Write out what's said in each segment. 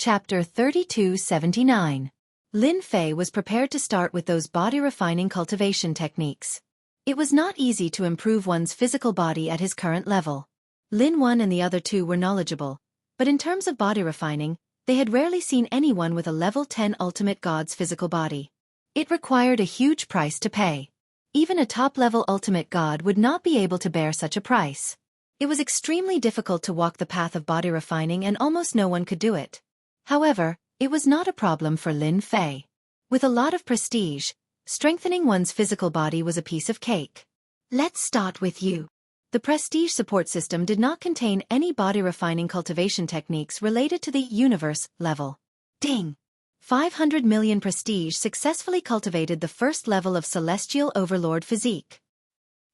Chapter 3279. Lin Fei was prepared to start with those body-refining cultivation techniques. It was not easy to improve one's physical body at his current level. Lin 1 and the other two were knowledgeable, but in terms of body refining, they had rarely seen anyone with a level 10 ultimate god's physical body. It required a huge price to pay. Even a top-level ultimate god would not be able to bear such a price. It was extremely difficult to walk the path of body refining, and almost no one could do it. However, it was not a problem for Lin Fei. With a lot of prestige, strengthening one's physical body was a piece of cake. Let's start with you. The prestige support system did not contain any body-refining cultivation techniques related to the universe level. Ding! 500 million prestige successfully cultivated the first level of celestial overlord physique.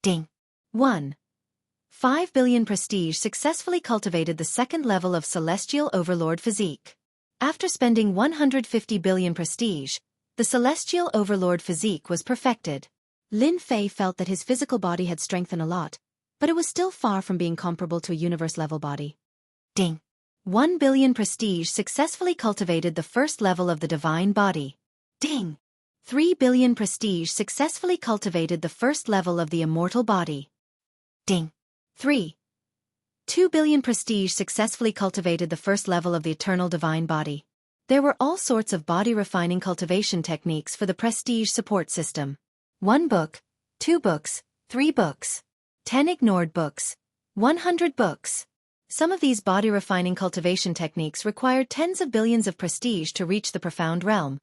Ding! 5 billion prestige successfully cultivated the second level of celestial overlord physique. After spending 150 billion prestige, the celestial overlord physique was perfected. Lin Fei felt that his physical body had strengthened a lot, but it was still far from being comparable to a universe-level body. Ding! 1 billion prestige successfully cultivated the first level of the divine body. Ding! 3 billion prestige successfully cultivated the first level of the immortal body. Ding! 2 billion prestige successfully cultivated the first level of the eternal divine body. There were all sorts of body-refining cultivation techniques for the prestige support system. 1 book, 2 books, 3 books, 10 ignored books, 100 books. Some of these body-refining cultivation techniques required tens of billions of prestige to reach the profound realm,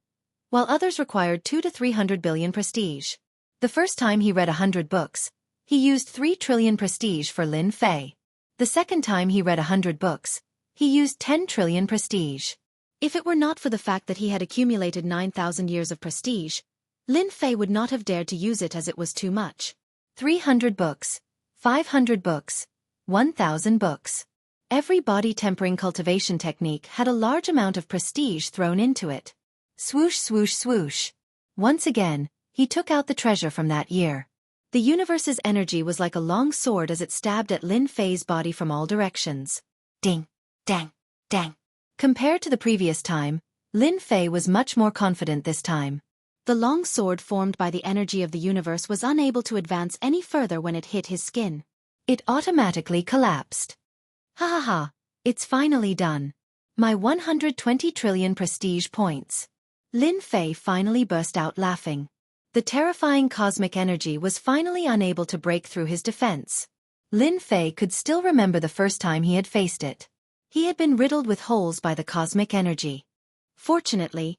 while others required 2 to 300 billion prestige. The first time he read 100 books, he used 3 trillion prestige for Lin Fei. The second time he read 100 books, he used 10 trillion prestige. If it were not for the fact that he had accumulated 9,000 years of prestige, Lin Fei would not have dared to use it, as it was too much. 300 books, 500 books, 1,000 books. Every body-tempering cultivation technique had a large amount of prestige thrown into it. Swoosh, swoosh, swoosh. Once again, he took out the treasure from that year. The universe's energy was like a long sword as it stabbed at Lin Fei's body from all directions. Ding, dang, dang. Compared to the previous time, Lin Fei was much more confident this time. The long sword formed by the energy of the universe was unable to advance any further when it hit his skin. It automatically collapsed. Ha ha ha, it's finally done. My 120 trillion prestige points. Lin Fei finally burst out laughing. The terrifying cosmic energy was finally unable to break through his defense. Lin Fei could still remember the first time he had faced it. He had been riddled with holes by the cosmic energy. Fortunately,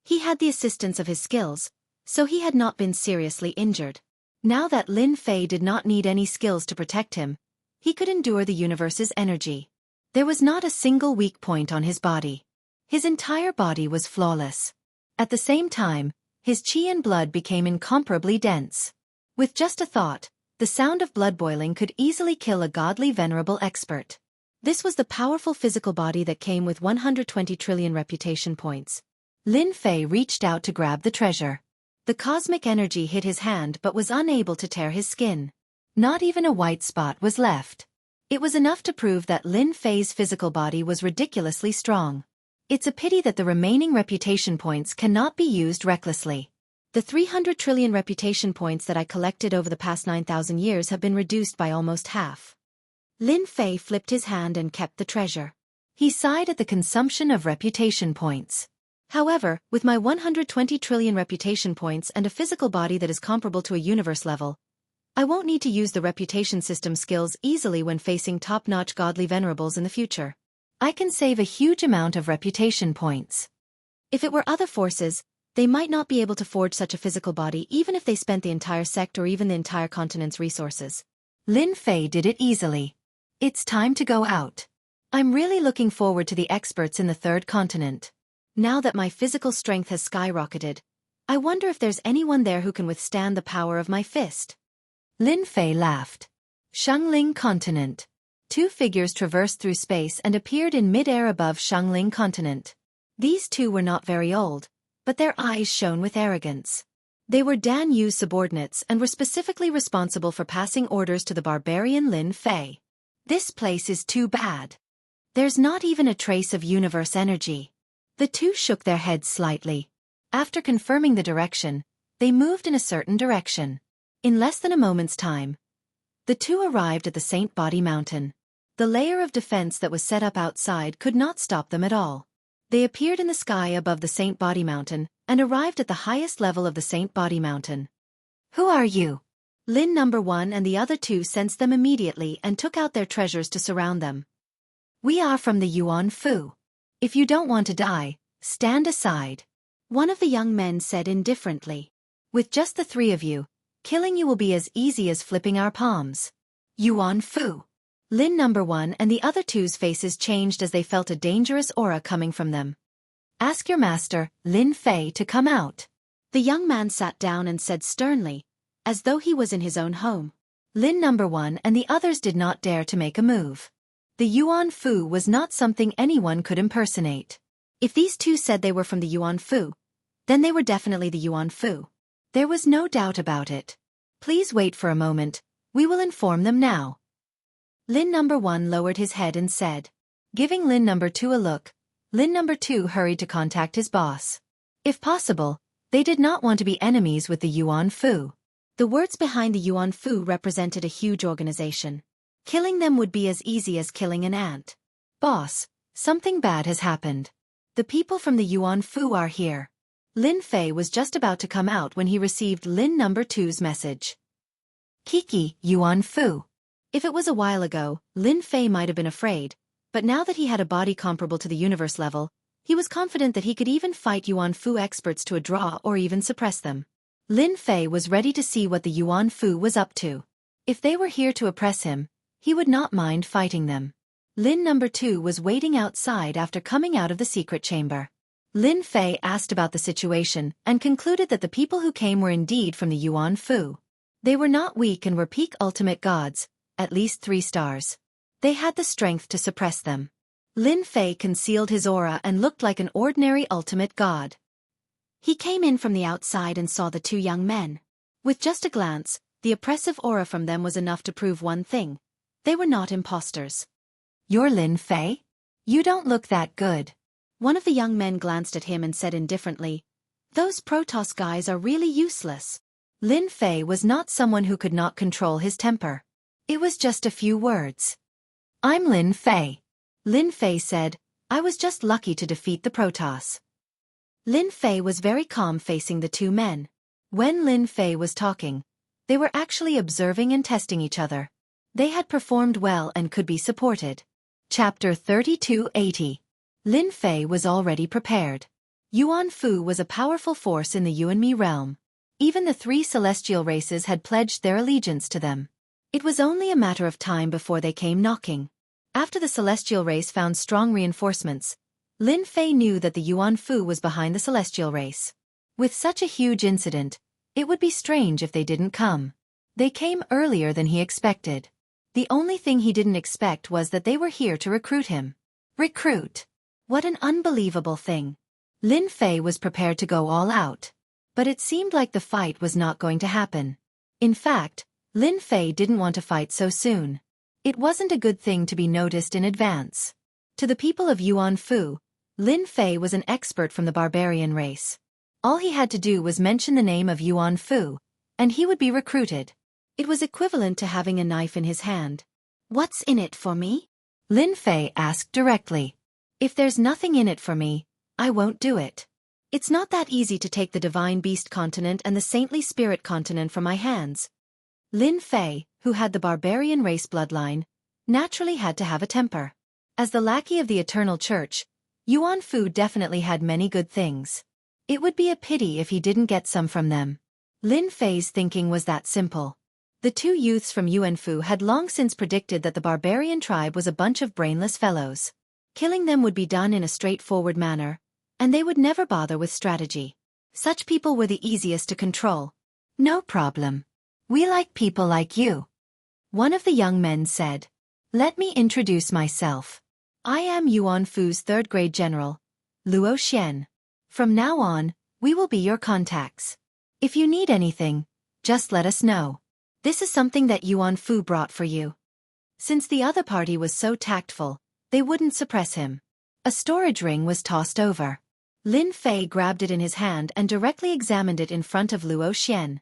he had the assistance of his skills, so he had not been seriously injured. Now that Lin Fei did not need any skills to protect him, he could endure the universe's energy. There was not a single weak point on his body. His entire body was flawless. At the same time, his qi and blood became incomparably dense. With just a thought, the sound of blood boiling could easily kill a godly venerable expert. This was the powerful physical body that came with 120 trillion reputation points. Lin Fei reached out to grab the treasure. The cosmic energy hit his hand but was unable to tear his skin. Not even a white spot was left. It was enough to prove that Lin Fei's physical body was ridiculously strong. It's a pity that the remaining reputation points cannot be used recklessly. The 300 trillion reputation points that I collected over the past 9,000 years have been reduced by almost half. Lin Fei flipped his hand and kept the treasure. He sighed at the consumption of reputation points. However, with my 120 trillion reputation points and a physical body that is comparable to a universe level, I won't need to use the reputation system skills easily when facing top-notch godly venerables in the future. I can save a huge amount of reputation points. If it were other forces, they might not be able to forge such a physical body even if they spent the entire sect or even the entire continent's resources. Lin Fei did it easily. It's time to go out. I'm really looking forward to the experts in the third continent. Now that my physical strength has skyrocketed, I wonder if there's anyone there who can withstand the power of my fist. Lin Fei laughed. Shangling Continent. 2 figures traversed through space and appeared in mid-air above Shangling Continent. These 2 were not very old, but their eyes shone with arrogance. They were Dan Yu's subordinates and were specifically responsible for passing orders to the barbarian Lin Fei. This place is too bad. There's not even a trace of universe energy. The two shook their heads slightly. After confirming the direction, they moved in a certain direction. In less than a moment's time, the two arrived at the Saint Body Mountain. The layer of defense that was set up outside could not stop them at all. They appeared in the sky above the Saint Body Mountain and arrived at the highest level of the Saint Body Mountain. Who are you? Lin number 1 and the other two sensed them immediately and took out their treasures to surround them. We are from the Yuan Fu. If you don't want to die, stand aside. One of the young men said indifferently. With just the three of you, killing you will be as easy as flipping our palms. Yuan Fu. Lin number 1 and the other two's faces changed as they felt a dangerous aura coming from them. Ask your master, Lin Fei, to come out. The young man sat down and said sternly, as though he was in his own home. Lin number 1 and the others did not dare to make a move. The Yuan Fu was not something anyone could impersonate. If these two said they were from the Yuan Fu, then they were definitely the Yuan Fu. There was no doubt about it. Please wait for a moment, we will inform them now. Lin number 1 lowered his head and said. Giving Lin number 2 a look, Lin number 2 hurried to contact his boss. If possible, they did not want to be enemies with the Yuan Fu. The words behind the Yuan Fu represented a huge organization. Killing them would be as easy as killing an ant. Boss, something bad has happened. The people from the Yuan Fu are here. Lin Fei was just about to come out when he received Lin number 2's message. Kiki, Yuan Fu. If it was a while ago, Lin Fei might have been afraid, but now that he had a body comparable to the universe level, he was confident that he could even fight Yuan Fu experts to a draw or even suppress them. Lin Fei was ready to see what the Yuan Fu was up to. If they were here to oppress him, he would not mind fighting them. Lin number 2 was waiting outside after coming out of the secret chamber. Lin Fei asked about the situation and concluded that the people who came were indeed from the Yuan Fu. They were not weak and were peak ultimate gods, at least 3 stars. They had the strength to suppress them. Lin Fei concealed his aura and looked like an ordinary ultimate god. He came in from the outside and saw the two young men. With just a glance, the oppressive aura from them was enough to prove one thing. They were not imposters. You're Lin Fei? You don't look that good. One of the young men glanced at him and said indifferently, Those Protoss guys are really useless. Lin Fei was not someone who could not control his temper. It was just a few words. I'm Lin Fei. Lin Fei said, I was just lucky to defeat the Protoss. Lin Fei was very calm facing the two men. When Lin Fei was talking, they were actually observing and testing each other. They had performed well and could be supported. Chapter 3280. Lin Fei was already prepared. Yuan Fu was a powerful force in the You and Me realm. Even the 3 celestial races had pledged their allegiance to them. It was only a matter of time before they came knocking. After the celestial race found strong reinforcements, Lin Fei knew that the Yuan Fu was behind the celestial race. With such a huge incident, it would be strange if they didn't come. They came earlier than he expected. The only thing he didn't expect was that they were here to recruit him. Recruit? What an unbelievable thing. Lin Fei was prepared to go all out. But it seemed like the fight was not going to happen. In fact, Lin Fei didn't want to fight so soon. It wasn't a good thing to be noticed in advance. To the people of Yuan Fu, Lin Fei was an expert from the barbarian race. All he had to do was mention the name of Yuan Fu, and he would be recruited. It was equivalent to having a knife in his hand. What's in it for me? Lin Fei asked directly. If there's nothing in it for me, I won't do it. It's not that easy to take the Divine Beast continent and the Saintly Spirit continent from my hands. Lin Fei, who had the barbarian race bloodline, naturally had to have a temper. As the lackey of the Eternal Church, Yuan Fu definitely had many good things. It would be a pity if he didn't get some from them. Lin Fei's thinking was that simple. The two youths from Yuan Fu had long since predicted that the barbarian tribe was a bunch of brainless fellows. Killing them would be done in a straightforward manner, and they would never bother with strategy. Such people were the easiest to control. No problem. We like people like you. One of the young men said. Let me introduce myself. I am Yuan Fu's 3rd grade general, Luo Xian. From now on, we will be your contacts. If you need anything, just let us know. This is something that Yuan Fu brought for you. Since the other party was so tactful, they wouldn't suppress him. A storage ring was tossed over. Lin Fei grabbed it in his hand and directly examined it in front of Luo Xian.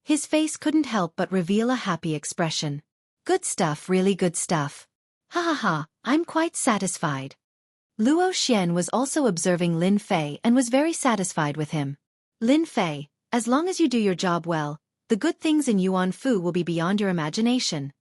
His face couldn't help but reveal a happy expression. Good stuff, really good stuff. Ha ha ha, I'm quite satisfied. Luo Xian was also observing Lin Fei and was very satisfied with him. Lin Fei, as long as you do your job well, the good things in Yuan Fu will be beyond your imagination.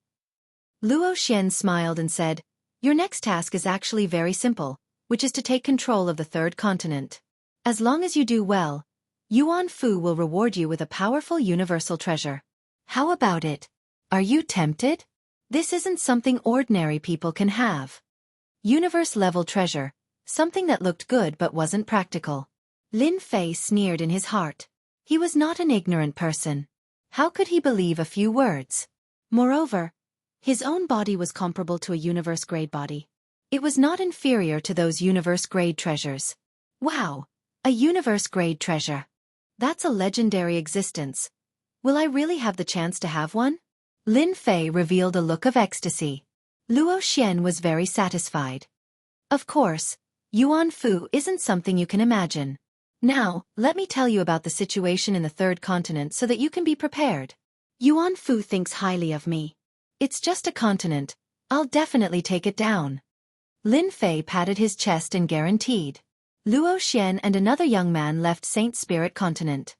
Luo Xian smiled and said, your next task is actually very simple, which is to take control of the third continent. As long as you do well, Yuan Fu will reward you with a powerful universal treasure. How about it? Are you tempted? This isn't something ordinary people can have. Universe-level treasure, something that looked good but wasn't practical. Lin Fei sneered in his heart. He was not an ignorant person. How could he believe a few words? Moreover, his own body was comparable to a universe-grade body. It was not inferior to those universe-grade treasures. Wow! A universe-grade treasure. That's a legendary existence. Will I really have the chance to have one? Lin Fei revealed a look of ecstasy. Luo Xian was very satisfied. Of course, Yuan Fu isn't something you can imagine. Now, let me tell you about the situation in the third continent so that you can be prepared. Yuan Fu thinks highly of me. It's just a continent. I'll definitely take it down. Lin Fei patted his chest and guaranteed. Luo Xian and another young man left Saint Spirit Continent.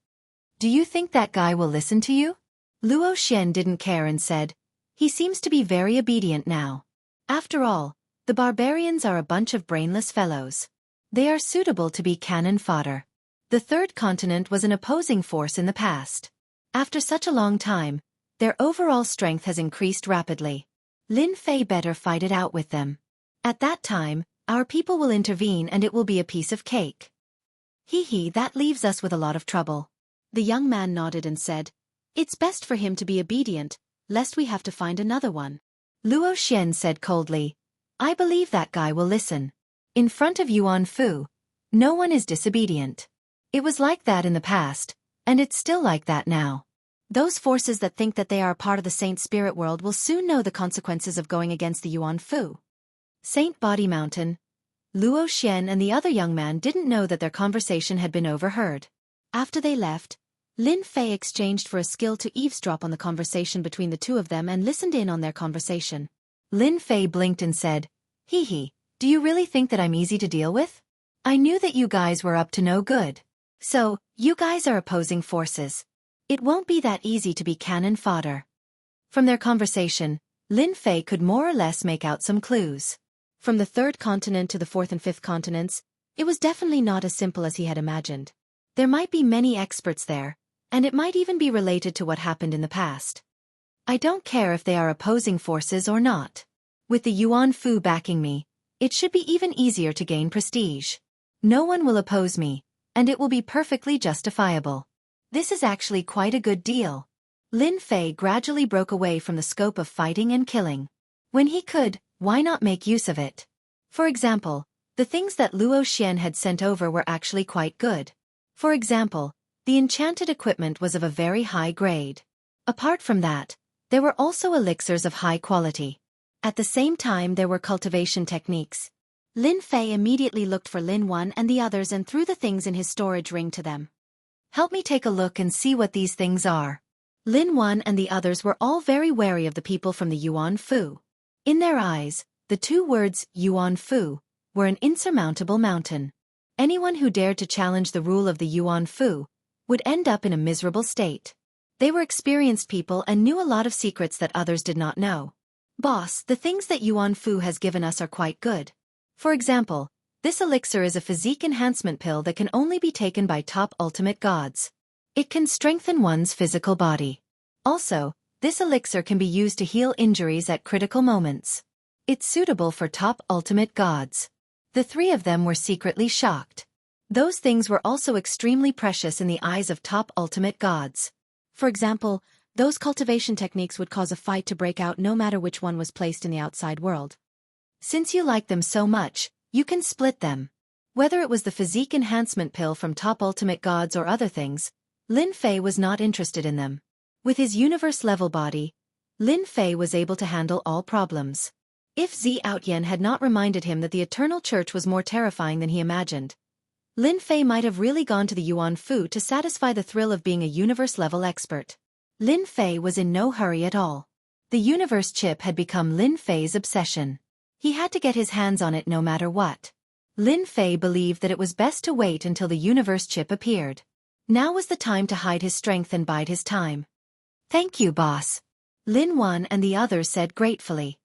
Do you think that guy will listen to you? Luo Xian didn't care and said, he seems to be very obedient now. After all, the barbarians are a bunch of brainless fellows. They are suitable to be cannon fodder. The third continent was an opposing force in the past. After such a long time, their overall strength has increased rapidly. Lin Fei better fight it out with them. At that time, our people will intervene and it will be a piece of cake. Hee, that leaves us with a lot of trouble. The young man nodded and said, it's best for him to be obedient, lest we have to find another one. Luo Xian said coldly, I believe that guy will listen. In front of Yuan Fu, no one is disobedient. It was like that in the past, and it's still like that now. Those forces that think that they are a part of the Saint Spirit world will soon know the consequences of going against the Yuan Fu. Saint Body Mountain. Luo Xian and the other young man didn't know that their conversation had been overheard. After they left, Lin Fei exchanged for a skill to eavesdrop on the conversation between the two of them and listened in on their conversation. Lin Fei blinked and said, Hee, do you really think that I'm easy to deal with? I knew that you guys were up to no good. So, you guys are opposing forces. It won't be that easy to be cannon fodder. From their conversation, Lin Fei could more or less make out some clues. From the third continent to the fourth and fifth continents, it was definitely not as simple as he had imagined. There might be many experts there, and it might even be related to what happened in the past. I don't care if they are opposing forces or not. With the Yuan Fu backing me, it should be even easier to gain prestige. No one will oppose me, and it will be perfectly justifiable. This is actually quite a good deal. Lin Fei gradually broke away from the scope of fighting and killing. When he could, why not make use of it? For example, the things that Luo Xian had sent over were actually quite good. For example, the enchanted equipment was of a very high grade. Apart from that, there were also elixirs of high quality. At the same time there were cultivation techniques. Lin Fei immediately looked for Lin Wan and the others and threw the things in his storage ring to them. Help me take a look and see what these things are. Lin Wan and the others were all very wary of the people from the Yuan Fu. In their eyes, the two words, Yuan Fu, were an insurmountable mountain. Anyone who dared to challenge the rule of the Yuan Fu would end up in a miserable state. They were experienced people and knew a lot of secrets that others did not know. Boss, the things that Yuan Fu has given us are quite good. For example, this elixir is a physique enhancement pill that can only be taken by top ultimate gods. It can strengthen one's physical body. Also, this elixir can be used to heal injuries at critical moments. It's suitable for top ultimate gods. The three of them were secretly shocked. Those things were also extremely precious in the eyes of top ultimate gods. For example, those cultivation techniques would cause a fight to break out no matter which one was placed in the outside world. Since you like them so much, you can split them. Whether it was the physique enhancement pill from top ultimate gods or other things, Lin Fei was not interested in them. With his universe-level body, Lin Fei was able to handle all problems. If Zi Outyen had not reminded him that the Eternal Church was more terrifying than he imagined, Lin Fei might have really gone to the Yuan Fu to satisfy the thrill of being a universe-level expert. Lin Fei was in no hurry at all. The universe chip had become Lin Fei's obsession. He had to get his hands on it no matter what. Lin Fei believed that it was best to wait until the universe chip appeared. Now was the time to hide his strength and bide his time. "Thank you, boss," Lin Wan and the others said gratefully.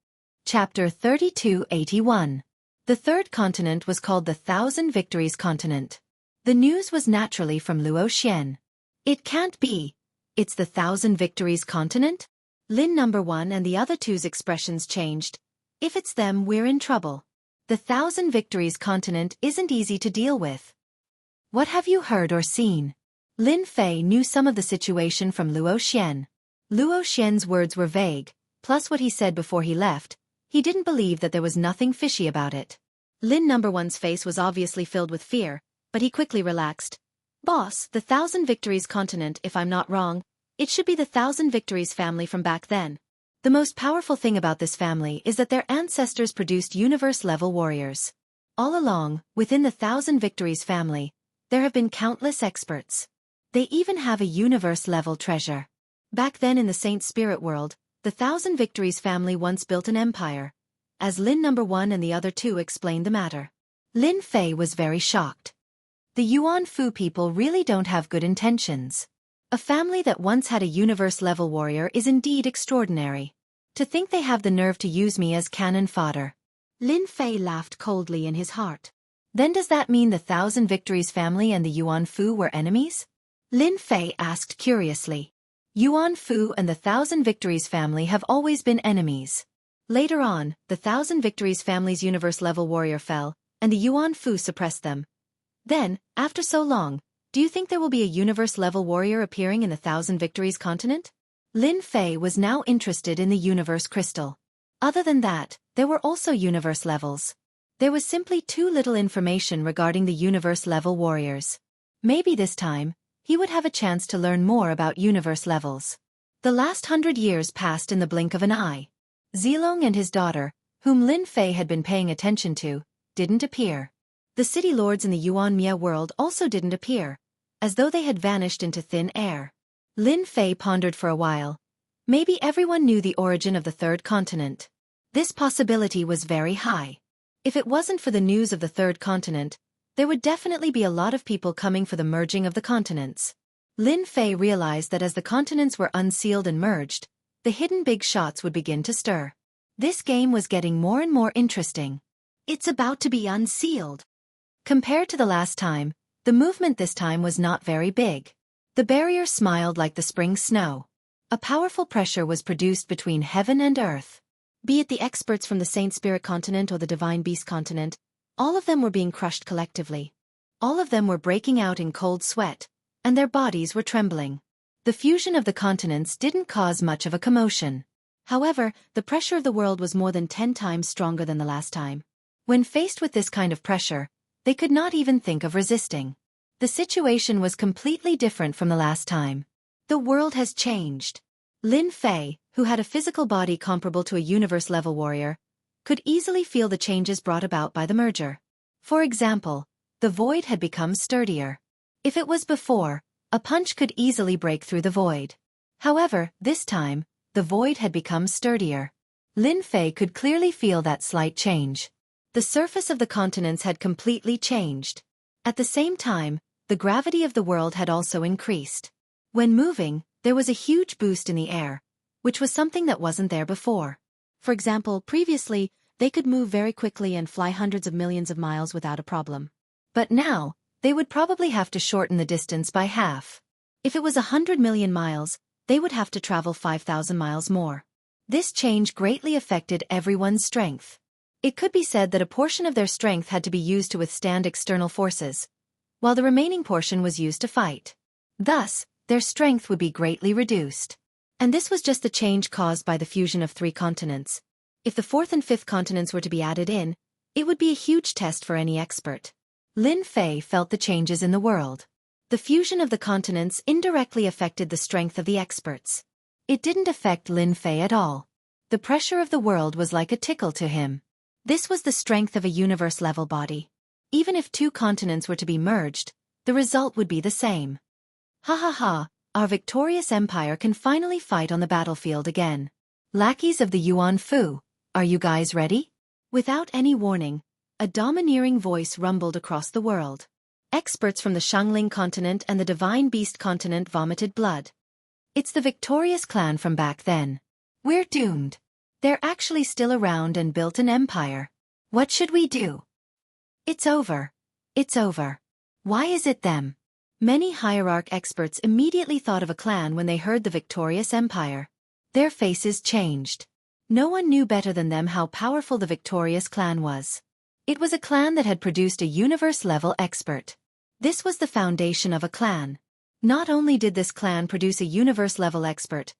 Chapter 3281. The third continent was called the Thousand Victories Continent. The news was naturally from Luo Xian. "It can't be. It's the Thousand Victories Continent?" Lin number 1 and the other two's expressions changed. "If it's them, we're in trouble. The Thousand Victories Continent isn't easy to deal with." "What have you heard or seen?" Lin Fei knew some of the situation from Luo Xian. Luo Xian's words were vague, plus what he said before he left. He didn't believe that there was nothing fishy about it. Lin number 1's face was obviously filled with fear, but he quickly relaxed. "Boss, the Thousand Victories Continent, if I'm not wrong, it should be the Thousand Victories family from back then. The most powerful thing about this family is that their ancestors produced universe-level warriors. All along, within the Thousand Victories family, there have been countless experts. They even have a universe-level treasure. Back then in the Saint Spirit world, the Thousand Victories family once built an empire," as Lin number 1 and the other two explained the matter. Lin Fei was very shocked. The Yuan Fu people really don't have good intentions. A family that once had a universe-level warrior is indeed extraordinary. To think they have the nerve to use me as cannon fodder. Lin Fei laughed coldly in his heart. Then does that mean the Thousand Victories family and the Yuan Fu were enemies? Lin Fei asked curiously. Yuan Fu and the Thousand Victories family have always been enemies. Later on, the Thousand Victories family's universe-level warrior fell, and the Yuan Fu suppressed them. Then, after so long, do you think there will be a universe-level warrior appearing in the Thousand Victories continent? Lin Fei was now interested in the universe crystal. Other than that, there were also universe levels. There was simply too little information regarding the universe-level warriors. Maybe this time, he would have a chance to learn more about universe levels. The last 100 years passed in the blink of an eye. Zilong and his daughter, whom Lin Fei had been paying attention to, didn't appear. The city lords in the Yuan Mia world also didn't appear, as though they had vanished into thin air. Lin Fei pondered for a while. Maybe everyone knew the origin of the third continent. This possibility was very high. If it wasn't for the news of the third continent, there would definitely be a lot of people coming for the merging of the continents. Lin Fei realized that as the continents were unsealed and merged, the hidden big shots would begin to stir. This game was getting more and more interesting. It's about to be unsealed. Compared to the last time, the movement this time was not very big. The barrier smiled like the spring snow. A powerful pressure was produced between heaven and earth. Be it the experts from the Saint Spirit continent or the Divine Beast continent, all of them were being crushed collectively. All of them were breaking out in cold sweat, and their bodies were trembling. The fusion of the continents didn't cause much of a commotion. However, the pressure of the world was more than 10 times stronger than the last time. When faced with this kind of pressure, they could not even think of resisting. The situation was completely different from the last time. The world has changed. Lin Fei, who had a physical body comparable to a universe-level warrior, could easily feel the changes brought about by the merger. For example, the void had become sturdier. If it was before, a punch could easily break through the void. However, this time, the void had become sturdier. Lin Fei could clearly feel that slight change. The surface of the continents had completely changed. At the same time, the gravity of the world had also increased. When moving, there was a huge boost in the air, which was something that wasn't there before. For example, previously, they could move very quickly and fly hundreds of millions of miles without a problem. But now, they would probably have to shorten the distance by half. If it was 100 million miles, they would have to travel 5,000 miles more. This change greatly affected everyone's strength. It could be said that a portion of their strength had to be used to withstand external forces, while the remaining portion was used to fight. Thus, their strength would be greatly reduced. And this was just the change caused by the fusion of 3 continents. If the 4th and 5th continents were to be added in, it would be a huge test for any expert. Lin Fei felt the changes in the world. The fusion of the continents indirectly affected the strength of the experts. It didn't affect Lin Fei at all. The pressure of the world was like a tickle to him. This was the strength of a universe-level body. Even if two continents were to be merged, the result would be the same. Ha ha ha, our victorious empire can finally fight on the battlefield again. Lackeys of the Yuan Fu, are you guys ready? Without any warning, a domineering voice rumbled across the world. Experts from the Xiangling continent and the Divine Beast continent vomited blood. It's the victorious clan from back then. We're doomed. They're actually still around and built an empire. What should we do? It's over. It's over. Why is it them? Many hierarch experts immediately thought of a clan when they heard the victorious empire. Their faces changed. No one knew better than them how powerful the victorious clan was. It was a clan that had produced a universe-level expert. This was the foundation of a clan. Not only did this clan produce a universe-level expert,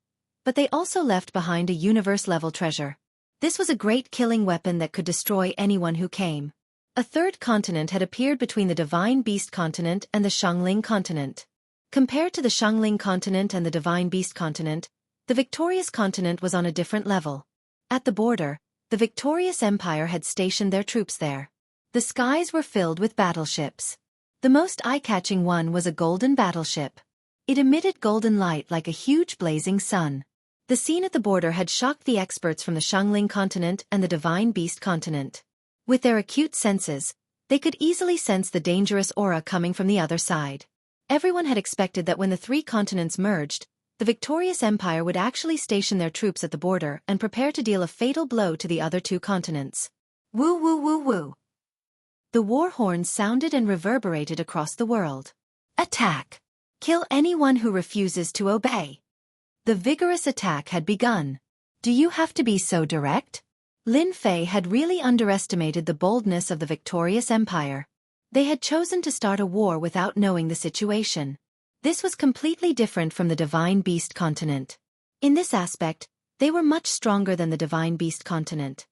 but they also left behind a universe-level treasure. This was a great killing weapon that could destroy anyone who came. A third continent had appeared between the Divine Beast continent and the Xiangling continent. Compared to the Xiangling continent and the Divine Beast continent, the victorious continent was on a different level. At the border, the victorious empire had stationed their troops there. The skies were filled with battleships. The most eye-catching one was a golden battleship. It emitted golden light like a huge blazing sun. The scene at the border had shocked the experts from the Xiangling continent and the Divine Beast continent. With their acute senses, they could easily sense the dangerous aura coming from the other side. Everyone had expected that when the three continents merged, the victorious empire would actually station their troops at the border and prepare to deal a fatal blow to the other two continents. Woo woo woo woo. The war horns sounded and reverberated across the world. Attack! Kill anyone who refuses to obey. The vigorous attack had begun. Do you have to be so direct? Lin Fei had really underestimated the boldness of the victorious empire. They had chosen to start a war without knowing the situation. This was completely different from the Divine Beast continent. In this aspect, they were much stronger than the Divine Beast continent.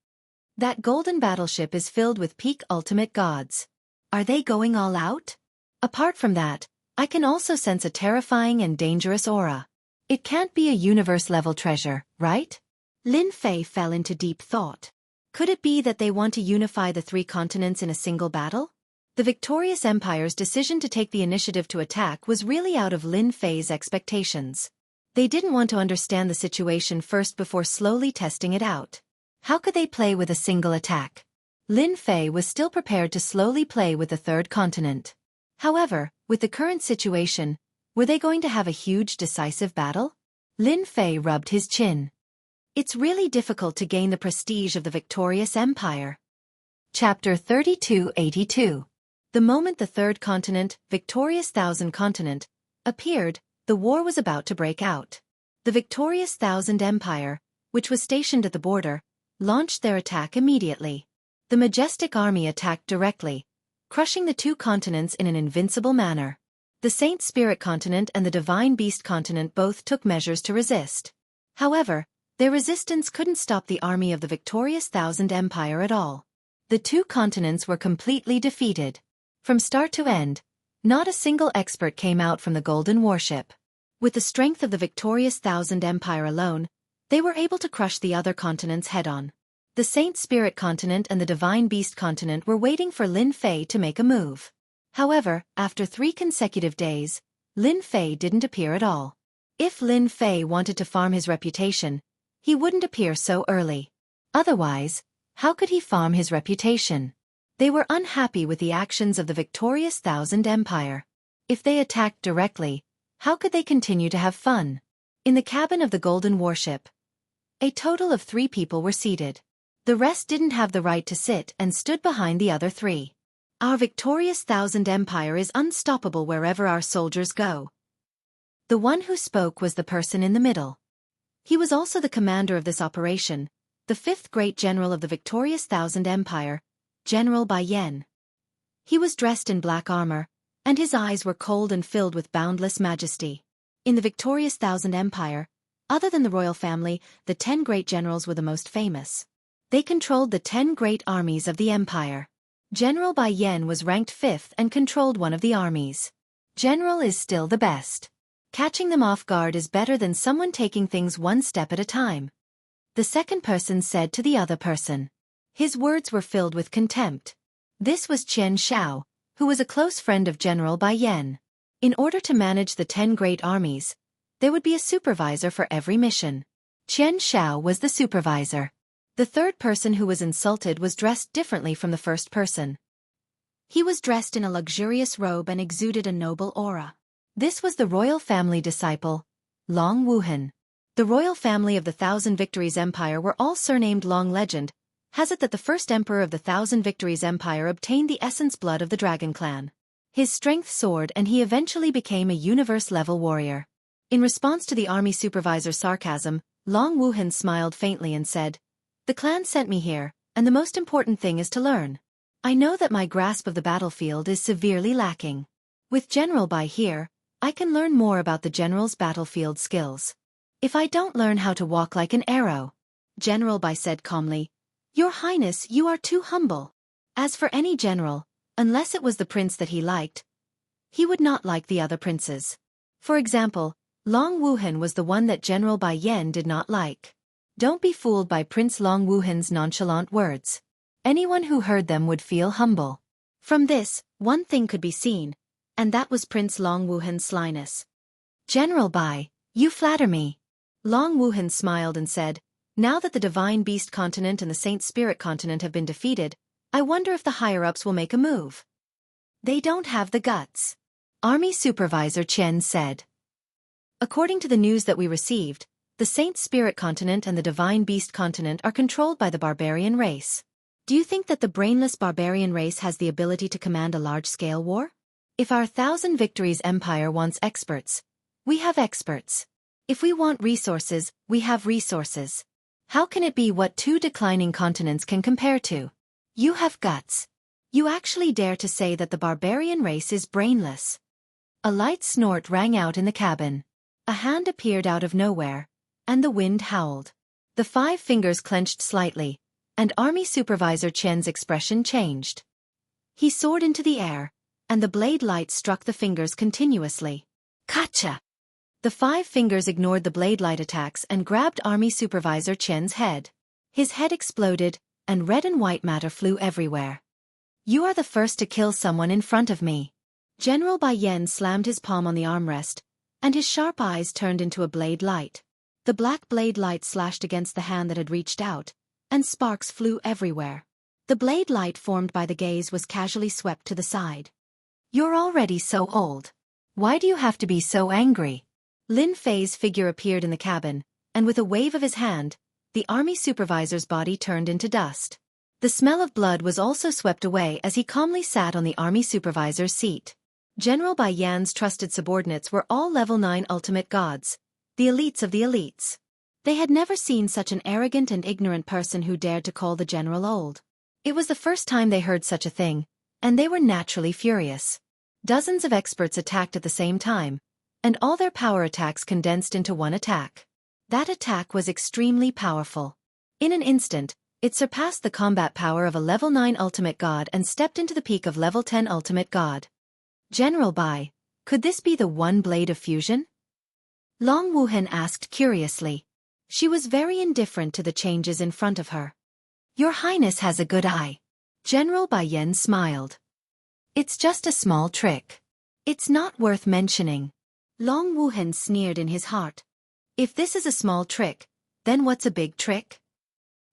That golden battleship is filled with peak ultimate gods. Are they going all out? Apart from that, I can also sense a terrifying and dangerous aura. It can't be a universe-level treasure, right? Lin Fei fell into deep thought. Could it be that they want to unify the three continents in a single battle? The victorious empire's decision to take the initiative to attack was really out of Lin Fei's expectations. They didn't want to understand the situation first before slowly testing it out. How could they play with a single attack? Lin Fei was still prepared to slowly play with the third continent. However, with the current situation, were they going to have a huge decisive battle? Lin Fei rubbed his chin. It's really difficult to gain the prestige of the victorious empire. Chapter 3282. The moment the third continent, victorious Thousand Continent, appeared, the war was about to break out. The victorious Thousand Empire, which was stationed at the border, launched their attack immediately. The majestic army attacked directly, crushing the two continents in an invincible manner. The Saint Spirit continent and the Divine Beast continent both took measures to resist. However, their resistance couldn't stop the army of the victorious Thousand Empire at all. The two continents were completely defeated. From start to end, not a single expert came out from the Golden Warship. With the strength of the victorious Thousand Empire alone, they were able to crush the other continents head-on. The Saint Spirit continent and the Divine Beast continent were waiting for Lin Fei to make a move. However, after 3 consecutive days, Lin Fei didn't appear at all. If Lin Fei wanted to farm his reputation, he wouldn't appear so early. Otherwise, how could he farm his reputation? They were unhappy with the actions of the victorious Thousand Empire. If they attacked directly, how could they continue to have fun? In the cabin of the Golden Warship, a total of 3 people were seated. The rest didn't have the right to sit and stood behind the other 3. Our victorious Thousand Empire is unstoppable wherever our soldiers go. The one who spoke was the person in the middle. He was also the commander of this operation, the 5th great general of the victorious Thousand Empire, General Bai Yan. He was dressed in black armor, and his eyes were cold and filled with boundless majesty. In the victorious Thousand Empire, other than the royal family, the 10 great generals were the most famous. They controlled the 10 great armies of the empire. General Bai Yan was ranked 5th and controlled one of the armies. General is still the best. Catching them off guard is better than someone taking things one step at a time. The second person said to the other person. His words were filled with contempt. This was Qian Shao, who was a close friend of General Bai Yan. In order to manage the 10 great armies, there would be a supervisor for every mission. Qian Shao was the supervisor. The third person who was insulted was dressed differently from the first person. He was dressed in a luxurious robe and exuded a noble aura. This was the royal family disciple, Long Wuhan. The royal family of the Thousand Victories Empire were all surnamed Long. Legend has it that the first emperor of the Thousand Victories Empire obtained the essence blood of the Dragon Clan. His strength soared and he eventually became a universe-level warrior. In response to the army supervisor's sarcasm, Long Wuhan smiled faintly and said, "The clan sent me here, and the most important thing is to learn. I know that my grasp of the battlefield is severely lacking. With General Bai here, I can learn more about the general's battlefield skills. If I don't learn how to walk like an arrow," General Bai said calmly, "Your Highness, you are too humble." As for any general, unless it was the prince that he liked, he would not like the other princes. For example, Long Wuhan was the one that General Bai Yan did not like. Don't be fooled by Prince Long Wuhan's nonchalant words. Anyone who heard them would feel humble. From this, one thing could be seen, and that was Prince Long Wuhan's slyness. "General Bai, you flatter me." Long Wuhan smiled and said, "Now that the Divine Beast continent and the Saint Spirit continent have been defeated, I wonder if the higher-ups will make a move." "They don't have the guts," Army Supervisor Chen said. "According to the news that we received, the Saint Spirit continent and the Divine Beast continent are controlled by the barbarian race. Do you think that the brainless barbarian race has the ability to command a large-scale war? If our Thousand Victories Empire wants experts, we have experts. If we want resources, we have resources. How can it be what two declining continents can compare to? You have guts. You actually dare to say that the barbarian race is brainless." A light snort rang out in the cabin. A hand appeared out of nowhere, and the wind howled. The 5 fingers clenched slightly, and Army Supervisor Chen's expression changed. He soared into the air, and the blade light struck the fingers continuously. Kacha! The 5 fingers ignored the blade light attacks and grabbed Army Supervisor Chen's head. His head exploded, and red and white matter flew everywhere. "You are the first to kill someone in front of me." General Bai Yan slammed his palm on the armrest, and his sharp eyes turned into a blade light. The black blade light slashed against the hand that had reached out, and sparks flew everywhere. The blade light formed by the gaze was casually swept to the side. "You're already so old. Why do you have to be so angry?" Lin Fei's figure appeared in the cabin, and with a wave of his hand, the army supervisor's body turned into dust. The smell of blood was also swept away as he calmly sat on the army supervisor's seat. General Bai Yan's trusted subordinates were all level 9 ultimate gods, the elites of the elites. They had never seen such an arrogant and ignorant person who dared to call the general old. It was the first time they heard such a thing, and they were naturally furious. Dozens of experts attacked at the same time, and all their power attacks condensed into one attack. That attack was extremely powerful. In an instant, it surpassed the combat power of a level 9 ultimate god and stepped into the peak of level 10 ultimate god. "General Bai, could this be the one blade of fusion?" Long Wuhan asked curiously. She was very indifferent to the changes in front of her. "Your Highness has a good eye." General Bai Yan smiled. "It's just a small trick. It's not worth mentioning." Long Wuhan sneered in his heart. If this is a small trick, then what's a big trick?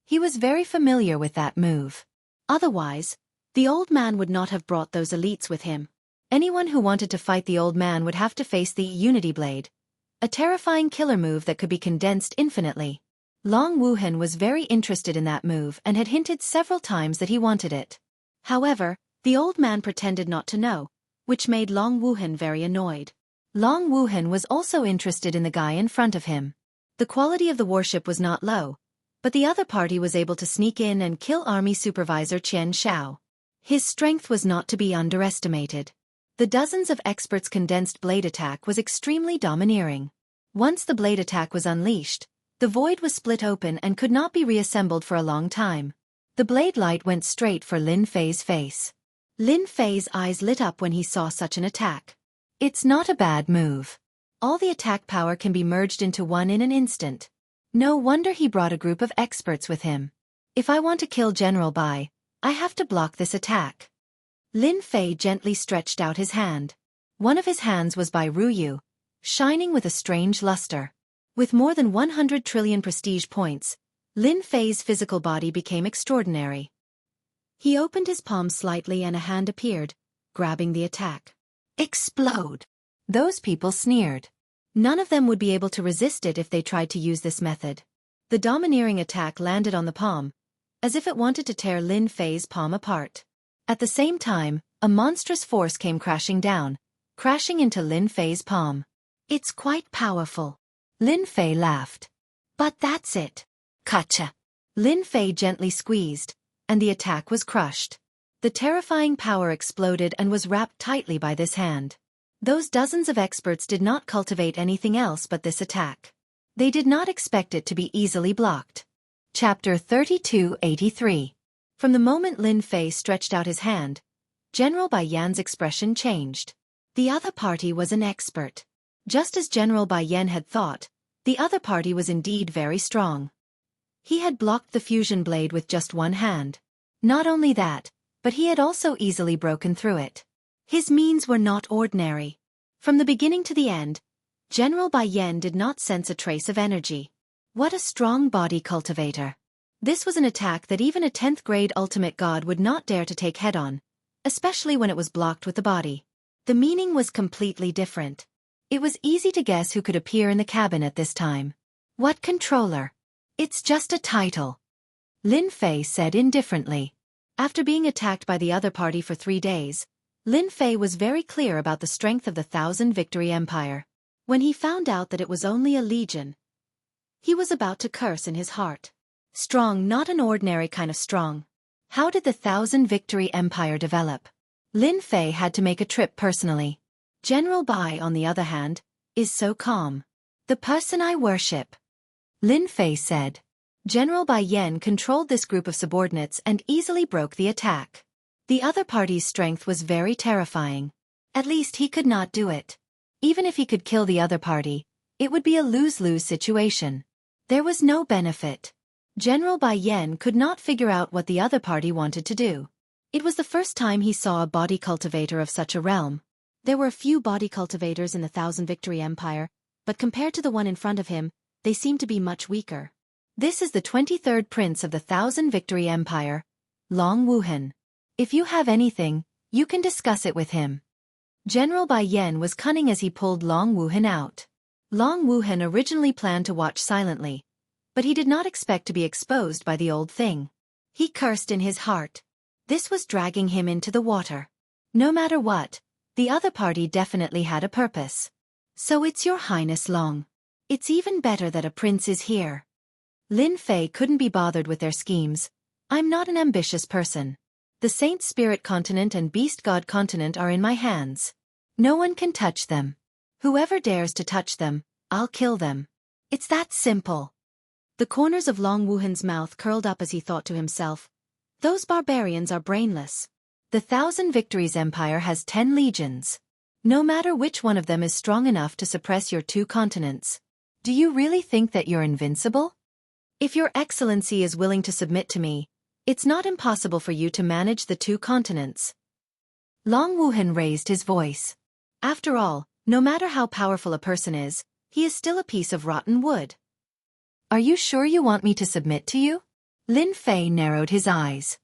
He was very familiar with that move. Otherwise, the old man would not have brought those elites with him. Anyone who wanted to fight the old man would have to face the Unity Blade, a terrifying killer move that could be condensed infinitely. Long Wuhan was very interested in that move and had hinted several times that he wanted it. However, the old man pretended not to know, which made Long Wuhan very annoyed. Long Wuhan was also interested in the guy in front of him. The quality of the warship was not low, but the other party was able to sneak in and kill Army Supervisor Qian Shao. His strength was not to be underestimated. The dozens of experts' condensed blade attack was extremely domineering. Once the blade attack was unleashed, the void was split open and could not be reassembled for a long time. The blade light went straight for Lin Fei's face. Lin Fei's eyes lit up when he saw such an attack. It's not a bad move. All the attack power can be merged into one in an instant. No wonder he brought a group of experts with him. If I want to kill General Bai, I have to block this attack. Lin Fei gently stretched out his hand. One of his hands was by Ruyu, shining with a strange luster. With more than 100 trillion prestige points, Lin Fei's physical body became extraordinary. He opened his palm slightly and a hand appeared, grabbing the attack. Explode! Those people sneered. None of them would be able to resist it if they tried to use this method. The domineering attack landed on the palm, as if it wanted to tear Lin Fei's palm apart. At the same time, a monstrous force came crashing down, crashing into Lin Fei's palm. It's quite powerful. Lin Fei laughed. But that's it. Gotcha. Lin Fei gently squeezed, and the attack was crushed. The terrifying power exploded and was wrapped tightly by this hand. Those dozens of experts did not cultivate anything else but this attack. They did not expect it to be easily blocked. Chapter 3283. From the moment Lin Fei stretched out his hand, General Bai Yan's expression changed. The other party was an expert. Just as General Bai Yan had thought, the other party was indeed very strong. He had blocked the fusion blade with just one hand. Not only that, but he had also easily broken through it. His means were not ordinary. From the beginning to the end, General Bai Yan did not sense a trace of energy. What a strong body cultivator. This was an attack that even a 10th grade ultimate god would not dare to take head-on, especially when it was blocked with the body. The meaning was completely different. It was easy to guess who could appear in the cabin at this time. What controller? It's just a title. Lin Fei said indifferently. After being attacked by the other party for 3 days, Lin Fei was very clear about the strength of the Thousand Victory Empire. When he found out that it was only a legion, he was about to curse in his heart. Strong, not an ordinary kind of strong. How did the Thousand Victory Empire develop? Lin Fei had to make a trip personally. General Bai, on the other hand, is so calm. The person I worship. Lin Fei said. General Bai Yan controlled this group of subordinates and easily broke the attack. The other party's strength was very terrifying. At least he could not do it. Even if he could kill the other party, it would be a lose-lose situation. There was no benefit. General Bai Yan could not figure out what the other party wanted to do. It was the first time he saw a body cultivator of such a realm. There were a few body cultivators in the Thousand Victory Empire, but compared to the one in front of him, they seemed to be much weaker. This is the 23rd prince of the Thousand Victory Empire, Long Wuhan. If you have anything, you can discuss it with him. General Bai Yan was cunning as he pulled Long Wuhan out. Long Wuhan originally planned to watch silently, but he did not expect to be exposed by the old thing. He cursed in his heart. This was dragging him into the water. No matter what, the other party definitely had a purpose. So it's your Highness Long. It's even better that a prince is here. Lin Fei couldn't be bothered with their schemes. I'm not an ambitious person. The Saint Spirit Continent and Beast God Continent are in my hands. No one can touch them. Whoever dares to touch them, I'll kill them. It's that simple. The corners of Long Wuhan's mouth curled up as he thought to himself, those barbarians are brainless. The Thousand Victories Empire has 10 legions. No matter which one of them is strong enough to suppress your 2 continents. Do you really think that you're invincible? If your excellency is willing to submit to me, it's not impossible for you to manage the 2 continents. Long Wuhan raised his voice. After all, no matter how powerful a person is, he is still a piece of rotten wood. Are you sure you want me to submit to you? Lin Fei narrowed his eyes.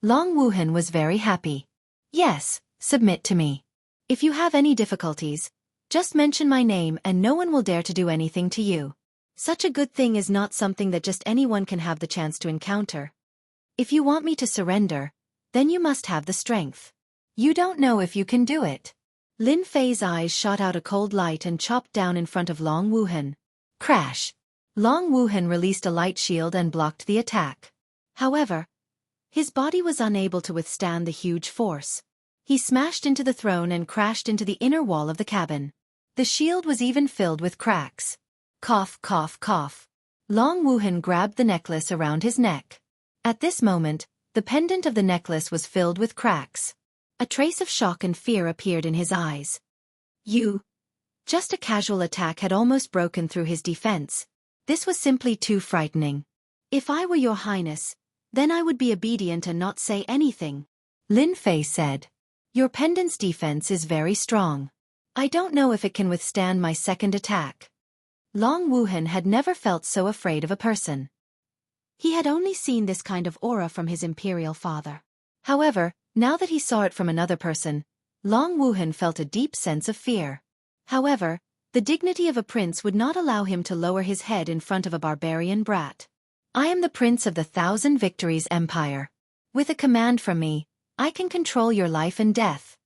Long Wuhan was very happy. Yes, submit to me. If you have any difficulties, just mention my name and no one will dare to do anything to you. Such a good thing is not something that just anyone can have the chance to encounter. If you want me to surrender, then you must have the strength. You don't know if you can do it. Lin Fei's eyes shot out a cold light and chopped down in front of Long Wuhan. Crash! Long Wuhan released a light shield and blocked the attack. However, his body was unable to withstand the huge force. He smashed into the throne and crashed into the inner wall of the cabin. The shield was even filled with cracks. Cough, cough, cough. Long Wuhan grabbed the necklace around his neck. At this moment, the pendant of the necklace was filled with cracks. A trace of shock and fear appeared in his eyes. Just a casual attack had almost broken through his defense. This was simply too frightening. If I were your highness, then I would be obedient and not say anything. Lin Fei said. Your pendant's defense is very strong. I don't know if it can withstand my second attack. Long Wuhan had never felt so afraid of a person. He had only seen this kind of aura from his imperial father. However, now that he saw it from another person, Long Wuhan felt a deep sense of fear. However, the dignity of a prince would not allow him to lower his head in front of a barbarian brat. I am the prince of the Thousand Victories Empire. With a command from me, I can control your life and death.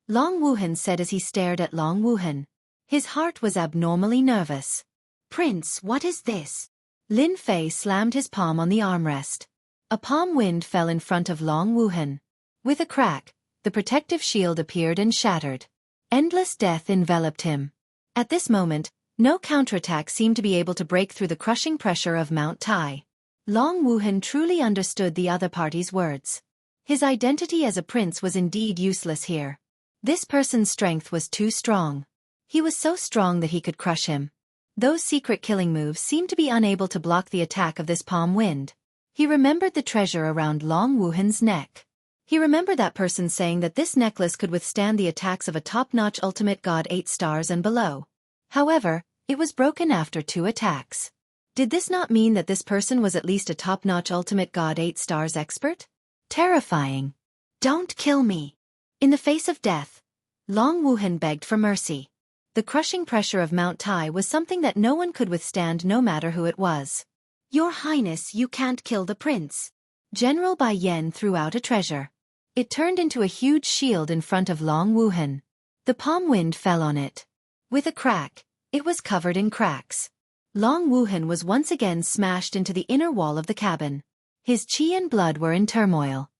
Long Wuhan said as he stared at Long Wuhan. His heart was abnormally nervous. Prince, what is this? Lin Fei slammed his palm on the armrest. A palm wind fell in front of Long Wuhan. With a crack, the protective shield appeared and shattered. Endless death enveloped him. At this moment, no counterattack seemed to be able to break through the crushing pressure of Mount Tai. Long Wuhan truly understood the other party's words. His identity as a prince was indeed useless here. This person's strength was too strong. He was so strong that he could crush him. Those secret killing moves seemed to be unable to block the attack of this palm wind. He remembered the treasure around Long Wuhan's neck. He remembered that person saying that this necklace could withstand the attacks of a top-notch ultimate god 8 stars and below. However, it was broken after 2 attacks. Did this not mean that this person was at least a top-notch ultimate god 8 stars expert? Terrifying. Don't kill me. In the face of death, Long Wuhan begged for mercy. The crushing pressure of Mount Tai was something that no one could withstand no matter who it was. Your Highness, you can't kill the prince. General Bai Yan threw out a treasure. It turned into a huge shield in front of Long Wuhan. The palm wind fell on it. With a crack, it was covered in cracks. Long Wuhan was once again smashed into the inner wall of the cabin. His chi and blood were in turmoil.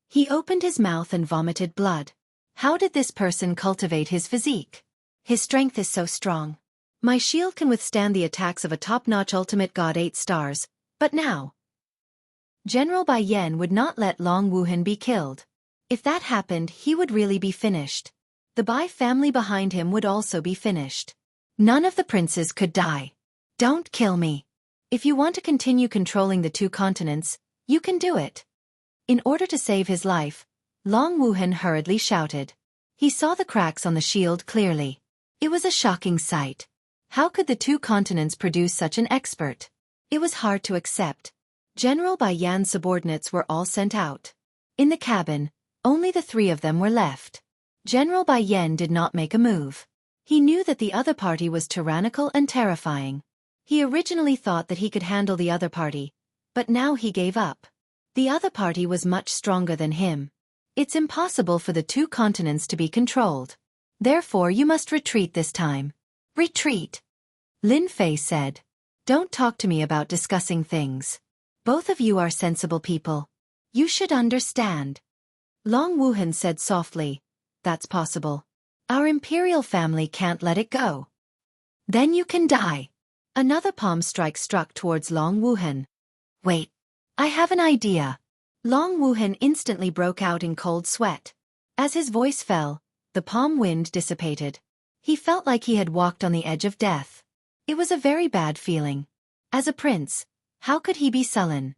He opened his mouth and vomited blood. How did this person cultivate his physique? His strength is so strong. My shield can withstand the attacks of a top-notch ultimate god 8 stars, but now General Bai Yan would not let Long Wuhan be killed. If that happened, he would really be finished. The Bai family behind him would also be finished. None of the princes could die. Don't kill me. If you want to continue controlling the 2 continents, you can do it. In order to save his life, Long Wuhan hurriedly shouted. He saw the cracks on the shield clearly. It was a shocking sight. How could the 2 continents produce such an expert? It was hard to accept. General Bai Yan's subordinates were all sent out. In the cabin, only the 3 of them were left. General Bai Yan did not make a move. He knew that the other party was tyrannical and terrifying. He originally thought that he could handle the other party, but now he gave up. The other party was much stronger than him. It's impossible for the 2 continents to be controlled. Therefore you must retreat this time. Retreat. Lin Fei said. Don't talk to me about discussing things. Both of you are sensible people. You should understand. Long Wuhan said softly. That's possible. Our imperial family can't let it go. Then you can die. Another palm strike struck towards Long Wuhan. Wait. I have an idea. Long Wuhan instantly broke out in cold sweat. As his voice fell, the palm wind dissipated. He felt like he had walked on the edge of death. It was a very bad feeling. As a prince, how could he be sullen?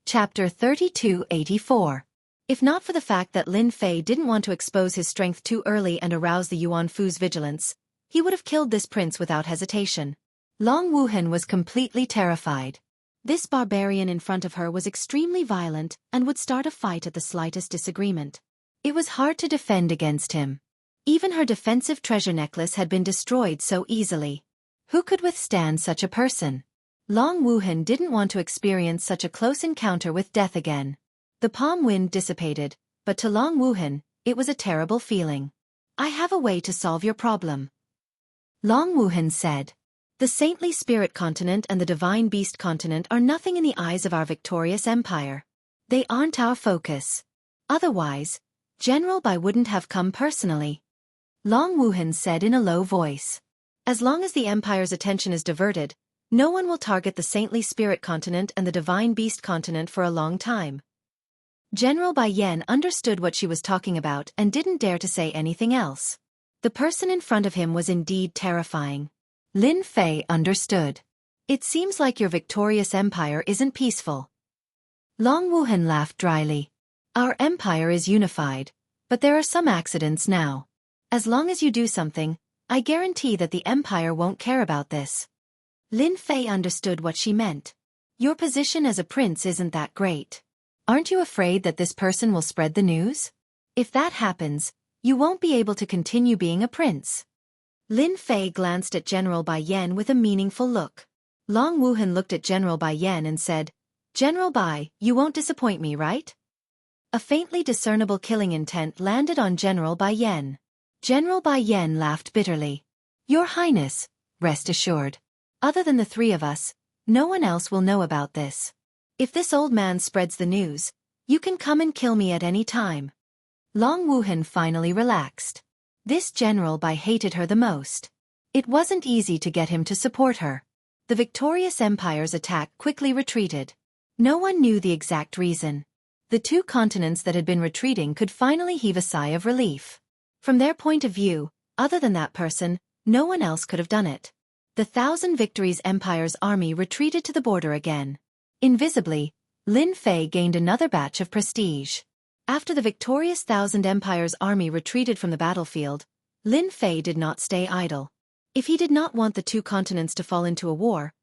Chapter 3284. If not for the fact that Lin Fei didn't want to expose his strength too early and arouse the Yuan Fu's vigilance, he would have killed this prince without hesitation. Long Wuhan was completely terrified. This barbarian in front of her was extremely violent and would start a fight at the slightest disagreement. It was hard to defend against him. Even her defensive treasure necklace had been destroyed so easily. Who could withstand such a person? Long Wuhan didn't want to experience such a close encounter with death again. The palm wind dissipated, but to Long Wuhan, it was a terrible feeling. I have a way to solve your problem. Long Wuhan said. The saintly spirit continent and the divine beast continent are nothing in the eyes of our victorious empire. They aren't our focus. Otherwise, General Bai wouldn't have come personally. Long Wuhan said in a low voice. As long as the empire's attention is diverted, no one will target the saintly spirit continent and the divine beast continent for a long time. General Bai Yan understood what she was talking about and didn't dare to say anything else. The person in front of him was indeed terrifying. Lin Fei understood. It seems like your victorious empire isn't peaceful. Long Wuhan laughed dryly. Our empire is unified, But there are some accidents now. As long as you do something, I guarantee that the Empire won't care about this. Lin Fei understood what she meant. Your position as a prince isn't that great. Aren't you afraid that this person will spread the news? If that happens, you won't be able to continue being a prince. Lin Fei glanced at General Bai Yan with a meaningful look. Long Wuhan looked at General Bai Yan and said, General Bai, you won't disappoint me, right? A faintly discernible killing intent landed on General Bai Yan. General Bai Yan laughed bitterly. Your Highness, rest assured. Other than the three of us, no one else will know about this. If this old man spreads the news, you can come and kill me at any time. Long Wuhan finally relaxed. This General Bai hated her the most. It wasn't easy to get him to support her. The victorious Empire's attack quickly retreated. No one knew the exact reason. The two continents that had been retreating could finally heave a sigh of relief. From their point of view, other than that person, no one else could have done it. The Thousand Victories Empire's army retreated to the border again. Invisibly, Lin Fei gained another batch of prestige. After the victorious Thousand Empire's army retreated from the battlefield, Lin Fei did not stay idle. If he did not want the two continents to fall into a war,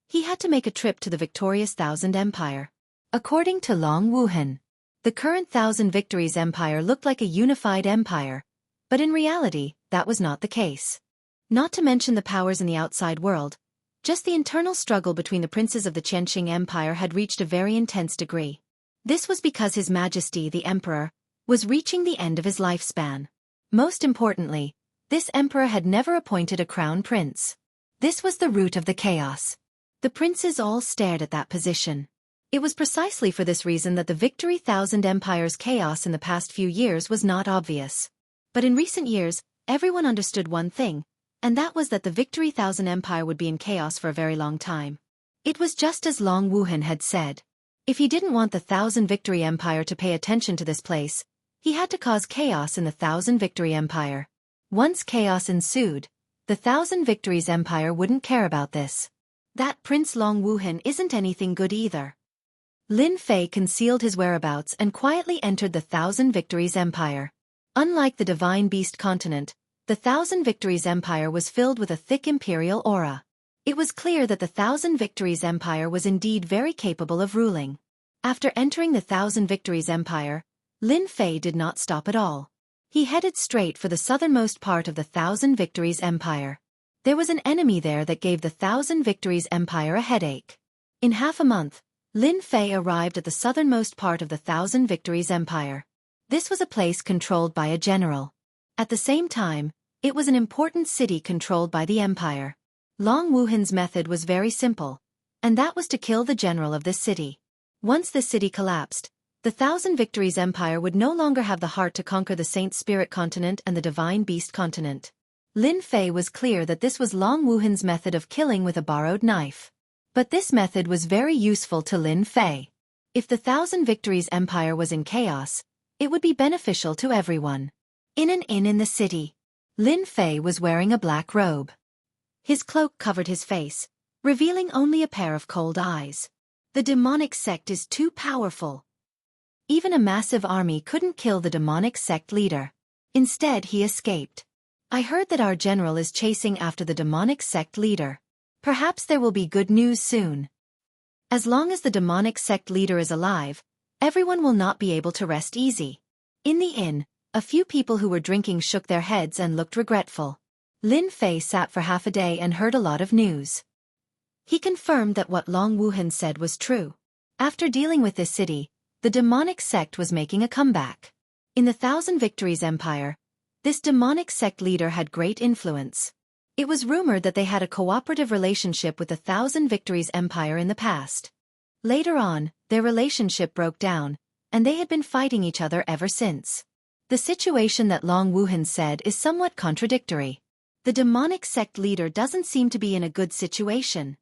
he had to make a trip to the victorious Thousand Empire. According to Long Wuhan, the current Thousand Victories Empire looked like a unified empire, but in reality, that was not the case. Not to mention the powers in the outside world, just the internal struggle between the princes of the Qianqing Empire had reached a very intense degree. This was because His Majesty the Emperor was reaching the end of his lifespan. Most importantly, this emperor had never appointed a crown prince. This was the root of the chaos. The princes all stared at that position. It was precisely for this reason that the Victory Thousand Empire's chaos in the past few years was not obvious. But in recent years, everyone understood one thing, and that was that the Victory Thousand Empire would be in chaos for a very long time. It was just as Long Wuhan had said. If he didn't want the Thousand Victory Empire to pay attention to this place, he had to cause chaos in the Thousand Victory Empire. Once chaos ensued, the Thousand Victories Empire wouldn't care about this. That Prince Long Wuhan isn't anything good either. Lin Fei concealed his whereabouts and quietly entered the Thousand Victories Empire. Unlike the Divine Beast continent, the Thousand Victories Empire was filled with a thick imperial aura. It was clear that the Thousand Victories Empire was indeed very capable of ruling. After entering the Thousand Victories Empire, Lin Fei did not stop at all. He headed straight for the southernmost part of the Thousand Victories Empire. There was an enemy there that gave the Thousand Victories Empire a headache. In half a month, Lin Fei arrived at the southernmost part of the Thousand Victories Empire. This was a place controlled by a general. At the same time, it was an important city controlled by the empire. Long Wuhan's method was very simple, and that was to kill the general of this city. Once this city collapsed, the Thousand Victories Empire would no longer have the heart to conquer the Saint Spirit continent and the Divine Beast continent. Lin Fei was clear that this was Long Wuhan's method of killing with a borrowed knife. But this method was very useful to Lin Fei. If the Thousand Victories Empire was in chaos, it would be beneficial to everyone. In an inn in the city, Lin Fei was wearing a black robe. His cloak covered his face, revealing only a pair of cold eyes. The demonic sect is too powerful. Even a massive army couldn't kill the demonic sect leader. Instead, he escaped. I heard that our general is chasing after the demonic sect leader. Perhaps there will be good news soon. As long as the demonic sect leader is alive, everyone will not be able to rest easy. In the inn, a few people who were drinking shook their heads and looked regretful. Lin Fei sat for half a day and heard a lot of news. He confirmed that what Long Wuhan said was true. After dealing with this city, the demonic sect was making a comeback. In the Thousand Victories Empire, this demonic sect leader had great influence. It was rumored that they had a cooperative relationship with the Thousand Victories Empire in the past. Later on, their relationship broke down, and they had been fighting each other ever since. The situation that Long Wuhan said is somewhat contradictory. The demonic sect leader doesn't seem to be in a good situation.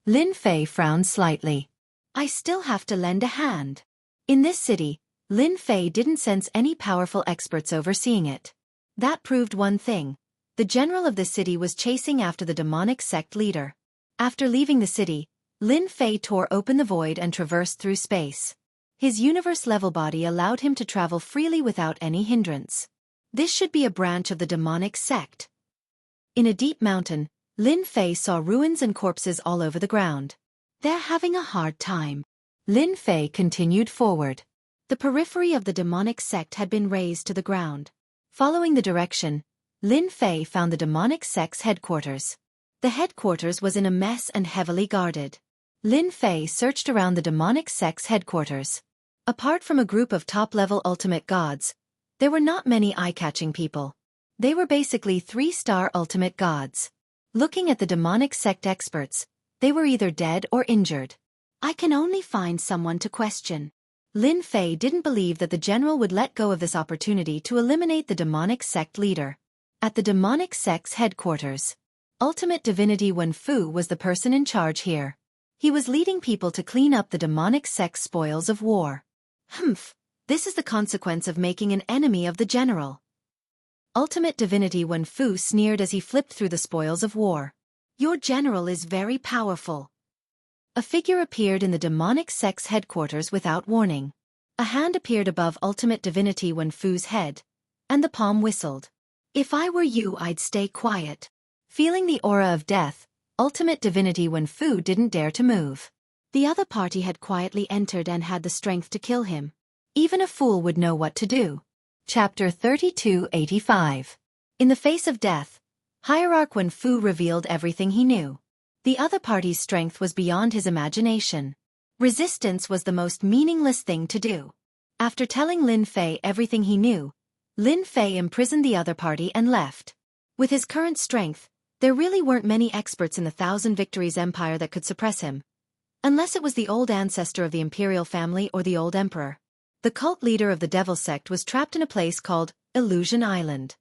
Lin Fei frowned slightly. I still have to lend a hand. In this city, Lin Fei didn't sense any powerful experts overseeing it. That proved one thing. The general of the city was chasing after the demonic sect leader. After leaving the city, Lin Fei tore open the void and traversed through space. His universe-level body allowed him to travel freely without any hindrance. This should be a branch of the demonic sect. In a deep mountain, Lin Fei saw ruins and corpses all over the ground. They're having a hard time. Lin Fei continued forward. The periphery of the demonic sect had been razed to the ground. Following the direction, Lin Fei found the demonic sect's headquarters. The headquarters was in a mess and heavily guarded. Lin Fei searched around the demonic sect's headquarters. Apart from a group of top-level ultimate gods, there were not many eye-catching people. They were basically 3-star ultimate gods. Looking at the demonic sect experts, they were either dead or injured. I can only find someone to question. Lin Fei didn't believe that the general would let go of this opportunity to eliminate the demonic sect leader. At the demonic sect's headquarters, ultimate divinity Wen Fu was the person in charge here. He was leading people to clean up the demonic sect's spoils of war. Humph, this is the consequence of making an enemy of the general. Ultimate divinity Wen Fu sneered as he flipped through the spoils of war. Your general is very powerful. A figure appeared in the demonic sect's headquarters without warning. A hand appeared above ultimate divinity Wen Fu's head, and the palm whistled. If I were you, I'd stay quiet. Feeling the aura of death, ultimate divinity Wen Fu didn't dare to move. The other party had quietly entered and had the strength to kill him. Even a fool would know what to do. Chapter 3285. In the face of death, Hierarch Wen Fu revealed everything he knew. The other party's strength was beyond his imagination. Resistance was the most meaningless thing to do. After telling Lin Fei everything he knew, Lin Fei imprisoned the other party and left. With his current strength, there really weren't many experts in the Thousand Victories Empire that could suppress him. Unless it was the old ancestor of the imperial family or the old emperor. The cult leader of the Devil Sect was trapped in a place called Illusion Island.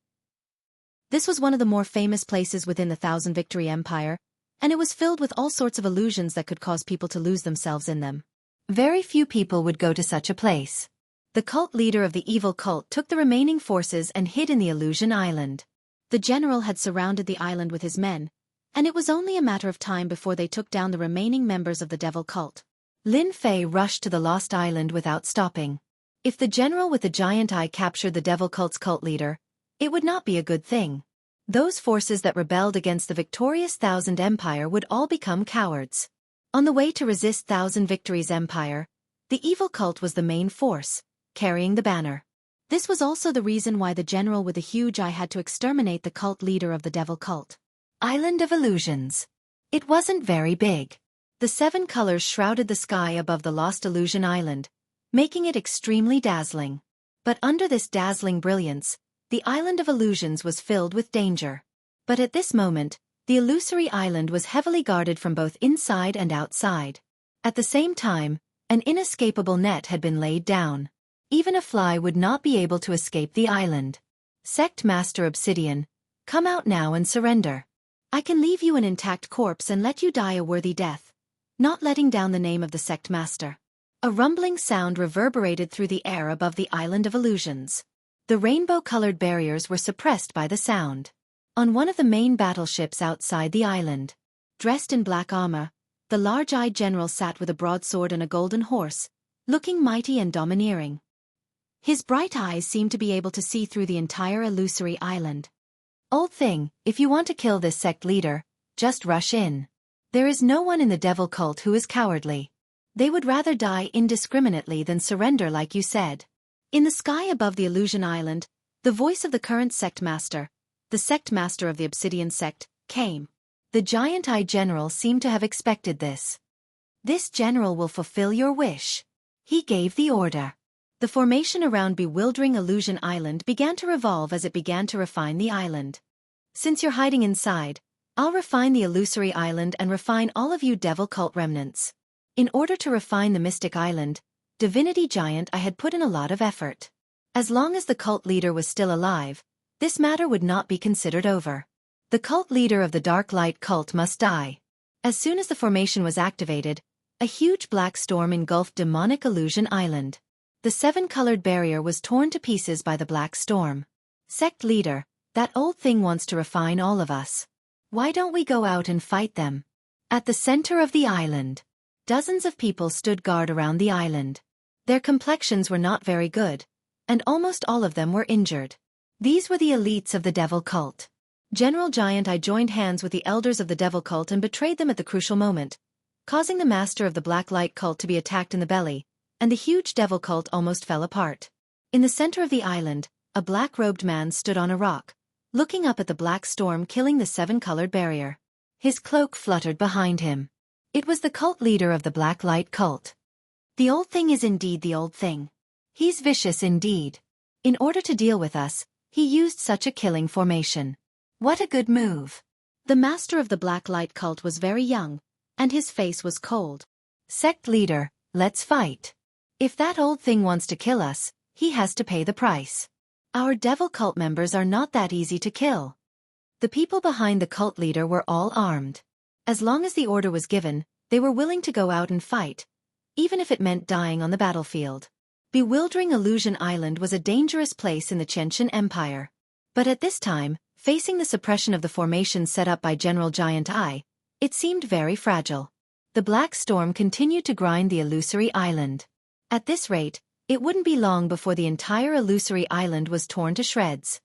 This was one of the more famous places within the Thousand Victory Empire, and it was filled with all sorts of illusions that could cause people to lose themselves in them. Very few people would go to such a place. The cult leader of the evil cult took the remaining forces and hid in the Illusion Island. The general had surrounded the island with his men, and it was only a matter of time before they took down the remaining members of the devil cult. Lin Fei rushed to the lost island without stopping. If the general with the giant eye captured the devil cult's cult leader, it would not be a good thing. Those forces that rebelled against the victorious Thousand Empire would all become cowards. On the way to resist Thousand Victories Empire, the evil cult was the main force, carrying the banner. This was also the reason why the general with the huge eye had to exterminate the cult leader of the devil cult. Island of Illusions. It wasn't very big. The 7 colors shrouded the sky above the lost Illusion Island, making it extremely dazzling. But under this dazzling brilliance, the Island of Illusions was filled with danger. But at this moment, the illusory island was heavily guarded from both inside and outside. At the same time, an inescapable net had been laid down. Even a fly would not be able to escape the island. Sect Master Obsidian, come out now and surrender. I can leave you an intact corpse and let you die a worthy death, not letting down the name of the Sect Master. A rumbling sound reverberated through the air above the Island of Illusions. The rainbow-colored barriers were suppressed by the sound. On one of the main battleships outside the island, dressed in black armor, the large-eyed general sat with a broadsword and a golden horse, looking mighty and domineering. His bright eyes seemed to be able to see through the entire illusory island. Old thing, if you want to kill this sect leader, just rush in. There is no one in the devil cult who is cowardly. They would rather die indiscriminately than surrender like you said. In the sky above the Illusion Island, the voice of the current sect master, the sect master of the Obsidian sect, came. The giant-eyed general seemed to have expected this. This general will fulfill your wish. He gave the order. The formation around bewildering Illusion Island began to revolve as it began to refine the island. Since you're hiding inside, I'll refine the illusory island and refine all of you devil cult remnants. In order to refine the mystic island, Divinity Giant, I had put in a lot of effort. As long as the cult leader was still alive, this matter would not be considered over. The cult leader of the Dark Light cult must die. As soon as the formation was activated, a huge black storm engulfed demonic Illusion Island. The 7-colored barrier was torn to pieces by the black storm. Sect leader, that old thing wants to refine all of us. Why don't we go out and fight them? At the center of the island, dozens of people stood guard around the island. Their complexions were not very good, and almost all of them were injured. These were the elites of the devil cult. General Giant Eye joined hands with the elders of the devil cult and betrayed them at the crucial moment, causing the master of the black light cult to be attacked in the belly, and the huge devil cult almost fell apart. In the center of the island, a black-robed man stood on a rock, looking up at the black storm killing the seven-colored barrier. His cloak fluttered behind him. It was the cult leader of the black light cult. The old thing is indeed the old thing. He's vicious indeed. In order to deal with us, he used such a killing formation. What a good move. The master of the black light cult was very young, and his face was cold. Sect leader, let's fight. If that old thing wants to kill us, he has to pay the price. Our devil cult members are not that easy to kill. The people behind the cult leader were all armed. As long as the order was given, they were willing to go out and fight, even if it meant dying on the battlefield. Bewildering Illusion Island was a dangerous place in the Chenshin Empire. But at this time, facing the suppression of the formation set up by General Giant Eye, it seemed very fragile. The black storm continued to grind the illusory island. At this rate, it wouldn't be long before the entire illusory island was torn to shreds.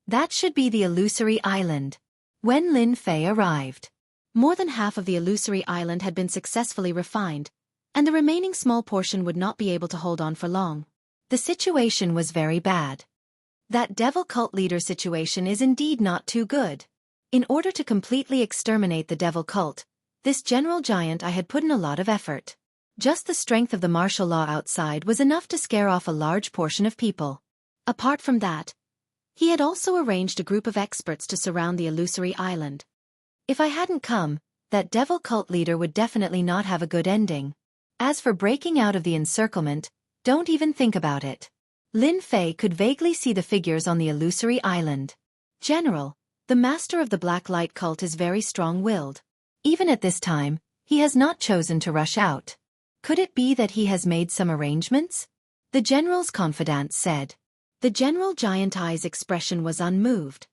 That should be the illusory island. When Lin Fei arrived, more than half of the illusory island had been successfully refined, and the remaining small portion would not be able to hold on for long. The situation was very bad. That devil cult leader situation is indeed not too good. In order to completely exterminate the devil cult, this General Giant Eye had put in a lot of effort. Just the strength of the martial law outside was enough to scare off a large portion of people. Apart from that, he had also arranged a group of experts to surround the illusory island. If I hadn't come, that devil cult leader would definitely not have a good ending. As for breaking out of the encirclement, don't even think about it. Lin Fei could vaguely see the figures on the illusory island. General, the master of the black light cult is very strong-willed. Even at this time, he has not chosen to rush out. Could it be that he has made some arrangements? The general's confidant said. The General Giant Eye's expression was unmoved.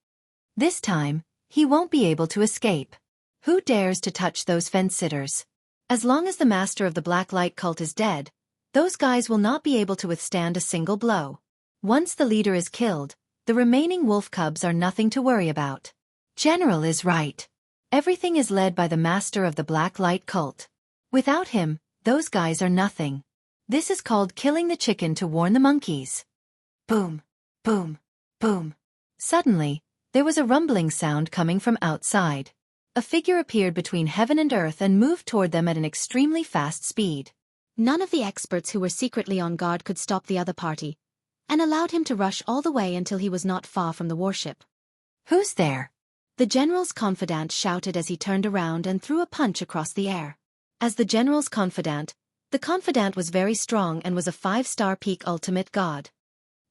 This time, he won't be able to escape. Who dares to touch those fence-sitters? As long as the master of the black light cult is dead, those guys will not be able to withstand a single blow. Once the leader is killed, the remaining wolf cubs are nothing to worry about. General is right. Everything is led by the master of the black light cult. Without him, those guys are nothing. This is called killing the chicken to warn the monkeys. Boom, boom, boom. Suddenly, there was a rumbling sound coming from outside. A figure appeared between heaven and earth and moved toward them at an extremely fast speed. None of the experts who were secretly on guard could stop the other party, and allowed him to rush all the way until he was not far from the warship. Who's there? The general's confidant shouted as he turned around and threw a punch across the air. As the general's confidant, the confidant was very strong and was a 5-star peak ultimate god.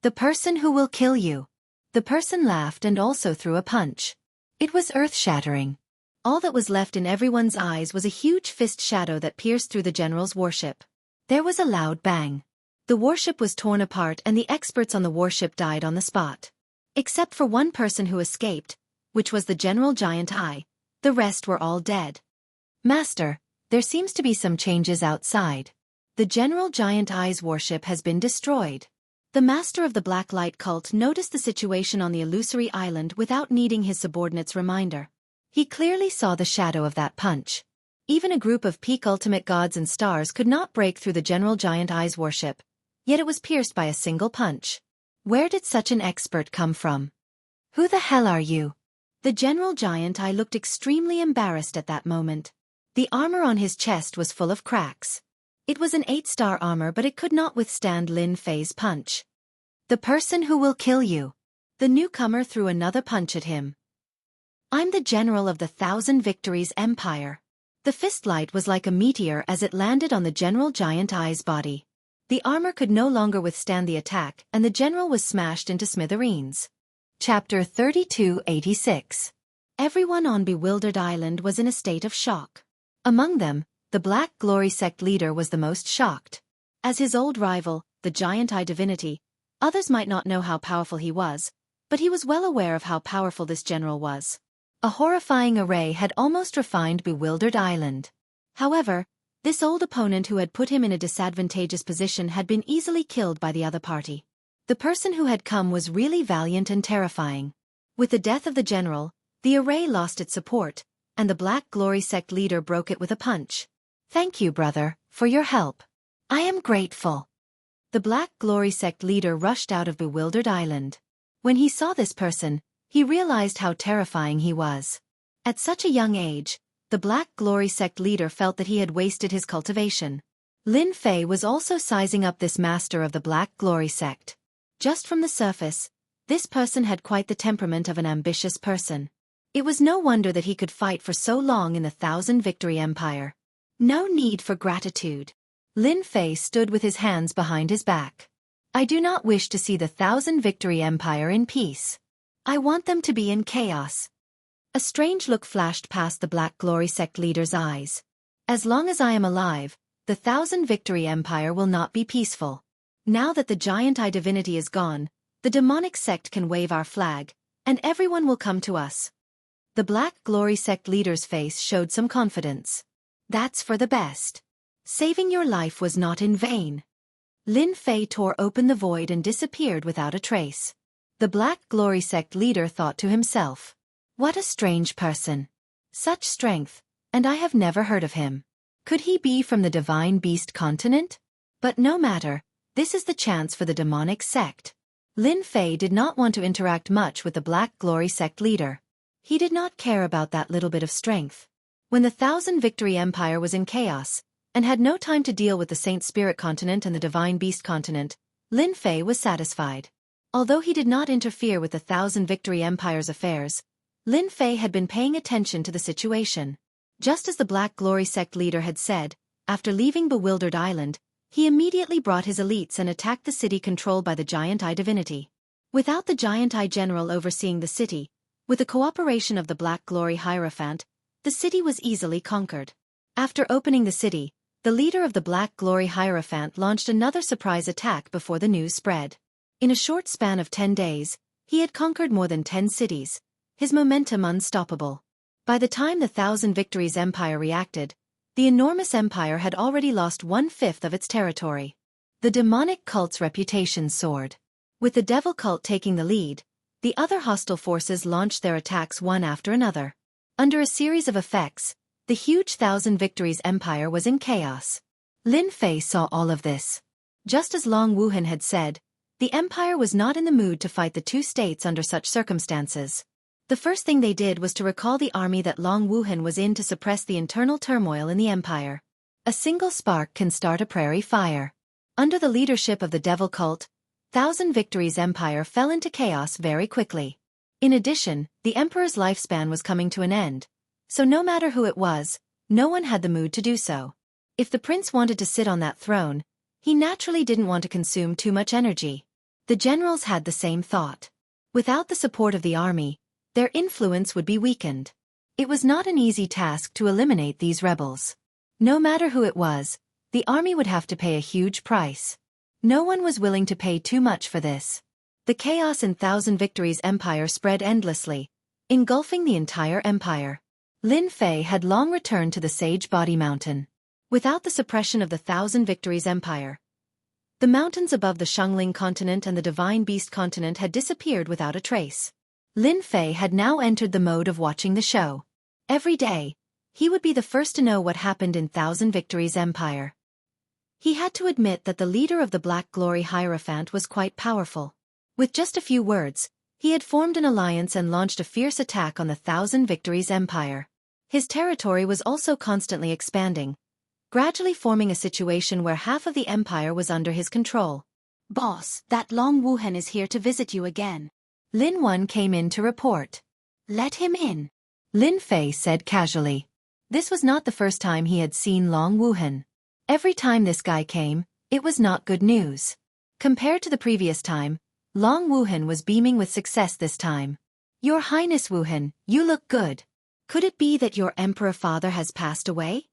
The person who will kill you. The person laughed and also threw a punch. It was earth-shattering. All that was left in everyone's eyes was a huge fist shadow that pierced through the general's warship. There was a loud bang. The warship was torn apart and the experts on the warship died on the spot. Except for one person who escaped, which was the General Giant Eye, the rest were all dead. Master, there seems to be some changes outside. The General Giant Eye's warship has been destroyed. The master of the black light cult noticed the situation on the illusory island without needing his subordinate's reminder. He clearly saw the shadow of that punch. Even a group of peak ultimate gods and stars could not break through the General Giant Eye's warship, yet it was pierced by a single punch. Where did such an expert come from? Who the hell are you? The General Giant Eye looked extremely embarrassed at that moment. The armor on his chest was full of cracks. It was an 8-star armor, but it could not withstand Lin Fei's punch. The person who will kill you. The newcomer threw another punch at him. I'm the general of the 1,000 Victories Empire. The fist light was like a meteor as it landed on the General Giant Eye's body. The armor could no longer withstand the attack, and the general was smashed into smithereens. Chapter 3286. Everyone on Bewildered Island was in a state of shock. Among them, the Black Glory Sect leader was the most shocked. As his old rival, the Giant Eye divinity, others might not know how powerful he was, but he was well aware of how powerful this general was. A horrifying array had almost refined Bewildered Island. However, This old opponent who had put him in a disadvantageous position had been easily killed by the other party. The person who had come was really valiant and terrifying. With the death of the general, the array lost its support, and the Black Glory sect leader broke it with a punch. "Thank you, brother, for your help. I am grateful." The Black Glory sect leader rushed out of Bewildered Island. When he saw this person, he realized how terrifying he was. At such a young age, the Black Glory sect leader felt that he had wasted his cultivation. Lin Fei was also sizing up this master of the Black Glory sect. Just from the surface, this person had quite the temperament of an ambitious person. It was no wonder that he could fight for so long in the Thousand Victory Empire. No need for gratitude. Lin Fei stood with his hands behind his back. I do not wish to see the Thousand Victory Empire in peace. I want them to be in chaos. A strange look flashed past the Black Glory sect leader's eyes. As long as I am alive, the Thousand Victory Empire will not be peaceful. Now that the giant eye divinity is gone, the demonic sect can wave our flag, and everyone will come to us. The Black Glory sect leader's face showed some confidence. That's for the best. Saving your life was not in vain. Lin Fei tore open the void and disappeared without a trace. The Black Glory sect leader thought to himself, what a strange person. Such strength, and I have never heard of him. Could he be from the Divine Beast continent? But no matter, this is the chance for the demonic sect. Lin Fei did not want to interact much with the Black Glory sect leader. He did not care about that little bit of strength. When the Thousand Victory Empire was in chaos, and had no time to deal with the Saint Spirit continent and the Divine Beast continent, Lin Fei was satisfied. Although he did not interfere with the Thousand Victory Empire's affairs, Lin Fei had been paying attention to the situation. Just as the Black Glory sect leader had said, after leaving Bewildered Island, he immediately brought his elites and attacked the city controlled by the Giant Eye divinity. Without the Giant Eye general overseeing the city, with the cooperation of the Black Glory Hierophant, the city was easily conquered. After opening the city, the leader of the Black Glory Hierophant launched another surprise attack before the news spread. In a short span of 10 days, he had conquered more than 10 cities, his momentum unstoppable. By the time the Thousand Victories Empire reacted, the enormous empire had already lost 1/5 of its territory. The demonic cult's reputation soared. With the devil cult taking the lead, the other hostile forces launched their attacks one after another. Under a series of effects, the huge Thousand Victories Empire was in chaos. Lin Fei saw all of this. Just as Long Wuhan had said, the empire was not in the mood to fight the two states under such circumstances. The first thing they did was to recall the army that Long Wuhan was in to suppress the internal turmoil in the empire. A single spark can start a prairie fire. Under the leadership of the devil cult, Thousand Victories Empire fell into chaos very quickly. In addition, the emperor's lifespan was coming to an end, so no matter who it was, no one had the mood to do so. If the prince wanted to sit on that throne, he naturally didn't want to consume too much energy. The generals had the same thought. Without the support of the army, their influence would be weakened. It was not an easy task to eliminate these rebels. No matter who it was, the army would have to pay a huge price. No one was willing to pay too much for this. The chaos in Thousand Victories Empire spread endlessly, engulfing the entire empire. Lin Fei had long returned to the Sage Body Mountain. Without the suppression of the Thousand Victories Empire, the mountains above the Shangling continent and the Divine Beast continent had disappeared without a trace. Lin Fei had now entered the mode of watching the show. Every day, he would be the first to know what happened in Thousand Victories Empire. He had to admit that the leader of the Black Glory Hierophant was quite powerful. With just a few words, he had formed an alliance and launched a fierce attack on the Thousand Victories Empire. His territory was also constantly expanding, gradually forming a situation where half of the empire was under his control. "Boss, that Long Wuhan is here to visit you again." Lin Wen came in to report. "Let him in," Lin Fei said casually. This was not the first time he had seen Long Wuhan. Every time this guy came, it was not good news. Compared to the previous time, Long Wuhan was beaming with success this time. "Your Highness Wuhan, you look good. Could it be that your emperor father has passed away?"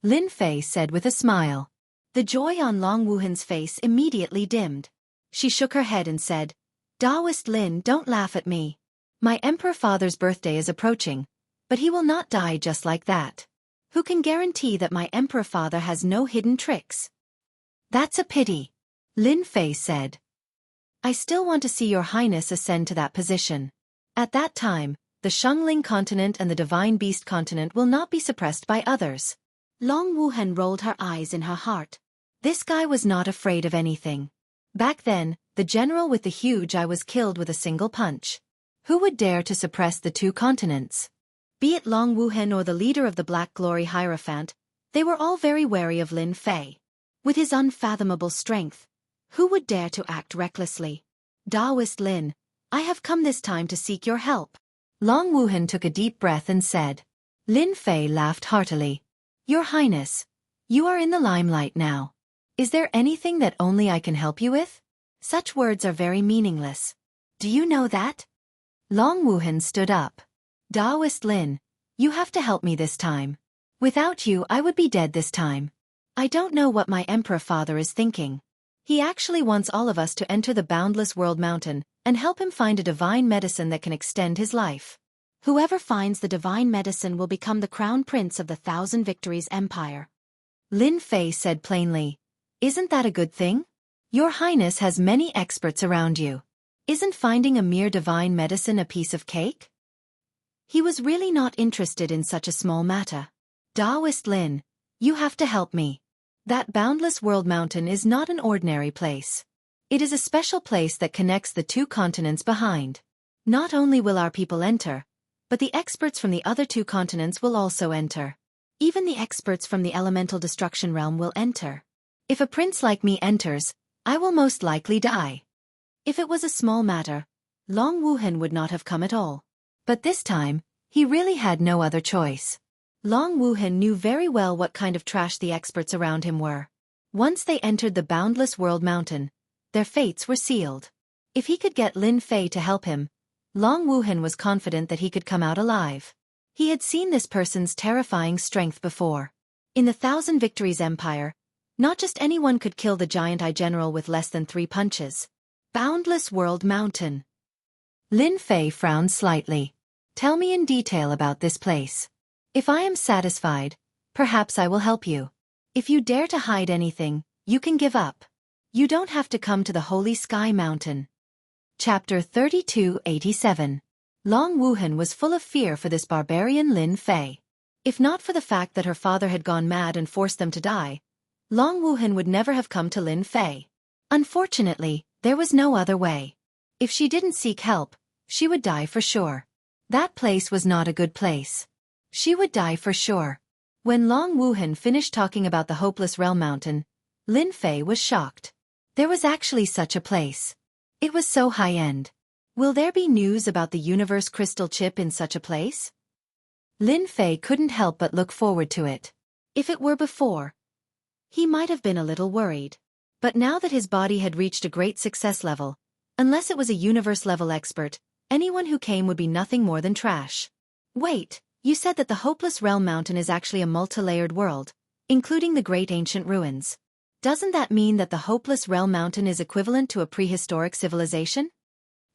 Lin Fei said with a smile. The joy on Long Wuhan's face immediately dimmed. She shook her head and said, "Daoist Lin, don't laugh at me. My emperor father's birthday is approaching, but he will not die just like that." Who can guarantee that my emperor father has no hidden tricks? That's a pity, Lin Fei said. I still want to see your highness ascend to that position. At that time, the Shengling continent and the Divine Beast continent will not be suppressed by others. Long Wuhan rolled her eyes in her heart. This guy was not afraid of anything. Back then, the general with the huge eye was killed with a single punch. Who would dare to suppress the two continents? Be it Long Wuhan or the leader of the Black Glory Hierophant, they were all very wary of Lin Fei. With his unfathomable strength, who would dare to act recklessly? Taoist Lin, I have come this time to seek your help. Long Wuhan took a deep breath and said. Lin Fei laughed heartily. Your Highness, you are in the limelight now. Is there anything that only I can help you with? Such words are very meaningless. Do you know that? Long Wuhan stood up. Taoist Lin, you have to help me this time. Without you I would be dead this time. I don't know what my emperor father is thinking. He actually wants all of us to enter the boundless world mountain and help him find a divine medicine that can extend his life. Whoever finds the divine medicine will become the crown prince of the Thousand Victories Empire. Lin Fei said plainly. Isn't that a good thing? Your Highness has many experts around you. Isn't finding a mere divine medicine a piece of cake? He was really not interested in such a small matter. Taoist Lin, you have to help me. That boundless world mountain is not an ordinary place. It is a special place that connects the two continents behind. Not only will our people enter, but the experts from the other two continents will also enter. Even the experts from the elemental destruction realm will enter. If a prince like me enters, I will most likely die. If it was a small matter, Long Wuhan would not have come at all. But this time, he really had no other choice. Long Wuhan knew very well what kind of trash the experts around him were. Once they entered the boundless world mountain, their fates were sealed. If he could get Lin Fei to help him, Long Wuhan was confident that he could come out alive. He had seen this person's terrifying strength before. In the Thousand Victories Empire, not just anyone could kill the giant eye general with less than 3 punches. Boundless World Mountain. Lin Fei frowned slightly. Tell me in detail about this place. If I am satisfied, perhaps I will help you. If you dare to hide anything, you can give up. You don't have to come to the Holy Sky Mountain. Chapter 3287. Long Wuhan was full of fear for this barbarian Lin Fei. If not for the fact that her father had gone mad and forced them to die, Long Wuhan would never have come to Lin Fei. Unfortunately, there was no other way. If she didn't seek help, she would die for sure. That place was not a good place. She would die for sure. When Long Wuhan finished talking about the hopeless realm mountain, Lin Fei was shocked. There was actually such a place. It was so high-end. Will there be news about the universe crystal chip in such a place? Lin Fei couldn't help but look forward to it. If it were before, he might have been a little worried. But now that his body had reached a great success level, unless it was a universe-level expert, anyone who came would be nothing more than trash. Wait, you said that the Hopeless Realm Mountain is actually a multi-layered world, including the great ancient ruins. Doesn't that mean that the Hopeless Realm Mountain is equivalent to a prehistoric civilization?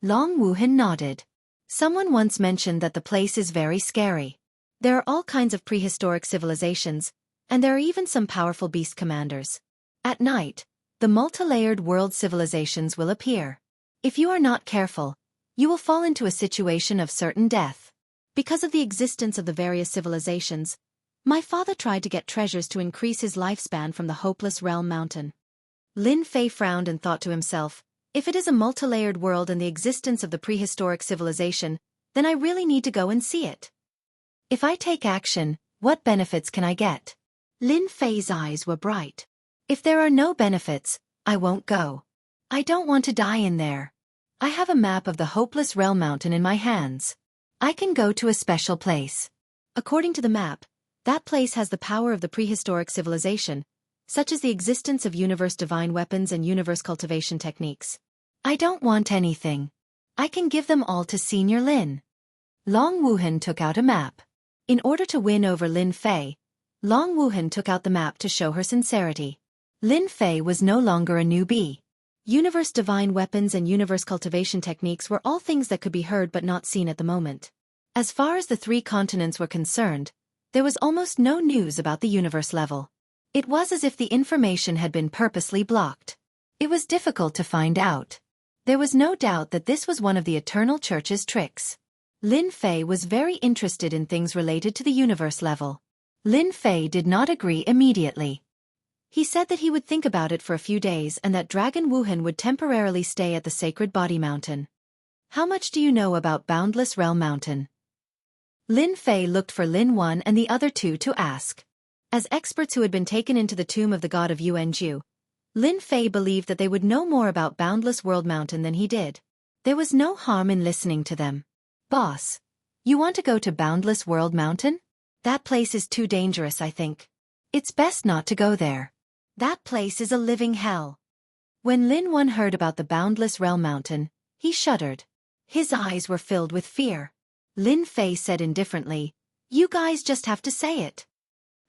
Long Wuhan nodded. Someone once mentioned that the place is very scary. There are all kinds of prehistoric civilizations, and there are even some powerful beast commanders. At night, the multi-layered world civilizations will appear. If you are not careful, you will fall into a situation of certain death. Because of the existence of the various civilizations, my father tried to get treasures to increase his lifespan from the Hopeless Realm Mountain. Lin Fei frowned and thought to himself, if it is a multi-layered world and the existence of the prehistoric civilization, then I really need to go and see it. If I take action, what benefits can I get? Lin Fei's eyes were bright. If there are no benefits, I won't go. I don't want to die in there. I have a map of the Hopeless Realm Mountain in my hands. I can go to a special place. According to the map, that place has the power of the prehistoric civilization, such as the existence of universe divine weapons and universe cultivation techniques. I don't want anything. I can give them all to Senior Lin. Long Wuhan took out a map. In order to win over Lin Fei, Long Wuhan took out the map to show her sincerity. Lin Fei was no longer a newbie. Universe divine weapons and universe cultivation techniques were all things that could be heard but not seen at the moment. As far as the 3 continents were concerned, There was almost no news about the universe level. It was as if the information had been purposely blocked. It was difficult to find out. There was no doubt that this was one of the Eternal Church's tricks. Lin Fei was very interested in things related to the universe level. Lin Fei did not agree immediately. He said that he would think about it for a few days and that Dragon Wuhan would temporarily stay at the Sacred Body Mountain. How much do you know about Boundless Realm Mountain? Lin Fei looked for Lin Wan and the other two to ask. As experts who had been taken into the tomb of the god of Yuanju, Lin Fei believed that they would know more about Boundless World Mountain than he did. There was no harm in listening to them. Boss, you want to go to Boundless World Mountain? That place is too dangerous, I think. It's best not to go there. That place is a living hell. When Lin Wan heard about the Boundless Realm Mountain, he shuddered. His eyes were filled with fear. Lin Fei said indifferently, "You guys just have to say it."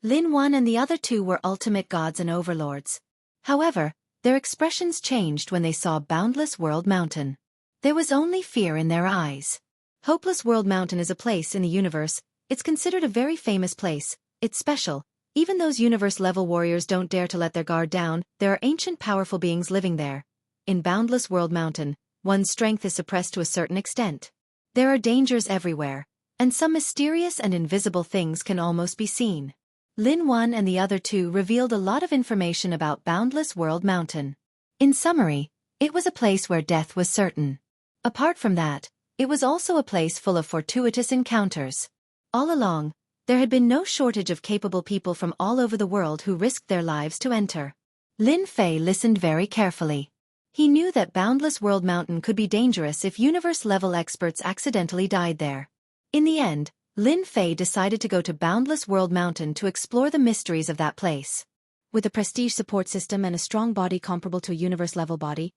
Lin Wan and the other two were ultimate gods and overlords. However, their expressions changed when they saw Boundless World Mountain. There was only fear in their eyes. Hopeless World Mountain is a place in the universe. It's considered a very famous place. It's special. Even those universe-level warriors don't dare to let their guard down. There are ancient powerful beings living there. In Boundless World Mountain, one's strength is suppressed to a certain extent. There are dangers everywhere, and some mysterious and invisible things can almost be seen. Lin Wan and the other two revealed a lot of information about Boundless World Mountain. In summary, it was a place where death was certain. Apart from that, it was also a place full of fortuitous encounters. All along, there had been no shortage of capable people from all over the world who risked their lives to enter. Lin Fei listened very carefully. He knew that Boundless World Mountain could be dangerous if universe-level experts accidentally died there. In the end, Lin Fei decided to go to Boundless World Mountain to explore the mysteries of that place. With a prestige support system and a strong body comparable to a universe-level body,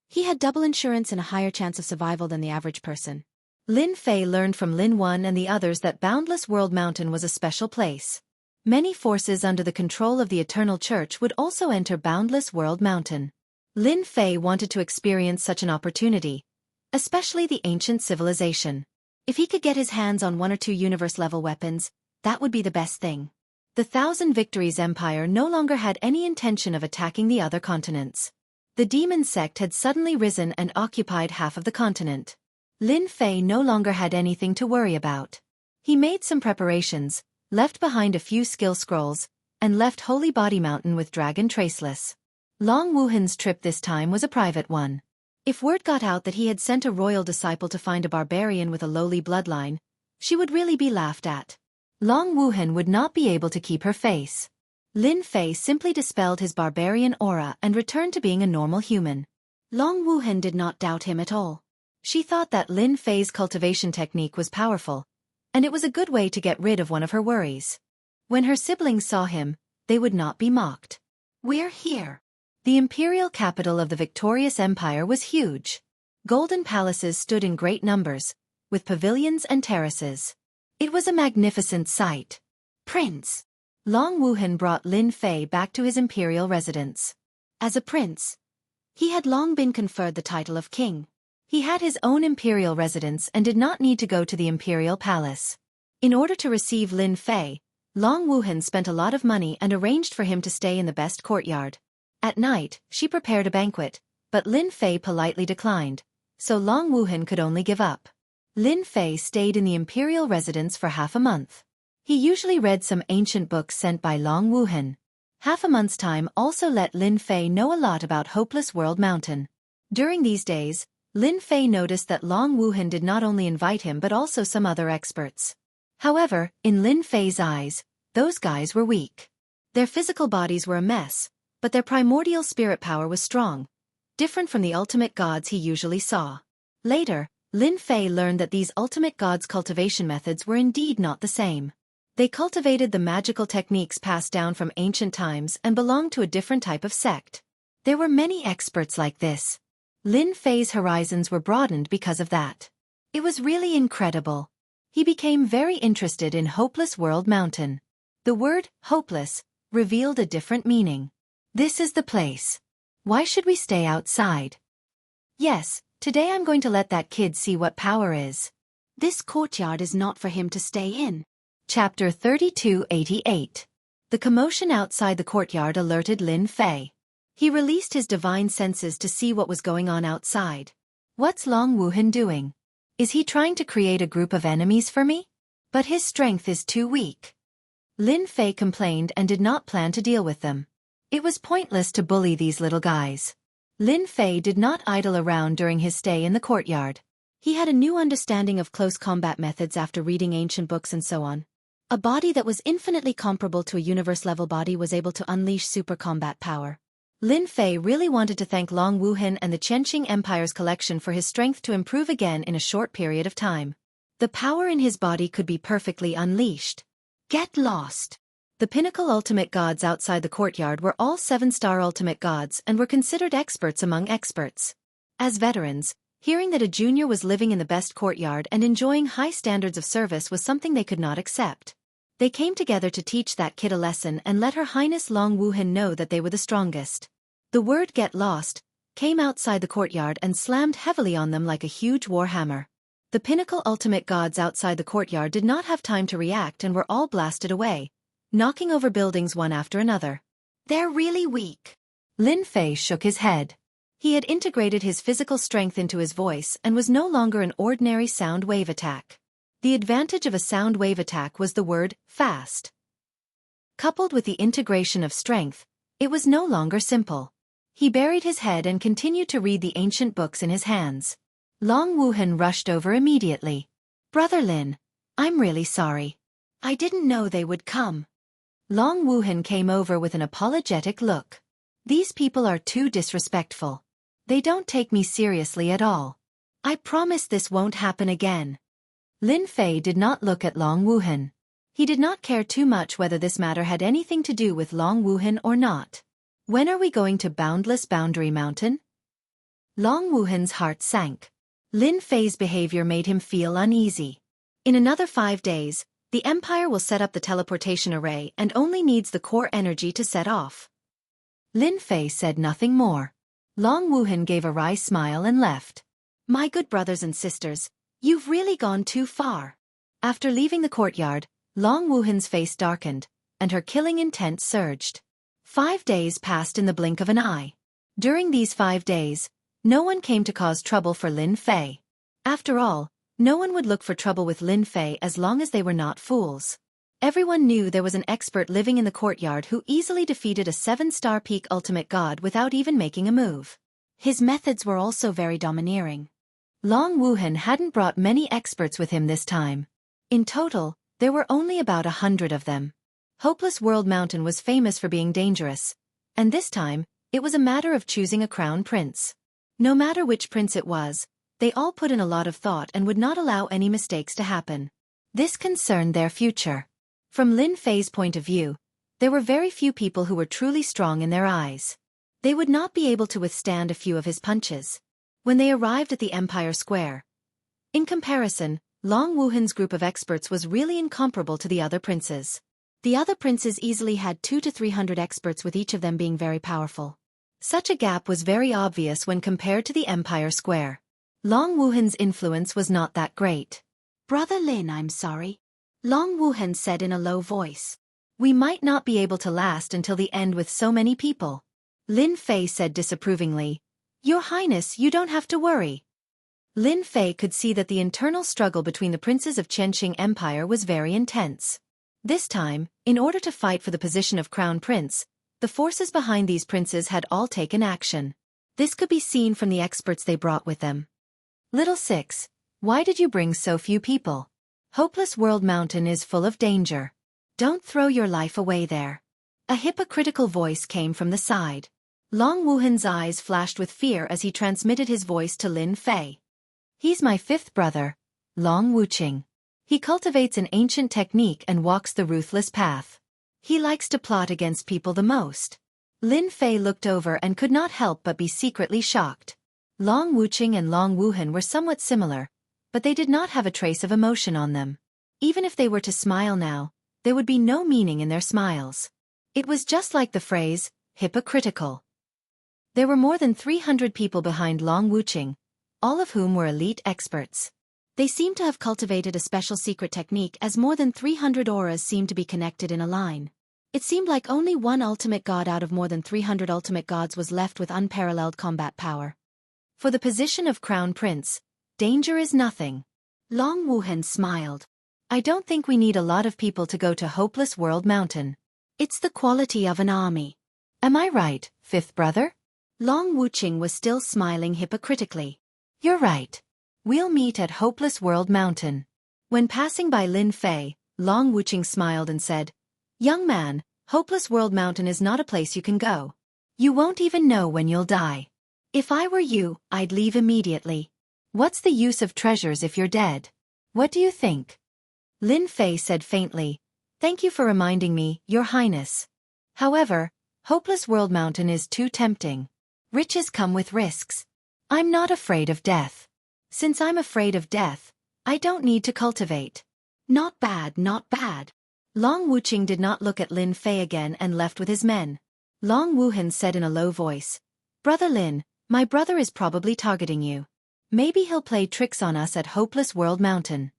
he had double insurance and a higher chance of survival than the average person. Lin Fei learned from Lin Wan and the others that Boundless World Mountain was a special place. Many forces under the control of the Eternal Church would also enter Boundless World Mountain. Lin Fei wanted to experience such an opportunity, especially the ancient civilization. If he could get his hands on one or two universe-level weapons, that would be the best thing. The Thousand Victories Empire no longer had any intention of attacking the other continents. The demon sect had suddenly risen and occupied half of the continent. Lin Fei no longer had anything to worry about. He made some preparations, left behind a few skill scrolls, and left Holy Body Mountain with Dragon Traceless. Long Wuhan's trip this time was a private one. If word got out that he had sent a royal disciple to find a barbarian with a lowly bloodline, she would really be laughed at. Long Wuhan would not be able to keep her face. Lin Fei simply dispelled his barbarian aura and returned to being a normal human. Long Wuhan did not doubt him at all. She thought that Lin Fei's cultivation technique was powerful, and it was a good way to get rid of one of her worries. When her siblings saw him, they would not be mocked. "We're here." The imperial capital of the victorious empire was huge. Golden palaces stood in great numbers, with pavilions and terraces. It was a magnificent sight. "Prince." Long Wuhan brought Lin Fei back to his imperial residence. As a prince, he had long been conferred the title of king. He had his own imperial residence and did not need to go to the imperial palace. In order to receive Lin Fei, Long Wuhan spent a lot of money and arranged for him to stay in the best courtyard. At night, she prepared a banquet, but Lin Fei politely declined, so Long Wuhan could only give up. Lin Fei stayed in the imperial residence for half a month. He usually read some ancient books sent by Long Wuhan. Half a month's time also let Lin Fei know a lot about Hopeless World Mountain. During these days, Lin Fei noticed that Long Wuhan did not only invite him but also some other experts. However, in Lin Fei's eyes, those guys were weak. Their physical bodies were a mess, but their primordial spirit power was strong, different from the ultimate gods he usually saw. Later, Lin Fei learned that these ultimate gods' cultivation methods were indeed not the same. They cultivated the magical techniques passed down from ancient times and belonged to a different type of sect. There were many experts like this. Lin Fei's horizons were broadened because of that. It was really incredible. He became very interested in Hopeless World Mountain. The word, hopeless, revealed a different meaning. This is the place. Why should we stay outside? Yes, today I'm going to let that kid see what power is. This courtyard is not for him to stay in. Chapter 3288. The commotion outside the courtyard alerted Lin Fei. He released his divine senses to see what was going on outside. What's Long Wuhan doing? Is he trying to create a group of enemies for me? But his strength is too weak. Lin Fei complained and did not plan to deal with them. It was pointless to bully these little guys. Lin Fei did not idle around during his stay in the courtyard. He had a new understanding of close combat methods after reading ancient books and so on. A body that was infinitely comparable to a universe-level body was able to unleash super combat power. Lin Fei really wanted to thank Long Wuhan and the Qianqing Empire's collection for his strength to improve again in a short period of time. The power in his body could be perfectly unleashed. Get lost! The pinnacle ultimate gods outside the courtyard were all 7-star ultimate gods and were considered experts among experts. As veterans, hearing that a junior was living in the best courtyard and enjoying high standards of service was something they could not accept. They came together to teach that kid a lesson and let Her Highness Long Wuhan know that they were the strongest. The word "get lost" came outside the courtyard and slammed heavily on them like a huge war hammer. The pinnacle ultimate gods outside the courtyard did not have time to react and were all blasted away, knocking over buildings one after another. They're really weak. Lin Fei shook his head. He had integrated his physical strength into his voice and was no longer an ordinary sound wave attack. The advantage of a sound wave attack was the word fast. Coupled with the integration of strength, it was no longer simple. He buried his head and continued to read the ancient books in his hands. Long Wuhan rushed over immediately. Brother Lin, I'm really sorry. I didn't know they would come. Long Wuhan came over with an apologetic look. These people are too disrespectful. They don't take me seriously at all. I promise this won't happen again. Lin Fei did not look at Long Wuhan. He did not care too much whether this matter had anything to do with Long Wuhan or not. When are we going to Boundless Boundary Mountain? Long Wuhan's heart sank. Lin Fei's behavior made him feel uneasy. In another 5 days, the Empire will set up the teleportation array and only needs the core energy to set off. Lin Fei said nothing more. Long Wuhan gave a wry smile and left. My good brothers and sisters, you've really gone too far. After leaving the courtyard, Long Wuhan's face darkened, and her killing intent surged. 5 days passed in the blink of an eye. During these 5 days, no one came to cause trouble for Lin Fei. After all, no one would look for trouble with Lin Fei as long as they were not fools. Everyone knew there was an expert living in the courtyard who easily defeated a 7-star peak ultimate god without even making a move. His methods were also very domineering. Long Wuhan hadn't brought many experts with him this time. In total, there were only about 100 of them. Hopeless World Mountain was famous for being dangerous, and this time, it was a matter of choosing a crown prince. No matter which prince it was, they all put in a lot of thought and would not allow any mistakes to happen. This concerned their future. From Lin Fei's point of view, there were very few people who were truly strong in their eyes. They would not be able to withstand a few of his punches. When they arrived at the Empire Square, in comparison, Long Wuhan's group of experts was really incomparable to the other princes. The other princes easily had 200 to 300 experts, with each of them being very powerful. Such a gap was very obvious when compared to the Empire Square. Long Wuhan's influence was not that great. Brother Lin, I'm sorry. Long Wuhan said in a low voice. We might not be able to last until the end with so many people. Lin Fei said disapprovingly. Your Highness, you don't have to worry. Lin Fei could see that the internal struggle between the princes of Qianqing Empire was very intense. This time, in order to fight for the position of Crown Prince, the forces behind these princes had all taken action. This could be seen from the experts they brought with them. Little Six, why did you bring so few people? Hopeless World Mountain is full of danger. Don't throw your life away there. A hypocritical voice came from the side. Long Wuhan's eyes flashed with fear as he transmitted his voice to Lin Fei. He's my 5th brother, Long Wuqing. He cultivates an ancient technique and walks the ruthless path. He likes to plot against people the most. Lin Fei looked over and could not help but be secretly shocked. Long Wuqing and Long Wuhan were somewhat similar, but they did not have a trace of emotion on them. Even if they were to smile now, there would be no meaning in their smiles. It was just like the phrase, hypocritical. There were more than 300 people behind Long Wuqing, all of whom were elite experts. They seem to have cultivated a special secret technique as more than 300 auras seem to be connected in a line. It seemed like only one ultimate god out of more than 300 ultimate gods was left with unparalleled combat power. For the position of Crown Prince, danger is nothing. Long Wuhan smiled. I don't think we need a lot of people to go to Hopeless World Mountain. It's the quality of an army. Am I right, fifth brother? Long Wuching was still smiling hypocritically. You're right. We'll meet at Hopeless World Mountain. When passing by Lin Fei, Long Wuching smiled and said, Young man, Hopeless World Mountain is not a place you can go. You won't even know when you'll die. If I were you, I'd leave immediately. What's the use of treasures if you're dead? What do you think? Lin Fei said faintly, Thank you for reminding me, Your Highness. However, Hopeless World Mountain is too tempting. Riches come with risks. I'm not afraid of death. Since I'm afraid of death, I don't need to cultivate. Not bad, not bad. Long Wuching did not look at Lin Fei again and left with his men. Long Wuhan said in a low voice, Brother Lin, my brother is probably targeting you. Maybe he'll play tricks on us at Hopeless World Mountain.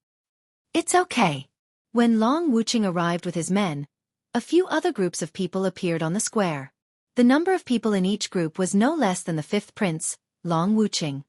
It's okay. When Long Wuching arrived with his men, a few other groups of people appeared on the square. The number of people in each group was no less than the fifth prince, Long Wuching.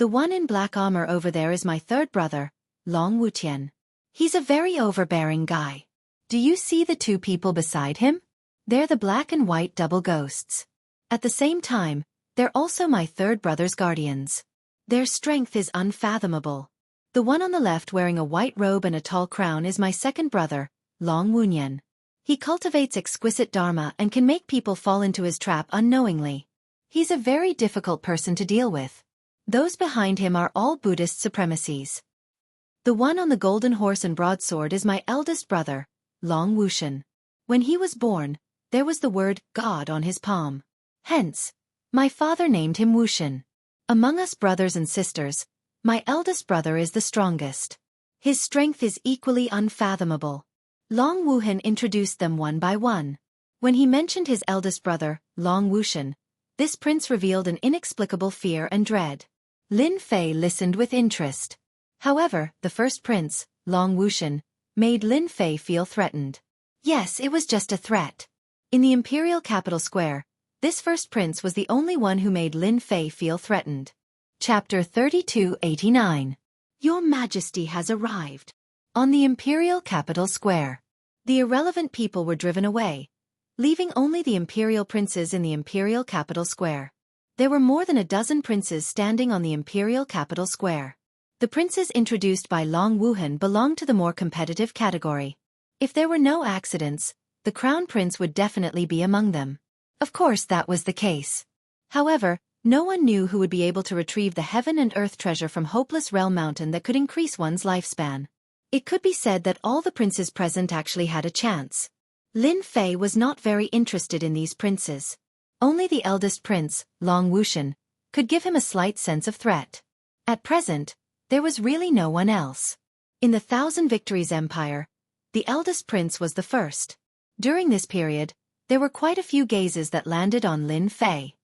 The one in black armor over there is my third brother, Long Wutian. He's a very overbearing guy. Do you see the two people beside him? They're the black and white double ghosts. At the same time, they're also my third brother's guardians. Their strength is unfathomable. The one on the left wearing a white robe and a tall crown is my second brother, Long Wunyan. He cultivates exquisite dharma and can make people fall into his trap unknowingly. He's a very difficult person to deal with. Those behind him are all Buddhist supremacies. The one on the golden horse and broadsword is my eldest brother, Long Wushan. When he was born, there was the word God on his palm. Hence, my father named him Wushan. Among us brothers and sisters, my eldest brother is the strongest. His strength is equally unfathomable. Long Wuhan introduced them one by one. When he mentioned his eldest brother, Long Wushan, this prince revealed an inexplicable fear and dread. Lin Fei listened with interest. However, the first prince, Long Wushan, made Lin Fei feel threatened. Yes, it was just a threat. In the imperial capital square, this first prince was the only one who made Lin Fei feel threatened. Chapter 3289. Your Majesty has arrived. On the imperial capital square, the irrelevant people were driven away, leaving only the imperial princes in the imperial capital square. There were more than a dozen princes standing on the imperial capital square. The princes introduced by Long Wuhan belonged to the more competitive category. If there were no accidents, the crown prince would definitely be among them. Of course that was the case. However, no one knew who would be able to retrieve the heaven and earth treasure from Hopeless Realm Mountain that could increase one's lifespan. It could be said that all the princes present actually had a chance. Lin Fei was not very interested in these princes. Only the eldest prince, Long Wushan, could give him a slight sense of threat. At present, there was really no one else. In the Thousand Victories Empire, the eldest prince was the first. During this period, there were quite a few gazes that landed on Lin Fei.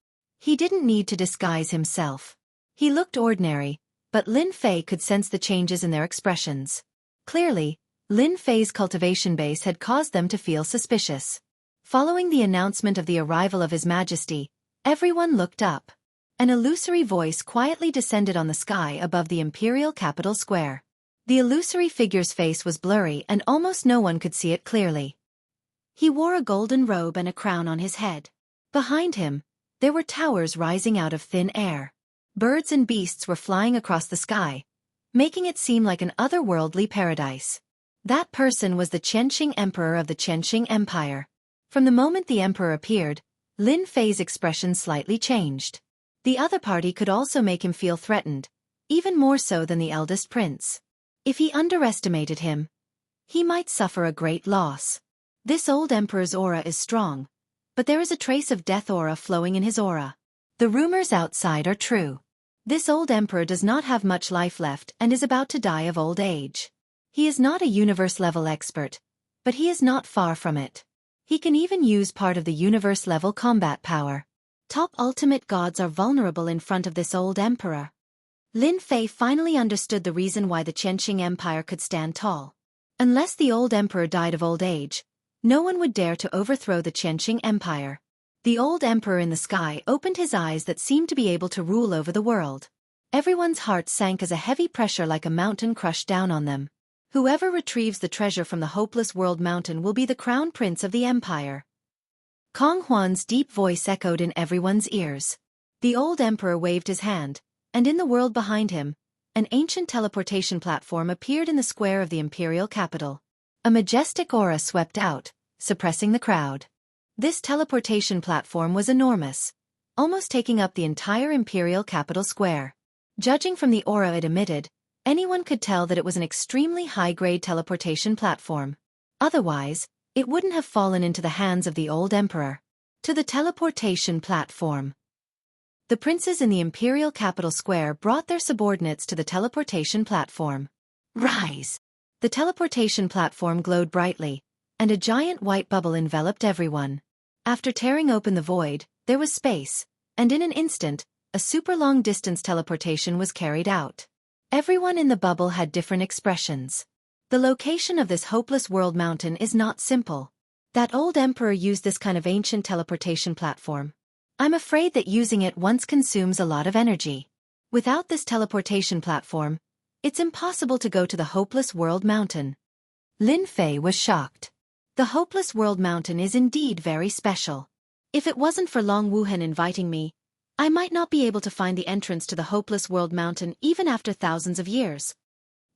He didn't need to disguise himself. He looked ordinary, but Lin Fei could sense the changes in their expressions. Clearly, Lin Fei's cultivation base had caused them to feel suspicious. Following the announcement of the arrival of His Majesty, everyone looked up. An illusory voice quietly descended on the sky above the imperial capital square. The illusory figure's face was blurry and almost no one could see it clearly. He wore a golden robe and a crown on his head. Behind him, there were towers rising out of thin air. Birds and beasts were flying across the sky, making it seem like an otherworldly paradise. That person was the Qianqing Emperor of the Qianqing Empire. From the moment the emperor appeared, Lin Fei's expression slightly changed. The other party could also make him feel threatened, even more so than the eldest prince. If he underestimated him, he might suffer a great loss. This old emperor's aura is strong, but there is a trace of death aura flowing in his aura. The rumors outside are true. This old emperor does not have much life left and is about to die of old age. He is not a universe-level expert, but he is not far from it. He can even use part of the universe-level combat power. Top ultimate gods are vulnerable in front of this old emperor. Lin Fei finally understood the reason why the Qianqing Empire could stand tall. Unless the old emperor died of old age, no one would dare to overthrow the Qianqing Empire. The old emperor in the sky opened his eyes that seemed to be able to rule over the world. Everyone's heart sank as a heavy pressure like a mountain crushed down on them. Whoever retrieves the treasure from the hopeless world mountain will be the crown prince of the empire. Kong Huan's deep voice echoed in everyone's ears. The old emperor waved his hand, and in the world behind him, an ancient teleportation platform appeared in the square of the imperial capital. A majestic aura swept out, suppressing the crowd. This teleportation platform was enormous, almost taking up the entire imperial capital square. Judging from the aura it emitted, anyone could tell that it was an extremely high-grade teleportation platform. Otherwise, it wouldn't have fallen into the hands of the old emperor. To the teleportation platform. The princes in the imperial capital square brought their subordinates to the teleportation platform. Rise! The teleportation platform glowed brightly, and a giant white bubble enveloped everyone. After tearing open the void, there was space, and in an instant, a super long-distance teleportation was carried out. Everyone in the bubble had different expressions. The location of this hopeless world mountain is not simple. That old emperor used this kind of ancient teleportation platform. I'm afraid that using it once consumes a lot of energy. Without this teleportation platform, it's impossible to go to the hopeless world mountain. Lin Fei was shocked. The hopeless world mountain is indeed very special. If it wasn't for Long Wuhan inviting me, I might not be able to find the entrance to the hopeless world mountain even after thousands of years.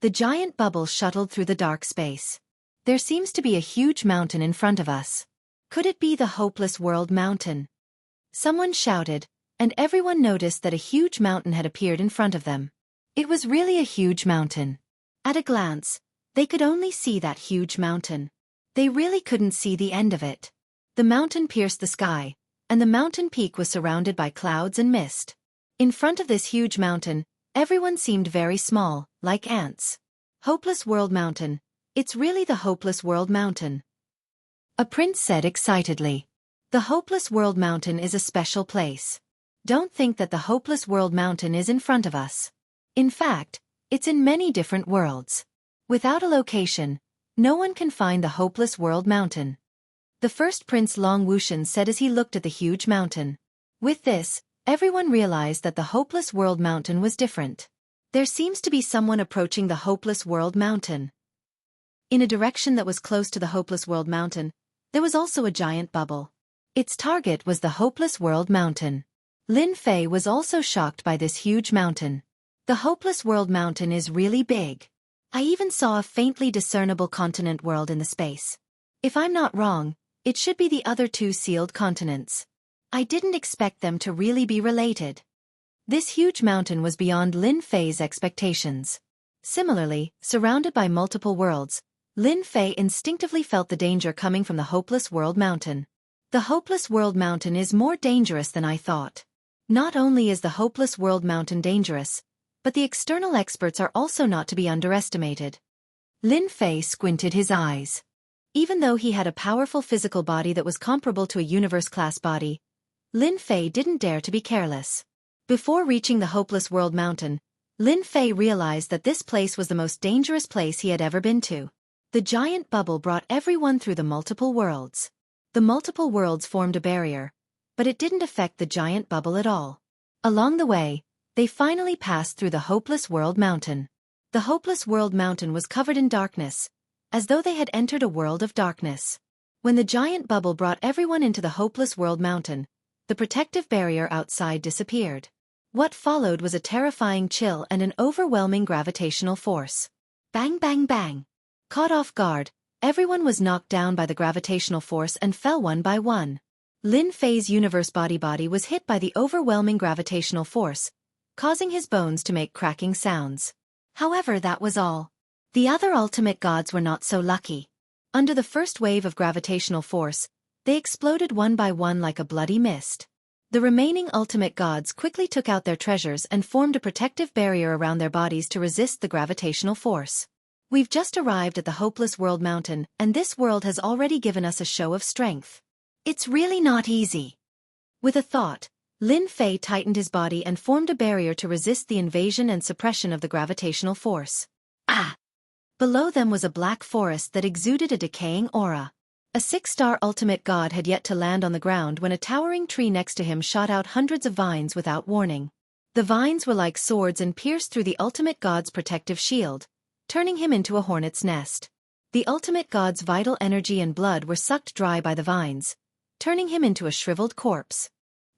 The giant bubble shuttled through the dark space. There seems to be a huge mountain in front of us. Could it be the hopeless world mountain? Someone shouted, and everyone noticed that a huge mountain had appeared in front of them. It was really a huge mountain. At a glance, they could only see that huge mountain. They really couldn't see the end of it. The mountain pierced the sky, and the mountain peak was surrounded by clouds and mist. In front of this huge mountain, everyone seemed very small, like ants. Hopeless World Mountain. It's really the Hopeless World Mountain. A prince said excitedly. The Hopeless World Mountain is a special place. Don't think that the Hopeless World Mountain is in front of us. In fact, it's in many different worlds. Without a location, no one can find the Hopeless World Mountain. The first Prince Long Wuxian said as he looked at the huge mountain. With this, everyone realized that the Hopeless World Mountain was different. There seems to be someone approaching the Hopeless World Mountain. In a direction that was close to the Hopeless World Mountain, there was also a giant bubble. Its target was the Hopeless World Mountain. Lin Fei was also shocked by this huge mountain. The Hopeless World Mountain is really big. I even saw a faintly discernible continent world in the space. If I'm not wrong, it should be the other two sealed continents. I didn't expect them to really be related. This huge mountain was beyond Lin Fei's expectations. Similarly, surrounded by multiple worlds, Lin Fei instinctively felt the danger coming from the Hopeless World Mountain. The Hopeless World Mountain is more dangerous than I thought. Not only is the Hopeless World Mountain dangerous, but the external experts are also not to be underestimated. Lin Fei squinted his eyes. Even though he had a powerful physical body that was comparable to a universe-class body, Lin Fei didn't dare to be careless. Before reaching the Hopeless World Mountain, Lin Fei realized that this place was the most dangerous place he had ever been to. The giant bubble brought everyone through the multiple worlds. The multiple worlds formed a barrier, but it didn't affect the giant bubble at all. Along the way, they finally passed through the Hopeless World Mountain. The Hopeless World Mountain was covered in darkness, as though they had entered a world of darkness. When the giant bubble brought everyone into the Hopeless World Mountain, the protective barrier outside disappeared. What followed was a terrifying chill and an overwhelming gravitational force. Bang bang bang. Caught off guard, everyone was knocked down by the gravitational force and fell one by one. Lin Fei's universe body was hit by the overwhelming gravitational force, causing his bones to make cracking sounds. However, that was all. The other ultimate gods were not so lucky. Under the first wave of gravitational force, they exploded one by one like a bloody mist. The remaining ultimate gods quickly took out their treasures and formed a protective barrier around their bodies to resist the gravitational force. We've just arrived at the Hopeless World Mountain, and this world has already given us a show of strength. It's really not easy. With a thought, Lin Fei tightened his body and formed a barrier to resist the invasion and suppression of the gravitational force. Ah! Below them was a black forest that exuded a decaying aura. A 6-star ultimate god had yet to land on the ground when a towering tree next to him shot out hundreds of vines without warning. The vines were like swords and pierced through the ultimate god's protective shield, turning him into a hornet's nest. The ultimate god's vital energy and blood were sucked dry by the vines, turning him into a shriveled corpse.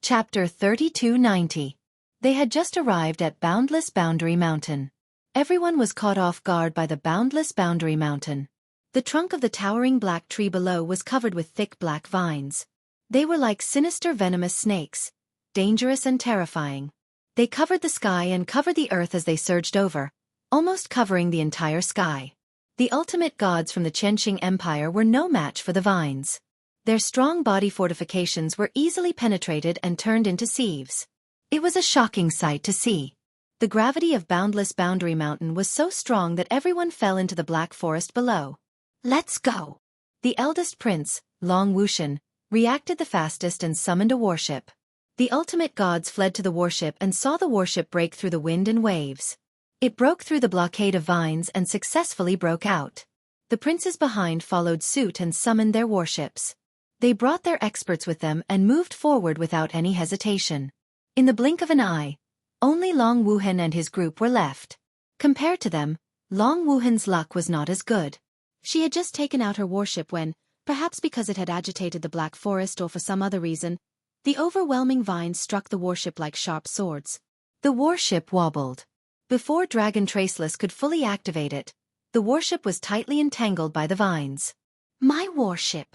Chapter 3290. They had just arrived at Boundless Boundary Mountain. Everyone was caught off guard by the Boundless Boundary Mountain. The trunk of the towering black tree below was covered with thick black vines. They were like sinister venomous snakes, dangerous and terrifying. They covered the sky and covered the earth as they surged over, almost covering the entire sky. The ultimate gods from the Chenqing Empire were no match for the vines. Their strong body fortifications were easily penetrated and turned into sieves. It was a shocking sight to see. The gravity of Boundless Boundary Mountain was so strong that everyone fell into the black forest below. Let's go! The eldest prince, Long Wushan, reacted the fastest and summoned a warship. The ultimate gods fled to the warship and saw the warship break through the wind and waves. It broke through the blockade of vines and successfully broke out. The princes behind followed suit and summoned their warships. They brought their experts with them and moved forward without any hesitation. In the blink of an eye, only Long Wuhan and his group were left. Compared to them, Long Wuhan's luck was not as good. She had just taken out her warship when, perhaps because it had agitated the Black Forest or for some other reason, the overwhelming vines struck the warship like sharp swords. The warship wobbled. Before Dragon Traceless could fully activate it, the warship was tightly entangled by the vines. My warship!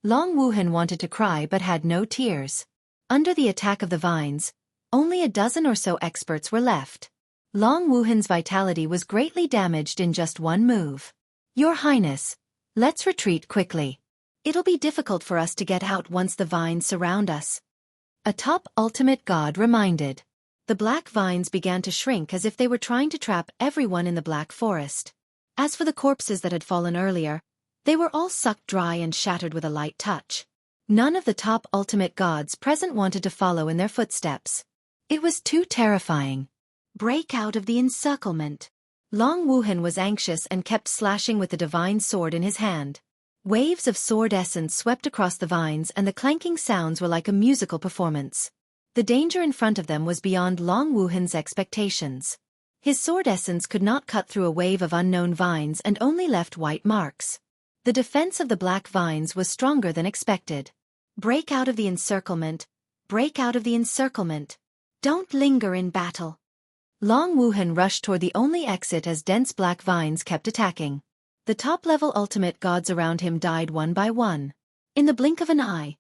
Long Wuhan wanted to cry but had no tears. Under the attack of the vines, only a dozen or so experts were left. Long Wuhan's vitality was greatly damaged in just one move. Your Highness, let's retreat quickly. It'll be difficult for us to get out once the vines surround us. A top ultimate god reminded. The black vines began to shrink as if they were trying to trap everyone in the black forest. As for the corpses that had fallen earlier, they were all sucked dry and shattered with a light touch. None of the top ultimate gods present wanted to follow in their footsteps. It was too terrifying. Break out of the encirclement. Long Wuhan was anxious and kept slashing with the divine sword in his hand. Waves of sword essence swept across the vines and the clanking sounds were like a musical performance. The danger in front of them was beyond Long Wuhan's expectations. His sword essence could not cut through a wave of unknown vines and only left white marks. The defense of the black vines was stronger than expected. Break out of the encirclement. Break out of the encirclement. Don't linger in battle. Long Wuhan rushed toward the only exit as dense black vines kept attacking. The top-level ultimate gods around him died one by one. In the blink of an eye,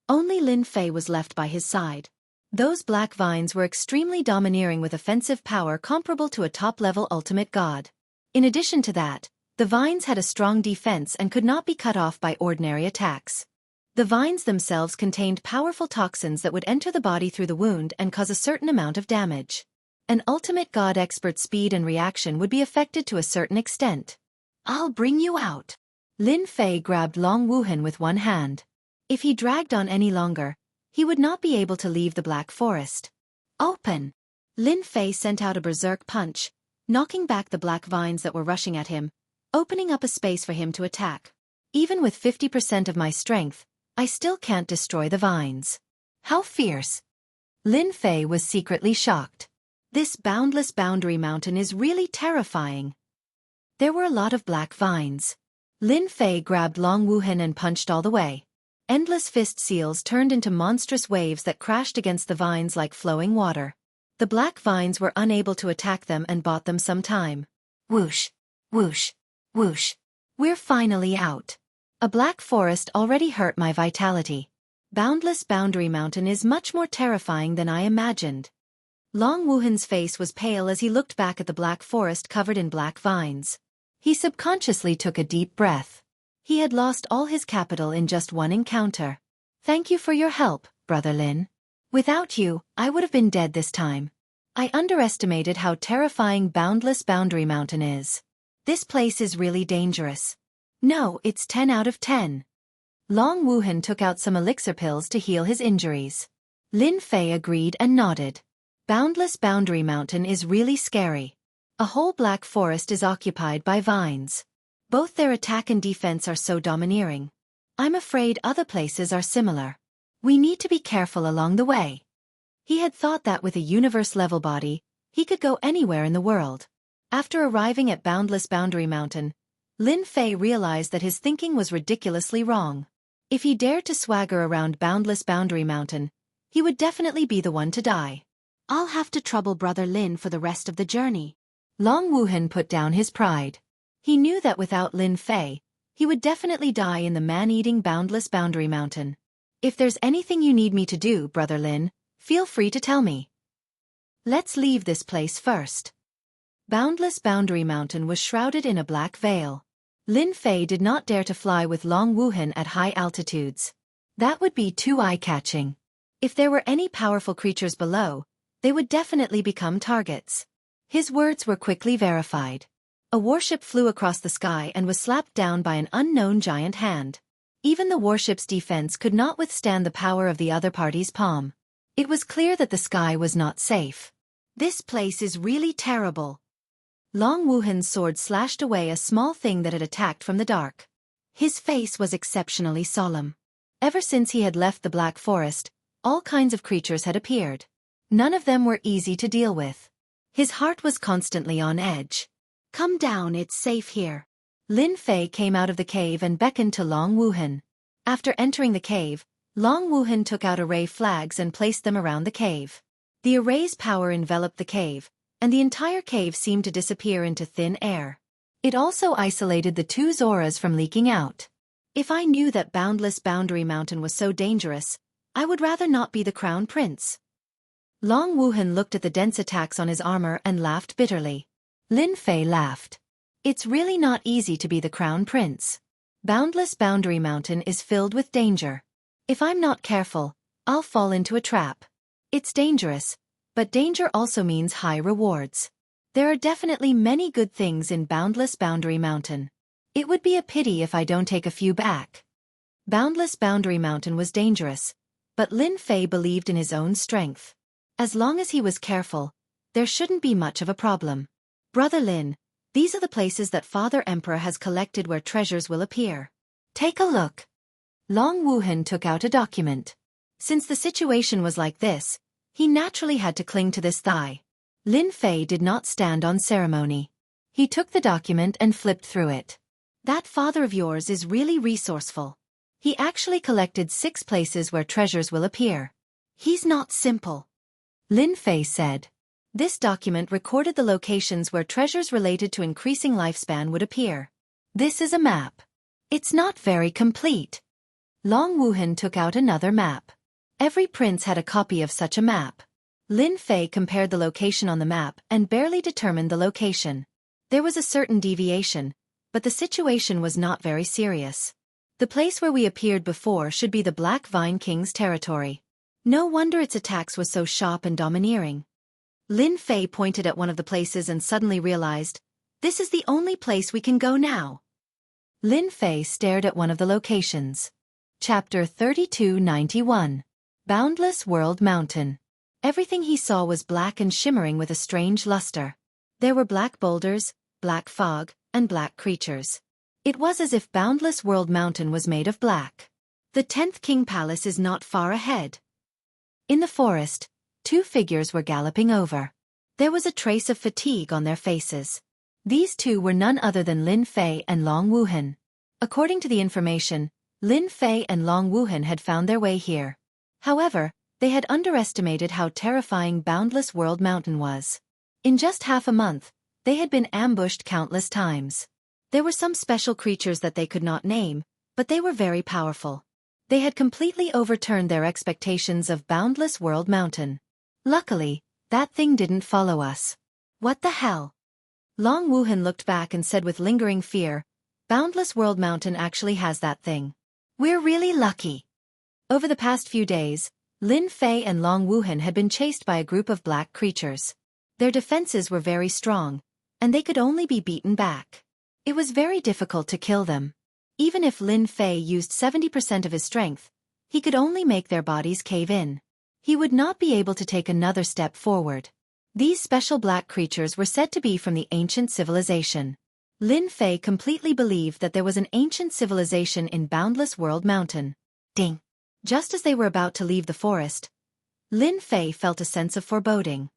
only Lin Fei was left by his side. Those black vines were extremely domineering with offensive power comparable to a top-level ultimate god. In addition to that, the vines had a strong defense and could not be cut off by ordinary attacks. The vines themselves contained powerful toxins that would enter the body through the wound and cause a certain amount of damage. An ultimate god expert's speed and reaction would be affected to a certain extent. I'll bring you out. Lin Fei grabbed Long Wuhan with one hand. If he dragged on any longer, he would not be able to leave the Black Forest. Open! Lin Fei sent out a berserk punch, knocking back the black vines that were rushing at him, opening up a space for him to attack. Even with 50% of my strength, I still can't destroy the vines. How fierce! Lin Fei was secretly shocked. This boundless boundary mountain is really terrifying. There were a lot of black vines. Lin Fei grabbed Long Wuhan and punched all the way. Endless fist seals turned into monstrous waves that crashed against the vines like flowing water. The black vines were unable to attack them and bought them some time. Whoosh, whoosh, whoosh. We're finally out. A black forest already hurt my vitality. Boundless Boundary Mountain is much more terrifying than I imagined. Long Wuhan's face was pale as he looked back at the black forest covered in black vines. He subconsciously took a deep breath. He had lost all his capital in just one encounter. Thank you for your help, Brother Lin. Without you, I would have been dead this time. I underestimated how terrifying Boundless Boundary Mountain is. This place is really dangerous. No, it's 10 out of 10. Long Wuhan took out some elixir pills to heal his injuries. Lin Fei agreed and nodded. Boundless Boundary Mountain is really scary. A whole black forest is occupied by vines. Both their attack and defense are so domineering. I'm afraid other places are similar. We need to be careful along the way. He had thought that with a universe-level body, he could go anywhere in the world. After arriving at Boundless Boundary Mountain, Lin Fei realized that his thinking was ridiculously wrong. If he dared to swagger around Boundless Boundary Mountain, he would definitely be the one to die. I'll have to trouble Brother Lin for the rest of the journey. Long Wuhan put down his pride. He knew that without Lin Fei, he would definitely die in the man-eating Boundless Boundary Mountain. If there's anything you need me to do, Brother Lin, feel free to tell me. Let's leave this place first. Boundless Boundary Mountain was shrouded in a black veil. Lin Fei did not dare to fly with Long Wuhan at high altitudes. That would be too eye-catching. If there were any powerful creatures below, they would definitely become targets. His words were quickly verified. A warship flew across the sky and was slapped down by an unknown giant hand. Even the warship's defense could not withstand the power of the other party's palm. It was clear that the sky was not safe. This place is really terrible. Long Wuhan's sword slashed away a small thing that had attacked from the dark. His face was exceptionally solemn. Ever since he had left the Black Forest, all kinds of creatures had appeared. None of them were easy to deal with. His heart was constantly on edge. Come down, it's safe here. Lin Fei came out of the cave and beckoned to Long Wuhan. After entering the cave, Long Wuhan took out array flags and placed them around the cave. The array's power enveloped the cave, and the entire cave seemed to disappear into thin air. It also isolated the two Zoras from leaking out. If I knew that Boundless Boundary Mountain was so dangerous, I would rather not be the Crown Prince. Long Wuhan looked at the dense attacks on his armor and laughed bitterly. Lin Fei laughed. It's really not easy to be the Crown Prince. Boundless Boundary Mountain is filled with danger. If I'm not careful, I'll fall into a trap. It's dangerous, but danger also means high rewards. There are definitely many good things in Boundless Boundary Mountain. It would be a pity if I don't take a few back. Boundless Boundary Mountain was dangerous, but Lin Fei believed in his own strength. As long as he was careful, there shouldn't be much of a problem. Brother Lin, these are the places that Father Emperor has collected where treasures will appear. Take a look. Long Wuhan took out a document. Since the situation was like this, he naturally had to cling to this thigh. Lin Fei did not stand on ceremony. He took the document and flipped through it. That father of yours is really resourceful. He actually collected 6 places where treasures will appear. He's not simple. Lin Fei said. This document recorded the locations where treasures related to increasing lifespan would appear. This is a map. It's not very complete. Long Wuhan took out another map. Every prince had a copy of such a map. Lin Fei compared the location on the map and barely determined the location. There was a certain deviation, but the situation was not very serious. The place where we appeared before should be the Black Vine King's territory. No wonder its attacks was so sharp and domineering. Lin Fei pointed at one of the places and suddenly realized, this is the only place we can go now. Lin Fei stared at one of the locations. Chapter 3291. Boundless World Mountain. Everything he saw was black and shimmering with a strange luster. There were black boulders, black fog, and black creatures. It was as if Boundless World Mountain was made of black. The 10th King Palace is not far ahead. In the forest, 2 figures were galloping over. There was a trace of fatigue on their faces. These 2 were none other than Lin Fei and Long Wuhan. According to the information, Lin Fei and Long Wuhan had found their way here. However, they had underestimated how terrifying Boundless World Mountain was. In just half a month, they had been ambushed countless times. There were some special creatures that they could not name, but they were very powerful. They had completely overturned their expectations of Boundless World Mountain. Luckily, that thing didn't follow us. What the hell? Long Wuhan looked back and said with lingering fear, Boundless World Mountain actually has that thing. We're really lucky. Over the past few days, Lin Fei and Long Wuhan had been chased by a group of black creatures. Their defenses were very strong, and they could only be beaten back. It was very difficult to kill them. Even if Lin Fei used 70% of his strength, he could only make their bodies cave in. He would not be able to take another step forward. These special black creatures were said to be from the ancient civilization. Lin Fei completely believed that there was an ancient civilization in Boundless World Mountain. Ding! Just as they were about to leave the forest, Lin Fei felt a sense of foreboding.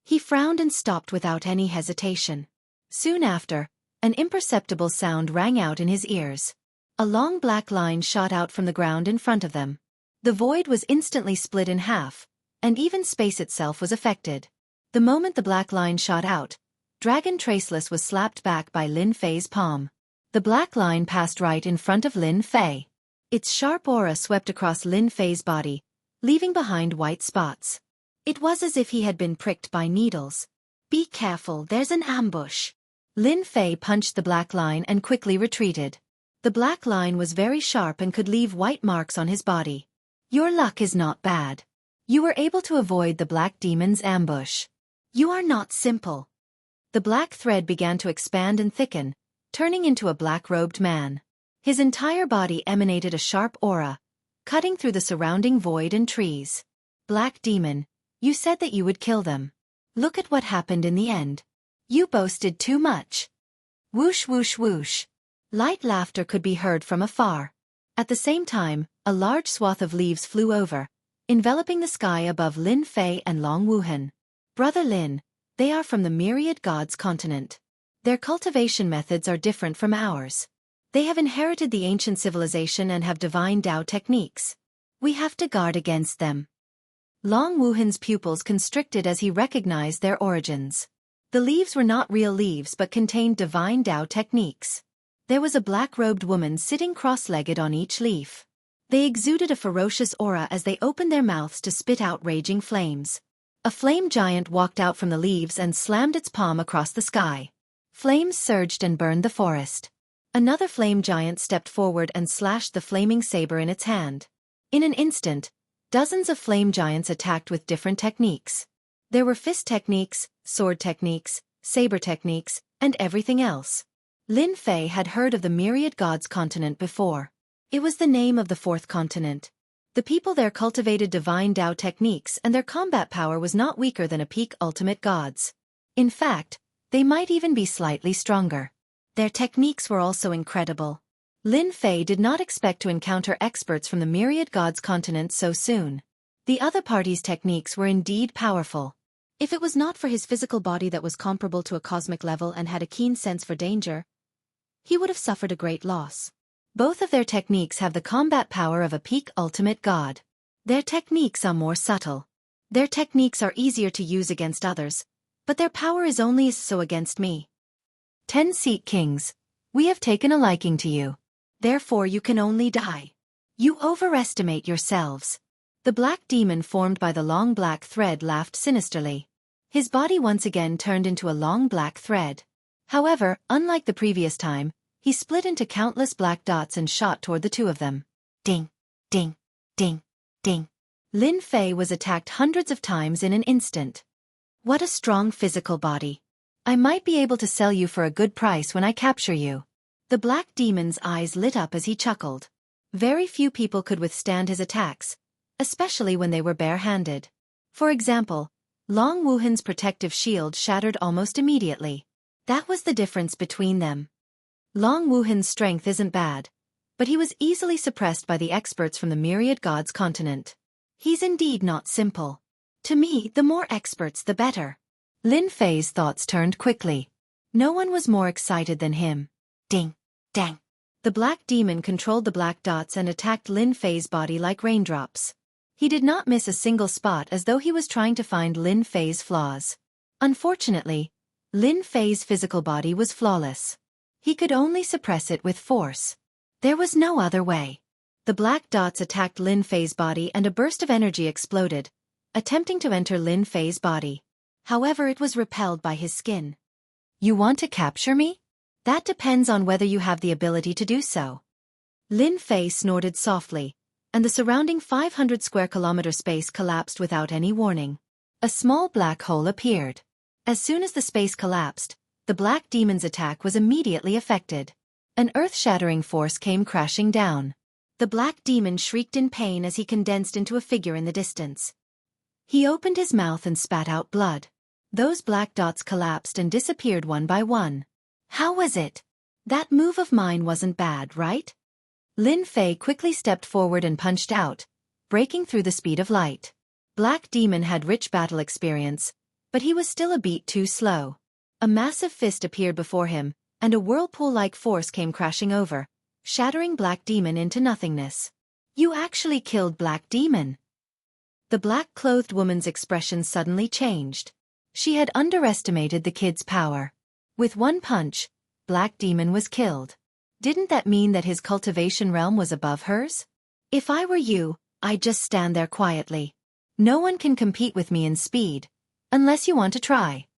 He frowned and stopped without any hesitation. Soon after, an imperceptible sound rang out in his ears. A long black line shot out from the ground in front of them. The void was instantly split in half, and even space itself was affected. The moment the black line shot out, Dragon Traceless was slapped back by Lin Fei's palm. The black line passed right in front of Lin Fei. Its sharp aura swept across Lin Fei's body, leaving behind white spots. It was as if he had been pricked by needles. Be careful, there's an ambush. Lin Fei punched the black line and quickly retreated. The black line was very sharp and could leave white marks on his body. Your luck is not bad. You were able to avoid the black demon's ambush. You are not simple. The black thread began to expand and thicken, turning into a black-robed man. His entire body emanated a sharp aura, cutting through the surrounding void and trees. Black demon, you said that you would kill them. Look at what happened in the end. You boasted too much. Whoosh whoosh whoosh. Light laughter could be heard from afar. At the same time, a large swath of leaves flew over, enveloping the sky above Lin Fei and Long Wuhan. Brother Lin, they are from the Myriad Gods continent. Their cultivation methods are different from ours. They have inherited the ancient civilization and have divine Tao techniques. We have to guard against them. Long Wuhan's pupils constricted as he recognized their origins. The leaves were not real leaves but contained divine Tao techniques. There was a black-robed woman sitting cross-legged on each leaf. They exuded a ferocious aura as they opened their mouths to spit out raging flames. A flame giant walked out from the leaves and slammed its palm across the sky. Flames surged and burned the forest. Another flame giant stepped forward and slashed the flaming saber in its hand. In an instant, dozens of flame giants attacked with different techniques. There were fist techniques, sword techniques, saber techniques, and everything else. Lin Fei had heard of the Myriad Gods continent before. It was the name of the fourth continent. The people there cultivated divine Tao techniques and their combat power was not weaker than a peak ultimate gods. In fact, they might even be slightly stronger. Their techniques were also incredible. Lin Fei did not expect to encounter experts from the Myriad Gods continent so soon. The other party's techniques were indeed powerful. If it was not for his physical body that was comparable to a cosmic level and had a keen sense for danger, he would have suffered a great loss. Both of their techniques have the combat power of a peak ultimate god. Their techniques are more subtle. Their techniques are easier to use against others, but their power is only so against me. 10 Seat Kings, we have taken a liking to you. Therefore you can only die. You overestimate yourselves. The black demon formed by the long black thread laughed sinisterly. His body once again turned into a long black thread. However, unlike the previous time, he split into countless black dots and shot toward the two of them. Ding, ding, ding, ding. Lin Fei was attacked hundreds of times in an instant. What a strong physical body. I might be able to sell you for a good price when I capture you. The black demon's eyes lit up as he chuckled. Very few people could withstand his attacks, especially when they were bare-handed. For example, Long Wuhan's protective shield shattered almost immediately. That was the difference between them. Long Wuhan's strength isn't bad, but he was easily suppressed by the experts from the Myriad Gods continent. He's indeed not simple. To me, the more experts the better. Lin Fei's thoughts turned quickly. No one was more excited than him. Ding, dang. The black demon controlled the black dots and attacked Lin Fei's body like raindrops. He did not miss a single spot as though he was trying to find Lin Fei's flaws. Unfortunately, Lin Fei's physical body was flawless. He could only suppress it with force. There was no other way. The black dots attacked Lin Fei's body and a burst of energy exploded, attempting to enter Lin Fei's body. However, it was repelled by his skin. You want to capture me? That depends on whether you have the ability to do so. Lin Fei snorted softly, and the surrounding 500 square kilometer space collapsed without any warning. A small black hole appeared. As soon as the space collapsed, the black demon's attack was immediately affected. An earth-shattering force came crashing down. The black demon shrieked in pain as he condensed into a figure in the distance. He opened his mouth and spat out blood. Those black dots collapsed and disappeared one by one. How was it? That move of mine wasn't bad, right? Lin Fei quickly stepped forward and punched out, breaking through the speed of light. Black Demon had rich battle experience, but he was still a beat too slow. A massive fist appeared before him, and a whirlpool-like force came crashing over, shattering Black Demon into nothingness. You actually killed Black Demon. The black-clothed woman's expression suddenly changed. She had underestimated the kid's power. With one punch, Black Demon was killed. Didn't that mean that his cultivation realm was above hers? If I were you, I'd just stand there quietly. No one can compete with me in speed, unless you want to try.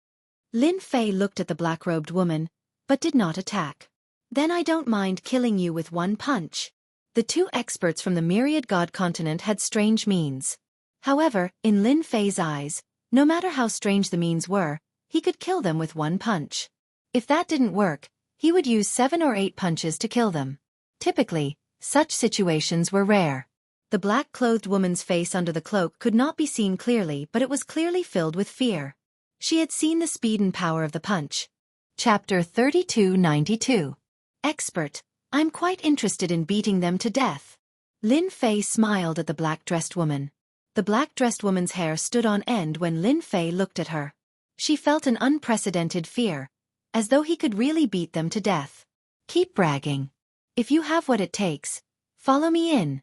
Lin Fei looked at the black-robed woman, but did not attack. Then I don't mind killing you with one punch. The two experts from the Myriad God continent had strange means. However, in Lin Fei's eyes, no matter how strange the means were, he could kill them with one punch. If that didn't work, he would use 7 or 8 punches to kill them. Typically, such situations were rare. The black-clothed woman's face under the cloak could not be seen clearly, but it was clearly filled with fear. She had seen the speed and power of the punch. Chapter 3292. Expert, I'm quite interested in beating them to death. Lin Fei smiled at the black-dressed woman. The black-dressed woman's hair stood on end when Lin Fei looked at her. She felt an unprecedented fear, as though he could really beat them to death. Keep bragging. If you have what it takes, follow me in.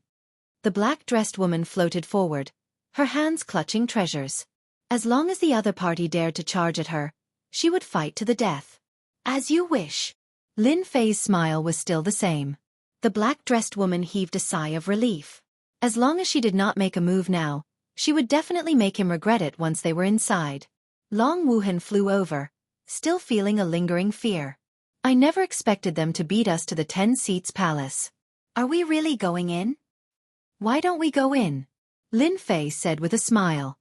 The black-dressed woman floated forward, her hands clutching treasures. As long as the other party dared to charge at her, she would fight to the death. As you wish. Lin Fei's smile was still the same. The black-dressed woman heaved a sigh of relief. As long as she did not make a move now, she would definitely make him regret it once they were inside. Long Wuhan flew over, still feeling a lingering fear. I never expected them to beat us to the 10 Seats Palace. Are we really going in? Why don't we go in? Lin Fei said with a smile.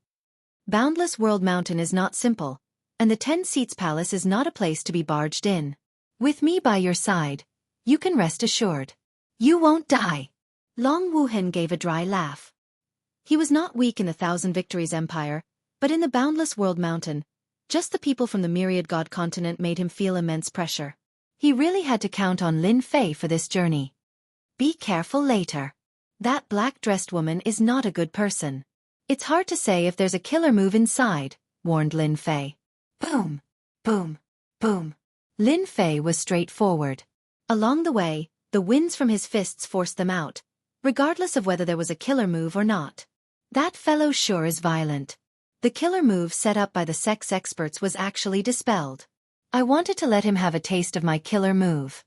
Boundless World Mountain is not simple, and the 10 Seats Palace is not a place to be barged in. With me by your side, you can rest assured. You won't die. Long Wuhan gave a dry laugh. He was not weak in the Thousand Victories Empire, but in the Boundless World Mountain, just the people from the Myriad God continent made him feel immense pressure. He really had to count on Lin Fei for this journey. Be careful later. That black-dressed woman is not a good person. It's hard to say if there's a killer move inside, warned Lin Fei. Boom! Boom! Boom! Lin Fei was straightforward. Along the way, the winds from his fists forced them out, regardless of whether there was a killer move or not. That fellow sure is violent. The killer move set up by the sex experts was actually dispelled. I wanted to let him have a taste of my killer move.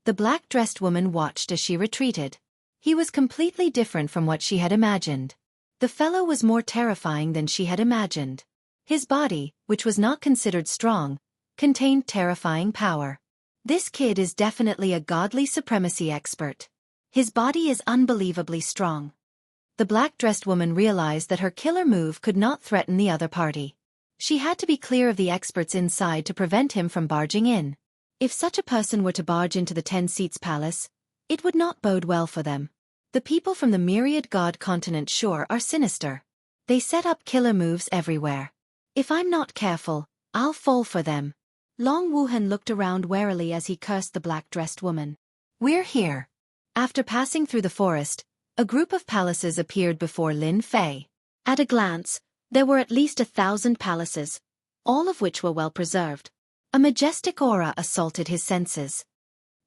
The black-dressed woman watched as she retreated. He was completely different from what she had imagined. The fellow was more terrifying than she had imagined. His body, which was not considered strong, contained terrifying power. This kid is definitely a godly supremacy expert. His body is unbelievably strong. The black-dressed woman realized that her killer move could not threaten the other party. She had to be clear of the experts inside to prevent him from barging in. If such a person were to barge into the 10 Seats Palace, it would not bode well for them. The people from the Myriad God continent sure are sinister. They set up killer moves everywhere. If I'm not careful, I'll fall for them. Long Wuhan looked around warily as he cursed the black-dressed woman. We're here. After passing through the forest, a group of palaces appeared before Lin Fei. At a glance, there were at least 1,000 palaces, all of which were well preserved. A majestic aura assaulted his senses.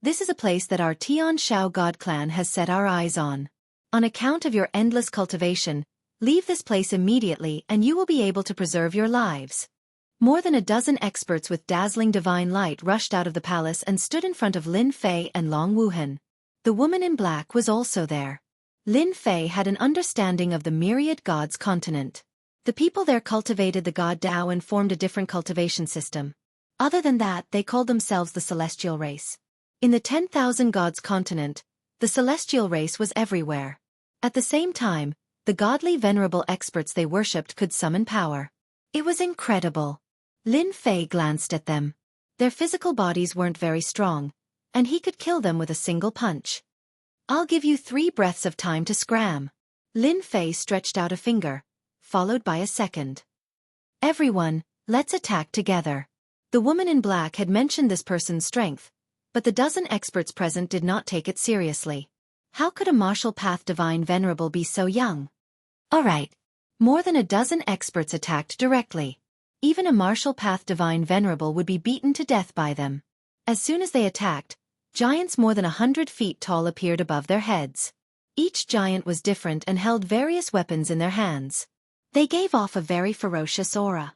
This is a place that our Tian Shao God clan has set our eyes on. On account of your endless cultivation, leave this place immediately and you will be able to preserve your lives. More than a dozen experts with dazzling divine light rushed out of the palace and stood in front of Lin Fei and Long Wuhan. The woman in black was also there. Lin Fei had an understanding of the Myriad Gods continent. The people there cultivated the god Dao and formed a different cultivation system. Other than that, they called themselves the Celestial Race. In the 10,000 Gods continent, the Celestial Race was everywhere. At the same time, the godly venerable experts they worshipped could summon power. It was incredible. Lin Fei glanced at them. Their physical bodies weren't very strong, and he could kill them with a single punch. I'll give you 3 breaths of time to scram. Lin Fei stretched out a finger, followed by a second. "Everyone, let's attack together." The woman in black had mentioned this person's strength, but the dozen experts present did not take it seriously. How could a martial path divine venerable be so young? All right. More than a dozen experts attacked directly. Even a martial path divine venerable would be beaten to death by them. As soon as they attacked, giants more than 100 feet tall appeared above their heads. Each giant was different and held various weapons in their hands. They gave off a very ferocious aura.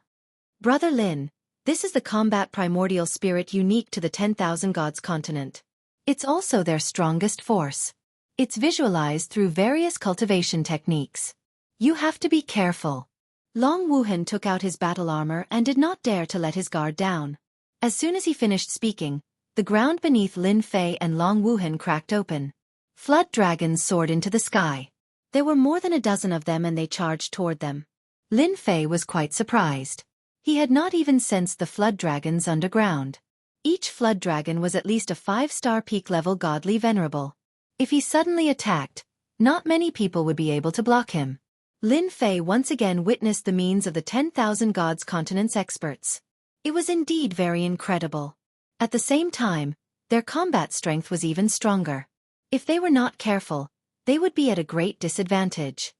Brother Lin, this is the combat primordial spirit unique to the 10,000 Gods continent. It's also their strongest force. It's visualized through various cultivation techniques. You have to be careful. Long Wuhan took out his battle armor and did not dare to let his guard down. As soon as he finished speaking, the ground beneath Lin Fei and Long Wuhan cracked open. Flood dragons soared into the sky. There were more than a dozen of them and they charged toward them. Lin Fei was quite surprised. He had not even sensed the flood dragons underground. Each flood dragon was at least a 5-star peak-level godly venerable. If he suddenly attacked, not many people would be able to block him. Lin Fei once again witnessed the means of the 10,000 Gods continent's experts. It was indeed very incredible. At the same time, their combat strength was even stronger. If they were not careful, they would be at a great disadvantage.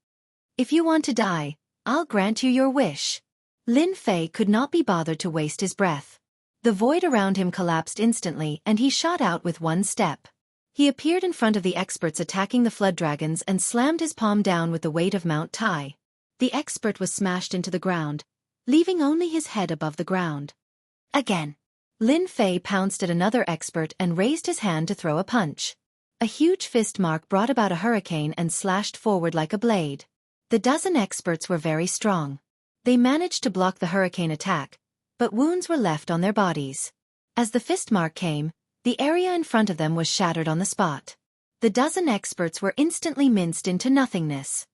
If you want to die, I'll grant you your wish. Lin Fei could not be bothered to waste his breath. The void around him collapsed instantly and he shot out with one step. He appeared in front of the experts attacking the flood dragons and slammed his palm down with the weight of Mount Tai. The expert was smashed into the ground, leaving only his head above the ground. Again. Lin Fei pounced at another expert and raised his hand to throw a punch. A huge fist mark brought about a hurricane and slashed forward like a blade. The dozen experts were very strong. They managed to block the hurricane attack, but wounds were left on their bodies. As the fist mark came, the area in front of them was shattered on the spot. The dozen experts were instantly minced into nothingness.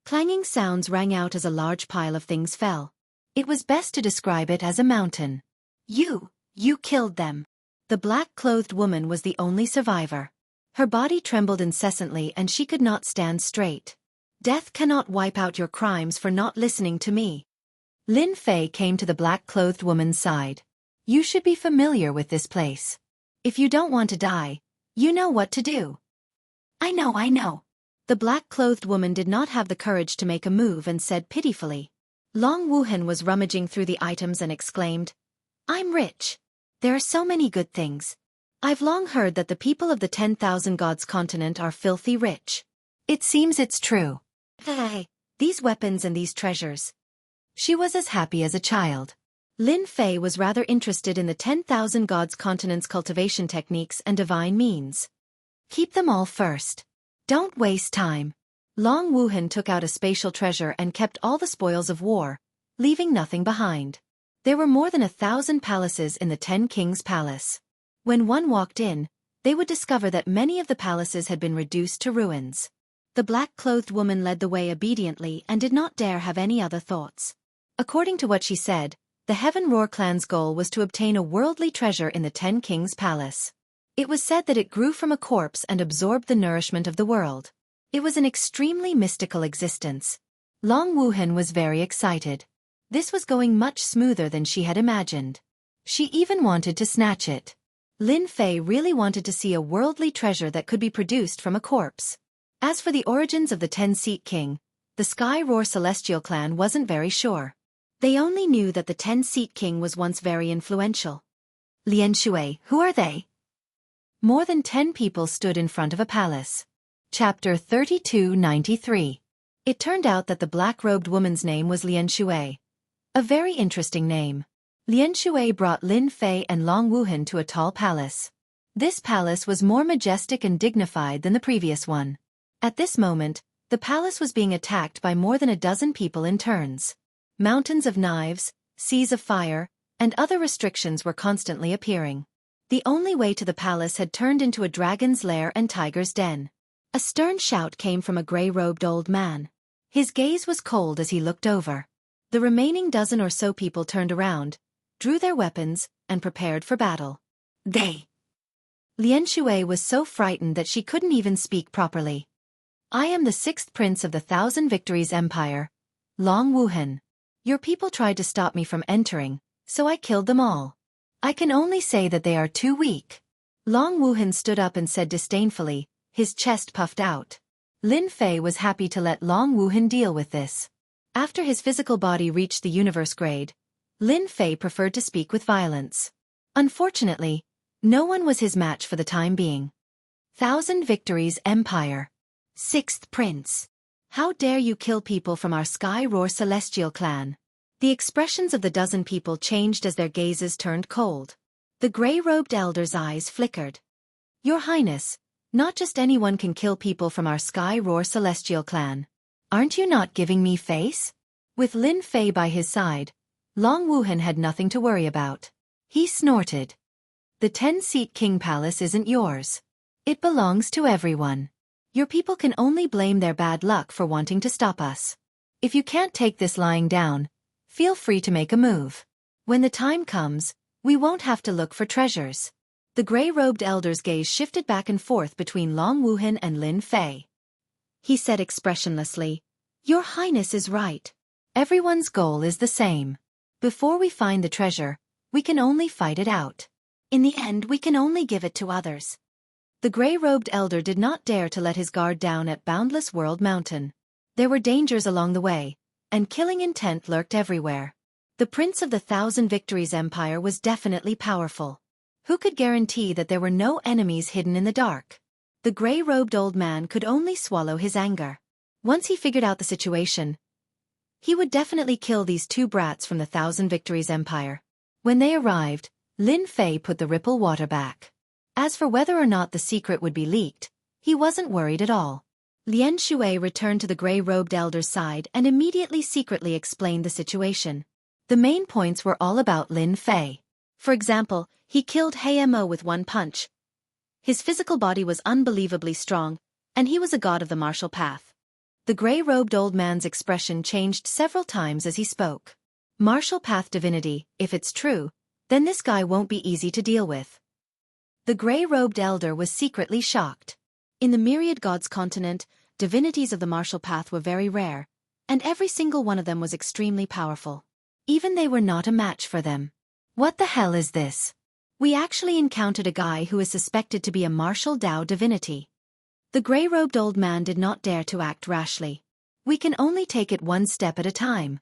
Clanging sounds rang out as a large pile of things fell. It was best to describe it as a mountain. You killed them. The black-clothed woman was the only survivor. Her body trembled incessantly and she could not stand straight. Death cannot wipe out your crimes for not listening to me. Lin Fei came to the black-clothed woman's side. You should be familiar with this place. If you don't want to die, you know what to do. I know. The black-clothed woman did not have the courage to make a move and said pitifully. Long Wuhan was rummaging through the items and exclaimed, I'm rich. There are so many good things. I've long heard that the people of the 10,000 Gods continent are filthy rich. It seems it's true. Hey, these weapons and these treasures. She was as happy as a child. Lin Fei was rather interested in the 10,000 Gods continent's cultivation techniques and divine means. Keep them all first. Don't waste time. Long Wuhan took out a spatial treasure and kept all the spoils of war, leaving nothing behind. There were more than 1,000 palaces in the 10 Kings' Palace. When one walked in, they would discover that many of the palaces had been reduced to ruins. The black-clothed woman led the way obediently and did not dare have any other thoughts. According to what she said, the Heaven Roar clan's goal was to obtain a worldly treasure in the 10 Kings' Palace. It was said that it grew from a corpse and absorbed the nourishment of the world. It was an extremely mystical existence. Long Wuhan was very excited. This was going much smoother than she had imagined. She even wanted to snatch it. Lin Fei really wanted to see a worldly treasure that could be produced from a corpse. As for the origins of the 10-seat king, the Sky Roar Celestial clan wasn't very sure. They only knew that the 10-seat king was once very influential. Lian Shui, who are they? More than 10 people stood in front of a palace. Chapter 3293. It turned out that the black-robed woman's name was Lian Shui. A very interesting name. Lian Shui brought Lin Fei and Long Wuhan to a tall palace. This palace was more majestic and dignified than the previous one. At this moment, the palace was being attacked by more than a dozen people in turns. Mountains of knives, seas of fire, and other restrictions were constantly appearing. The only way to the palace had turned into a dragon's lair and tiger's den. A stern shout came from a gray-robed old man. His gaze was cold as he looked over. The remaining dozen or so people turned around, drew their weapons, and prepared for battle. Lian Shui was so frightened that she couldn't even speak properly. I am the 6th prince of the 1,000 Victories Empire. Long Wuhan. Your people tried to stop me from entering, so I killed them all. I can only say that they are too weak. Long Wuhan stood up and said disdainfully, his chest puffed out. Lin Fei was happy to let Long Wuhan deal with this. After his physical body reached the universe grade, Lin Fei preferred to speak with violence. Unfortunately, no one was his match for the time being. 1,000 Victories Empire. 6th Prince. How dare you kill people from our Sky Roar Celestial clan? The expressions of the dozen people changed as their gazes turned cold. The gray-robed elder's eyes flickered. Your Highness, not just anyone can kill people from our Sky Roar Celestial clan. Aren't you not giving me face? With Lin Fei by his side, Long Wuhan had nothing to worry about. He snorted. The 10-seat King Palace isn't yours. It belongs to everyone. Your people can only blame their bad luck for wanting to stop us. If you can't take this lying down, feel free to make a move. When the time comes, we won't have to look for treasures. The gray-robed elder's gaze shifted back and forth between Long Wuhan and Lin Fei. He said expressionlessly, Your Highness is right. Everyone's goal is the same. Before we find the treasure, we can only fight it out. In the end, we can only give it to others. The gray-robed elder did not dare to let his guard down at Boundless World Mountain. There were dangers along the way, and killing intent lurked everywhere. The Prince of the 1,000 Victories Empire was definitely powerful. Who could guarantee that there were no enemies hidden in the dark? The gray-robed old man could only swallow his anger. Once he figured out the situation, he would definitely kill these two brats from the 1,000 Victories Empire. When they arrived, Lin Fei put the ripple water back. As for whether or not the secret would be leaked, he wasn't worried at all. Lian Shui returned to the gray-robed elder's side and immediately secretly explained the situation. The main points were all about Lin Fei. For example, he killed He Mo with one punch. His physical body was unbelievably strong, and he was a god of the martial path. The gray-robed old man's expression changed several times as he spoke. Martial path divinity, if it's true, then this guy won't be easy to deal with. The gray-robed elder was secretly shocked. In the myriad gods continent, divinities of the martial path were very rare, and every single one of them was extremely powerful. Even they were not a match for them. What the hell is this? We actually encountered a guy who is suspected to be a martial Dao divinity. The gray-robed old man did not dare to act rashly. We can only take it one step at a time.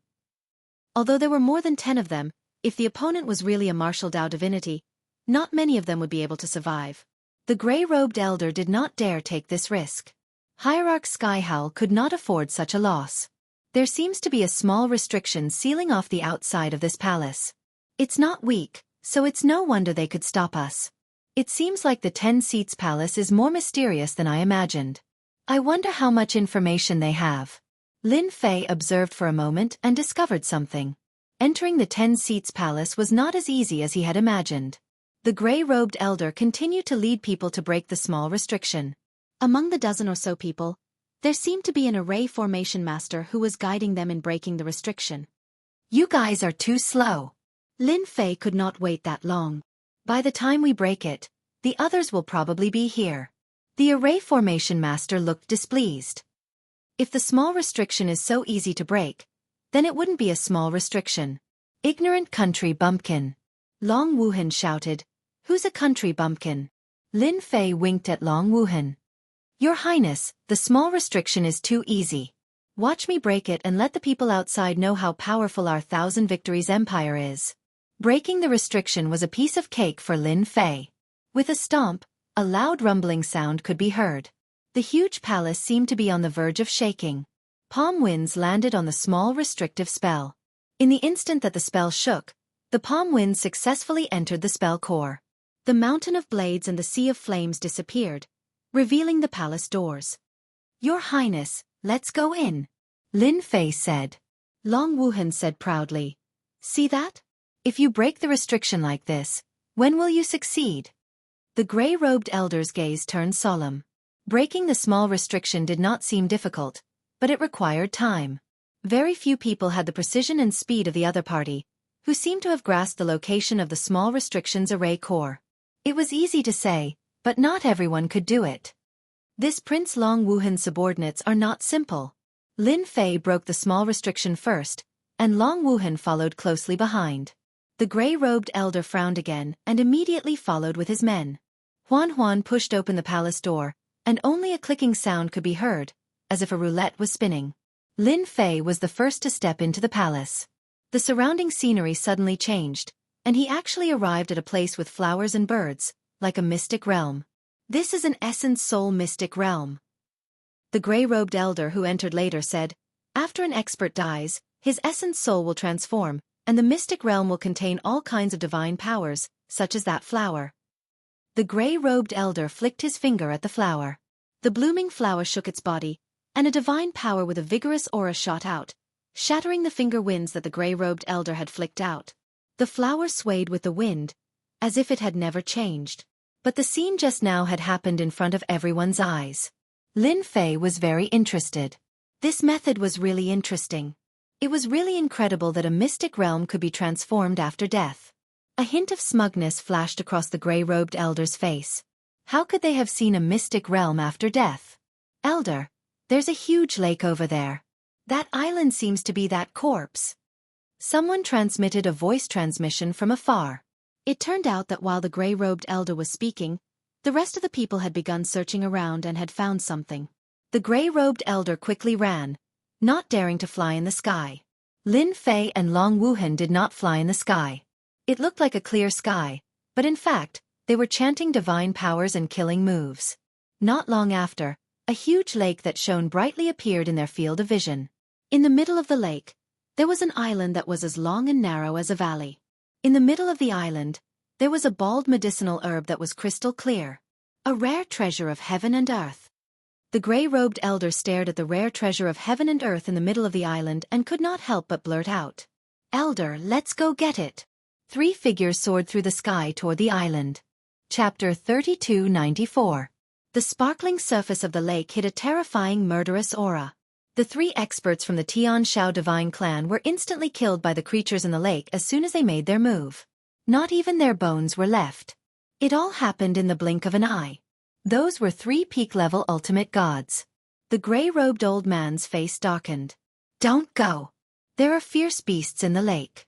Although there were more than 10 of them, if the opponent was really a martial Dao divinity, not many of them would be able to survive. The gray-robed elder did not dare take this risk. Hierarch Skyhowl could not afford such a loss. There seems to be a small restriction sealing off the outside of this palace. It's not weak, so it's no wonder they could stop us. It seems like the 10 Seats Palace is more mysterious than I imagined. I wonder how much information they have. Lin Fei observed for a moment and discovered something. Entering the 10 Seats Palace was not as easy as he had imagined. The gray-robed elder continued to lead people to break the small restriction. Among the dozen or so people, there seemed to be an array formation master who was guiding them in breaking the restriction. You guys are too slow. Lin Fei could not wait that long. By the time we break it, the others will probably be here. The array formation master looked displeased. If the small restriction is so easy to break, then it wouldn't be a small restriction. Ignorant country bumpkin. Long Wuhan shouted, Who's a country bumpkin? Lin Fei winked at Long Wuhan. Your Highness, the small restriction is too easy. Watch me break it and let the people outside know how powerful our 1,000 Victories Empire is. Breaking the restriction was a piece of cake for Lin Fei. With a stomp, a loud rumbling sound could be heard. The huge palace seemed to be on the verge of shaking. Palm winds landed on the small restrictive spell. In the instant that the spell shook, the palm winds successfully entered the spell core. The mountain of blades and the sea of flames disappeared, revealing the palace doors. Your Highness, let's go in, Lin Fei said. Long Wuhan said proudly. See that? If you break the restriction like this, when will you succeed? The gray-robed elder's gaze turned solemn. Breaking the small restriction did not seem difficult, but it required time. Very few people had the precision and speed of the other party, who seemed to have grasped the location of the small restriction's array core. It was easy to say, but not everyone could do it. This Prince Long Wuhan's subordinates are not simple. Lin Fei broke the small restriction first, and Long Wuhan followed closely behind. The gray-robed elder frowned again and immediately followed with his men. Huan Huan pushed open the palace door, and only a clicking sound could be heard, as if a roulette was spinning. Lin Fei was the first to step into the palace. The surrounding scenery suddenly changed, and he actually arrived at a place with flowers and birds, like a mystic realm. This is an essence soul mystic realm. The gray-robed elder who entered later said, after an expert dies, his essence soul will transform, and the mystic realm will contain all kinds of divine powers, such as that flower. The gray-robed elder flicked his finger at the flower. The blooming flower shook its body, and a divine power with a vigorous aura shot out, shattering the finger winds that the gray-robed elder had flicked out. The flower swayed with the wind, as if it had never changed. But the scene just now had happened in front of everyone's eyes. Lin Fei was very interested. This method was really interesting. It was really incredible that a mystic realm could be transformed after death. A hint of smugness flashed across the gray-robed elder's face. How could they have seen a mystic realm after death? Elder, there's a huge lake over there. That island seems to be that corpse. Someone transmitted a voice transmission from afar. It turned out that while the gray-robed elder was speaking, the rest of the people had begun searching around and had found something. The gray-robed elder quickly ran, not daring to fly in the sky. Lin Fei and Long Wuhan did not fly in the sky. It looked like a clear sky, but in fact, they were chanting divine powers and killing moves. Not long after, a huge lake that shone brightly appeared in their field of vision. In the middle of the lake, there was an island that was as long and narrow as a valley. In the middle of the island, there was a bald medicinal herb that was crystal clear. A rare treasure of heaven and earth. The gray-robed elder stared at the rare treasure of heaven and earth in the middle of the island and could not help but blurt out, "Elder, let's go get it." 3 figures soared through the sky toward the island. Chapter 3294. The sparkling surface of the lake hid a terrifying murderous aura. The 3 experts from the Tian Shao divine clan were instantly killed by the creatures in the lake as soon as they made their move. Not even their bones were left. It all happened in the blink of an eye. Those were 3 peak-level ultimate gods. The gray-robed old man's face darkened. "Don't go. There are fierce beasts in the lake."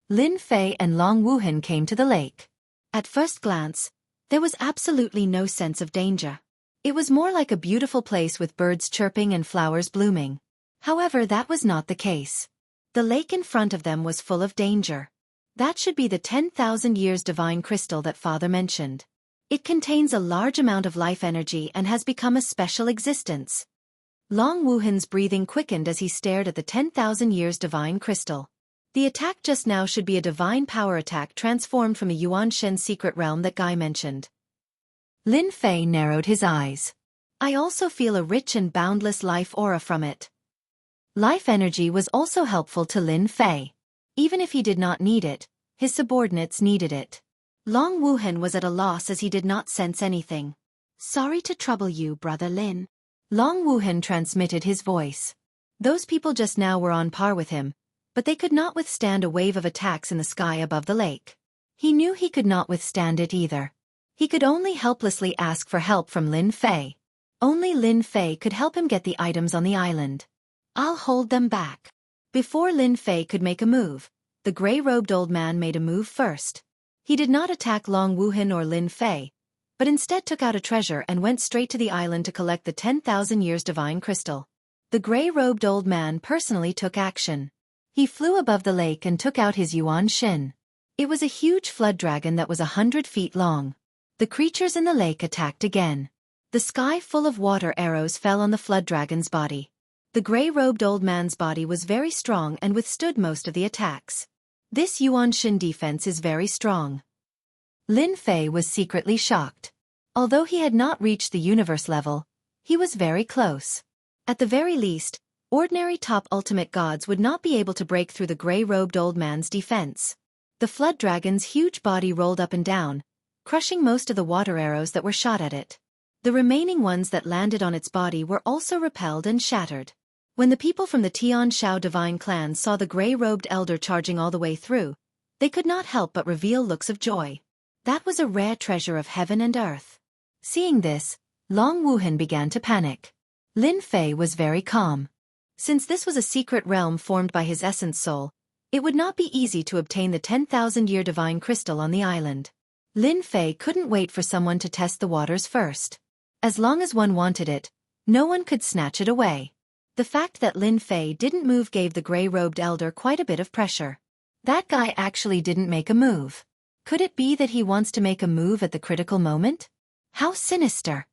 Lin Fei and Long Wuhan came to the lake. At first glance, there was absolutely no sense of danger. It was more like a beautiful place with birds chirping and flowers blooming. However, that was not the case. The lake in front of them was full of danger. That should be the 10,000 years divine crystal that Father mentioned. It contains a large amount of life energy and has become a special existence. Long Wuhan's breathing quickened as he stared at the 10,000 years divine crystal. The attack just now should be a divine power attack transformed from a Yuan Shen secret realm that Guy mentioned. Lin Fei narrowed his eyes. "I also feel a rich and boundless life aura from it." Life energy was also helpful to Lin Fei. Even if he did not need it, his subordinates needed it. Long Wuhan was at a loss as he did not sense anything. "Sorry to trouble you, Brother Lin." Long Wuhan transmitted his voice. Those people just now were on par with him, but they could not withstand a wave of attacks in the sky above the lake. He knew he could not withstand it either. He could only helplessly ask for help from Lin Fei. Only Lin Fei could help him get the items on the island. "I'll hold them back." Before Lin Fei could make a move, the gray-robed old man made a move first. He did not attack Long Wuhan or Lin Fei, but instead took out a treasure and went straight to the island to collect the 10,000 years divine crystal. The gray-robed old man personally took action. He flew above the lake and took out his Yuan Shin. It was a huge flood dragon that was 100 feet long. The creatures in the lake attacked again. The sky full of water arrows fell on the flood dragon's body. The gray-robed old man's body was very strong and withstood most of the attacks. This Yuan Shin defense is very strong. Lin Fei was secretly shocked. Although he had not reached the universe level, he was very close. At the very least, ordinary top ultimate gods would not be able to break through the gray-robed old man's defense. The flood dragon's huge body rolled up and down, crushing most of the water arrows that were shot at it. The remaining ones that landed on its body were also repelled and shattered. When the people from the Tian Shao divine clan saw the gray-robed elder charging all the way through, they could not help but reveal looks of joy. That was a rare treasure of heaven and earth. Seeing this, Long Wuhan began to panic. Lin Fei was very calm. Since this was a secret realm formed by his essence soul, it would not be easy to obtain the 10,000-year divine crystal on the island. Lin Fei couldn't wait for someone to test the waters first. As long as one wanted it, no one could snatch it away. The fact that Lin Fei didn't move gave the gray-robed elder quite a bit of pressure. That guy actually didn't make a move. Could it be that he wants to make a move at the critical moment? How sinister!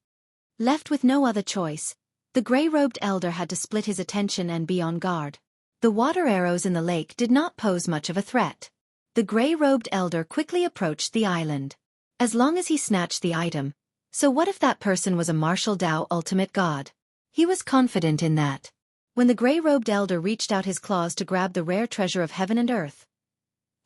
Left with no other choice, the gray-robed elder had to split his attention and be on guard. The water arrows in the lake did not pose much of a threat. The gray-robed elder quickly approached the island. As long as he snatched the item, so what if that person was a martial Dao ultimate god? He was confident in that. When the gray-robed elder reached out his claws to grab the rare treasure of heaven and earth,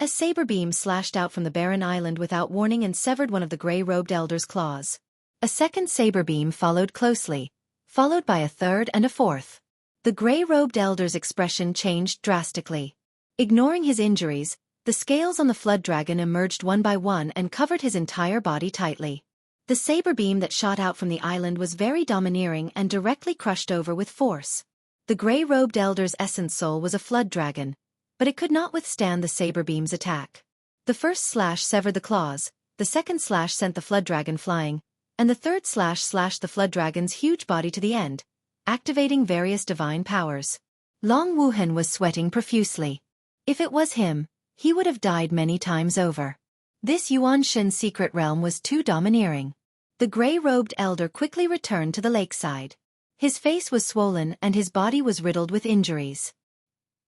a saber beam slashed out from the barren island without warning and severed one of the gray-robed elder's claws. A second saber beam followed closely, followed by a third and a fourth. The gray-robed elder's expression changed drastically. Ignoring his injuries, the scales on the flood dragon emerged one by one and covered his entire body tightly. The saber beam that shot out from the island was very domineering and directly crushed over with force. The gray-robed elder's essence soul was a flood dragon, but it could not withstand the saber beam's attack. The first slash severed the claws, the second slash sent the flood dragon flying, and the third slash slashed the flood dragon's huge body to the end, activating various divine powers. Long Wuhan was sweating profusely. If it was him, he would have died many times over. This Yuanshan secret realm was too domineering. The gray-robed elder quickly returned to the lakeside. His face was swollen and his body was riddled with injuries.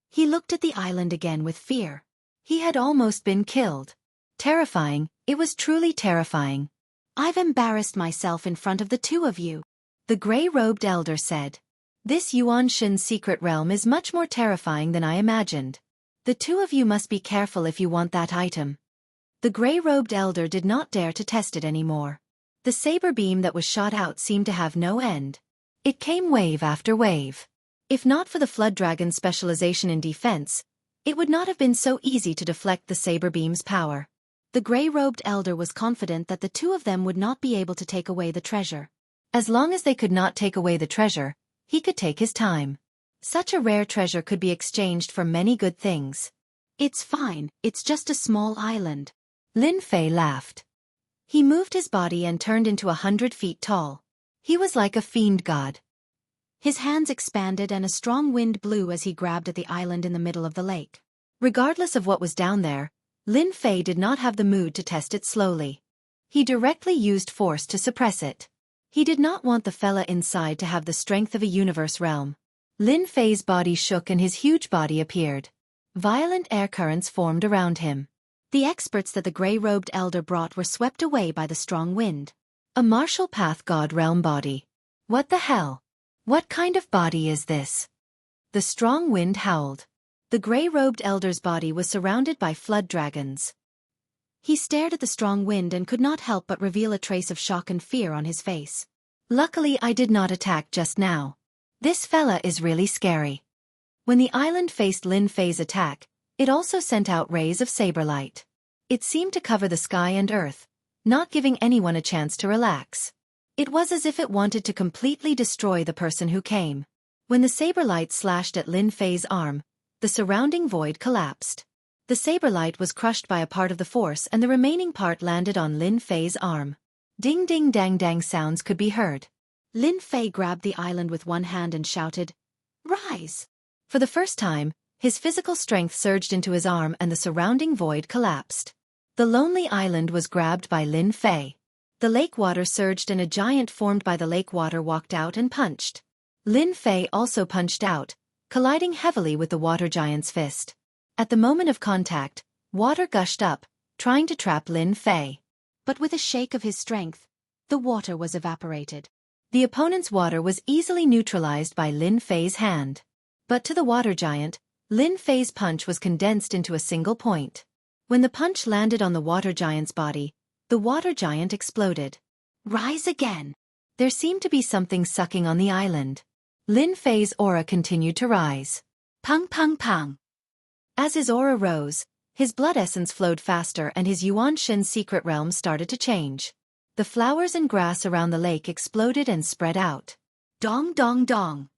He looked at the island again with fear. He had almost been killed. Terrifying, it was truly terrifying. I've embarrassed myself in front of the two of you, the gray-robed elder said. This Yuanshan secret realm is much more terrifying than I imagined. The two of you must be careful if you want that item. The gray-robed elder did not dare to test it anymore. The saber beam that was shot out seemed to have no end. It came wave after wave. If not for the flood dragon's specialization in defense, it would not have been so easy to deflect the saber beam's power. The gray-robed elder was confident that the two of them would not be able to take away the treasure. As long as they could not take away the treasure, he could take his time. Such a rare treasure could be exchanged for many good things. It's fine, it's just a small island. Lin Fei laughed. He moved his body and turned into 100 feet tall. He was like a fiend god. His hands expanded and a strong wind blew as he grabbed at the island in the middle of the lake. Regardless of what was down there, Lin Fei did not have the mood to test it slowly. He directly used force to suppress it. He did not want the fella inside to have the strength of a universe realm. Lin Fei's body shook and his huge body appeared. Violent air currents formed around him. The experts that the gray-robed elder brought were swept away by the strong wind. A martial path god realm body. What the hell? What kind of body is this? The strong wind howled. The gray-robed elder's body was surrounded by flood dragons. He stared at the strong wind and could not help but reveal a trace of shock and fear on his face. Luckily I did not attack just now. This fella is really scary. When the island faced Lin Fei's attack, it also sent out rays of saber light. It seemed to cover the sky and earth, not giving anyone a chance to relax. It was as if it wanted to completely destroy the person who came. When the saber light slashed at Lin Fei's arm, the surrounding void collapsed. The saber light was crushed by a part of the force and the remaining part landed on Lin Fei's arm. Ding ding dang dang sounds could be heard. Lin Fei grabbed the island with one hand and shouted, "Rise!" For the first time, his physical strength surged into his arm and the surrounding void collapsed. The lonely island was grabbed by Lin Fei. The lake water surged and a giant formed by the lake water walked out and punched. Lin Fei also punched out, colliding heavily with the water giant's fist. At the moment of contact, water gushed up, trying to trap Lin Fei. But with a shake of his strength, the water was evaporated. The opponent's water was easily neutralized by Lin Fei's hand. But to the water giant, Lin Fei's punch was condensed into a single point. When the punch landed on the water giant's body, the water giant exploded. Rise again! There seemed to be something sucking on the island. Lin Fei's aura continued to rise. Pang pang pang! As his aura rose, his blood essence flowed faster and his Yuanshan secret realm started to change. The flowers and grass around the lake exploded and spread out. Dong dong dong!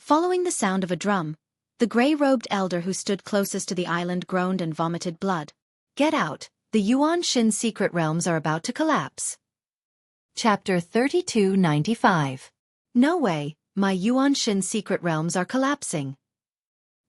Following the sound of a drum, the gray-robed elder who stood closest to the island groaned and vomited blood. Get out, the Yuan Shin secret realms are about to collapse. Chapter 3295. No way, my Yuan Shin secret realms are collapsing.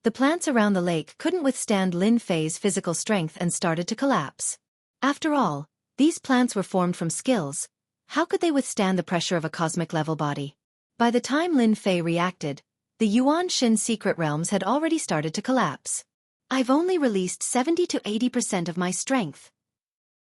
The plants around the lake couldn't withstand Lin Fei's physical strength and started to collapse. After all, these plants were formed from skills. How could they withstand the pressure of a cosmic-level body? By the time Lin Fei reacted, the Yuan Shin secret realms had already started to collapse. I've only released 70 to 80% of my strength.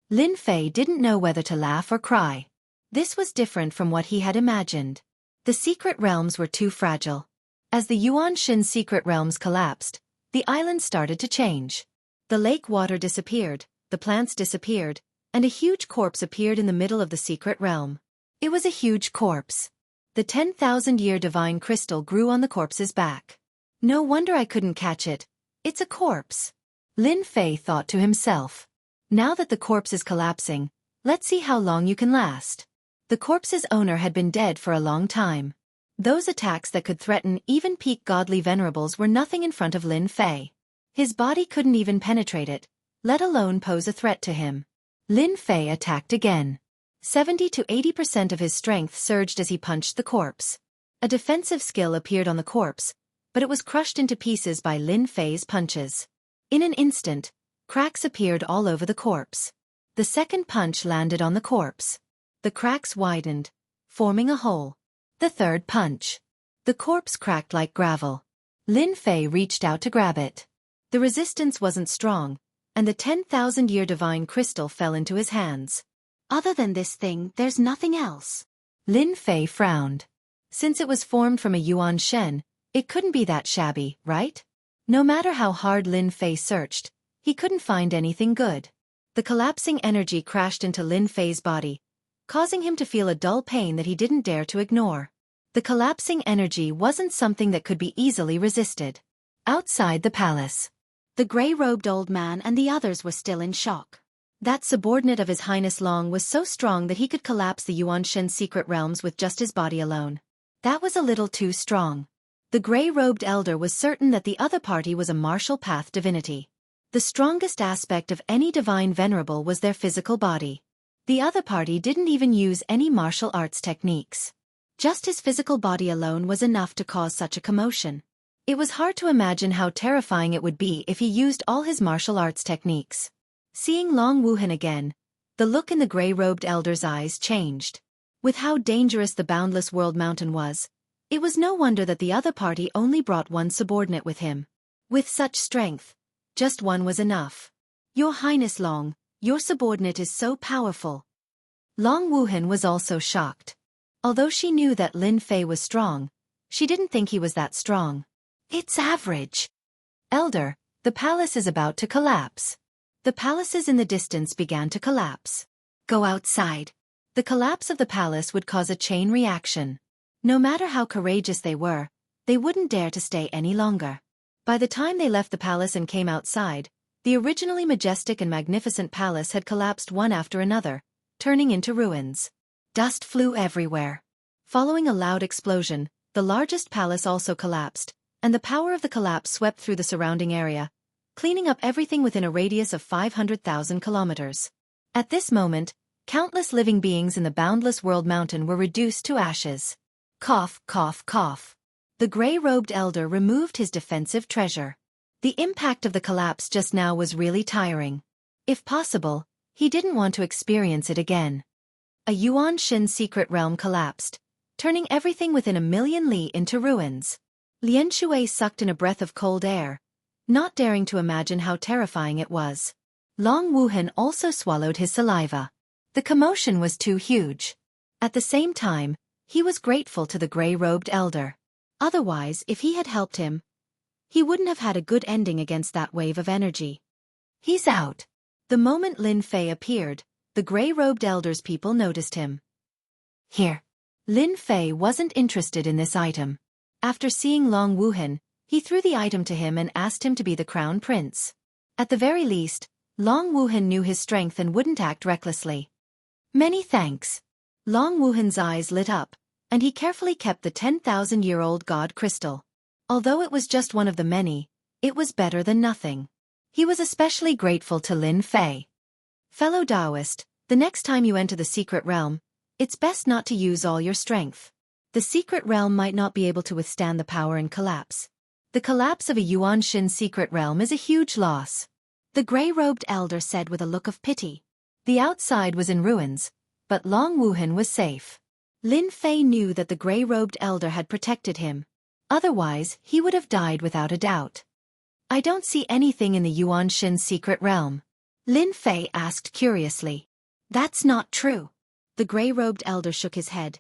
Lin Fei didn't know whether to laugh or cry. This was different from what he had imagined. The secret realms were too fragile. As the Yuan Shin secret realms collapsed, the island started to change. The lake water disappeared, the plants disappeared, and a huge corpse appeared in the middle of the secret realm. It was a huge corpse. The 10,000-year divine crystal grew on the corpse's back. No wonder I couldn't catch it. It's a corpse. Lin Fei thought to himself. Now that the corpse is collapsing, let's see how long you can last. The corpse's owner had been dead for a long time. Those attacks that could threaten even peak godly venerables were nothing in front of Lin Fei. His body couldn't even penetrate it, let alone pose a threat to him. Lin Fei attacked again. 70 to 80% of his strength surged as he punched the corpse. A defensive skill appeared on the corpse, but it was crushed into pieces by Lin Fei's punches. In an instant, cracks appeared all over the corpse. The second punch landed on the corpse. The cracks widened, forming a hole. The third punch. The corpse cracked like gravel. Lin Fei reached out to grab it. The resistance wasn't strong, and the 10,000-year divine crystal fell into his hands. Other than this thing, there's nothing else. Lin Fei frowned. Since it was formed from a Yuan Shen, it couldn't be that shabby, right? No matter how hard Lin Fei searched, he couldn't find anything good. The collapsing energy crashed into Lin Fei's body, causing him to feel a dull pain that he didn't dare to ignore. The collapsing energy wasn't something that could be easily resisted. Outside the palace, the gray-robed old man and the others were still in shock. That subordinate of His Highness Long was so strong that he could collapse the Yuan Shen secret realms with just his body alone. That was a little too strong. The gray-robed elder was certain that the other party was a martial path divinity. The strongest aspect of any divine venerable was their physical body. The other party didn't even use any martial arts techniques. Just his physical body alone was enough to cause such a commotion. It was hard to imagine how terrifying it would be if he used all his martial arts techniques. Seeing Long Wuhan again, the look in the gray-robed elder's eyes changed. With how dangerous the Boundless World Mountain was, it was no wonder that the other party only brought one subordinate with him. With such strength, just one was enough. Your Highness Long, your subordinate is so powerful. Long Wuhan was also shocked. Although she knew that Lin Fei was strong, she didn't think he was that strong. It's average. Elder, the palace is about to collapse. The palaces in the distance began to collapse. Go outside. The collapse of the palace would cause a chain reaction. No matter how courageous they were, they wouldn't dare to stay any longer. By the time they left the palace and came outside, the originally majestic and magnificent palace had collapsed one after another, turning into ruins. Dust flew everywhere. Following a loud explosion, the largest palace also collapsed, and the power of the collapse swept through the surrounding area, cleaning up everything within a radius of 500,000 kilometers. At this moment, countless living beings in the Boundless World Mountain were reduced to ashes. Cough, cough, cough. The gray-robed elder removed his defensive treasure. The impact of the collapse just now was really tiring. If possible, he didn't want to experience it again. A Yuan Shin secret realm collapsed, turning everything within a million li into ruins. Lian Shui sucked in a breath of cold air, not daring to imagine how terrifying it was. Long Wuhan also swallowed his saliva. The commotion was too huge. At the same time, he was grateful to the gray-robed elder. Otherwise, if he had helped him, he wouldn't have had a good ending against that wave of energy. He's out. The moment Lin Fei appeared, the gray-robed elder's people noticed him. Here. Lin Fei wasn't interested in this item. After seeing Long Wuhan, he threw the item to him and asked him to be the crown prince. At the very least, Long Wuhan knew his strength and wouldn't act recklessly. Many thanks. Long Wuhan's eyes lit up, and he carefully kept the 10,000-year-old god crystal. Although it was just one of the many, it was better than nothing. He was especially grateful to Lin Fei. Fellow Taoist, the next time you enter the secret realm, it's best not to use all your strength. The secret realm might not be able to withstand the power and collapse. The collapse of a Yuanshin secret realm is a huge loss. The gray-robed elder said with a look of pity. The outside was in ruins, but Long Wuhan was safe. Lin Fei knew that the gray-robed elder had protected him. Otherwise, he would have died without a doubt. I don't see anything in the Yuanshin secret realm. Lin Fei asked curiously. That's not true. The gray-robed elder shook his head.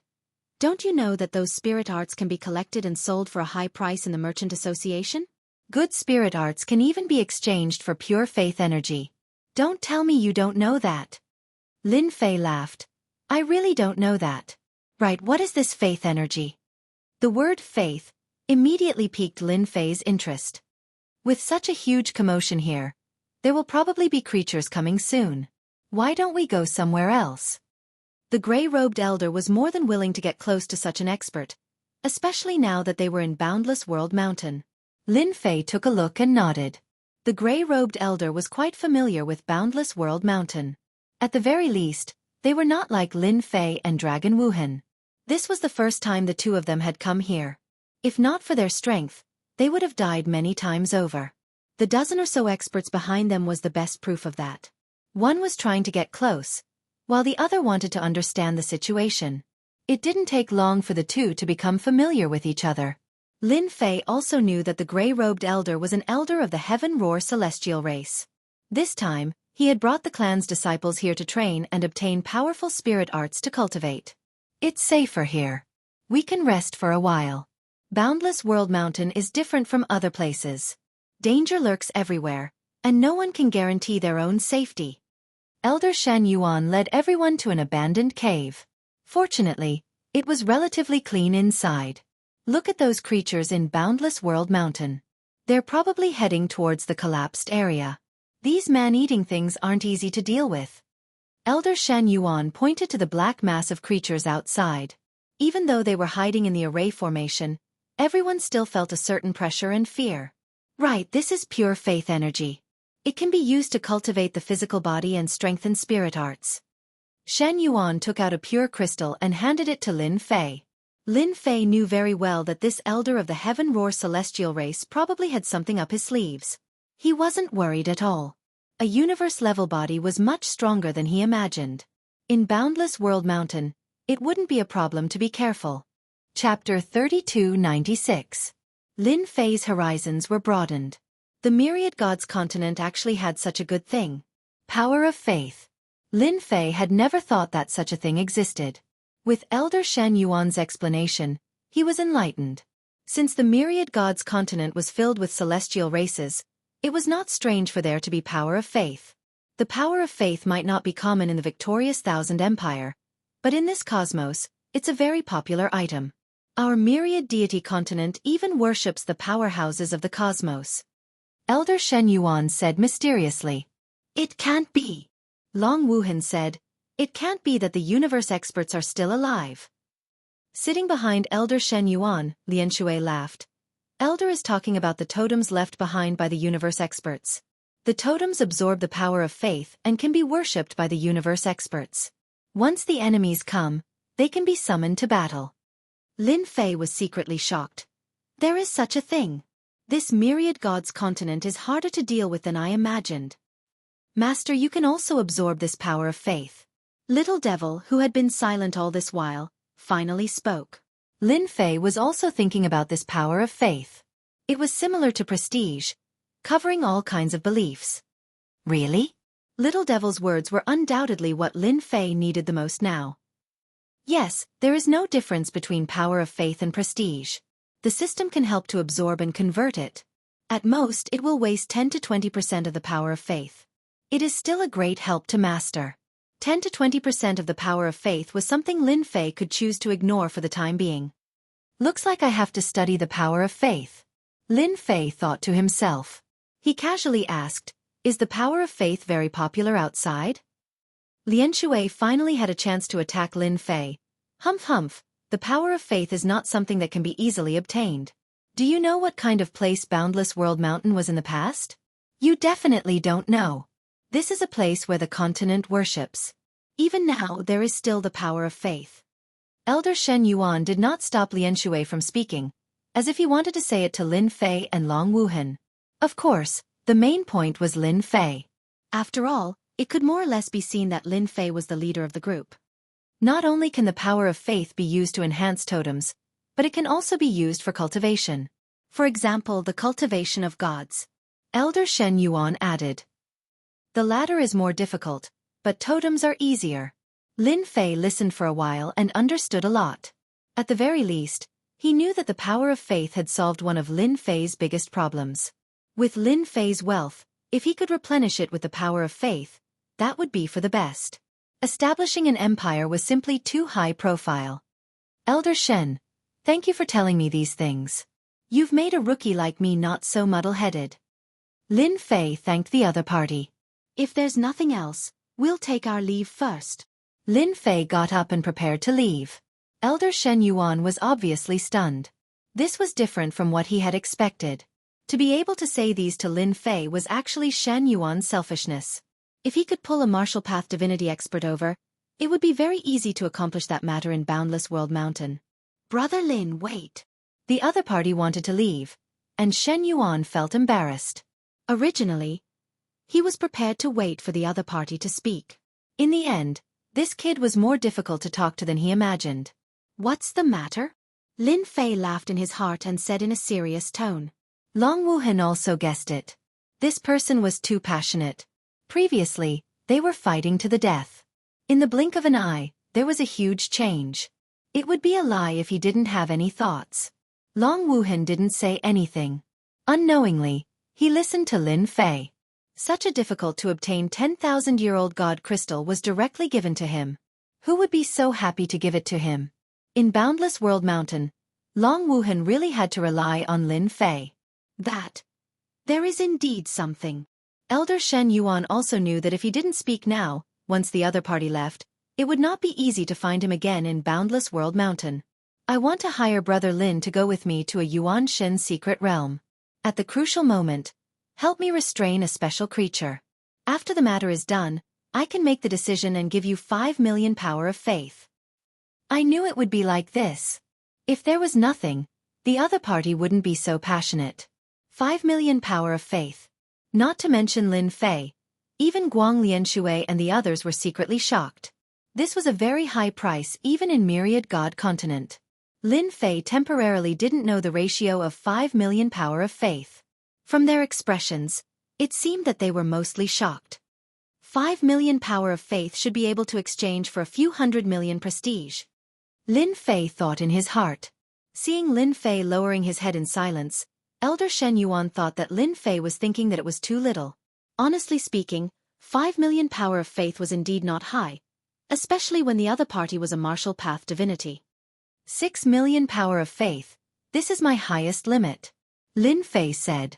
Don't you know that those spirit arts can be collected and sold for a high price in the Merchant Association? Good spirit arts can even be exchanged for pure faith energy. Don't tell me you don't know that. Lin Fei laughed. I really don't know that. Right, what is this faith energy? The word faith immediately piqued Lin Fei's interest. With such a huge commotion here, there will probably be creatures coming soon. Why don't we go somewhere else? The gray-robed elder was more than willing to get close to such an expert, especially now that they were in Boundless World Mountain. Lin Fei took a look and nodded. The gray-robed elder was quite familiar with Boundless World Mountain. At the very least, they were not like Lin Fei and Dragon Wuhan. This was the first time the two of them had come here. If not for their strength, they would have died many times over. The dozen or so experts behind them was the best proof of that. One was trying to get close, while the other wanted to understand the situation. It didn't take long for the two to become familiar with each other. Lin Fei also knew that the gray-robed elder was an elder of the Heaven Roar celestial race. This time, he had brought the clan's disciples here to train and obtain powerful spirit arts to cultivate. It's safer here. We can rest for a while. Boundless World Mountain is different from other places. Danger lurks everywhere, and no one can guarantee their own safety. Elder Shen Yuan led everyone to an abandoned cave. Fortunately, it was relatively clean inside. Look at those creatures in Boundless World Mountain. They're probably heading towards the collapsed area. These man-eating things aren't easy to deal with. Elder Shen Yuan pointed to the black mass of creatures outside. Even though they were hiding in the array formation, everyone still felt a certain pressure and fear. Right, this is pure faith energy. It can be used to cultivate the physical body and strengthen spirit arts. Shen Yuan took out a pure crystal and handed it to Lin Fei. Lin Fei knew very well that this elder of the Heaven Roar celestial race probably had something up his sleeves. He wasn't worried at all. A universe-level body was much stronger than he imagined. In Boundless World Mountain, it wouldn't be a problem to be careful. Chapter 3296. Lin Fei's horizons were broadened. The Myriad Gods continent actually had such a good thing. Power of faith. Lin Fei had never thought that such a thing existed. With Elder Shen Yuan's explanation, he was enlightened. Since the Myriad Gods continent was filled with celestial races, it was not strange for there to be power of faith. The power of faith might not be common in the victorious Thousand Empire, but in this cosmos, it's a very popular item. Our Myriad Deity continent even worships the powerhouses of the cosmos. Elder Shen Yuan said mysteriously. It can't be. Long Wuhan said, it can't be that the universe experts are still alive. Sitting behind Elder Shen Yuan, Lian Shui laughed. Elder is talking about the totems left behind by the universe experts. The totems absorb the power of faith and can be worshipped by the universe experts. Once the enemies come, they can be summoned to battle. Lin Fei was secretly shocked. There is such a thing. This Myriad Gods continent is harder to deal with than I imagined. Master, you can also absorb this power of faith. Little Devil, who had been silent all this while, finally spoke. Lin Fei was also thinking about this power of faith. It was similar to prestige, covering all kinds of beliefs. Really? Little Devil's words were undoubtedly what Lin Fei needed the most now. Yes, there is no difference between power of faith and prestige. The system can help to absorb and convert it. At most, it will waste 10 to 20% of the power of faith. It is still a great help to master. 10 to 20% of the power of faith was something Lin Fei could choose to ignore for the time being. Looks like I have to study the power of faith. Lin Fei thought to himself. He casually asked, is the power of faith very popular outside? Lian Shui finally had a chance to attack Lin Fei. Humph humph, the power of faith is not something that can be easily obtained. Do you know what kind of place Boundless World Mountain was in the past? You definitely don't know. This is a place where the continent worships. Even now there is still the power of faith. Elder Shen Yuan did not stop Lien Shui from speaking, as if he wanted to say it to Lin Fei and Long Wuhan. Of course, the main point was Lin Fei. After all, it could more or less be seen that Lin Fei was the leader of the group. Not only can the power of faith be used to enhance totems, but it can also be used for cultivation. For example, the cultivation of gods. Elder Shen Yuan added. The latter is more difficult, but totems are easier. Lin Fei listened for a while and understood a lot. At the very least, he knew that the power of faith had solved one of Lin Fei's biggest problems. With Lin Fei's wealth, if he could replenish it with the power of faith, that would be for the best. Establishing an empire was simply too high profile. Elder Shen, thank you for telling me these things. You've made a rookie like me not so muddle-headed. Lin Fei thanked the other party. If there's nothing else, we'll take our leave first. Lin Fei got up and prepared to leave. Elder Shen Yuan was obviously stunned. This was different from what he had expected. To be able to say these to Lin Fei was actually Shen Yuan's selfishness. If he could pull a martial path divinity expert over, it would be very easy to accomplish that matter in Boundless World Mountain. Brother Lin, wait. The other party wanted to leave, and Shen Yuan felt embarrassed. Originally, he was prepared to wait for the other party to speak. In the end, this kid was more difficult to talk to than he imagined. What's the matter? Lin Fei laughed in his heart and said in a serious tone. Long Wuhan also guessed it. This person was too passionate. Previously, they were fighting to the death. In the blink of an eye, there was a huge change. It would be a lie if he didn't have any thoughts. Long Wuhan didn't say anything. Unknowingly, he listened to Lin Fei. Such a difficult-to-obtain 10,000-year-old god crystal was directly given to him. Who would be so happy to give it to him? In Boundless World Mountain, Long Wuhan really had to rely on Lin Fei. There is indeed something. Elder Shen Yuan also knew that if he didn't speak now, once the other party left, it would not be easy to find him again in Boundless World Mountain. I want to hire Brother Lin to go with me to a Yuan Shen secret realm. At the crucial moment, help me restrain a special creature. After the matter is done, I can make the decision and give you 5 million power of faith. I knew it would be like this. If there was nothing, the other party wouldn't be so passionate. 5 million power of faith. Not to mention Lin Fei. Even Guang Lianshui and the others were secretly shocked. This was a very high price even in Myriad God Continent. Lin Fei temporarily didn't know the ratio of 5 million power of faith. From their expressions, it seemed that they were mostly shocked. 5 million power of faith should be able to exchange for a few 100 million prestige. Lin Fei thought in his heart. Seeing Lin Fei lowering his head in silence, Elder Shen Yuan thought that Lin Fei was thinking that it was too little. Honestly speaking, 5 million power of faith was indeed not high, especially when the other party was a martial path divinity. 6 million power of faith, this is my highest limit. Lin Fei said.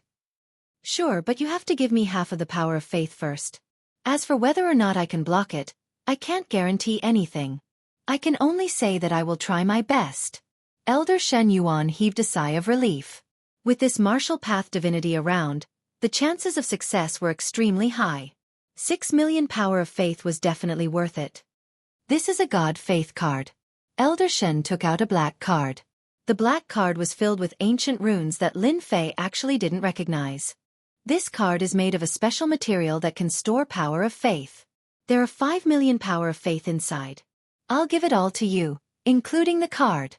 Sure, but you have to give me half of the power of faith first. As for whether or not I can block it, I can't guarantee anything. I can only say that I will try my best. Elder Shen Yuan heaved a sigh of relief. With this martial path divinity around, the chances of success were extremely high. 6 million power of faith was definitely worth it. This is a God Faith card. Elder Shen took out a black card. The black card was filled with ancient runes that Lin Fei actually didn't recognize. This card is made of a special material that can store power of faith. There are 5 million power of faith inside. I'll give it all to you, including the card.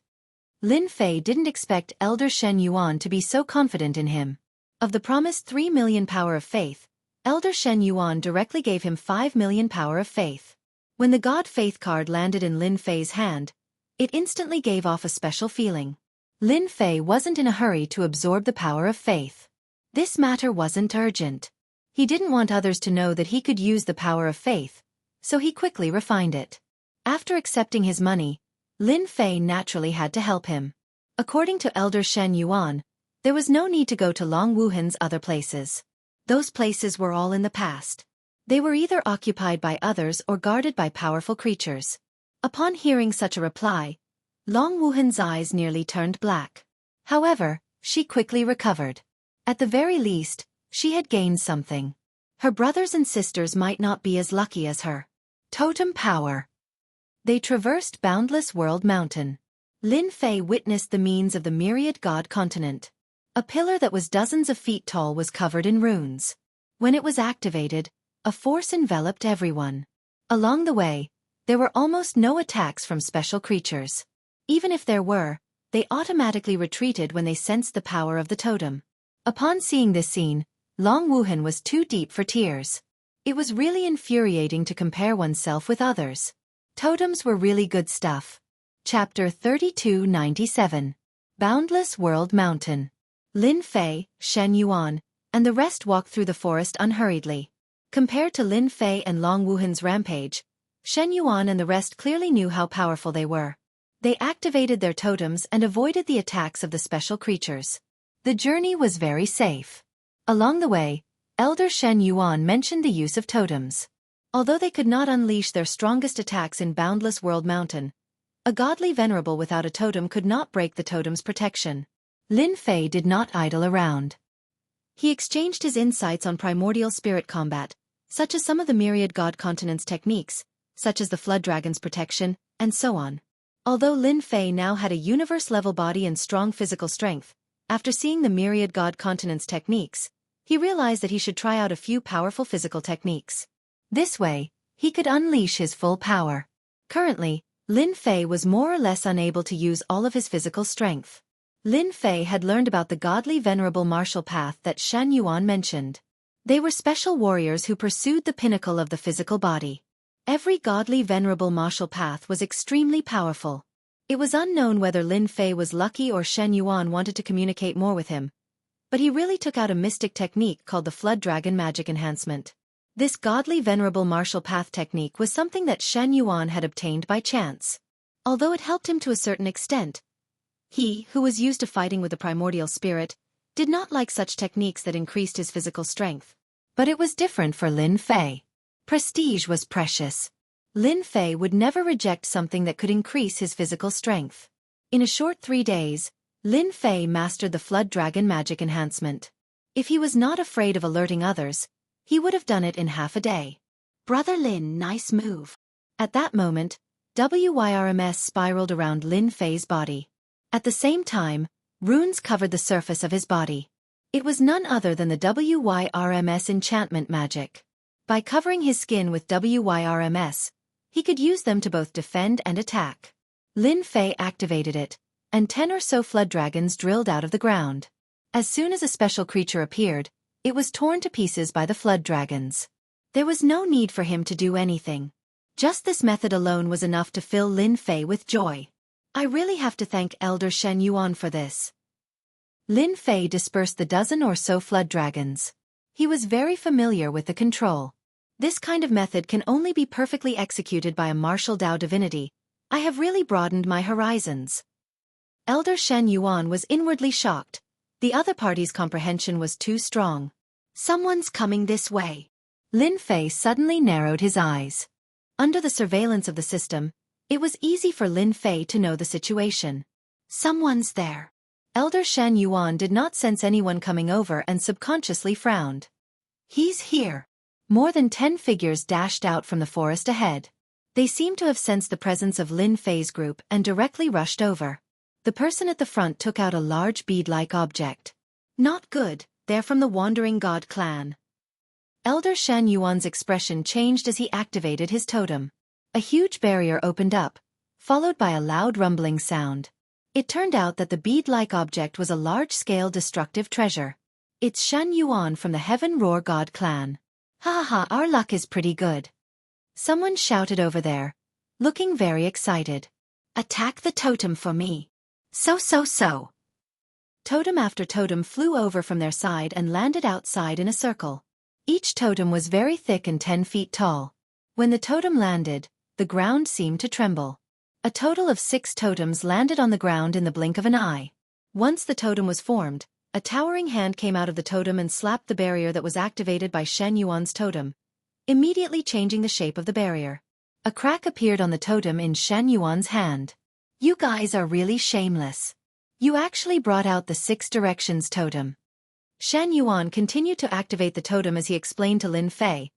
Lin Fei didn't expect Elder Shen Yuan to be so confident in him. Of the promised 3 million power of faith, Elder Shen Yuan directly gave him 5 million power of faith. When the God Faith card landed in Lin Fei's hand, it instantly gave off a special feeling. Lin Fei wasn't in a hurry to absorb the power of faith. This matter wasn't urgent. He didn't want others to know that he could use the power of faith, so he quickly refined it. After accepting his money, Lin Fei naturally had to help him. According to Elder Shen Yuan, there was no need to go to Long Wuhan's other places. Those places were all in the past. They were either occupied by others or guarded by powerful creatures. Upon hearing such a reply, Long Wuhan's eyes nearly turned black. However, She quickly recovered. At the very least, she had gained something. Her brothers and sisters might not be as lucky as her. Totem power. They traversed Boundless World Mountain. Lin Fei witnessed the means of the myriad god continent. A pillar that was dozens of feet tall was covered in runes. When it was activated, a force enveloped everyone. Along the way, there were almost no attacks from special creatures. Even if there were, they automatically retreated when they sensed the power of the totem. Upon seeing this scene, Long Wuhan was too deep for tears. It was really infuriating to compare oneself with others. Totems were really good stuff. Chapter 3297. Boundless World Mountain. Lin Fei, Shen Yuan, and the rest walked through the forest unhurriedly. Compared to Lin Fei and Long Wuhan's rampage, Shen Yuan and the rest clearly knew how powerful they were. They activated their totems and avoided the attacks of the special creatures. The journey was very safe. Along the way, Elder Shen Yuan mentioned the use of totems. Although they could not unleash their strongest attacks in Boundless World Mountain, a godly venerable without a totem could not break the totem's protection. Lin Fei did not idle around. He exchanged his insights on primordial spirit combat, such as some of the myriad god continents techniques, such as the flood dragon's protection, and so on. Although Lin Fei now had a universe-level body and strong physical strength, after seeing the myriad god continents techniques, he realized that he should try out a few powerful physical techniques. This way, he could unleash his full power. Currently, Lin Fei was more or less unable to use all of his physical strength. Lin Fei had learned about the godly venerable martial path that Shen Yuan mentioned. They were special warriors who pursued the pinnacle of the physical body. Every godly venerable martial path was extremely powerful. It was unknown whether Lin Fei was lucky or Shen Yuan wanted to communicate more with him, but he really took out a mystic technique called the Flood Dragon Magic Enhancement. This godly venerable martial path technique was something that Shen Yuan had obtained by chance. Although it helped him to a certain extent, he, who was used to fighting with the primordial spirit, did not like such techniques that increased his physical strength. But it was different for Lin Fei. Prestige was precious. Lin Fei would never reject something that could increase his physical strength. In a short 3 days, Lin Fei mastered the Flood Dragon Magic Enhancement. If he was not afraid of alerting others, he would have done it in half a day. Brother Lin, nice move. At that moment, WYRMS spiraled around Lin Fei's body. At the same time, runes covered the surface of his body. It was none other than the WYRMS enchantment magic. By covering his skin with WYRMS, he could use them to both defend and attack. Lin Fei activated it, and 10 or so flood dragons drilled out of the ground. As soon as a special creature appeared, it was torn to pieces by the flood dragons. There was no need for him to do anything. Just this method alone was enough to fill Lin Fei with joy. I really have to thank Elder Shen Yuan for this. Lin Fei dispersed the dozen or so flood dragons. He was very familiar with the control. This kind of method can only be perfectly executed by a martial Dao divinity. I have really broadened my horizons. Elder Shen Yuan was inwardly shocked. The other party's comprehension was too strong. Someone's coming this way. Lin Fei suddenly narrowed his eyes. Under the surveillance of the system, it was easy for Lin Fei to know the situation. Someone's there. Elder Shen Yuan did not sense anyone coming over and subconsciously frowned. He's here. More than 10 figures dashed out from the forest ahead. They seemed to have sensed the presence of Lin Fei's group and directly rushed over. The person at the front took out a large bead-like object. Not good, they're from the Wandering God clan. Elder Shen Yuan's expression changed as he activated his totem. A huge barrier opened up, followed by a loud rumbling sound. It turned out that the bead-like object was a large-scale destructive treasure. It's Shen Yuan from the Heaven Roar God clan. Ha ha, our luck is pretty good. Someone shouted over there, looking very excited. Attack the totem for me. So. Totem after totem flew over from their side and landed outside in a circle. Each totem was very thick and 10 feet tall. When the totem landed, the ground seemed to tremble. A total of 6 totems landed on the ground in the blink of an eye. Once the totem was formed, a towering hand came out of the totem and slapped the barrier that was activated by Shen Yuan's totem, immediately changing the shape of the barrier. A crack appeared on the totem in Shen Yuan's hand. You guys are really shameless. You actually brought out the 6 directions totem. Shen Yuan continued to activate the totem as he explained to Lin Fei.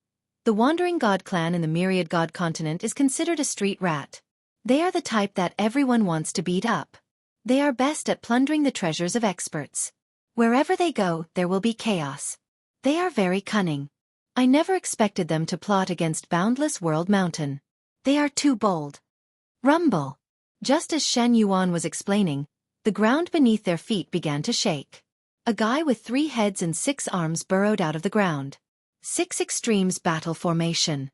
The Wandering God clan in the Myriad God continent is considered a street rat. They are the type that everyone wants to beat up. They are best at plundering the treasures of experts. Wherever they go, there will be chaos. They are very cunning. I never expected them to plot against Boundless World Mountain. They are too bold. Rumble. Just as Shen Yuan was explaining, the ground beneath their feet began to shake. A guy with 3 heads and 6 arms burrowed out of the ground. 6 Extremes Battle Formation.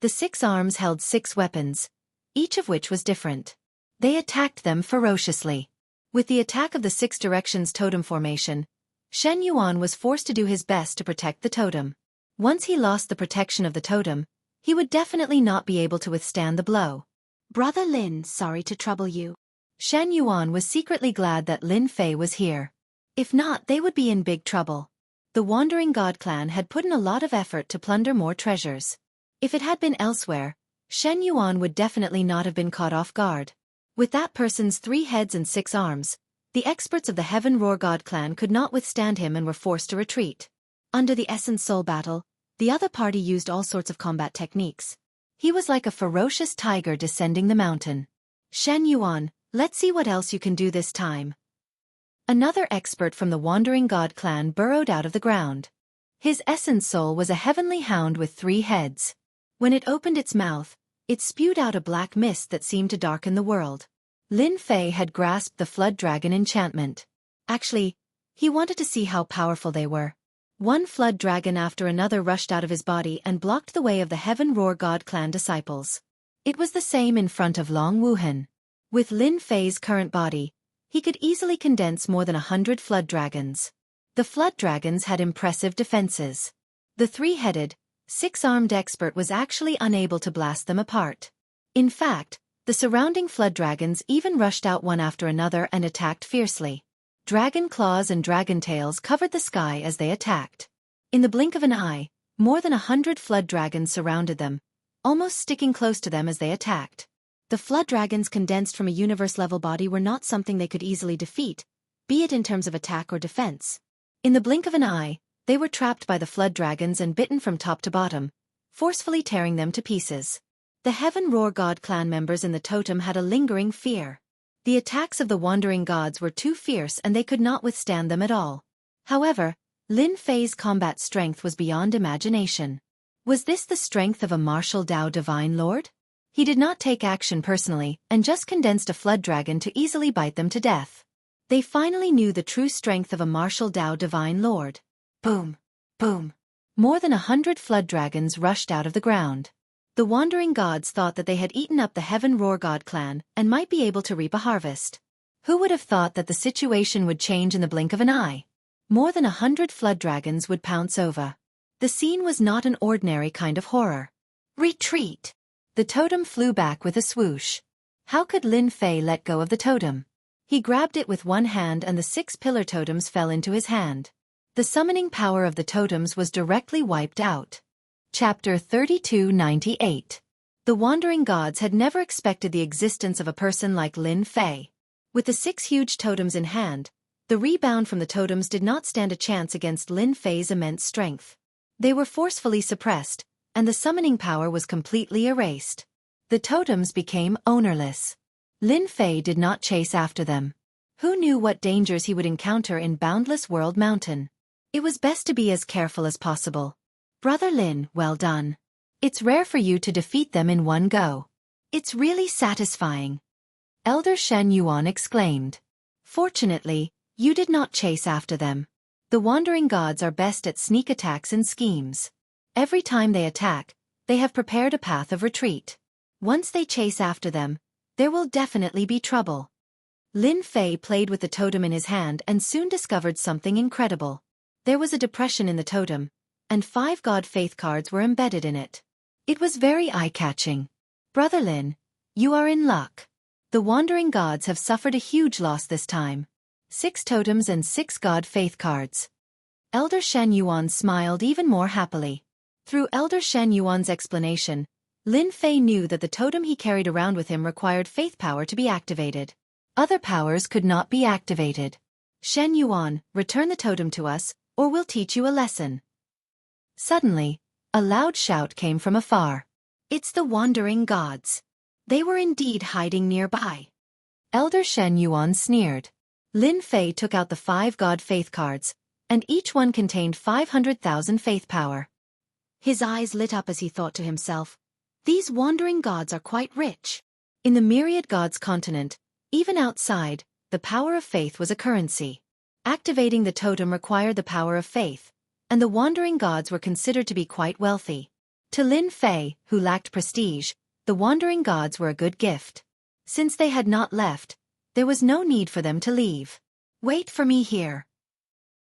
The 6 arms held 6 weapons, each of which was different. They attacked them ferociously. With the attack of the 6 directions totem formation, Shen Yuan was forced to do his best to protect the totem. Once he lost the protection of the totem, he would definitely not be able to withstand the blow. Brother Lin, sorry to trouble you. Shen Yuan was secretly glad that Lin Fei was here. If not, they would be in big trouble. The Wandering God clan had put in a lot of effort to plunder more treasures. If it had been elsewhere, Shen Yuan would definitely not have been caught off guard. With that person's 3 heads and 6 arms, the experts of the Heaven Roar God clan could not withstand him and were forced to retreat. Under the Essence Soul battle, the other party used all sorts of combat techniques. He was like a ferocious tiger descending the mountain. Shen Yuan, let's see what else you can do this time. Another expert from the Wandering God clan burrowed out of the ground. His essence soul was a heavenly hound with 3 heads. When it opened its mouth, it spewed out a black mist that seemed to darken the world. Lin Fei had grasped the Flood Dragon enchantment. Actually, he wanted to see how powerful they were. One Flood Dragon after another rushed out of his body and blocked the way of the Heaven Roar God clan disciples. It was the same in front of Long Wuhan. With Lin Fei's current body, he could easily condense more than 100 Flood Dragons. The Flood Dragons had impressive defenses. The 3-headed, 6-armed expert was actually unable to blast them apart. In fact, the surrounding Flood Dragons even rushed out one after another and attacked fiercely. Dragon claws and dragon tails covered the sky as they attacked. In the blink of an eye, more than 100 Flood Dragons surrounded them, almost sticking close to them as they attacked. The Flood Dragons condensed from a universe-level body were not something they could easily defeat, be it in terms of attack or defense. In the blink of an eye, they were trapped by the Flood Dragons and bitten from top to bottom, forcefully tearing them to pieces. The Heaven Roar God clan members in the totem had a lingering fear. The attacks of the Wandering Gods were too fierce and they could not withstand them at all. However, Lin Fei's combat strength was beyond imagination. Was this the strength of a martial Dao Divine Lord? He did not take action personally and just condensed a Flood Dragon to easily bite them to death. They finally knew the true strength of a martial Dao Divine Lord. Boom! Boom! More than 100 Flood Dragons rushed out of the ground. The Wandering Gods thought that they had eaten up the Heaven Roar God clan and might be able to reap a harvest. Who would have thought that the situation would change in the blink of an eye? More than 100 Flood Dragons would pounce over. The scene was not an ordinary kind of horror. Retreat! The totem flew back with a swoosh. How could Lin Fei let go of the totem? He grabbed it with one hand and the 6 pillar totems fell into his hand. The summoning power of the totems was directly wiped out. Chapter 3298. The Wandering Gods had never expected the existence of a person like Lin Fei. With the 6 huge totems in hand, the rebound from the totems did not stand a chance against Lin Fei's immense strength. They were forcefully suppressed, and the summoning power was completely erased. The totems became ownerless. Lin Fei did not chase after them. Who knew what dangers he would encounter in Boundless World Mountain? It was best to be as careful as possible. Brother Lin, well done. It's rare for you to defeat them in one go. It's really satisfying. Elder Shen Yuan exclaimed. Fortunately, you did not chase after them. The Wandering Gods are best at sneak attacks and schemes. Every time they attack, they have prepared a path of retreat. Once they chase after them, there will definitely be trouble. Lin Fei played with the totem in his hand and soon discovered something incredible. There was a depression in the totem, and 5 God Faith cards were embedded in it. It was very eye-catching. Brother Lin, you are in luck. The Wandering Gods have suffered a huge loss this time. 6 totems and 6 God Faith cards. Elder Shen Yuan smiled even more happily. Through Elder Shen Yuan's explanation, Lin Fei knew that the totem he carried around with him required faith power to be activated. Other powers could not be activated. Shen Yuan, return the totem to us, or we'll teach you a lesson. Suddenly, a loud shout came from afar. It's the wandering gods. They were indeed hiding nearby. Elder Shen Yuan sneered. Lin Fei took out the 5 god faith cards, and each one contained 500,000 faith power. His eyes lit up as he thought to himself, these wandering gods are quite rich. In the myriad gods continent, even outside, the power of faith was a currency. Activating the totem required the power of faith, and the wandering gods were considered to be quite wealthy. To Lin Fei, who lacked prestige, the wandering gods were a good gift. Since they had not left, there was no need for them to leave. Wait for me here.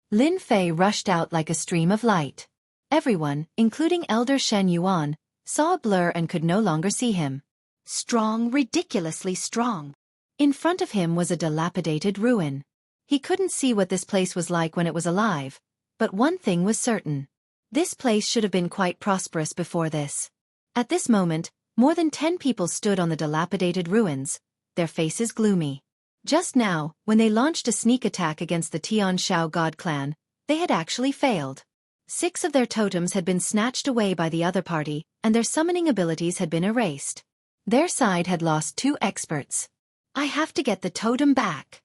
Lin Fei rushed out like a stream of light. Everyone, including Elder Shen Yuan, saw a blur and could no longer see him. Strong, ridiculously strong. In front of him was a dilapidated ruin. He couldn't see what this place was like when it was alive, but one thing was certain. This place should have been quite prosperous before this. At this moment, more than 10 people stood on the dilapidated ruins, their faces gloomy. Just now, when they launched a sneak attack against the Tian Shao God clan, they had actually failed. 6 of their totems had been snatched away by the other party, and their summoning abilities had been erased. Their side had lost 2 experts. I have to get the totem back.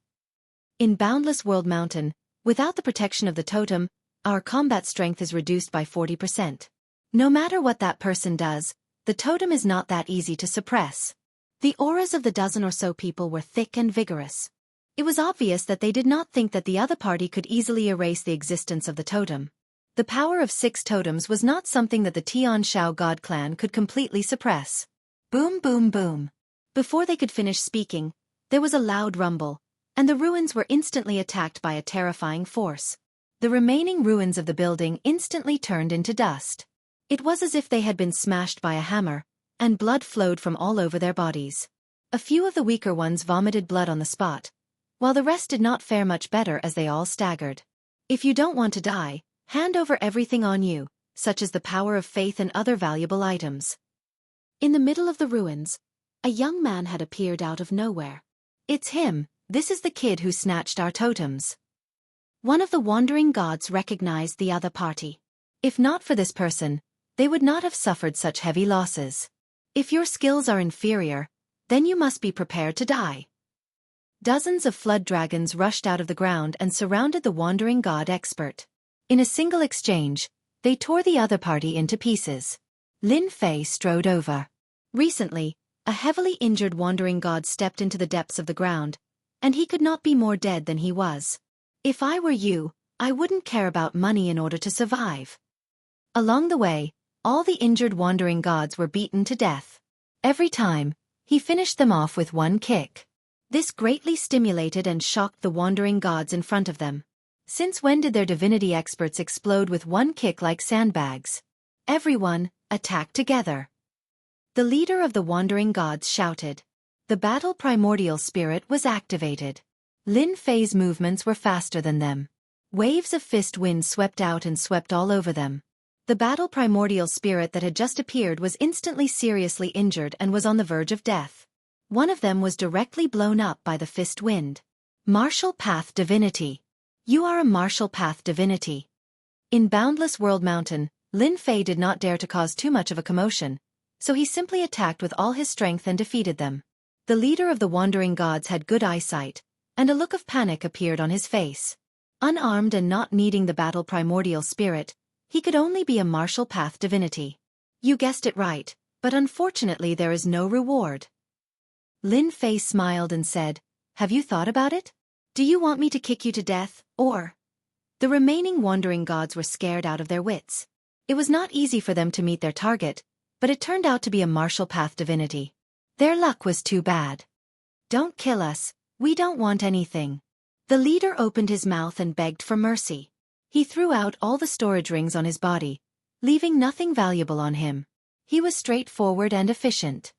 In Boundless World Mountain, without the protection of the totem, our combat strength is reduced by 40%. No matter what that person does, the totem is not that easy to suppress. The auras of the dozen or so people were thick and vigorous. It was obvious that they did not think that the other party could easily erase the existence of the totem. The power of 6 totems was not something that the Tian Shao God clan could completely suppress. Boom, boom, boom. Before they could finish speaking, there was a loud rumble, and the ruins were instantly attacked by a terrifying force. The remaining ruins of the building instantly turned into dust. It was as if they had been smashed by a hammer, and blood flowed from all over their bodies. A few of the weaker ones vomited blood on the spot, while the rest did not fare much better as they all staggered. If you don't want to die, hand over everything on you, such as the power of faith and other valuable items. In the middle of the ruins, a young man had appeared out of nowhere. It's him, this is the kid who snatched our totems. One of the wandering gods recognized the other party. If not for this person, they would not have suffered such heavy losses. If your skills are inferior, then you must be prepared to die. Dozens of flood dragons rushed out of the ground and surrounded the wandering god expert. In a single exchange, they tore the other party into pieces. Lin Fei strode over. Recently, a heavily injured wandering god stepped into the depths of the ground, and he could not be more dead than he was. If I were you, I wouldn't care about money in order to survive. Along the way, all the injured wandering gods were beaten to death. Every time, he finished them off with one kick. This greatly stimulated and shocked the wandering gods in front of them. Since when did their divinity experts explode with one kick like sandbags? Everyone, attack together. The leader of the wandering gods shouted. The battle primordial spirit was activated. Lin Fei's movements were faster than them. Waves of fist wind swept out and swept all over them. The battle primordial spirit that had just appeared was instantly seriously injured and was on the verge of death. One of them was directly blown up by the fist wind. Martial Path Divinity. You are a Martial Path Divinity. In Boundless World Mountain, Lin Fei did not dare to cause too much of a commotion, so he simply attacked with all his strength and defeated them. The leader of the wandering gods had good eyesight, and a look of panic appeared on his face. Unarmed and not needing the battle primordial spirit, he could only be a Martial Path Divinity. You guessed it right, but unfortunately there is no reward. Lin Fei smiled and said, have you thought about it? Do you want me to kick you to death, or? The remaining wandering gods were scared out of their wits. It was not easy for them to meet their target, but it turned out to be a Martial Path Divinity. Their luck was too bad. Don't kill us, we don't want anything. The leader opened his mouth and begged for mercy. He threw out all the storage rings on his body, leaving nothing valuable on him. He was straightforward and efficient.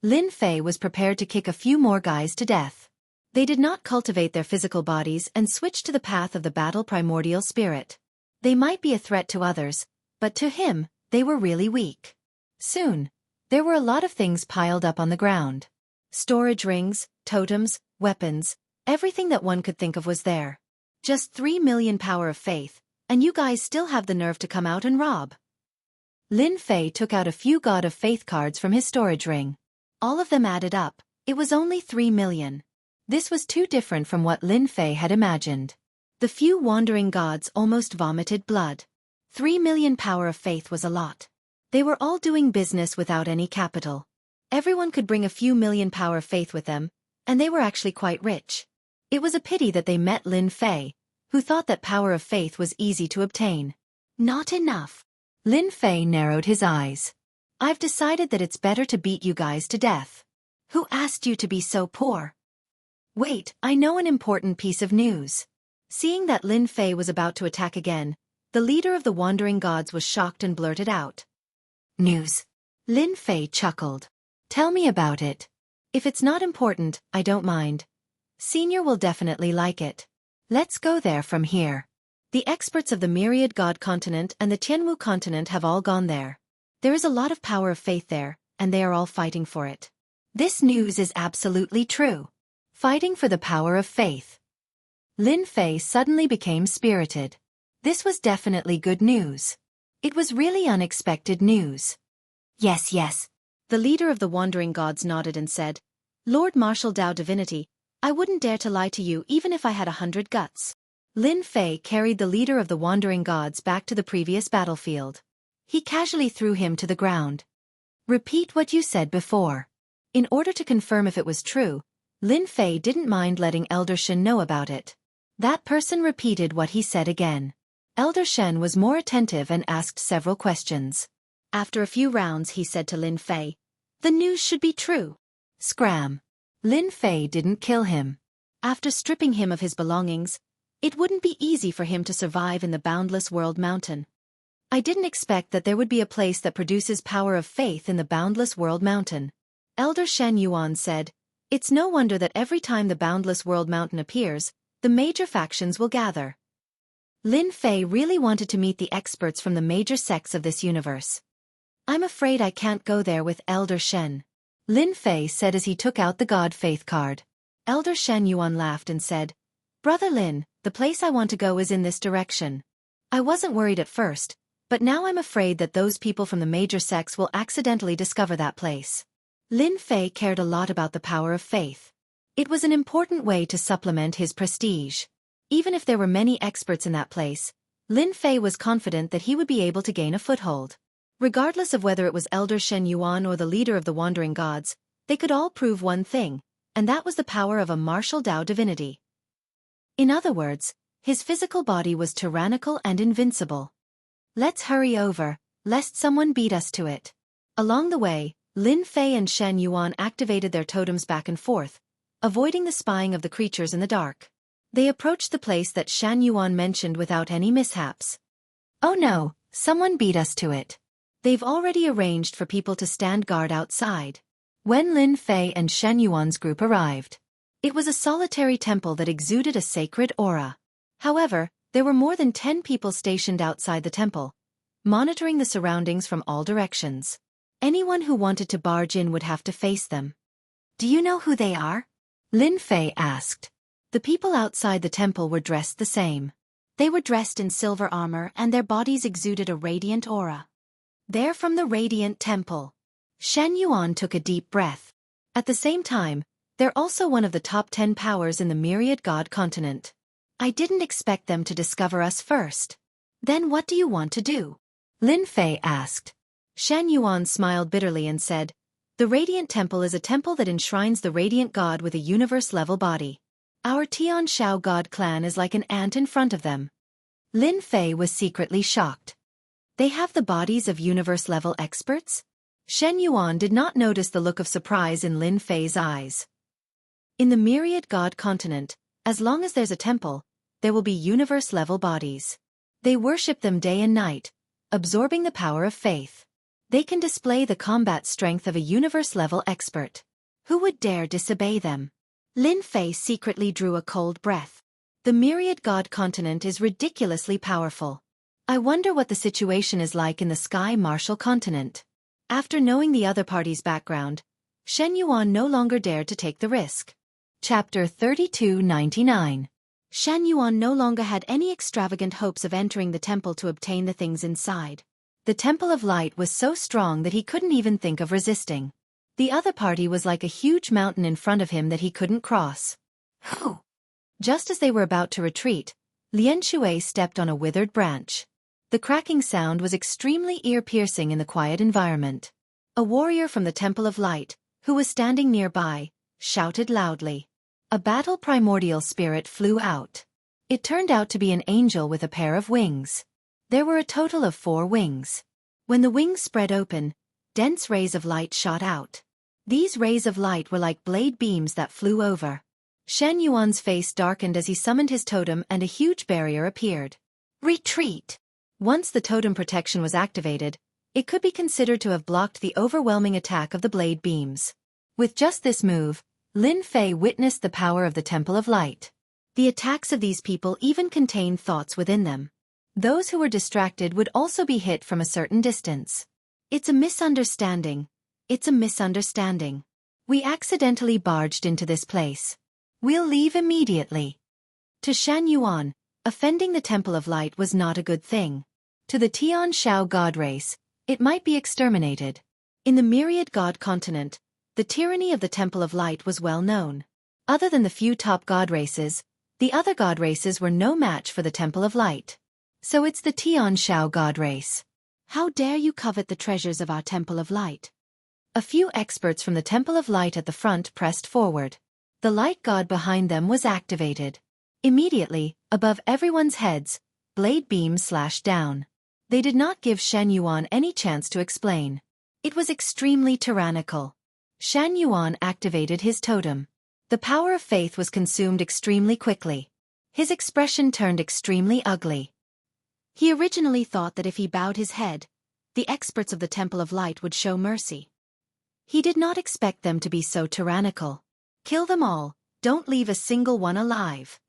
Lin Fei was prepared to kick a few more guys to death. They did not cultivate their physical bodies and switched to the path of the battle primordial spirit. They might be a threat to others, but to him, they were really weak. Soon, there were a lot of things piled up on the ground. Storage rings, totems, weapons, everything that one could think of was there. Just 3 million power of faith, and you guys still have the nerve to come out and rob. Lin Fei took out a few God of Faith cards from his storage ring. All of them added up, it was only 3 million. This was too different from what Lin Fei had imagined. The few wandering gods almost vomited blood. 3 million power of faith was a lot. They were all doing business without any capital. Everyone could bring a few million power of faith with them, and they were actually quite rich. It was a pity that they met Lin Fei, who thought that power of faith was easy to obtain. Not enough. Lin Fei narrowed his eyes. I've decided that it's better to beat you guys to death. Who asked you to be so poor? Wait, I know an important piece of news. Seeing that Lin Fei was about to attack again, the leader of the wandering gods was shocked and blurted out. News. Lin Fei chuckled. Tell me about it. If it's not important, I don't mind. Senior will definitely like it. Let's go there from here. The experts of the Myriad God continent and the Tianwu continent have all gone there. There is a lot of power of faith there, and they are all fighting for it. This news is absolutely true. Fighting for the power of faith. Lin Fei suddenly became spirited. This was definitely good news. It was really unexpected news. Yes, yes. The leader of the wandering gods nodded and said, Lord Martial Dao Divinity, I wouldn't dare to lie to you even if I had 100 guts. Lin Fei carried the leader of the wandering gods back to the previous battlefield. He casually threw him to the ground. Repeat what you said before. In order to confirm if it was true, Lin Fei didn't mind letting Elder Shen know about it. That person repeated what he said again. Elder Shen was more attentive and asked several questions. After a few rounds he said to Lin Fei, the news should be true. Scram. Lin Fei didn't kill him. After stripping him of his belongings, it wouldn't be easy for him to survive in the Boundless World Mountain. I didn't expect that there would be a place that produces power of faith in the Boundless World Mountain. Elder Shen Yuan said, it's no wonder that every time the Boundless World Mountain appears, the major factions will gather. Lin Fei really wanted to meet the experts from the major sects of this universe. I'm afraid I can't go there with Elder Shen. Lin Fei said as he took out the God Faith card. Elder Shen Yuan laughed and said, Brother Lin, the place I want to go is in this direction. I wasn't worried at first, but now I'm afraid that those people from the major sects will accidentally discover that place. Lin Fei cared a lot about the power of faith. It was an important way to supplement his prestige. Even if there were many experts in that place, Lin Fei was confident that he would be able to gain a foothold. Regardless of whether it was Elder Shen Yuan or the leader of the wandering gods, they could all prove one thing, and that was the power of a martial Dao divinity. In other words, his physical body was tyrannical and invincible. Let's hurry over, lest someone beat us to it. Along the way, Lin Fei and Shen Yuan activated their totems back and forth, avoiding the spying of the creatures in the dark. They approached the place that Shen Yuan mentioned without any mishaps. Oh no, someone beat us to it. They've already arranged for people to stand guard outside. When Lin Fei and Shen Yuan's group arrived, it was a solitary temple that exuded a sacred aura. However, there were more than 10 people stationed outside the temple, monitoring the surroundings from all directions. Anyone who wanted to barge in would have to face them. Do you know who they are? Lin Fei asked. The people outside the temple were dressed the same. They were dressed in silver armor and their bodies exuded a radiant aura. They're from the Radiant Temple. Shen Yuan took a deep breath. At the same time, they're also one of the top 10 powers in the Myriad God continent. I didn't expect them to discover us first. Then what do you want to do? Lin Fei asked. Shen Yuan smiled bitterly and said, the Radiant Temple is a temple that enshrines the Radiant God with a universe-level body. Our Tian Shao God clan is like an ant in front of them. Lin Fei was secretly shocked. They have the bodies of universe-level experts? Shen Yuan did not notice the look of surprise in Lin Fei's eyes. In the Myriad God continent, as long as there's a temple, there will be universe-level bodies. They worship them day and night, absorbing the power of faith. They can display the combat strength of a universe-level expert. Who would dare disobey them? Lin Fei secretly drew a cold breath. The Myriad God continent is ridiculously powerful. I wonder what the situation is like in the Sky Martial continent. After knowing the other party's background, Shen Yuan no longer dared to take the risk. Chapter 3299. Shan Yuan no longer had any extravagant hopes of entering the temple to obtain the things inside. The Temple of Light was so strong that he couldn't even think of resisting. The other party was like a huge mountain in front of him that he couldn't cross. Whew! Just as they were about to retreat, Lian Shui stepped on a withered branch. The cracking sound was extremely ear-piercing in the quiet environment. A warrior from the Temple of Light, who was standing nearby, shouted loudly. A battle primordial spirit flew out. It turned out to be an angel with a pair of wings. There were a total of 4 wings. When the wings spread open, dense rays of light shot out. These rays of light were like blade beams that flew over. Shan Yuan's face darkened as he summoned his totem and a huge barrier appeared. Retreat! Once the totem protection was activated, it could be considered to have blocked the overwhelming attack of the blade beams. With just this move, Lin Fei witnessed the power of the Temple of Light. The attacks of these people even contained thoughts within them. Those who were distracted would also be hit from a certain distance. It's a misunderstanding. It's a misunderstanding. We accidentally barged into this place. We'll leave immediately. To Shan Yuan, offending the Temple of Light was not a good thing. To the Tian Shao god race, it might be exterminated. In the myriad god continent, the tyranny of the Temple of Light was well known. Other than the few top god races, the other god races were no match for the Temple of Light. So it's the Tian Shao god race. How dare you covet the treasures of our Temple of Light? A few experts from the Temple of Light at the front pressed forward. The light god behind them was activated. Immediately, above everyone's heads, blade beams slashed down. They did not give Shan Yuan any chance to explain. It was extremely tyrannical. Shan Yuan activated his totem. The power of faith was consumed extremely quickly. His expression turned extremely ugly. He originally thought that if he bowed his head, the experts of the Temple of Light would show mercy. He did not expect them to be so tyrannical. Kill them all, don't leave a single one alive.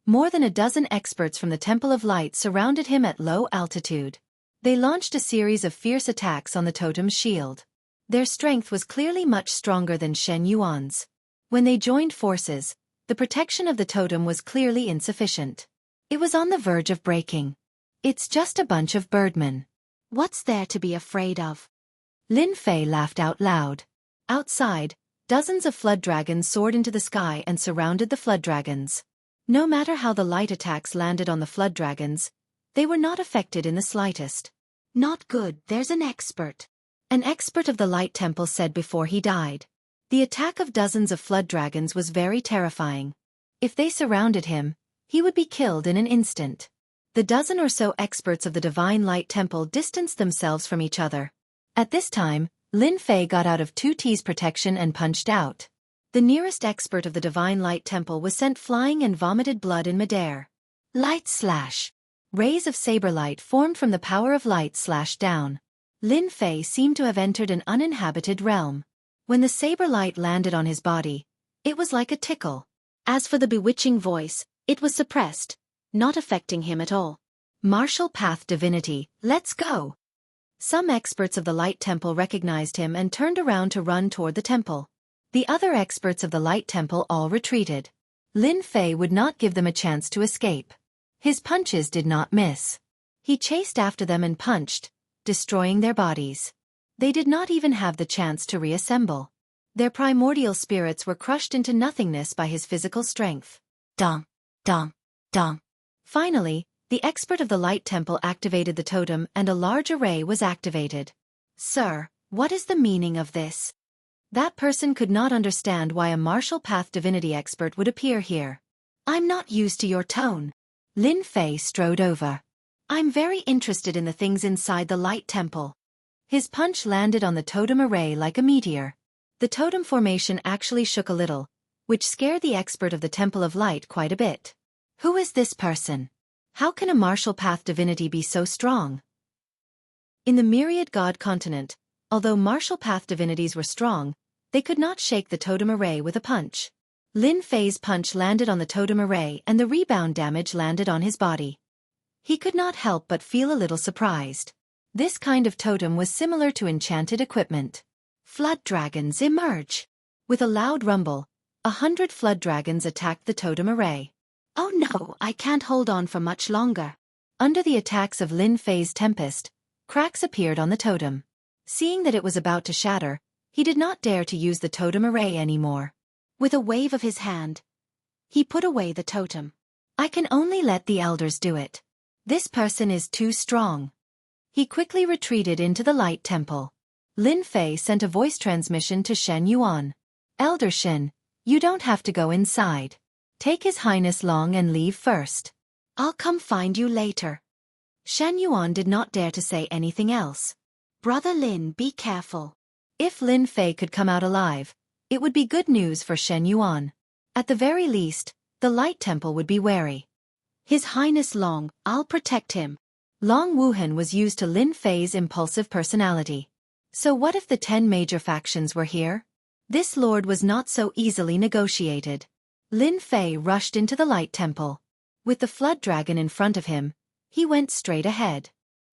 More than a dozen experts from the Temple of Light surrounded him at low altitude. They launched a series of fierce attacks on the totem's shield. Their strength was clearly much stronger than Shen Yuan's. When they joined forces, the protection of the totem was clearly insufficient. It was on the verge of breaking. It's just a bunch of birdmen. What's there to be afraid of? Lin Fei laughed out loud. Outside, dozens of flood dragons soared into the sky and surrounded the flood dragons. No matter how the light attacks landed on the flood dragons, they were not affected in the slightest. Not good, there's an expert. An expert of the Light Temple said before he died. The attack of dozens of flood dragons was very terrifying. If they surrounded him, he would be killed in an instant. The dozen or so experts of the Divine Light Temple distanced themselves from each other. At this time, Lin Fei got out of 2T's protection and punched out. The nearest expert of the Divine Light Temple was sent flying and vomited blood in midair. Light slash. Rays of saber light formed from the power of light slashed down. Lin Fei seemed to have entered an uninhabited realm. When the saber light landed on his body, it was like a tickle. As for the bewitching voice, it was suppressed, not affecting him at all. Martial Path Divinity, let's go! Some experts of the Light Temple recognized him and turned around to run toward the temple. The other experts of the Light Temple all retreated. Lin Fei would not give them a chance to escape. His punches did not miss. He chased after them and punched, destroying their bodies. They did not even have the chance to reassemble. Their primordial spirits were crushed into nothingness by his physical strength. Dong, dong, dong. Finally, the expert of the Light Temple activated the totem and a large array was activated. Sir, what is the meaning of this? That person could not understand why a martial path divinity expert would appear here. I'm not used to your tone. Lin Fei strode over. I'm very interested in the things inside the Light Temple. His punch landed on the totem array like a meteor. The totem formation actually shook a little, which scared the expert of the Temple of Light quite a bit. Who is this person? How can a martial path divinity be so strong? In the myriad god continent, although martial path divinities were strong, they could not shake the totem array with a punch. Lin Fei's punch landed on the totem array and the rebound damage landed on his body. He could not help but feel a little surprised. This kind of totem was similar to enchanted equipment. Flood dragons emerge. With a loud rumble, 100 flood dragons attacked the totem array. Oh no, I can't hold on for much longer. Under the attacks of Lin Fei's tempest, cracks appeared on the totem. Seeing that it was about to shatter, he did not dare to use the totem array anymore. With a wave of his hand, he put away the totem. I can only let the elders do it. This person is too strong. He quickly retreated into the light temple. Lin Fei sent a voice transmission to Shen Yuan. Elder Shen, you don't have to go inside. Take His Highness Long and leave first. I'll come find you later. Shen Yuan did not dare to say anything else. Brother Lin, be careful. If Lin Fei could come out alive, it would be good news for Shen Yuan. At the very least, the light temple would be wary. His Highness Long, I'll protect him. Long Wuhan was used to Lin Fei's impulsive personality. So what if the 10 major factions were here? This lord was not so easily negotiated. Lin Fei rushed into the light temple. With the flood dragon in front of him, he went straight ahead.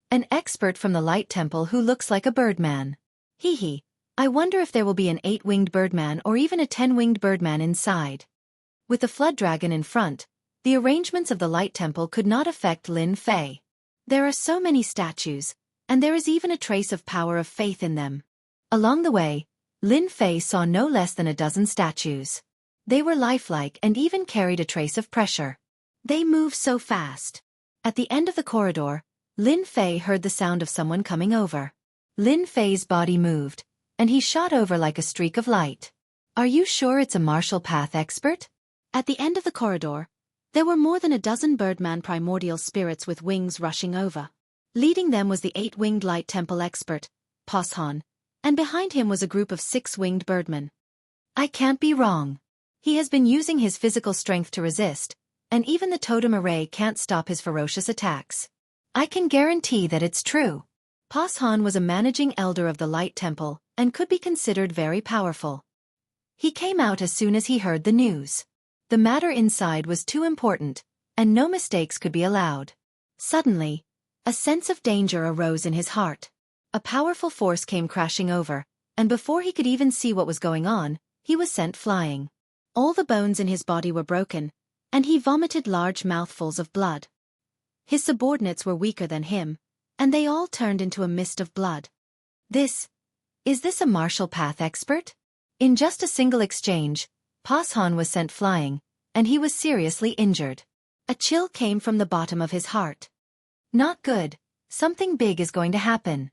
An expert from the light temple who looks like a birdman. Hee. I wonder if there will be an 8-winged birdman or even a 10-winged birdman inside. With the flood dragon in front, the arrangements of the light temple could not affect Lin Fei. There are so many statues, and there is even a trace of power of faith in them. Along the way, Lin Fei saw no less than a dozen statues. They were lifelike and even carried a trace of pressure. They moved so fast. At the end of the corridor, Lin Fei heard the sound of someone coming over. Lin Fei's body moved, and he shot over like a streak of light. Are you sure it's a martial path expert? At the end of the corridor, there were more than a dozen birdman primordial spirits with wings rushing over. Leading them was the 8-winged light temple expert, Poshan, and behind him was a group of 6-winged birdmen. I can't be wrong. He has been using his physical strength to resist, and even the totem array can't stop his ferocious attacks. I can guarantee that it's true. Poshan was a managing elder of the light temple and could be considered very powerful. He came out as soon as he heard the news. The matter inside was too important, and no mistakes could be allowed. Suddenly, a sense of danger arose in his heart. A powerful force came crashing over, and before he could even see what was going on, he was sent flying. All the bones in his body were broken, and he vomited large mouthfuls of blood. His subordinates were weaker than him, and they all turned into a mist of blood. Is this a martial path expert? In just a single exchange, Poshan was sent flying, and he was seriously injured. A chill came from the bottom of his heart. Not good, something big is going to happen.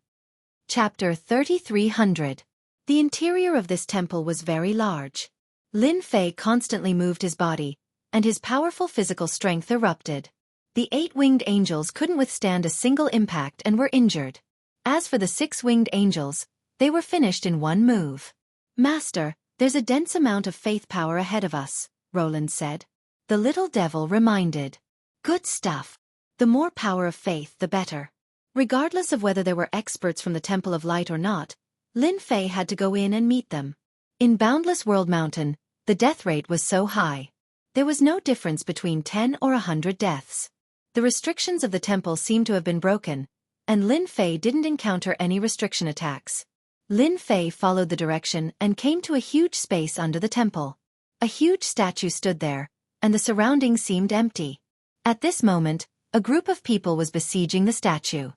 Chapter 3300. The interior of this temple was very large. Lin Fei constantly moved his body, and his powerful physical strength erupted. The 8-winged angels couldn't withstand a single impact and were injured. As for the 6-winged angels, they were finished in one move. Master, there's a dense amount of faith power ahead of us, Roland said. The little devil reminded. Good stuff. The more power of faith, the better. Regardless of whether there were experts from the Temple of Light or not, Lin Fei had to go in and meet them. In Boundless World Mountain, the death rate was so high. There was no difference between 10 or 100 deaths. The restrictions of the temple seemed to have been broken, and Lin Fei didn't encounter any restriction attacks. Lin Fei followed the direction and came to a huge space under the temple. A huge statue stood there, and the surroundings seemed empty. At this moment, a group of people was besieging the statue.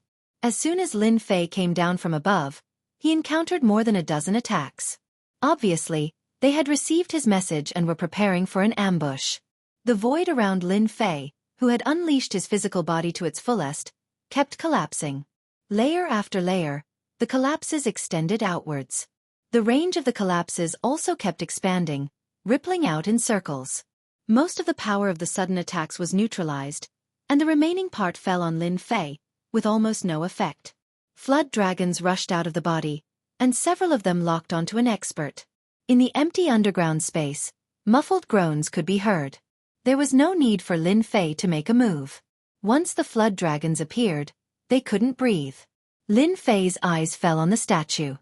As soon as Lin Fei came down from above, he encountered more than a dozen attacks. Obviously, they had received his message and were preparing for an ambush. The void around Lin Fei, who had unleashed his physical body to its fullest, kept collapsing. Layer after layer, the collapses extended outwards. The range of the collapses also kept expanding, rippling out in circles. Most of the power of the sudden attacks was neutralized, and the remaining part fell on Lin Fei, with almost no effect. Flood dragons rushed out of the body, and several of them locked onto an expert. In the empty underground space, muffled groans could be heard. There was no need for Lin Fei to make a move. Once the flood dragons appeared, they couldn't breathe. Lin Fei's eyes fell on the statue.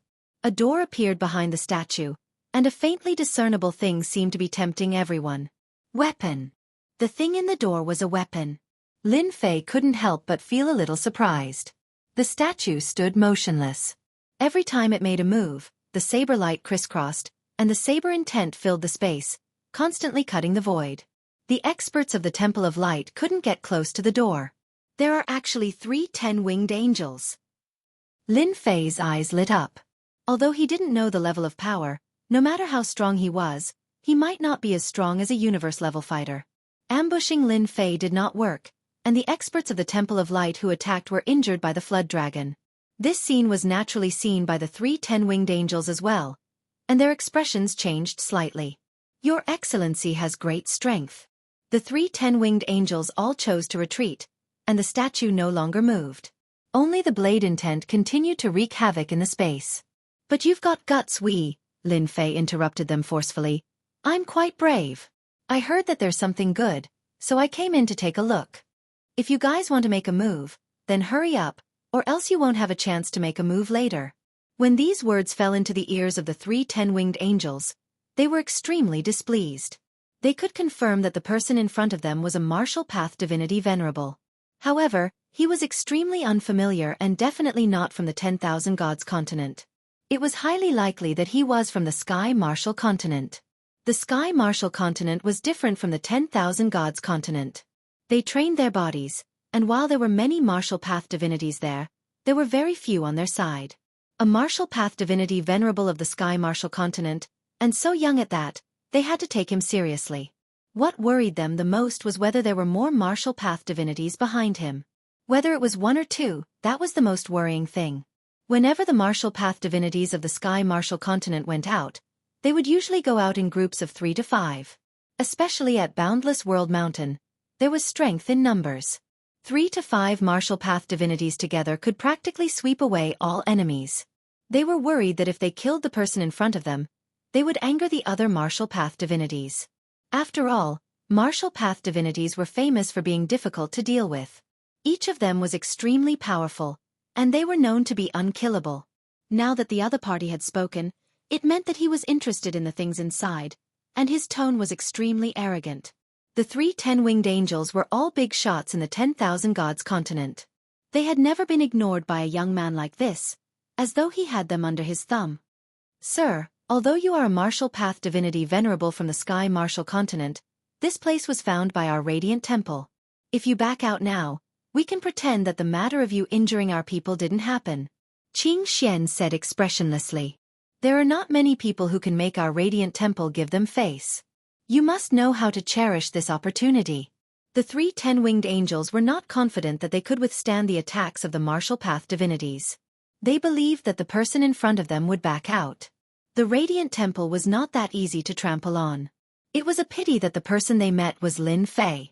A door appeared behind the statue, and a faintly discernible thing seemed to be tempting everyone. Weapon. The thing in the door was a weapon. Lin Fei couldn't help but feel a little surprised. The statue stood motionless. Every time it made a move, the saber light crisscrossed, and the saber intent filled the space, constantly cutting the void. The experts of the Temple of Light couldn't get close to the door. There are actually 3 10-winged angels. Lin Fei's eyes lit up. Although he didn't know the level of power, no matter how strong he was, he might not be as strong as a universe-level fighter. Ambushing Lin Fei did not work, and the experts of the Temple of Light who attacked were injured by the Flood Dragon. This scene was naturally seen by the 3 10-winged angels as well, and their expressions changed slightly. Your Excellency has great strength. The 3 10-winged angels all chose to retreat, and the statue no longer moved. Only the blade intent continued to wreak havoc in the space. But you've got guts, Lin Fei interrupted them forcefully. I'm quite brave. I heard that there's something good, so I came in to take a look. If you guys want to make a move, then hurry up, or else you won't have a chance to make a move later. When these words fell into the ears of the 3 10-winged angels, they were extremely displeased. They could confirm that the person in front of them was a martial path divinity venerable. However, he was extremely unfamiliar and definitely not from the 10,000 Gods continent. It was highly likely that he was from the Sky Martial continent. The Sky Martial continent was different from the 10,000 Gods continent. They trained their bodies, and while there were many martial path divinities there were very few on their side. A martial path divinity venerable of the Sky Martial continent, and so young at that, they had to take him seriously. What worried them the most was whether there were more martial path divinities behind him. Whether it was 1 or 2, that was the most worrying thing. Whenever the martial path divinities of the Sky Martial continent went out, they would usually go out in groups of 3 to 5. Especially at Boundless World Mountain, there was strength in numbers. 3 to 5 martial path divinities together could practically sweep away all enemies. They were worried that if they killed the person in front of them, they would anger the other martial path divinities. After all, martial path divinities were famous for being difficult to deal with. Each of them was extremely powerful, and they were known to be unkillable. Now that the other party had spoken, it meant that he was interested in the things inside, and his tone was extremely arrogant. The 3 10-winged angels were all big shots in the 10,000 Gods continent. They had never been ignored by a young man like this, as though he had them under his thumb. Sir, although you are a martial path divinity venerable from the Sky Martial continent, this place was found by our Radiant Temple. If you back out now, we can pretend that the matter of you injuring our people didn't happen. Qing Xian said expressionlessly. There are not many people who can make our Radiant Temple give them face. You must know how to cherish this opportunity. The 3 10-winged angels were not confident that they could withstand the attacks of the martial path divinities. They believed that the person in front of them would back out. The Radiant Temple was not that easy to trample on. It was a pity that the person they met was Lin Fei.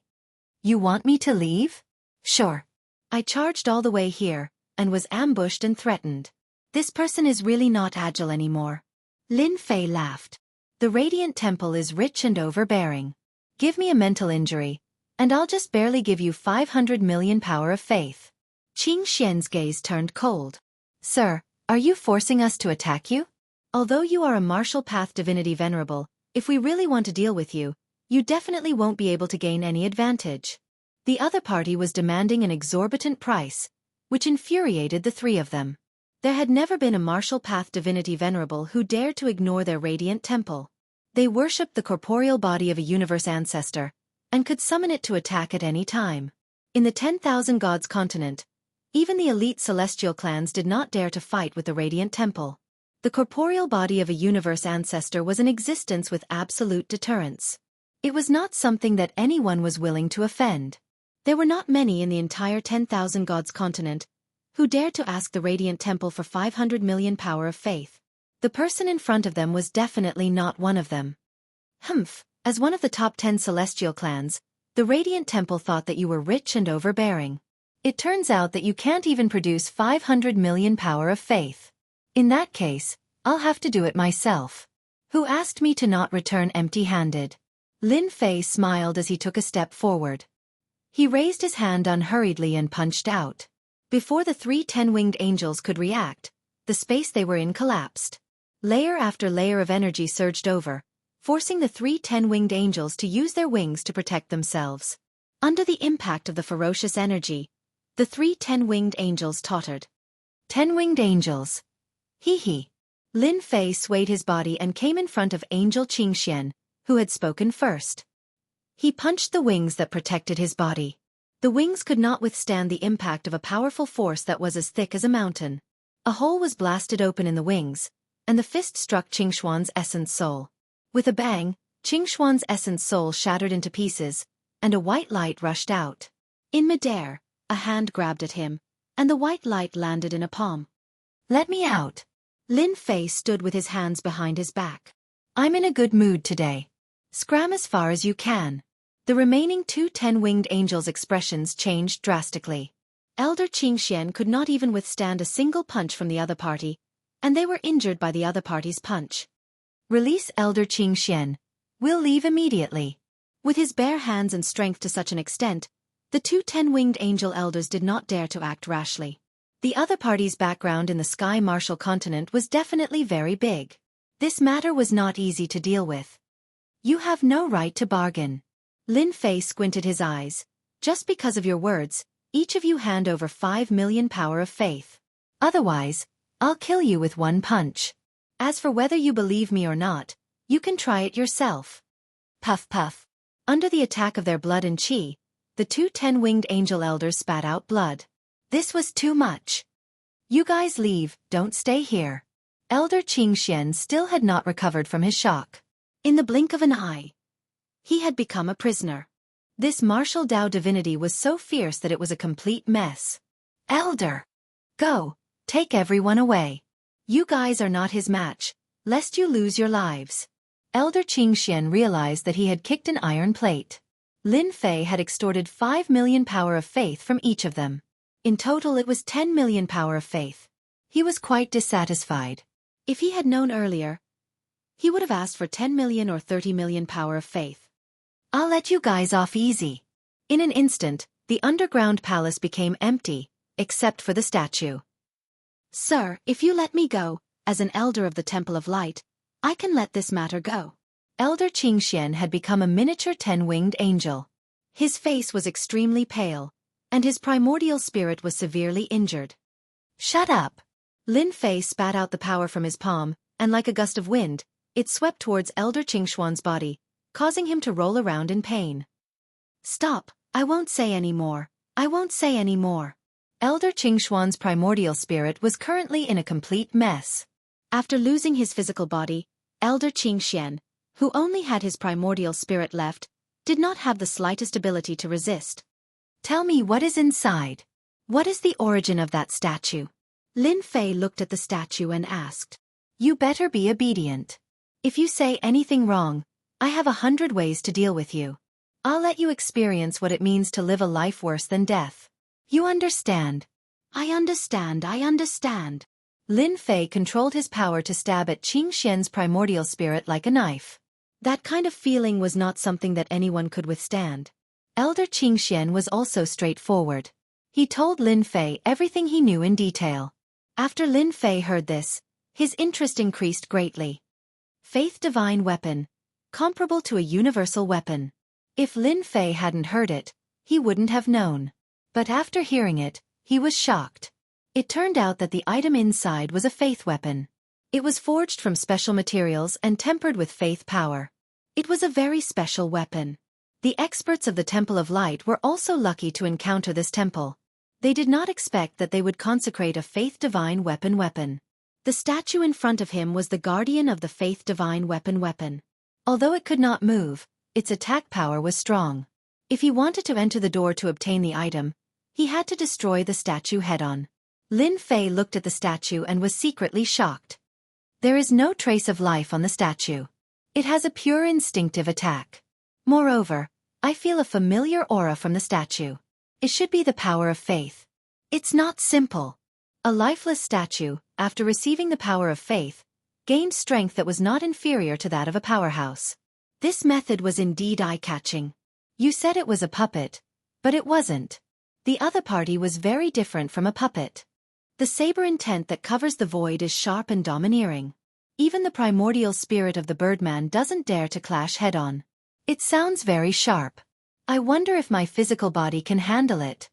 You want me to leave? Sure. I charged all the way here, and was ambushed and threatened. This person is really not agile anymore. Lin Fei laughed. The Radiant Temple is rich and overbearing. Give me a mental injury, and I'll just barely give you 500 million power of faith. Qing Xian's gaze turned cold. Sir, are you forcing us to attack you? Although you are a martial path divinity venerable, if we really want to deal with you, you definitely won't be able to gain any advantage. The other party was demanding an exorbitant price, which infuriated the 3 of them. There had never been a martial path divinity venerable who dared to ignore their Radiant Temple. They worshipped the corporeal body of a universe ancestor, and could summon it to attack at any time. In the 10,000 Gods continent, even the elite celestial clans did not dare to fight with the Radiant Temple. The corporeal body of a universe ancestor was an existence with absolute deterrence. It was not something that anyone was willing to offend. There were not many in the entire 10,000 Gods continent who dared to ask the Radiant Temple for 500 million power of faith. The person in front of them was definitely not one of them. Humph, as one of the top 10 celestial clans, the Radiant Temple thought that you were rich and overbearing. It turns out that you can't even produce 500 million power of faith. In that case, I'll have to do it myself. Who asked me to not return empty-handed? Lin Fei smiled as he took a step forward. He raised his hand unhurriedly and punched out. Before the 3 10-winged angels could react, the space they were in collapsed. Layer after layer of energy surged over, forcing the 3 10-winged angels to use their wings to protect themselves. Under the impact of the ferocious energy, the 3 10-winged angels tottered. 10-winged angels. Hee hee. Lin Fei swayed his body and came in front of Angel Qingxian, who had spoken first. He punched the wings that protected his body. The wings could not withstand the impact of a powerful force that was as thick as a mountain. A hole was blasted open in the wings, and the fist struck Qingshuan's essence soul. With a bang, Qingshuan's essence soul shattered into pieces, and a white light rushed out. In midair, a hand grabbed at him, and the white light landed in a palm. "Let me out." Lin Fei stood with his hands behind his back. "I'm in a good mood today. Scram as far as you can." The remaining two 10-winged angels' expressions changed drastically. Elder Qingxian could not even withstand a single punch from the other party, and they were injured by the other party's punch. "Release Elder Qingxian. We'll leave immediately." With his bare hands and strength to such an extent, the two 10-winged angel elders did not dare to act rashly. The other party's background in the Sky Martial continent was definitely very big. This matter was not easy to deal with. "You have no right to bargain." Lin Fei squinted his eyes. "Just because of your words, each of you hand over 5 million power of faith. Otherwise, I'll kill you with one punch. As for whether you believe me or not, you can try it yourself." Puff puff. Under the attack of their blood and qi, the two 10-winged angel elders spat out blood. This was too much. "You guys leave, don't stay here." Elder Qingxian still had not recovered from his shock. In the blink of an eye, he had become a prisoner. This martial Dao divinity was so fierce that it was a complete mess. "Elder! Go, take everyone away. You guys are not his match, lest you lose your lives." Elder Qingxian realized that he had kicked an iron plate. Lin Fei had extorted 5 million power of faith from each of them. In total it was 10 million power of faith. He was quite dissatisfied. If he had known earlier, he would have asked for 10 million or 30 million power of faith. "I'll let you guys off easy." In an instant, the underground palace became empty, except for the statue. "Sir, if you let me go, as an elder of the Temple of Light, I can let this matter go." Elder Qingxian had become a miniature 10-winged angel. His face was extremely pale, and his primordial spirit was severely injured. "Shut up." Lin Fei spat out the power from his palm, and like a gust of wind, it swept towards Elder Qingshuan's body, causing him to roll around in pain. "Stop, I won't say any more. I won't say any more." Elder Qingshuan's primordial spirit was currently in a complete mess. After losing his physical body, Elder Qingxian, who only had his primordial spirit left, did not have the slightest ability to resist. "Tell me what is inside. What is the origin of that statue?" Lin Fei looked at the statue and asked. "You better be obedient. If you say anything wrong, I have 100 ways to deal with you. I'll let you experience what it means to live a life worse than death. You understand?" I understand." Lin Fei controlled his power to stab at Qingxian's primordial spirit like a knife. That kind of feeling was not something that anyone could withstand. Elder Qingxian was also straightforward. He told Lin Fei everything he knew in detail. After Lin Fei heard this, his interest increased greatly. Faith divine weapon. Comparable to a universal weapon. If Lin Fei hadn't heard it, he wouldn't have known. But after hearing it, he was shocked. It turned out that the item inside was a faith weapon. It was forged from special materials and tempered with faith power. It was a very special weapon. The experts of the Temple of Light were also lucky to encounter this temple. They did not expect that they would consecrate a faith divine weapon. The statue in front of him was the guardian of the faith divine weapon. Although it could not move, its attack power was strong. If he wanted to enter the door to obtain the item, he had to destroy the statue head-on. Lin Fei looked at the statue and was secretly shocked. There is no trace of life on the statue. It has a pure instinctive attack. Moreover, I feel a familiar aura from the statue. It should be the power of faith. It's not simple. A lifeless statue, after receiving the power of faith, gained strength that was not inferior to that of a powerhouse. This method was indeed eye-catching. You said it was a puppet, but it wasn't. The other party was very different from a puppet. The saber intent that covers the void is sharp and domineering. Even the primordial spirit of the Birdman doesn't dare to clash head-on. It sounds very sharp. I wonder if my physical body can handle it.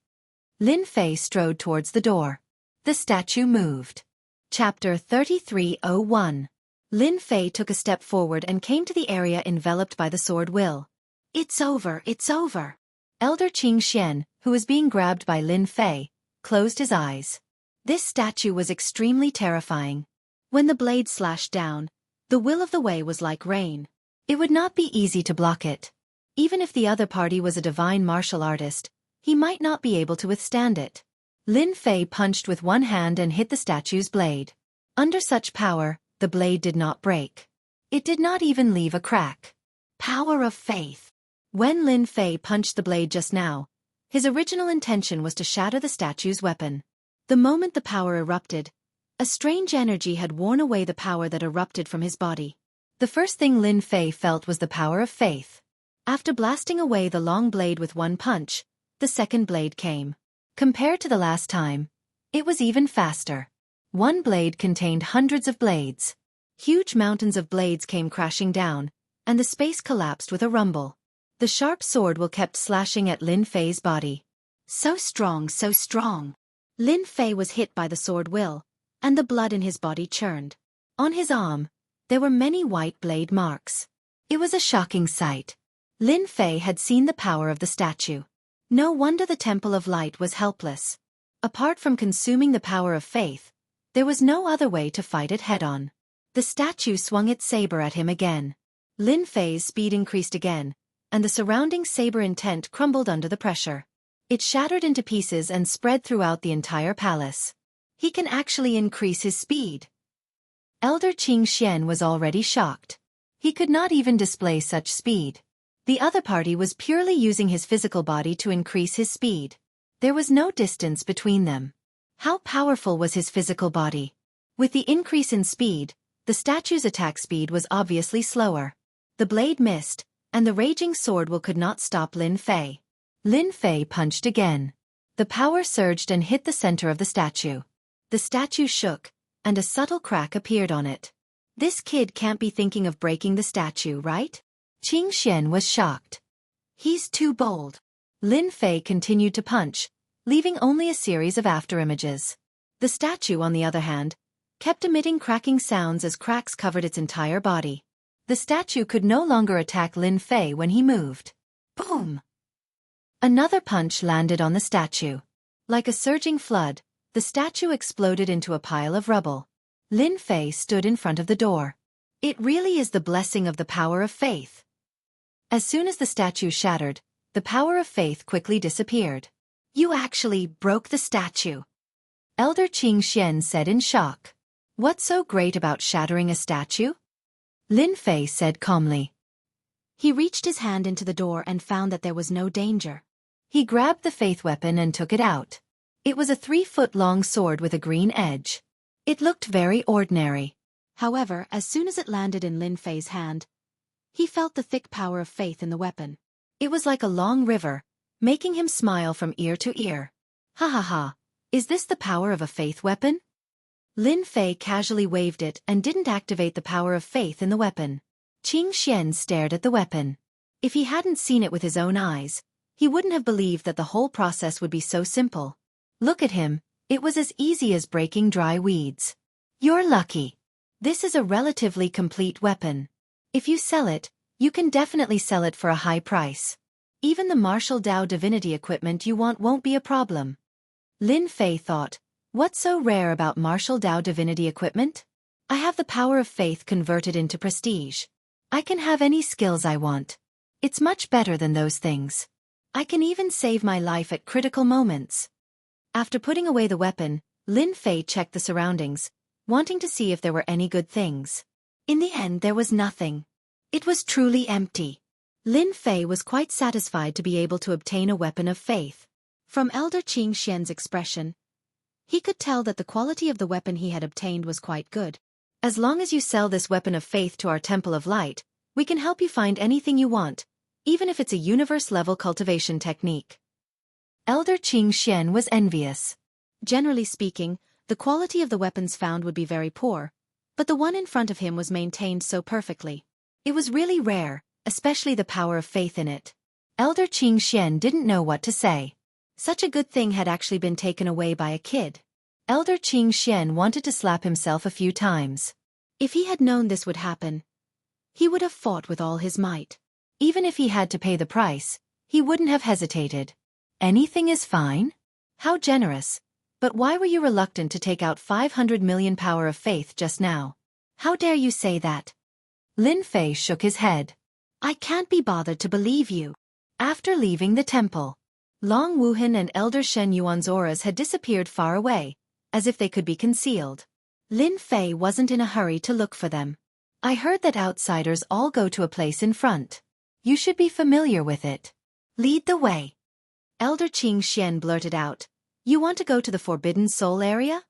Lin Fei strode towards the door. The statue moved. Chapter 3301. Lin Fei took a step forward and came to the area enveloped by the sword will. It's over, it's over. Elder Qing Xian, who was being grabbed by Lin Fei, closed his eyes. This statue was extremely terrifying. When the blade slashed down, the will of the Wei was like rain. It would not be easy to block it. Even if the other party was a divine martial artist, he might not be able to withstand it. Lin Fei punched with one hand and hit the statue's blade. Under such power, the blade did not break. It did not even leave a crack. Power of faith. When Lin Fei punched the blade just now, his original intention was to shatter the statue's weapon. The moment the power erupted, a strange energy had worn away the power that erupted from his body. The first thing Lin Fei felt was the power of faith. After blasting away the long blade with one punch, the second blade came. Compared to the last time, it was even faster. One blade contained hundreds of blades. Huge mountains of blades came crashing down, and the space collapsed with a rumble. The sharp sword will kept slashing at Lin Fei's body. So strong, so strong. Lin Fei was hit by the sword will, and the blood in his body churned. On his arm, there were many white blade marks. It was a shocking sight. Lin Fei had seen the power of the statue. No wonder the Temple of Light was helpless. Apart from consuming the power of faith, there was no other way to fight it head-on. The statue swung its saber at him again. Lin Fei's speed increased again, and the surrounding saber intent crumbled under the pressure. It shattered into pieces and spread throughout the entire palace. He can actually increase his speed. Elder Qing Xian was already shocked. He could not even display such speed. The other party was purely using his physical body to increase his speed. There was no distance between them. How powerful was his physical body? With the increase in speed, the statue's attack speed was obviously slower. The blade missed, and the raging sword will could not stop Lin Fei. Lin Fei punched again. The power surged and hit the center of the statue. The statue shook, and a subtle crack appeared on it. This kid can't be thinking of breaking the statue, right? Qing Xian was shocked. He's too bold. Lin Fei continued to punch, leaving only a series of afterimages. The statue, on the other hand, kept emitting cracking sounds as cracks covered its entire body. The statue could no longer attack Lin Fei when he moved. Boom! Another punch landed on the statue. Like a surging flood, the statue exploded into a pile of rubble. Lin Fei stood in front of the door. It really is the blessing of the power of faith. As soon as the statue shattered, the power of faith quickly disappeared. You actually broke the statue. Elder Qing Xian said in shock. What's so great about shattering a statue? Lin Fei said calmly. He reached his hand into the door and found that there was no danger. He grabbed the faith weapon and took it out. It was a 3-foot-long sword with a green edge. It looked very ordinary. However, as soon as it landed in Lin Fei's hand, he felt the thick power of faith in the weapon. It was like a long river, making him smile from ear to ear. Ha ha ha, is this the power of a faith weapon? Lin Fei casually waved it and didn't activate the power of faith in the weapon. Qing Xian stared at the weapon. If he hadn't seen it with his own eyes, he wouldn't have believed that the whole process would be so simple. Look at him, it was as easy as breaking dry weeds. You're lucky. This is a relatively complete weapon. If you sell it, you can definitely sell it for a high price. Even the martial Dao divinity equipment you want won't be a problem. Lin Fei thought, what's so rare about martial Dao divinity equipment? I have the power of faith converted into prestige. I can have any skills I want. It's much better than those things. I can even save my life at critical moments. After putting away the weapon, Lin Fei checked the surroundings, wanting to see if there were any good things. In the end, there was nothing. It was truly empty. Lin Fei was quite satisfied to be able to obtain a weapon of faith. From Elder Qing Xian's expression, he could tell that the quality of the weapon he had obtained was quite good. As long as you sell this weapon of faith to our Temple of Light, we can help you find anything you want, even if it's a universe-level cultivation technique. Elder Qing Xian was envious. Generally speaking, the quality of the weapons found would be very poor, but the one in front of him was maintained so perfectly. It was really rare, especially the power of faith in it. Elder Qing Xian didn't know what to say. Such a good thing had actually been taken away by a kid. Elder Qing Xian wanted to slap himself a few times. If he had known this would happen, he would have fought with all his might. Even if he had to pay the price, he wouldn't have hesitated. Anything is fine? How generous. But why were you reluctant to take out 500 million power of faith just now? How dare you say that? Lin Fei shook his head. I can't be bothered to believe you. After leaving the temple, Long Wuhan and Elder Shen Yuan's auras had disappeared far away, as if they could be concealed. Lin Fei wasn't in a hurry to look for them. I heard that outsiders all go to a place in front. You should be familiar with it. Lead the way. Elder Qing Xian blurted out. You want to go to the Forbidden Soul area?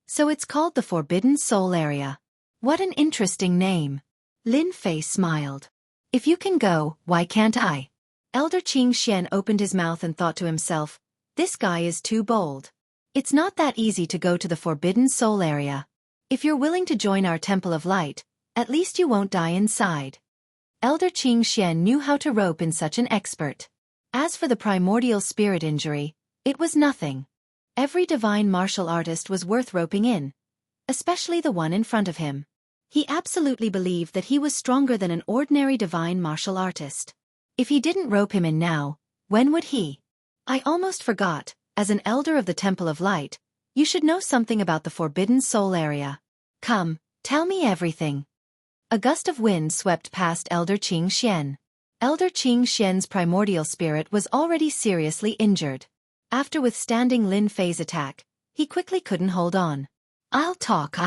So it's called the Forbidden Soul area. What an interesting name. Lin Fei smiled. If you can go, why can't I? Elder Qing Xian opened his mouth and thought to himself, this guy is too bold. It's not that easy to go to the Forbidden Soul area. If you're willing to join our Temple of Light, at least you won't die inside. Elder Qing Xian knew how to rope in such an expert. As for the primordial spirit injury, it was nothing. Every divine martial artist was worth roping in, especially the one in front of him. He absolutely believed that he was stronger than an ordinary divine martial artist. If he didn't rope him in now, when would he? I almost forgot, as an elder of the Temple of Light, you should know something about the Forbidden Soul area. Come, tell me everything. A gust of wind swept past Elder Qing Xian. Elder Qing Xian's primordial spirit was already seriously injured. After withstanding Lin Fei's attack, he quickly couldn't hold on. I'll talk.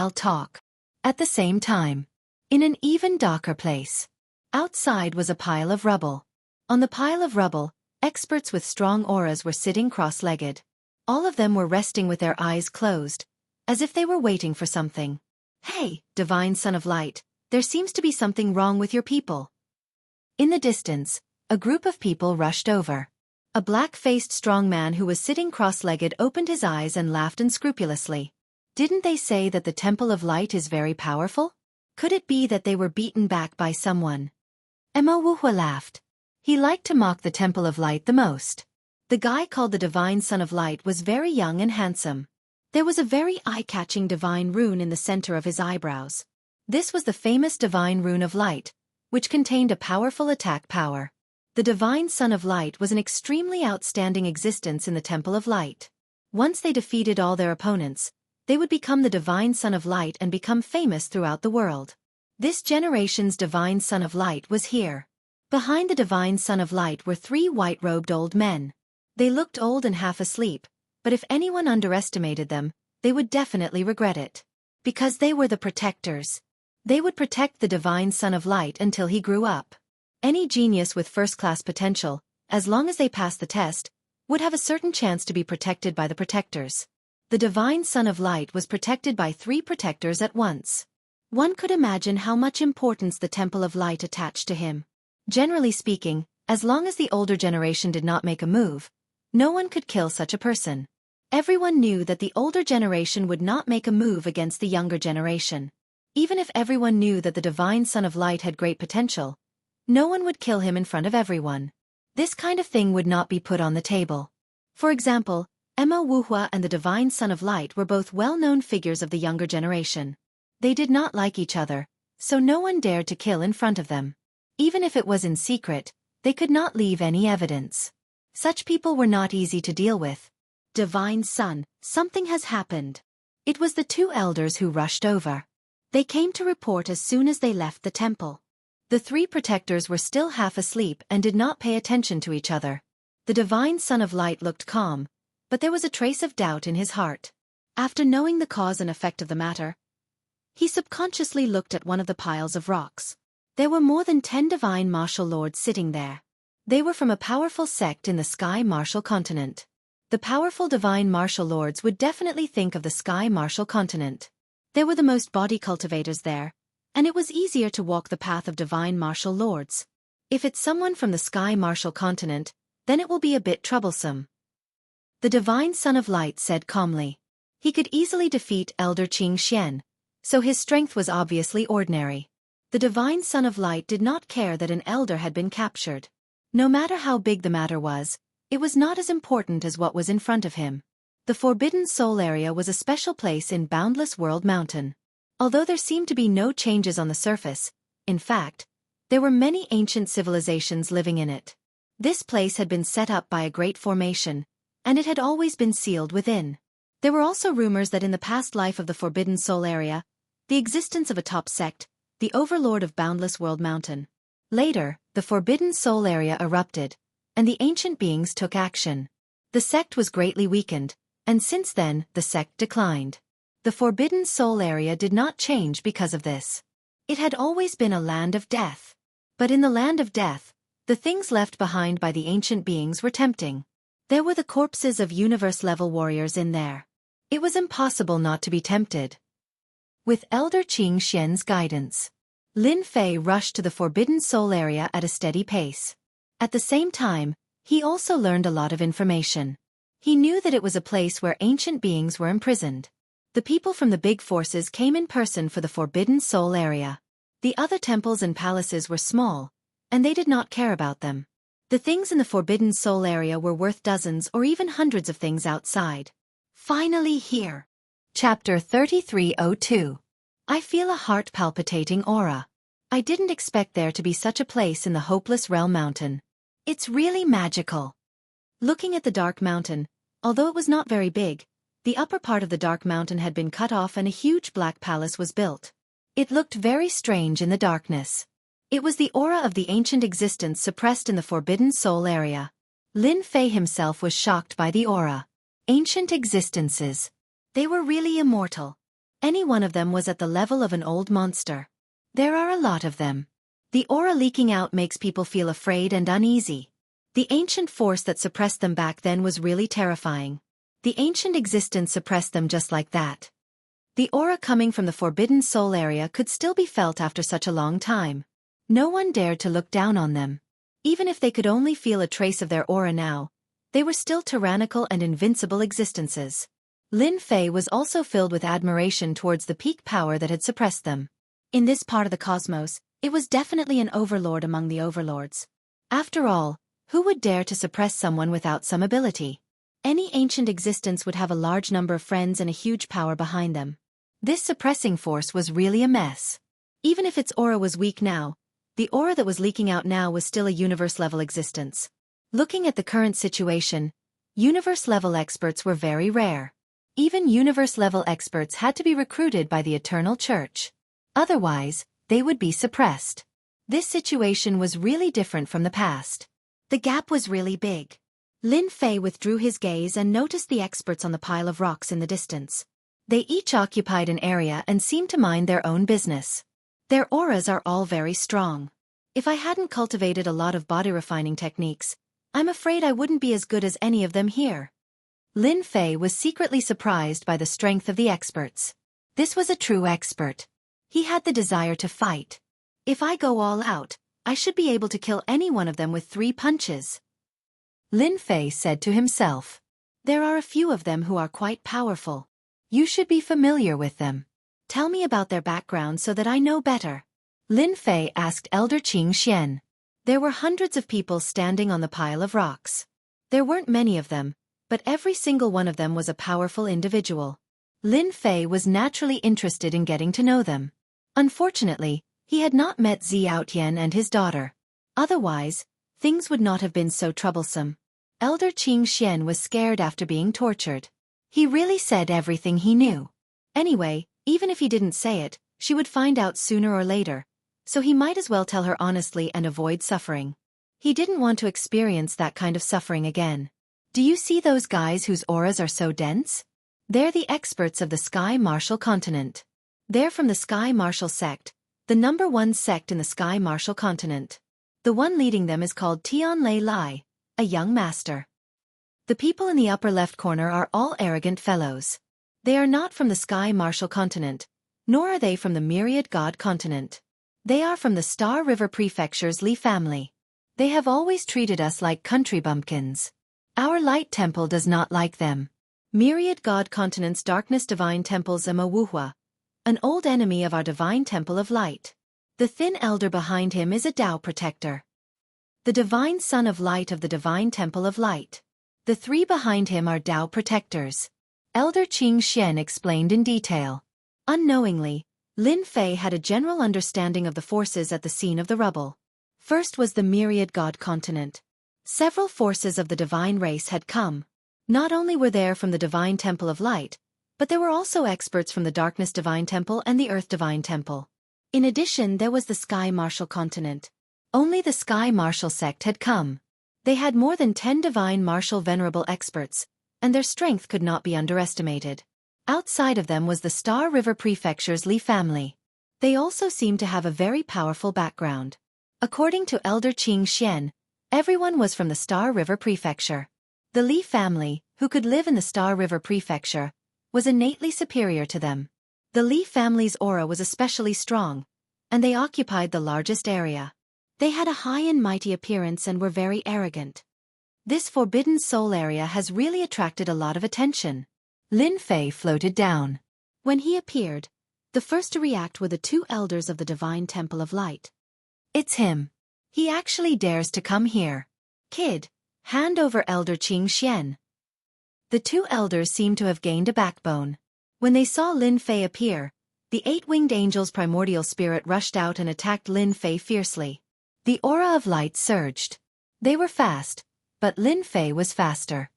At the same time, in an even darker place, outside was a pile of rubble. On the pile of rubble, experts with strong auras were sitting cross-legged. All of them were resting with their eyes closed, as if they were waiting for something. Hey, Divine Son of Light, there seems to be something wrong with your people. In the distance, a group of people rushed over. A black-faced strong man who was sitting cross-legged opened his eyes and laughed unscrupulously. Didn't they say that the Temple of Light is very powerful? Could it be that they were beaten back by someone? Mo Wuhua laughed. He liked to mock the Temple of Light the most. The guy called the Divine Son of Light was very young and handsome. There was a very eye-catching divine rune in the center of his eyebrows. This was the famous Divine Rune of Light, which contained a powerful attack power. The Divine Son of Light was an extremely outstanding existence in the Temple of Light. Once they defeated all their opponents, they would become the Divine Son of Light and become famous throughout the world. This generation's Divine Son of Light was here. Behind the Divine Son of Light were three white-robed old men. They looked old and half asleep, but if anyone underestimated them, they would definitely regret it. Because they were the protectors. They would protect the Divine Son of Light until he grew up. Any genius with first-class potential, as long as they passed the test, would have a certain chance to be protected by the protectors. The Divine Son of Light was protected by three protectors at once. One could imagine how much importance the Temple of Light attached to him. Generally speaking, as long as the older generation did not make a move, no one could kill such a person. Everyone knew that the older generation would not make a move against the younger generation. Even if everyone knew that the Divine Son of Light had great potential, no one would kill him in front of everyone. This kind of thing would not be put on the table. For example, Mo Wuhua and the Divine Son of Light were both well-known figures of the younger generation. They did not like each other, so no one dared to kill in front of them. Even if it was in secret, they could not leave any evidence. Such people were not easy to deal with. Divine Son, something has happened. It was the two elders who rushed over. They came to report as soon as they left the temple. The three protectors were still half asleep and did not pay attention to each other. The Divine Son of Light looked calm, but there was a trace of doubt in his heart. After knowing the cause and effect of the matter, he subconsciously looked at one of the piles of rocks. There were more than 10 divine martial lords sitting there. They were from a powerful sect in the Sky Martial Continent. The powerful divine martial lords would definitely think of the Sky Martial Continent. There were the most body cultivators there, and it was easier to walk the path of divine martial lords. If it's someone from the Sky Martial Continent, then it will be a bit troublesome. The Divine Son of Light said calmly. He could easily defeat Elder Qing Xian, so his strength was obviously ordinary. The Divine Son of Light did not care that an elder had been captured. No matter how big the matter was, it was not as important as what was in front of him. The Forbidden Soul area was a special place in Boundless World Mountain. Although there seemed to be no changes on the surface, in fact, there were many ancient civilizations living in it. This place had been set up by a great formation, and it had always been sealed within. There were also rumors that in the past life of the Forbidden Soul area, the existence of a top sect, the overlord of Boundless World Mountain. Later, the Forbidden Soul area erupted, and the ancient beings took action. The sect was greatly weakened, and since then, the sect declined. The Forbidden Soul area did not change because of this. It had always been a land of death. But in the land of death, the things left behind by the ancient beings were tempting. There were the corpses of universe-level warriors in there. It was impossible not to be tempted. With Elder Qing Xian's guidance, Lin Fei rushed to the Forbidden Soul area at a steady pace. At the same time, he also learned a lot of information. He knew that it was a place where ancient beings were imprisoned. The people from the big forces came in person for the Forbidden Soul area. The other temples and palaces were small, and they did not care about them. The things in the Forbidden Soul area were worth dozens or even hundreds of things outside. Finally here. Chapter 3302. I feel a heart-palpitating aura. I didn't expect there to be such a place in the Hopeless Realm Mountain. It's really magical. Looking at the Dark Mountain, although it was not very big, the upper part of the Dark Mountain had been cut off and a huge black palace was built. It looked very strange in the darkness. It was the aura of the ancient existence suppressed in the Forbidden Soul area. Lin Fei himself was shocked by the aura. Ancient existences. They were really immortal. Any one of them was at the level of an old monster. There are a lot of them. The aura leaking out makes people feel afraid and uneasy. The ancient force that suppressed them back then was really terrifying. The ancient existence suppressed them just like that. The aura coming from the Forbidden Soul area could still be felt after such a long time. No one dared to look down on them. Even if they could only feel a trace of their aura now, they were still tyrannical and invincible existences. Lin Fei was also filled with admiration towards the peak power that had suppressed them. In this part of the cosmos, it was definitely an overlord among the overlords. After all, who would dare to suppress someone without some ability? Any ancient existence would have a large number of friends and a huge power behind them. This suppressing force was really a mess. Even if its aura was weak now, the aura that was leaking out now was still a universe-level existence. Looking at the current situation, universe-level experts were very rare. Even universe-level experts had to be recruited by the Eternal Church. Otherwise, they would be suppressed. This situation was really different from the past. The gap was really big. Lin Fei withdrew his gaze and noticed the experts on the pile of rocks in the distance. They each occupied an area and seemed to mind their own business. Their auras are all very strong. If I hadn't cultivated a lot of body refining techniques, I'm afraid I wouldn't be as good as any of them here. Lin Fei was secretly surprised by the strength of the experts. This was a true expert. He had the desire to fight. If I go all out, I should be able to kill any one of them with 3 punches. Lin Fei said to himself. There are a few of them who are quite powerful. You should be familiar with them. Tell me about their background so that I know better. Lin Fei asked Elder Qing Xian. There were hundreds of people standing on the pile of rocks. There weren't many of them, but every single one of them was a powerful individual. Lin Fei was naturally interested in getting to know them. Unfortunately, he had not met Xiao Tian and his daughter. Otherwise, things would not have been so troublesome. Elder Qing Xian was scared after being tortured. He really said everything he knew. Anyway, even if he didn't say it, she would find out sooner or later, so he might as well tell her honestly and avoid suffering. He didn't want to experience that kind of suffering again. Do you see those guys whose auras are so dense? They're the experts of the Sky Martial continent. They're from the Sky Martial sect, the #1 sect in the Sky Martial continent. The one leading them is called Tian Lei Lai, a young master. The people in the upper left corner are all arrogant fellows. They are not from the Sky Martial continent, nor are they from the Myriad God continent. They are from the Star River Prefecture's Li family. They have always treated us like country bumpkins. Our light temple does not like them. Myriad God continent's Darkness Divine Temple's Wuhua, an old enemy of our Divine Temple of Light. The thin elder behind him is a Tao protector. The Divine Son of Light of the Divine Temple of Light. The 3 behind him are Tao protectors. Elder Qing Xian explained in detail. Unknowingly, Lin Fei had a general understanding of the forces at the scene of the rubble. First was the myriad god continent. Several forces of the divine race had come. Not only were there from the divine temple of light, but there were also experts from the darkness divine temple and the earth divine temple. In addition, there was the sky martial continent. Only the sky martial sect had come. They had more than 10 divine martial venerable experts, and their strength could not be underestimated. Outside of them was the Star River Prefecture's Li family. They also seemed to have a very powerful background. According to Elder Qing Xian, everyone was from the Star River Prefecture. The Li family, who could live in the Star River Prefecture, was innately superior to them. The Li family's aura was especially strong, and they occupied the largest area. They had a high and mighty appearance and were very arrogant. This Forbidden Soul area has really attracted a lot of attention. Lin Fei floated down. When he appeared, the first to react were the 2 elders of the Divine Temple of Light. It's him. He actually dares to come here. Kid, hand over Elder Qing Xian. The 2 elders seemed to have gained a backbone. When they saw Lin Fei appear, the 8-winged angel's primordial spirit rushed out and attacked Lin Fei fiercely. The aura of light surged. They were fast, but Lin Fei was faster.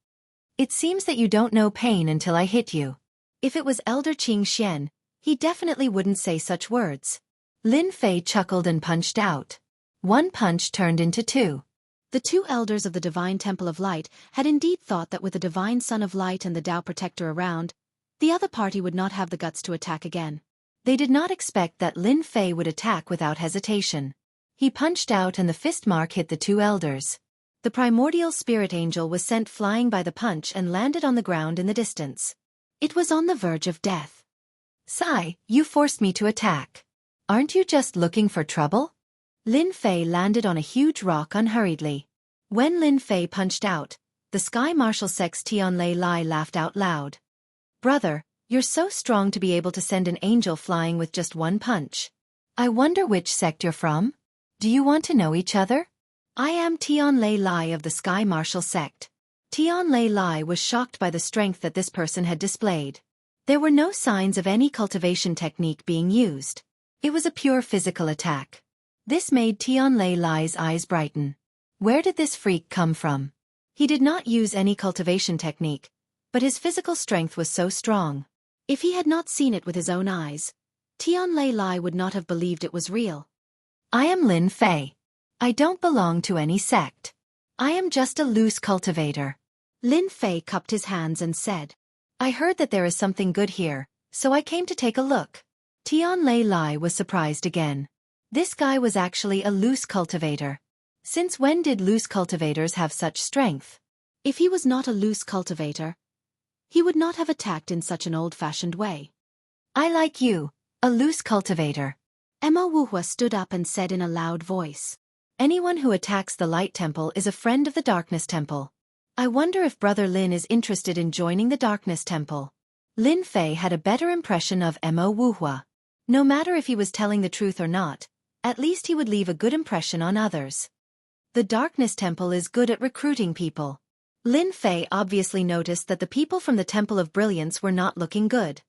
It seems that you don't know pain until I hit you. If it was Elder Qing Xian, he definitely wouldn't say such words. Lin Fei chuckled and punched out. 1 punch turned into 2. The 2 elders of the Divine Temple of Light had indeed thought that with the Divine Son of Light and the Tao Protector around, the other party would not have the guts to attack again. They did not expect that Lin Fei would attack without hesitation. He punched out and the fist mark hit the 2 elders. The primordial spirit angel was sent flying by the punch and landed on the ground in the distance. It was on the verge of death. Sai, you forced me to attack. Aren't you just looking for trouble? Lin Fei landed on a huge rock unhurriedly. When Lin Fei punched out, the Sky Martial Sect's Tianlei Lai laughed out loud. Brother, you're so strong to be able to send an angel flying with just 1 punch. I wonder which sect you're from? Do you want to know each other? I am Tianlei Lai of the Sky Martial Sect. Tianlei Lai was shocked by the strength that this person had displayed. There were no signs of any cultivation technique being used. It was a pure physical attack. This made Tianlei Lai's eyes brighten. Where did this freak come from? He did not use any cultivation technique, but his physical strength was so strong. If he had not seen it with his own eyes, Tianlei Lai would not have believed it was real. I am Lin Fei. I don't belong to any sect. I am just a loose cultivator. Lin Fei cupped his hands and said, I heard that there is something good here, so I came to take a look. Tianlei Lai was surprised again. This guy was actually a loose cultivator. Since when did loose cultivators have such strength? If he was not a loose cultivator, he would not have attacked in such an old-fashioned way. I like you, a loose cultivator. Emma Wuhua stood up and said in a loud voice. Anyone who attacks the Light Temple is a friend of the Darkness Temple. I wonder if Brother Lin is interested in joining the Darkness Temple. Lin Fei had a better impression of Emma Wuhua. No matter if he was telling the truth or not, at least he would leave a good impression on others. The Darkness Temple is good at recruiting people. Lin Fei obviously noticed that the people from the Temple of Brilliance were not looking good.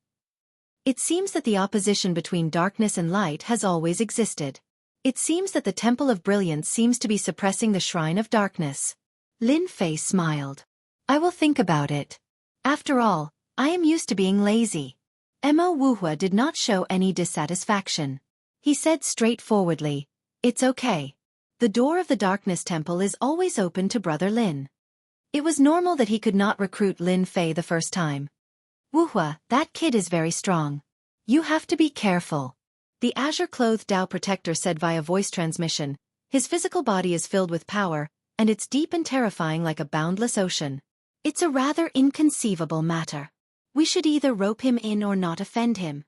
It seems that the opposition between darkness and light has always existed. It seems that the Temple of Brilliance seems to be suppressing the Shrine of Darkness. Lin Fei smiled. I will think about it. After all, I am used to being lazy. Emma Wuhua did not show any dissatisfaction. He said straightforwardly, It's okay. The door of the Darkness Temple is always open to Brother Lin. It was normal that he could not recruit Lin Fei the first time. Wuhua, that kid is very strong. You have to be careful. The azure-clothed Tao Protector said via voice transmission, his physical body is filled with power, and it's deep and terrifying like a boundless ocean. It's a rather inconceivable matter. We should either rope him in or not offend him.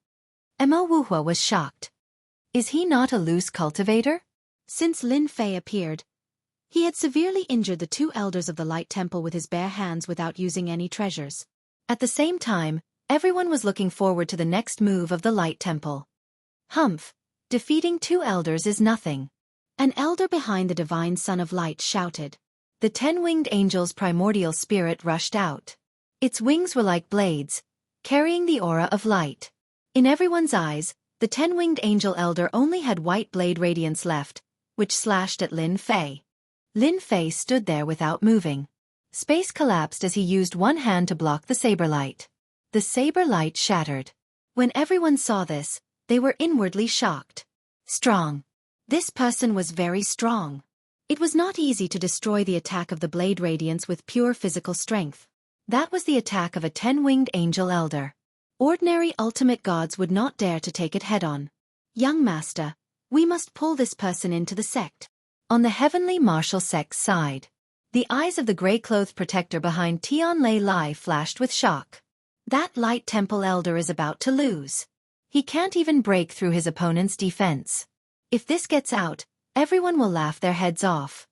Emma Wuhua was shocked. Is he not a loose cultivator? Since Lin Fei appeared, he had severely injured the 2 elders of the Light Temple with his bare hands without using any treasures. At the same time, everyone was looking forward to the next move of the Light Temple. Humph! Defeating 2 elders is nothing. An elder behind the Divine Son of Light shouted. The 10-winged angel's primordial spirit rushed out. Its wings were like blades, carrying the aura of light. In everyone's eyes, The 10-winged angel elder only had white blade radiance left, which slashed at Lin Fei. Lin Fei stood there without moving. Space collapsed as he used one hand to block the saber light. The saber light shattered. When everyone saw this, they were inwardly shocked. Strong. This person was very strong. It was not easy to destroy the attack of the blade radiance with pure physical strength. That was the attack of a 10-winged angel elder. Ordinary ultimate gods would not dare to take it head-on. Young master, we must pull this person into the sect. On the heavenly martial sect's side, the eyes of the gray-clothed protector behind Tianlei Lai flashed with shock. That light temple elder is about to lose. He can't even break through his opponent's defense. If this gets out, everyone will laugh their heads off.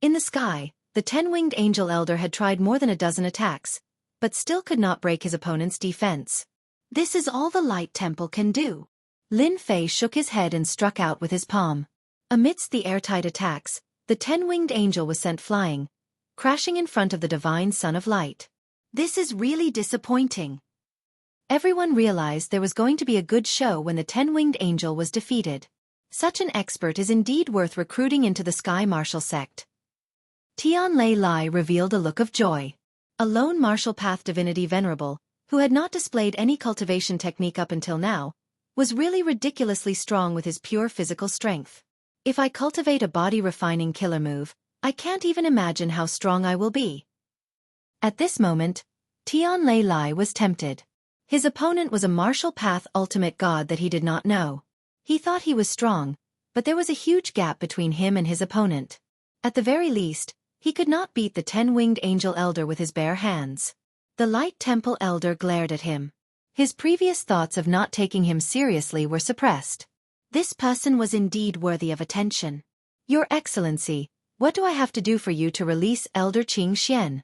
In the sky, the 10-winged angel elder had tried more than a dozen attacks, but still could not break his opponent's defense. This is all the light temple can do. Lin Fei shook his head and struck out with his palm. Amidst the airtight attacks, the 10-winged angel was sent flying, crashing in front of the divine Son of Light. This is really disappointing. Everyone realized there was going to be a good show when the 10-winged angel was defeated. Such an expert is indeed worth recruiting into the Sky Martial sect. Tianlei Lai revealed a look of joy. A lone martial path divinity venerable, who had not displayed any cultivation technique up until now, was really ridiculously strong with his pure physical strength. If I cultivate a body-refining killer move, I can't even imagine how strong I will be. At this moment, Tianlei Lai was tempted. His opponent was a martial path ultimate god that he did not know. He thought he was strong, but there was a huge gap between him and his opponent. At the very least, he could not beat the 10-winged angel elder with his bare hands. The light temple elder glared at him. His previous thoughts of not taking him seriously were suppressed. This person was indeed worthy of attention. Your Excellency, what do I have to do for you to release Elder Qing Xian?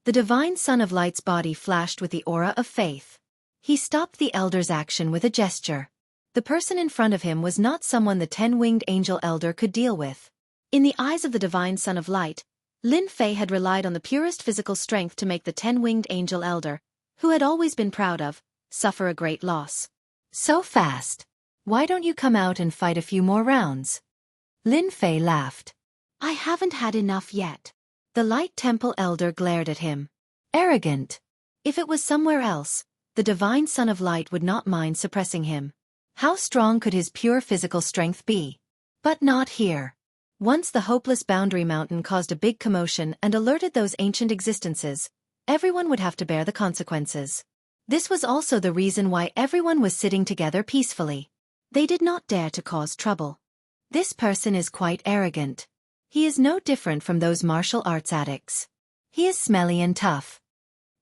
The divine Son of Light's body flashed with the aura of faith. He stopped the elder's action with a gesture. The person in front of him was not someone the 10-winged angel elder could deal with. In the eyes of the divine Son of Light, Lin Fei had relied on the purest physical strength to make the 10-winged angel elder, who had always been proud of, suffer a great loss. So fast. Why don't you come out and fight a few more rounds? Lin Fei laughed. I haven't had enough yet. The light temple elder glared at him. Arrogant. If it was somewhere else, the divine Son of Light would not mind suppressing him. How strong could his pure physical strength be? But not here. Once the hopeless boundary mountain caused a big commotion and alerted those ancient existences, everyone would have to bear the consequences. This was also the reason why everyone was sitting together peacefully. They did not dare to cause trouble. This person is quite arrogant. He is no different from those martial arts addicts. He is smelly and tough.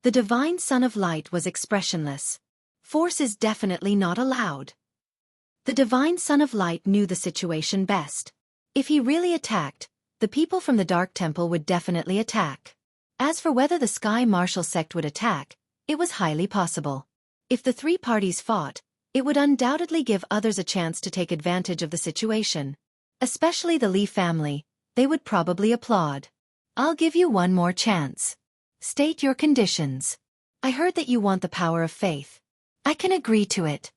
The divine Son of Light was expressionless. Force is definitely not allowed. The divine Son of Light knew the situation best. If he really attacked, the people from the Dark Temple would definitely attack. As for whether the Sky Martial sect would attack, it was highly possible. If the three parties fought, it would undoubtedly give others a chance to take advantage of the situation. Especially the Li family, they would probably applaud. I'll give you one more chance. State your conditions. I heard that you want the power of faith. I can agree to it.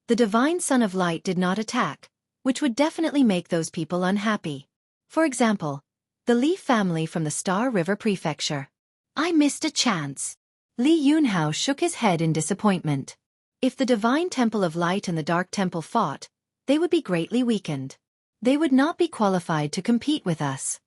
The divine Son of Light did not attack, which would definitely make those people unhappy. For example, the Li family from the Star River Prefecture. I missed a chance. Li Yunhao shook his head in disappointment. If the Divine Temple of Light and the Dark Temple fought, they would be greatly weakened. They would not be qualified to compete with us.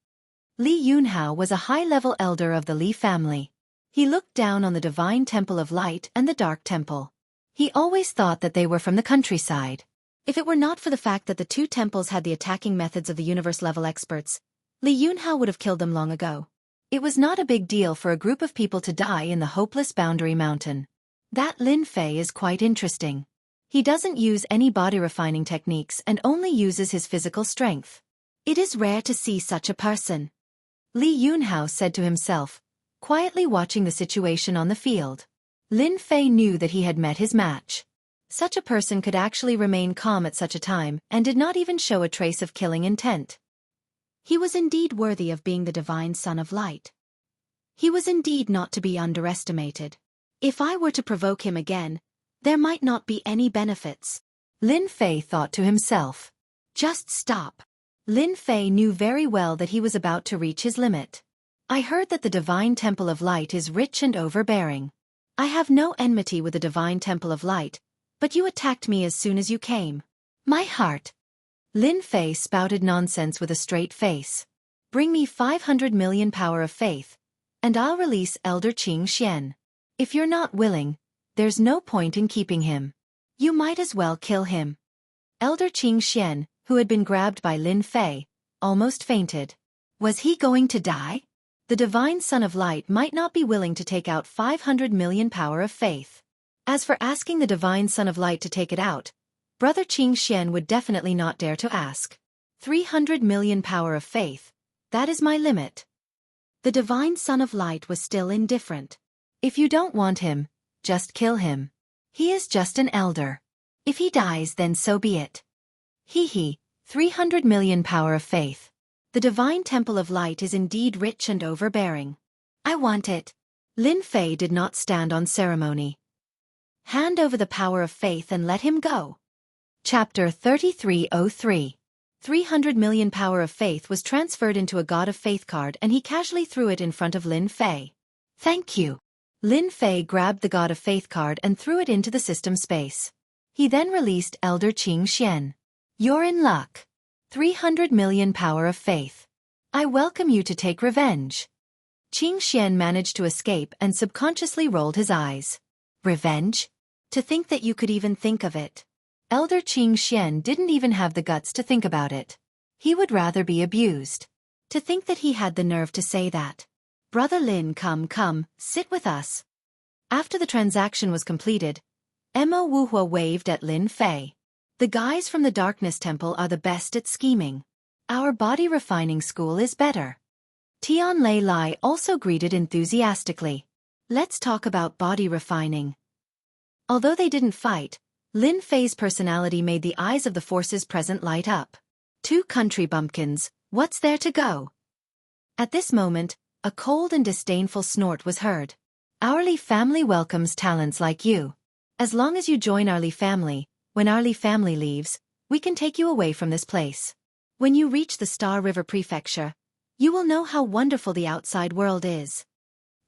Li Yunhao was a high-level elder of the Li family. He looked down on the Divine Temple of Light and the Dark Temple. He always thought that they were from the countryside. If it were not for the fact that the two temples had the attacking methods of the universe-level experts, Li Yunhao would have killed them long ago. It was not a big deal for a group of people to die in the hopeless boundary mountain. That Lin Fei is quite interesting. He doesn't use any body-refining techniques and only uses his physical strength. It is rare to see such a person. Li Yunhao said to himself, quietly watching the situation on the field. Lin Fei knew that he had met his match. Such a person could actually remain calm at such a time and did not even show a trace of killing intent. He was indeed worthy of being the divine Son of Light. He was indeed not to be underestimated. If I were to provoke him again, there might not be any benefits. Lin Fei thought to himself. Just stop. Lin Fei knew very well that he was about to reach his limit. I heard that the Divine Temple of Light is rich and overbearing. I have no enmity with the Divine Temple of Light, but you attacked me as soon as you came. My heart. Lin Fei spouted nonsense with a straight face. Bring me 500 million power of faith, and I'll release Elder Qing Xian. If you're not willing, there's no point in keeping him. You might as well kill him. Elder Qing Xian, who had been grabbed by Lin Fei, almost fainted. Was he going to die? The Divine Son of Light might not be willing to take out 500 million power of faith. As for asking the Divine Son of Light to take it out, Brother Qing Xian would definitely not dare to ask. 300 million power of faith, that is my limit. The Divine Son of Light was still indifferent. If you don't want him, just kill him. He is just an elder. If he dies, then so be it. Hee, 300 million power of faith. The Divine Temple of Light is indeed rich and overbearing. I want it. Lin Fei did not stand on ceremony. Hand over the power of faith and let him go. Chapter 3303. 300 million power of faith was transferred into a God of Faith card and he casually threw it in front of Lin Fei. Thank you. Lin Fei grabbed the God of Faith card and threw it into the system space. He then released Elder Qing Xian. You're in luck. 300 million power of faith. I welcome you to take revenge. Qing Xian managed to escape and subconsciously rolled his eyes. Revenge? To think that you could even think of it. Elder Qing Xian didn't even have the guts to think about it. He would rather be abused. To think that he had the nerve to say that. Brother Lin, come, sit with us. After the transaction was completed, Mo Wuhua waved at Lin Fei. The guys from the Darkness Temple are the best at scheming. Our body refining school is better. Tian Lei Lai also greeted enthusiastically. Let's talk about body refining. Although they didn't fight, Lin Fei's personality made the eyes of the forces present light up. Two country bumpkins, what's there to go? At this moment, a cold and disdainful snort was heard. Our Li family welcomes talents like you. As long as you join our Li family, when our Li family leaves, we can take you away from this place. When you reach the Star River Prefecture, you will know how wonderful the outside world is.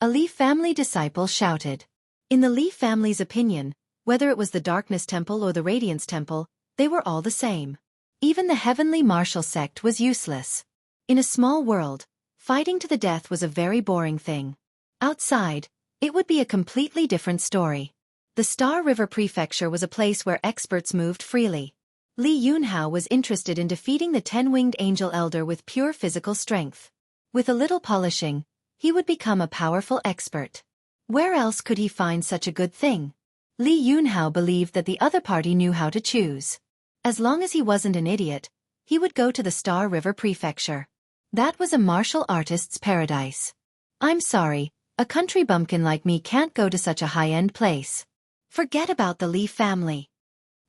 A Li family disciple shouted. In the Li family's opinion, whether it was the Darkness Temple or the Radiance Temple, they were all the same. Even the Heavenly Martial Sect was useless. In a small world, fighting to the death was a very boring thing. Outside, it would be a completely different story. The Star River Prefecture was a place where experts moved freely. Li Yunhao was interested in defeating the 10-winged angel elder with pure physical strength. With a little polishing, he would become a powerful expert. Where else could he find such a good thing? Li Yunhao believed that the other party knew how to choose. As long as he wasn't an idiot, he would go to the Star River Prefecture. That was a martial artist's paradise. I'm sorry, a country bumpkin like me can't go to such a high-end place. Forget about the Li family.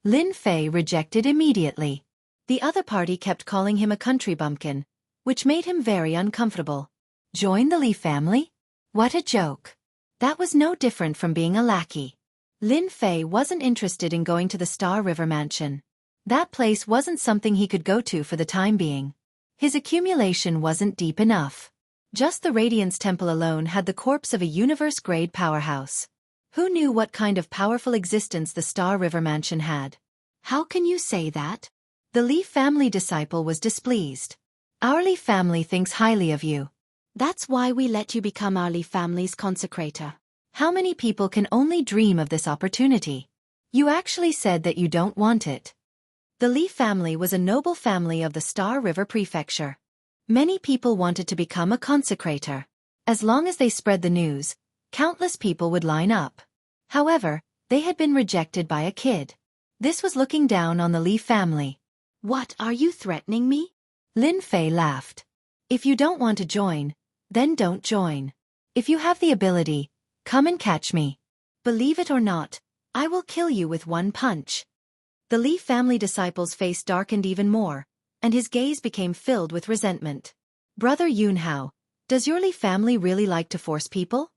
Lin Fei rejected immediately. The other party kept calling him a country bumpkin, which made him very uncomfortable. Join the Li family? What a joke. That was no different from being a lackey. Lin Fei wasn't interested in going to the Star River Mansion. That place wasn't something he could go to for the time being. His accumulation wasn't deep enough. Just the Radiance Temple alone had the corpse of a universe-grade powerhouse. Who knew what kind of powerful existence the Star River Mansion had? How can you say that? The Li family disciple was displeased. Our Li family thinks highly of you. That's why we let you become our Li family's consecrator. How many people can only dream of this opportunity? You actually said that you don't want it. The Li family was a noble family of the Star River Prefecture. Many people wanted to become a consecrator. As long as they spread the news, countless people would line up. However, they had been rejected by a kid. This was looking down on the Li family. What, are you threatening me? Lin Fei laughed. If you don't want to join, then don't join. If you have the ability, come and catch me. Believe it or not, I will kill you with one punch. The Li family disciple's face darkened even more, and his gaze became filled with resentment. Brother Yunhao, does your Li family really like to force people?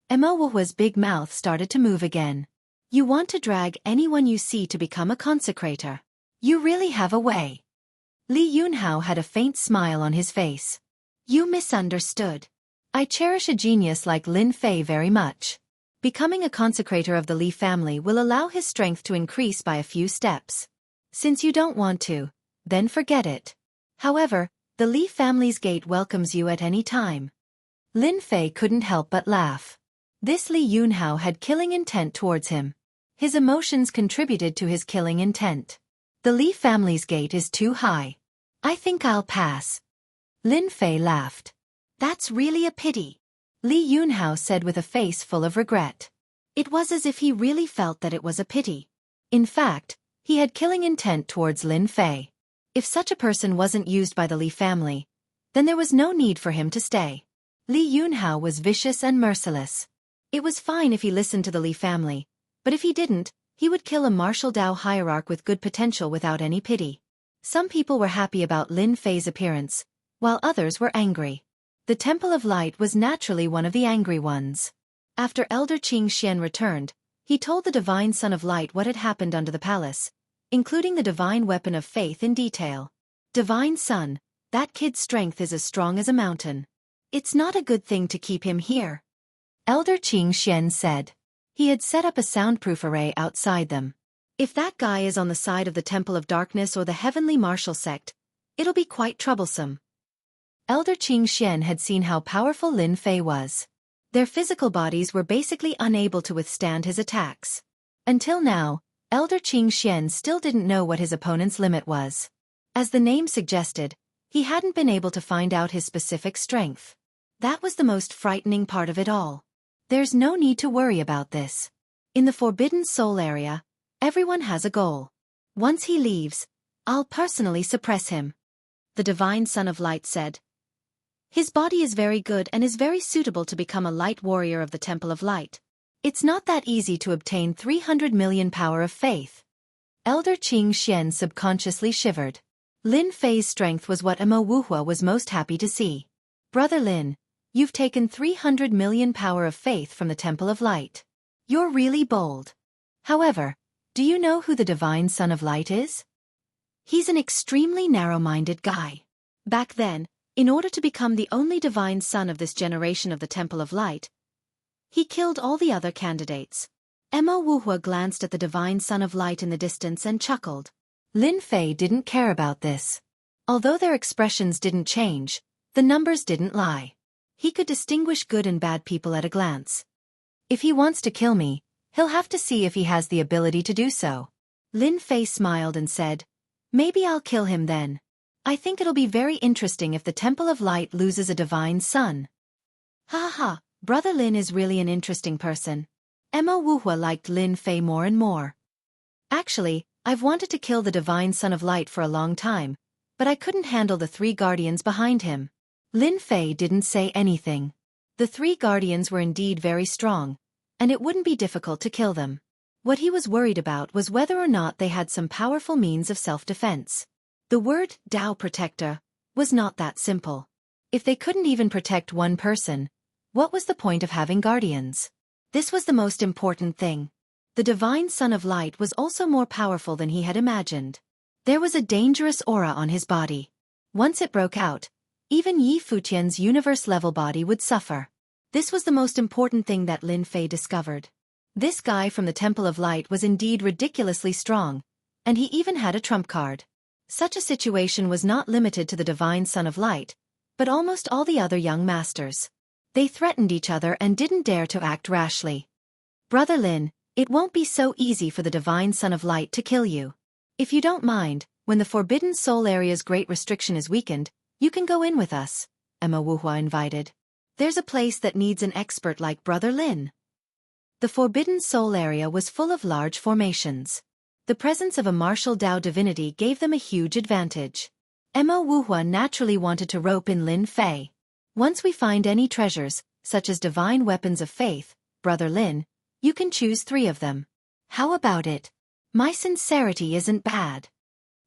Mo Wuhua's big mouth started to move again. You want to drag anyone you see to become a consecrator. You really have a way. Li Yunhao had a faint smile on his face. You misunderstood. I cherish a genius like Lin Fei very much. Becoming a consecrator of the Li family will allow his strength to increase by a few steps. Since you don't want to, then forget it. However, the Li family's gate welcomes you at any time. Lin Fei couldn't help but laugh. This Li Yunhao had killing intent towards him. His emotions contributed to his killing intent. The Li family's gate is too high. I think I'll pass. Lin Fei laughed. That's really a pity. Li Yunhao said with a face full of regret. It was as if he really felt that it was a pity. In fact, he had killing intent towards Lin Fei. If such a person wasn't used by the Li family, then there was no need for him to stay. Li Yunhao was vicious and merciless. It was fine if he listened to the Li family, but if he didn't, he would kill a martial Dao hierarch with good potential without any pity. Some people were happy about Lin Fei's appearance, while others were angry. The Temple of Light was naturally one of the angry ones. After Elder Qing Xian returned, he told the Divine Son of Light what had happened under the palace, including the Divine Weapon of Faith in detail. Divine Son, that kid's strength is as strong as a mountain. It's not a good thing to keep him here. Elder Qing Xian said. He had set up a soundproof array outside them. If that guy is on the side of the Temple of Darkness or the Heavenly Martial Sect, it'll be quite troublesome. Elder Qing Xian had seen how powerful Lin Fei was. Their physical bodies were basically unable to withstand his attacks. Until now, Elder Qing Xian still didn't know what his opponent's limit was. As the name suggested, he hadn't been able to find out his specific strength. That was the most frightening part of it all. There's no need to worry about this. In the Forbidden Soul area, everyone has a goal. Once he leaves, I'll personally suppress him. The Divine Son of Light said. His body is very good and is very suitable to become a light warrior of the Temple of Light. It's not that easy to obtain 300 million power of faith. Elder Qing Xian subconsciously shivered. Lin Fei's strength was what Emo Wuhua was most happy to see. Brother Lin, you've taken 300 million power of faith from the Temple of Light. You're really bold. However, do you know who the Divine Son of Light is? He's an extremely narrow-minded guy. Back then, in order to become the only divine son of this generation of the Temple of Light, he killed all the other candidates. Emo Wuhua glanced at the Divine Son of Light in the distance and chuckled. Lin Fei didn't care about this. Although their expressions didn't change, the numbers didn't lie. He could distinguish good and bad people at a glance. If he wants to kill me, he'll have to see if he has the ability to do so. Lin Fei smiled and said, maybe I'll kill him then. I think it'll be very interesting if the Temple of Light loses a divine son. Ha ha, Brother Lin is really an interesting person. Emo Wuhua liked Lin Fei more and more. Actually, I've wanted to kill the Divine Son of Light for a long time, but I couldn't handle the 3 guardians behind him. Lin Fei didn't say anything. The 3 guardians were indeed very strong, and it wouldn't be difficult to kill them. What he was worried about was whether or not they had some powerful means of self-defense. The word Dao Protector was not that simple. If they couldn't even protect one person, what was the point of having guardians? This was the most important thing. The Divine Son of Light was also more powerful than he had imagined. There was a dangerous aura on his body. Once it broke out, even Yi Futian's universe-level body would suffer. This was the most important thing that Lin Fei discovered. This guy from the Temple of Light was indeed ridiculously strong, and he even had a trump card. Such a situation was not limited to the Divine Son of Light, but almost all the other young masters. They threatened each other and didn't dare to act rashly. Brother Lin, it won't be so easy for the Divine Son of Light to kill you. If you don't mind, when the Forbidden Soul area's great restriction is weakened, you can go in with us, Emo Wuhua invited. There's a place that needs an expert like Brother Lin. The Forbidden Soul area was full of large formations. The presence of a martial Dao divinity gave them a huge advantage. Emo Wuhua naturally wanted to rope in Lin Fei. Once we find any treasures, such as divine weapons of faith, Brother Lin, you can choose 3 of them. How about it? My sincerity isn't bad.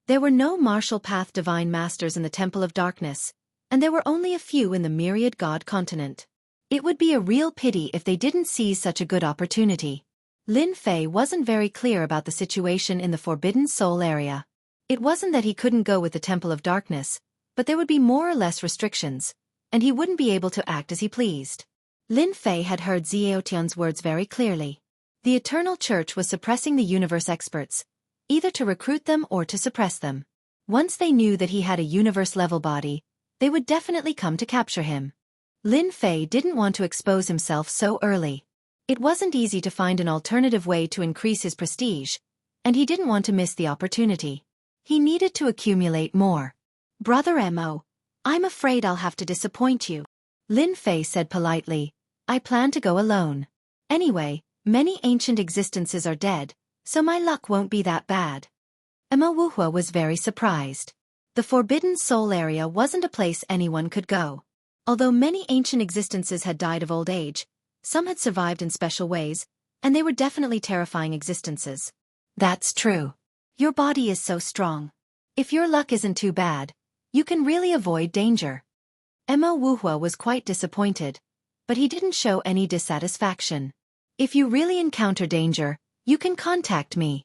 There were no martial path divine masters in the Temple of Darkness, and there were only a few in the Myriad God continent. It would be a real pity if they didn't seize such a good opportunity. Lin Fei wasn't very clear about the situation in the Forbidden Soul area. It wasn't that he couldn't go with the Temple of Darkness, but there would be more or less restrictions, and he wouldn't be able to act as he pleased. Lin Fei had heard Xiaotian's words very clearly. The Eternal Church was suppressing the universe experts, either to recruit them or to suppress them. Once they knew that he had a universe-level body, they would definitely come to capture him. Lin Fei didn't want to expose himself so early. It wasn't easy to find an alternative way to increase his prestige, and he didn't want to miss the opportunity. He needed to accumulate more. Brother Mo, I'm afraid I'll have to disappoint you. Lin Fei said politely, I plan to go alone. Anyway, many ancient existences are dead, so my luck won't be that bad. Mo Wuhua was very surprised. The Forbidden Soul area wasn't a place anyone could go. Although many ancient existences had died of old age, some had survived in special ways, and they were definitely terrifying existences. That's true. Your body is so strong. If your luck isn't too bad, you can really avoid danger. Mo Wuhua was quite disappointed, but he didn't show any dissatisfaction. If you really encounter danger, you can contact me.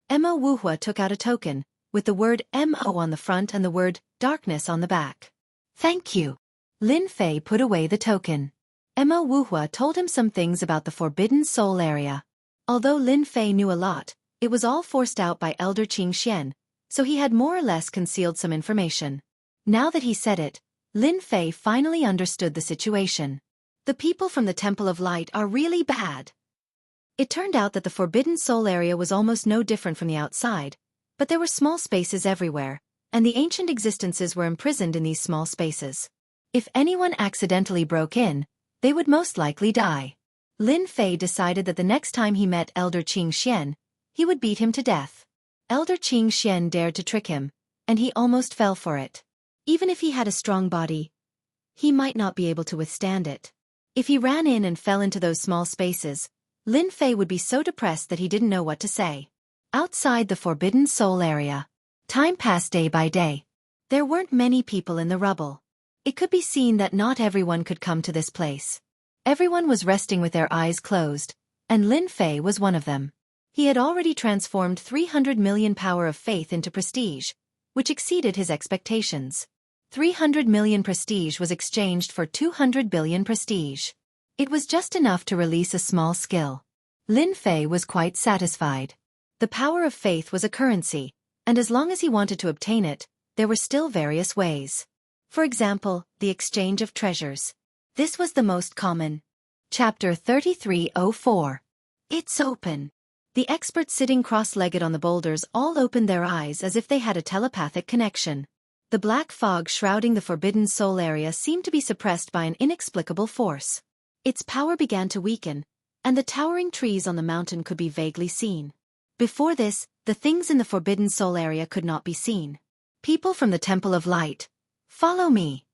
Mo Wuhua took out a token, with the word Mo on the front and the word darkness on the back. Thank you. Lin Fei put away the token. Mo Wuhua told him some things about the Forbidden Soul area. Although Lin Fei knew a lot, it was all forced out by Elder Qing Xian, so he had more or less concealed some information. Now that he said it, Lin Fei finally understood the situation. The people from the Temple of Light are really bad. It turned out that the Forbidden Soul area was almost no different from the outside, but there were small spaces everywhere, and the ancient existences were imprisoned in these small spaces. If anyone accidentally broke in, they would most likely die. Lin Fei decided that the next time he met Elder Qing Xian, he would beat him to death. Elder Qing Xian dared to trick him, and he almost fell for it. Even if he had a strong body, he might not be able to withstand it. If he ran in and fell into those small spaces, Lin Fei would be so depressed that he didn't know what to say. Outside the Forbidden Soul area, time passed day by day. There weren't many people in the rubble. It could be seen that not everyone could come to this place. Everyone was resting with their eyes closed, and Lin Fei was one of them. He had already transformed 300 million power of faith into prestige, which exceeded his expectations. 300 million prestige was exchanged for 200 billion prestige. It was just enough to release a small skill. Lin Fei was quite satisfied. The power of faith was a currency, and as long as he wanted to obtain it, there were still various ways. For example, the exchange of treasures. This was the most common. Chapter 3304. It's open. The experts sitting cross-legged on the boulders all opened their eyes as if they had a telepathic connection. The black fog shrouding the Forbidden Soul area seemed to be suppressed by an inexplicable force. Its power began to weaken, and the towering trees on the mountain could be vaguely seen. Before this, the things in the Forbidden Soul area could not be seen. People from the Temple of Light, follow me.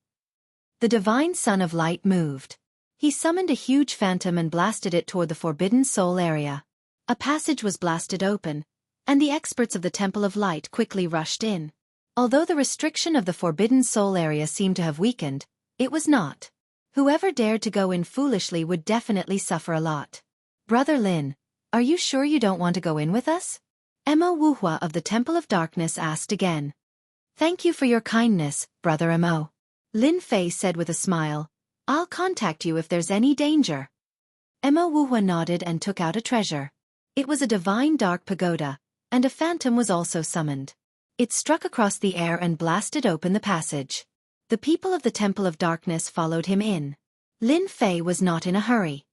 The Divine Son of Light moved. He summoned a huge phantom and blasted it toward the Forbidden Soul area. A passage was blasted open, and the experts of the Temple of Light quickly rushed in. Although the restriction of the Forbidden Soul area seemed to have weakened, it was not. Whoever dared to go in foolishly would definitely suffer a lot. Brother Lin, are you sure you don't want to go in with us? Mo Wuhua of the Temple of Darkness asked again. Thank you for your kindness, Brother Mo. Lin Fei said with a smile, I'll contact you if there's any danger. Mo Wuhua nodded and took out a treasure. It was a divine dark pagoda, and a phantom was also summoned. It struck across the air and blasted open the passage. The people of the Temple of Darkness followed him in. Lin Fei was not in a hurry.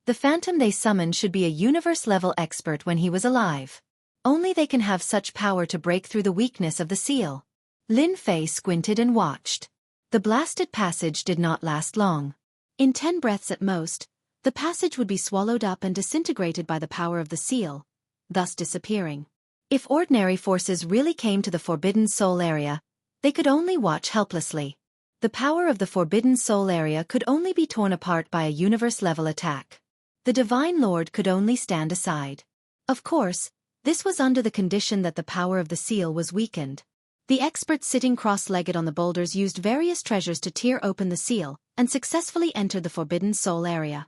The phantom they summoned should be a universe-level expert when he was alive. Only they can have such power to break through the weakness of the seal. Lin Fei squinted and watched. The blasted passage did not last long. In 10 breaths at most, the passage would be swallowed up and disintegrated by the power of the seal, thus disappearing. If ordinary forces really came to the Forbidden Soul area, they could only watch helplessly. The power of the Forbidden Soul area could only be torn apart by a universe-level attack. The Divine Lord could only stand aside. Of course, this was under the condition that the power of the seal was weakened. The experts sitting cross-legged on the boulders used various treasures to tear open the seal, and successfully entered the Forbidden Soul area.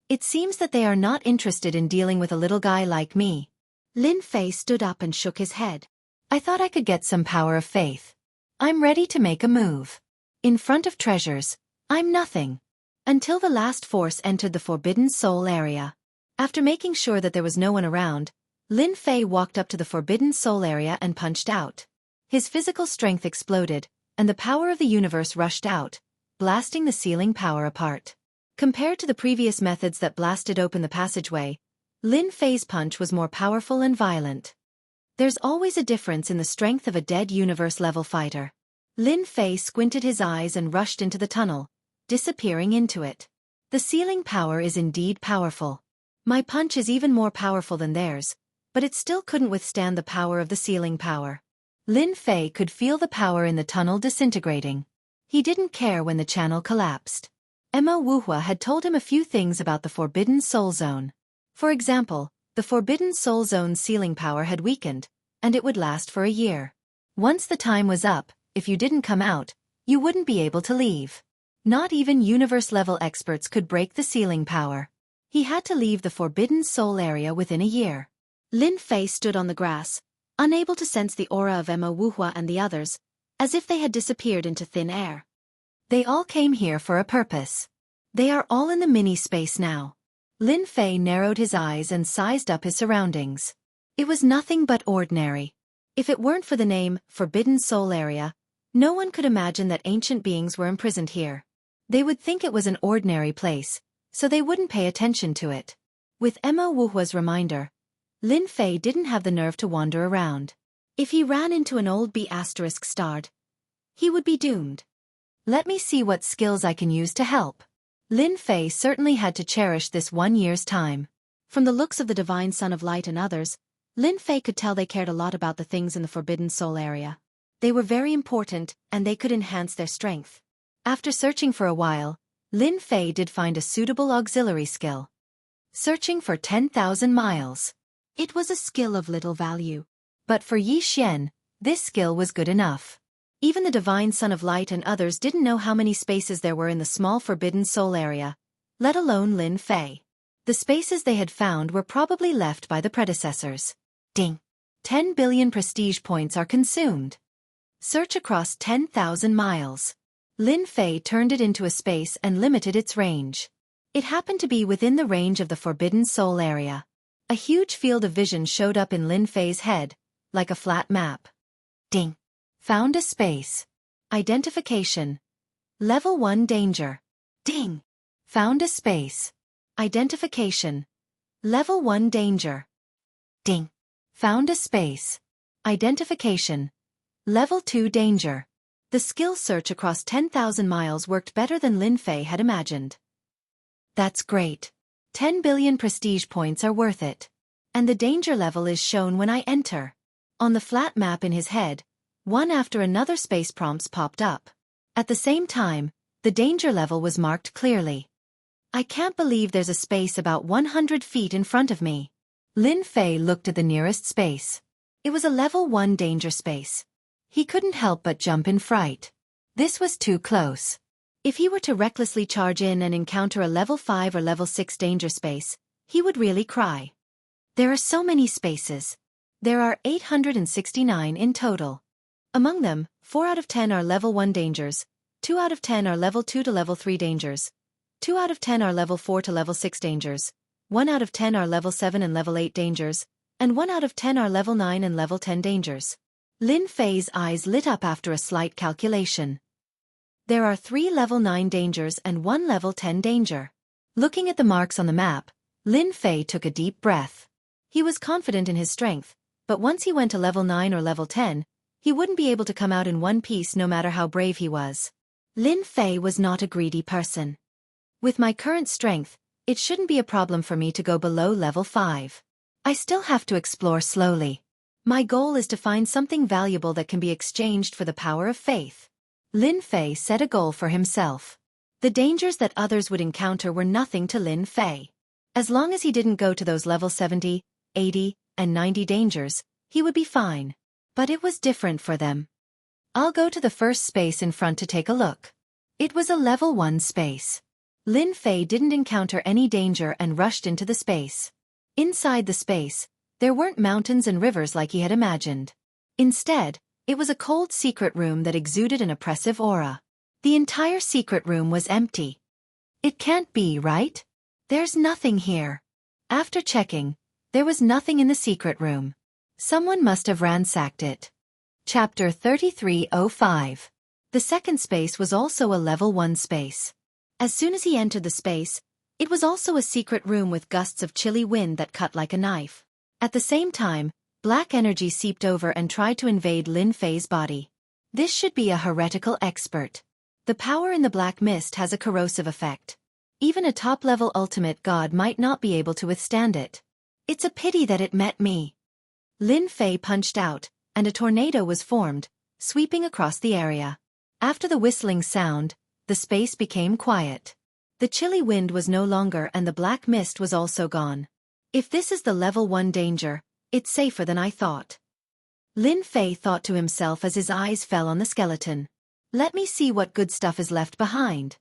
It seems that they are not interested in dealing with a little guy like me. Lin Fei stood up and shook his head. I thought I could get some power of faith. I'm ready to make a move. In front of treasures, I'm nothing. Until the last force entered the Forbidden Soul area. After making sure that there was no one around, Lin Fei walked up to the Forbidden Soul area and punched out. His physical strength exploded, and the power of the universe rushed out, blasting the ceiling power apart. Compared to the previous methods that blasted open the passageway, Lin Fei's punch was more powerful and violent. There's always a difference in the strength of a dead universe-level fighter. Lin Fei squinted his eyes and rushed into the tunnel, disappearing into it. The ceiling power is indeed powerful. My punch is even more powerful than theirs, but it still couldn't withstand the power of the ceiling power. Lin Fei could feel the power in the tunnel disintegrating. He didn't care when the channel collapsed. Emma Wuhua had told him a few things about the Forbidden Soul Zone. For example, the Forbidden Soul Zone's ceiling power had weakened, and it would last for a year. Once the time was up, if you didn't come out, you wouldn't be able to leave. Not even universe-level experts could break the ceiling power. He had to leave the Forbidden Soul area within a year. Lin Fei stood on the grass, unable to sense the aura of Emma Wuhua and the others, as if they had disappeared into thin air. They all came here for a purpose. They are all in the mini-space now. Lin Fei narrowed his eyes and sized up his surroundings. It was nothing but ordinary. If it weren't for the name, Forbidden Soul Area, no one could imagine that ancient beings were imprisoned here. They would think it was an ordinary place, so they wouldn't pay attention to it. With Emma Wuhua's reminder, Lin Fei didn't have the nerve to wander around. If he ran into an old B****, he would be doomed. Let me see what skills I can use to help. Lin Fei certainly had to cherish this 1 year's time. From the looks of the Divine Son of Light and others, Lin Fei could tell they cared a lot about the things in the Forbidden Soul area. They were very important, and they could enhance their strength. After searching for a while, Lin Fei did find a suitable auxiliary skill. Searching for 10,000 miles. It was a skill of little value. But for Yi Xian, this skill was good enough. Even the Divine Son of Light and others didn't know how many spaces there were in the small Forbidden Soul area, let alone Lin Fei. The spaces they had found were probably left by the predecessors. Ding! 10 billion prestige points are consumed. Search across 10,000 miles. Lin Fei turned it into a space and limited its range. It happened to be within the range of the Forbidden Soul area. A huge field of vision showed up in Lin Fei's head, like a flat map. Ding! Found a space. Identification. Level 1 danger. Ding! Found a space. Identification. Level 1 danger. Ding! Found a space. Identification. Level 2 danger. The skill search across 10,000 miles worked better than Lin Fei had imagined. That's great. 10 billion prestige points are worth it. And the danger level is shown when I enter. On the flat map in his head, one after another space prompts popped up. At the same time, the danger level was marked clearly. I can't believe there's a space about 100 feet in front of me. Lin Fei looked at the nearest space. It was a level 1 danger space. He couldn't help but jump in fright. This was too close. If he were to recklessly charge in and encounter a level 5 or level 6 danger space, he would really cry. There are so many spaces. There are 869 in total. Among them, 4 out of 10 are level 1 dangers, 2 out of 10 are level 2 to level 3 dangers, 2 out of 10 are level 4 to level 6 dangers, 1 out of 10 are level 7 and level 8 dangers, and 1 out of 10 are level 9 and level 10 dangers. Lin Fei's eyes lit up after a slight calculation. There are 3 level 9 dangers and 1 level 10 danger. Looking at the marks on the map, Lin Fei took a deep breath. He was confident in his strength, but once he went to level 9 or level 10, he wouldn't be able to come out in one piece no matter how brave he was. Lin Fei was not a greedy person. With my current strength, it shouldn't be a problem for me to go below level 5. I still have to explore slowly. My goal is to find something valuable that can be exchanged for the power of faith. Lin Fei set a goal for himself. The dangers that others would encounter were nothing to Lin Fei. As long as he didn't go to those level 70, 80, and 90 dangers, he would be fine. But it was different for them. I'll go to the first space in front to take a look. It was a level 1 space. Lin Fei didn't encounter any danger and rushed into the space. Inside the space, there weren't mountains and rivers like he had imagined. Instead, it was a cold secret room that exuded an oppressive aura. The entire secret room was empty. It can't be, right? There's nothing here. After checking, there was nothing in the secret room. Someone must have ransacked it. Chapter 3305. The second space was also a level 1 space. As soon as he entered the space, it was also a secret room with gusts of chilly wind that cut like a knife. At the same time, black energy seeped over and tried to invade Lin Fei's body. This should be a heretical expert. The power in the black mist has a corrosive effect. Even a top-level ultimate god might not be able to withstand it. It's a pity that it met me. Lin Fei punched out, and a tornado was formed, sweeping across the area. After the whistling sound, the space became quiet. The chilly wind was no longer and the black mist was also gone. If this is the level 1 danger, it's safer than I thought. Lin Fei thought to himself as his eyes fell on the skeleton. Let me see what good stuff is left behind.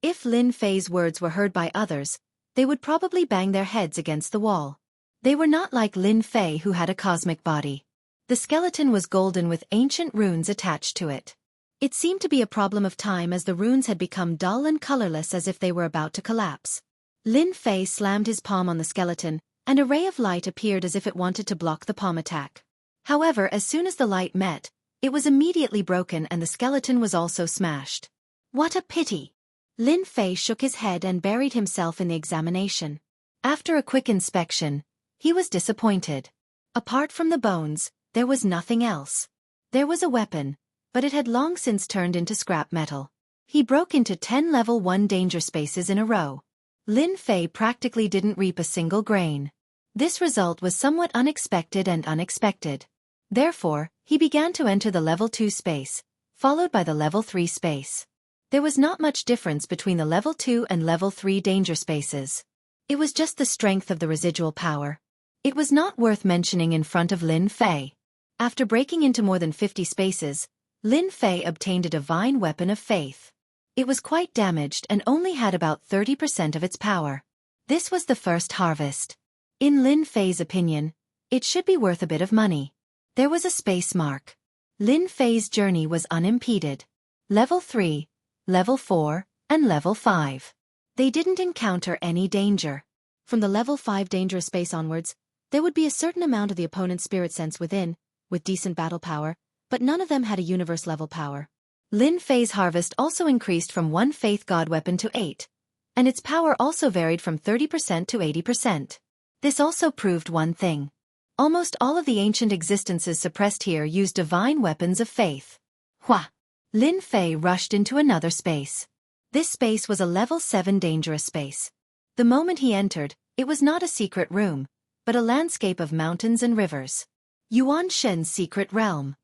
If Lin Fei's words were heard by others, they would probably bang their heads against the wall. They were not like Lin Fei who had a cosmic body. The skeleton was golden with ancient runes attached to it. It seemed to be a problem of time as the runes had become dull and colorless as if they were about to collapse. Lin Fei slammed his palm on the skeleton, and a ray of light appeared as if it wanted to block the palm attack. However, as soon as the light met, it was immediately broken and the skeleton was also smashed. What a pity! Lin Fei shook his head and buried himself in the examination. After a quick inspection, he was disappointed. Apart from the bones, there was nothing else. There was a weapon, but it had long since turned into scrap metal. He broke into 10 level 1 danger spaces in a row. Lin Fei practically didn't reap a single grain. This result was somewhat unexpected and unexpected. Therefore, he began to enter the level 2 space, followed by the level 3 space. There was not much difference between the level 2 and level 3 danger spaces. It was just the strength of the residual power. It was not worth mentioning in front of Lin Fei. After breaking into more than 50 spaces, Lin Fei obtained a divine weapon of faith. It was quite damaged and only had about 30% of its power. This was the first harvest. In Lin Fei's opinion, it should be worth a bit of money. There was a space mark. Lin Fei's journey was unimpeded. Level 3, Level 4, and Level 5. They didn't encounter any danger. From the Level 5 dangerous space onwards, there would be a certain amount of the opponent's spirit sense within, with decent battle power, but none of them had a universe-level power. Lin Fei's harvest also increased from 1 faith god weapon to 8, and its power also varied from 30% to 80%. This also proved one thing. Almost all of the ancient existences suppressed here used divine weapons of faith. Hua! Lin Fei rushed into another space. This space was a level 7 dangerous space. The moment he entered, it was not a secret room, but a landscape of mountains and rivers. Yuan Shen's secret realm.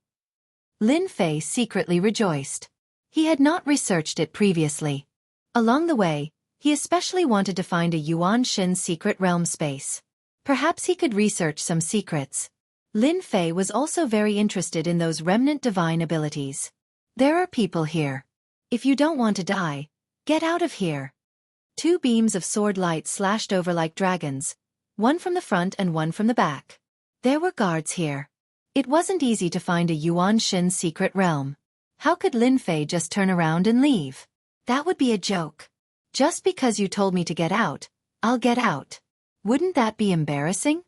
Lin Fei secretly rejoiced. He had not researched it previously. Along the way, he especially wanted to find a Yuan Shen secret realm space. Perhaps he could research some secrets. Lin Fei was also very interested in those remnant divine abilities. There are people here. If you don't want to die, get out of here. 2 beams of sword light slashed over like dragons, one from the front and one from the back. There were guards here. It wasn't easy to find a Yuan Shen secret realm. How could Lin Fei just turn around and leave? That would be a joke. Just because you told me to get out, I'll get out. Wouldn't that be embarrassing?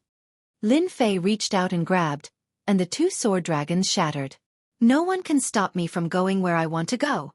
Lin Fei reached out and grabbed, and the 2 sword dragons shattered. No one can stop me from going where I want to go.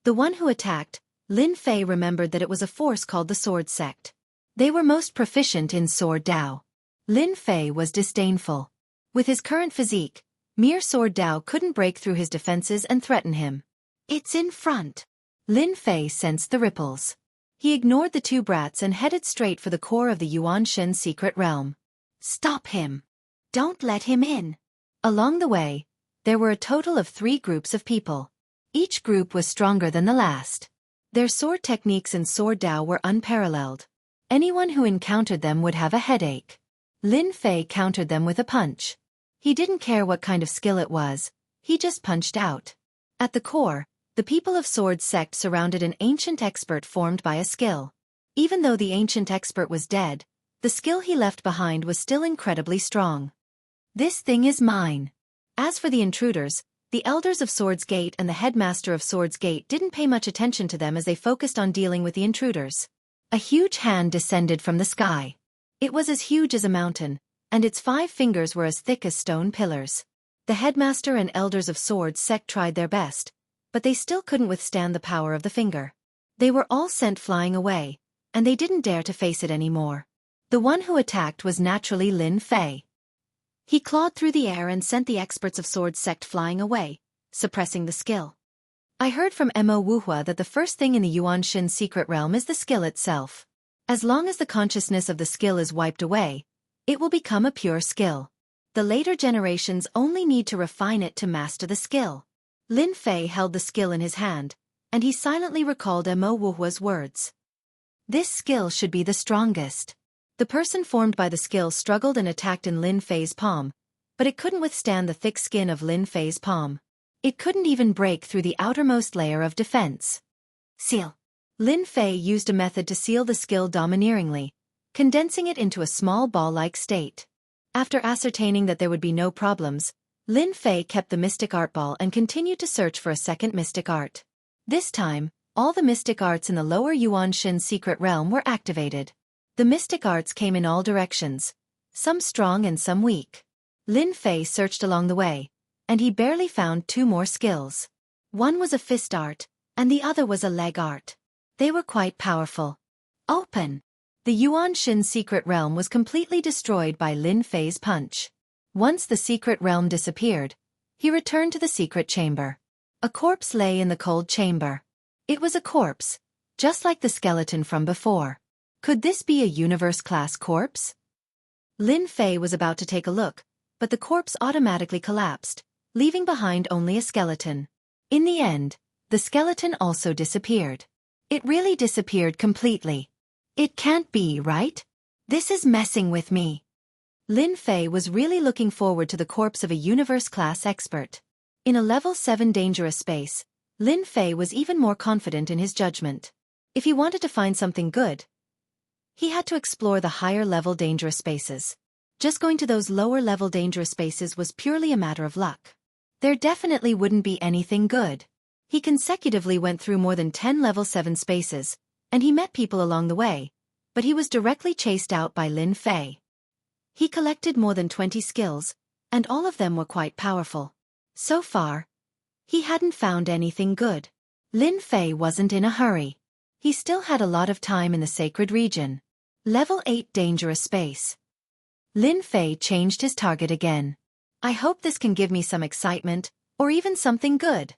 The one who attacked, Lin Fei remembered that it was a force called the Sword Sect. They were most proficient in sword Dao. Lin Fei was disdainful. With his current physique, mere sword Dao couldn't break through his defenses and threaten him. It's in front. Lin Fei sensed the ripples. He ignored the 2 brats and headed straight for the core of the Yuan Shen secret realm. Stop him. Don't let him in. Along the way, there were a total of 3 groups of people. Each group was stronger than the last. Their sword techniques and sword Dao were unparalleled. Anyone who encountered them would have a headache. Lin Fei countered them with a punch. He didn't care what kind of skill it was, he just punched out. At the core, The people of Sword sect surrounded an ancient expert formed by a skill. Even though the ancient expert was dead, the skill he left behind was still incredibly strong. This thing is mine. As for the intruders, the elders of Swords Gate and the headmaster of Swords Gate didn't pay much attention to them as they focused on dealing with the intruders. A huge hand descended from the sky. It was as huge as a mountain, and its 5 fingers were as thick as stone pillars. The headmaster and elders of Swords sect tried their best, but they still couldn't withstand the power of the finger. They were all sent flying away, and they didn't dare to face it anymore. The one who attacked was naturally Lin Fei. He clawed through the air and sent the experts of Swords sect flying away, suppressing the skill. I heard from Mo Wuhua that the first thing in the Yuan Shin secret realm is the skill itself. As long as the consciousness of the skill is wiped away, it will become a pure skill. The later generations only need to refine it to master the skill. Lin Fei held the skill in his hand, and he silently recalled Mo Wuhua's words. This skill should be the strongest. The person formed by the skill struggled and attacked in Lin Fei's palm, but it couldn't withstand the thick skin of Lin Fei's palm. It couldn't even break through the outermost layer of defense. Seal. Lin Fei used a method to seal the skill domineeringly, condensing it into a small ball-like state. After ascertaining that there would be no problems, Lin Fei kept the mystic art ball and continued to search for a second mystic art. This time, all the mystic arts in the lower Yuan Shin secret realm were activated. The mystic arts came in all directions, some strong and some weak. Lin Fei searched along the way, and he barely found 2 more skills. One was a fist art, and the other was a leg art. They were quite powerful. Open! The Yuan Shin secret realm was completely destroyed by Lin Fei's punch. Once the secret realm disappeared, he returned to the secret chamber. A corpse lay in the cold chamber. It was a corpse, just like the skeleton from before. Could this be a universe-class corpse? Lin Fei was about to take a look, but the corpse automatically collapsed, leaving behind only a skeleton. In the end, the skeleton also disappeared. It really disappeared completely. It can't be, right? This is messing with me. Lin Fei was really looking forward to the corpse of a universe-class expert. In a level 7 dangerous space, Lin Fei was even more confident in his judgment. If he wanted to find something good, he had to explore the higher-level dangerous spaces. Just going to those lower-level dangerous spaces was purely a matter of luck. There definitely wouldn't be anything good. He consecutively went through more than 10 level 7 spaces, and he met people along the way, but he was directly chased out by Lin Fei. He collected more than 20 skills, and all of them were quite powerful. So far, he hadn't found anything good. Lin Fei wasn't in a hurry. He still had a lot of time in the sacred region. Level 8 dangerous space. Lin Fei changed his target again. I hope this can give me some excitement, or even something good.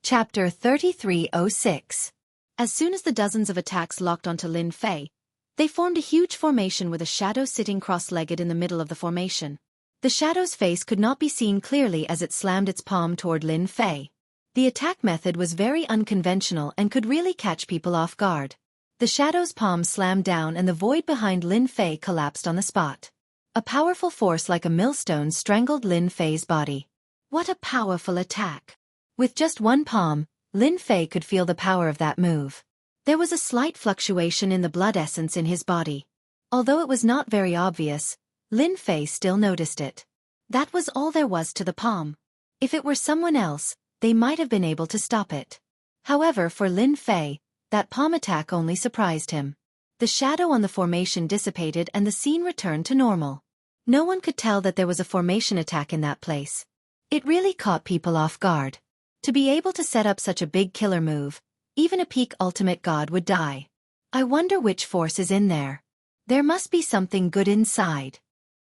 Chapter 3306. As soon as the dozens of attacks locked onto Lin Fei, they formed a huge formation with a shadow sitting cross-legged in the middle of the formation. The shadow's face could not be seen clearly as it slammed its palm toward Lin Fei. The attack method was very unconventional and could really catch people off guard. The shadow's palm slammed down and the void behind Lin Fei collapsed on the spot. A powerful force like a millstone strangled Lin Fei's body. What a powerful attack! With just one palm, Lin Fei could feel the power of that move. There was a slight fluctuation in the blood essence in his body. Although it was not very obvious, Lin Fei still noticed it. That was all there was to the palm. If it were someone else, they might have been able to stop it. However, for Lin Fei, that palm attack only surprised him. The shadow on the formation dissipated and the scene returned to normal. No one could tell that there was a formation attack in that place. It really caught people off guard. To be able to set up such a big killer move, even a peak ultimate god would die. I wonder which force is in there. There must be something good inside.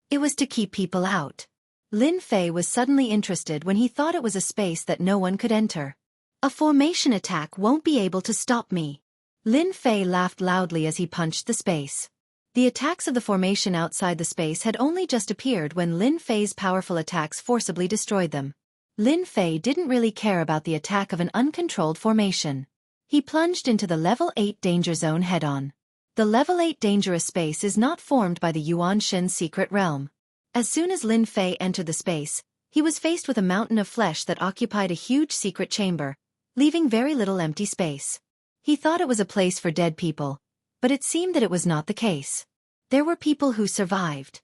It was to keep people out. Lin Fei was suddenly interested when he thought it was a space that no one could enter. A formation attack won't be able to stop me. Lin Fei laughed loudly as he punched the space. The attacks of the formation outside the space had only just appeared when Lin Fei's powerful attacks forcibly destroyed them. Lin Fei didn't really care about the attack of an uncontrolled formation. He plunged into the level 8 danger zone head-on. The level 8 dangerous space is not formed by the Yuan Shin secret realm. As soon as Lin Fei entered the space, he was faced with a mountain of flesh that occupied a huge secret chamber, leaving very little empty space. He thought it was a place for dead people, but it seemed that it was not the case. There were people who survived.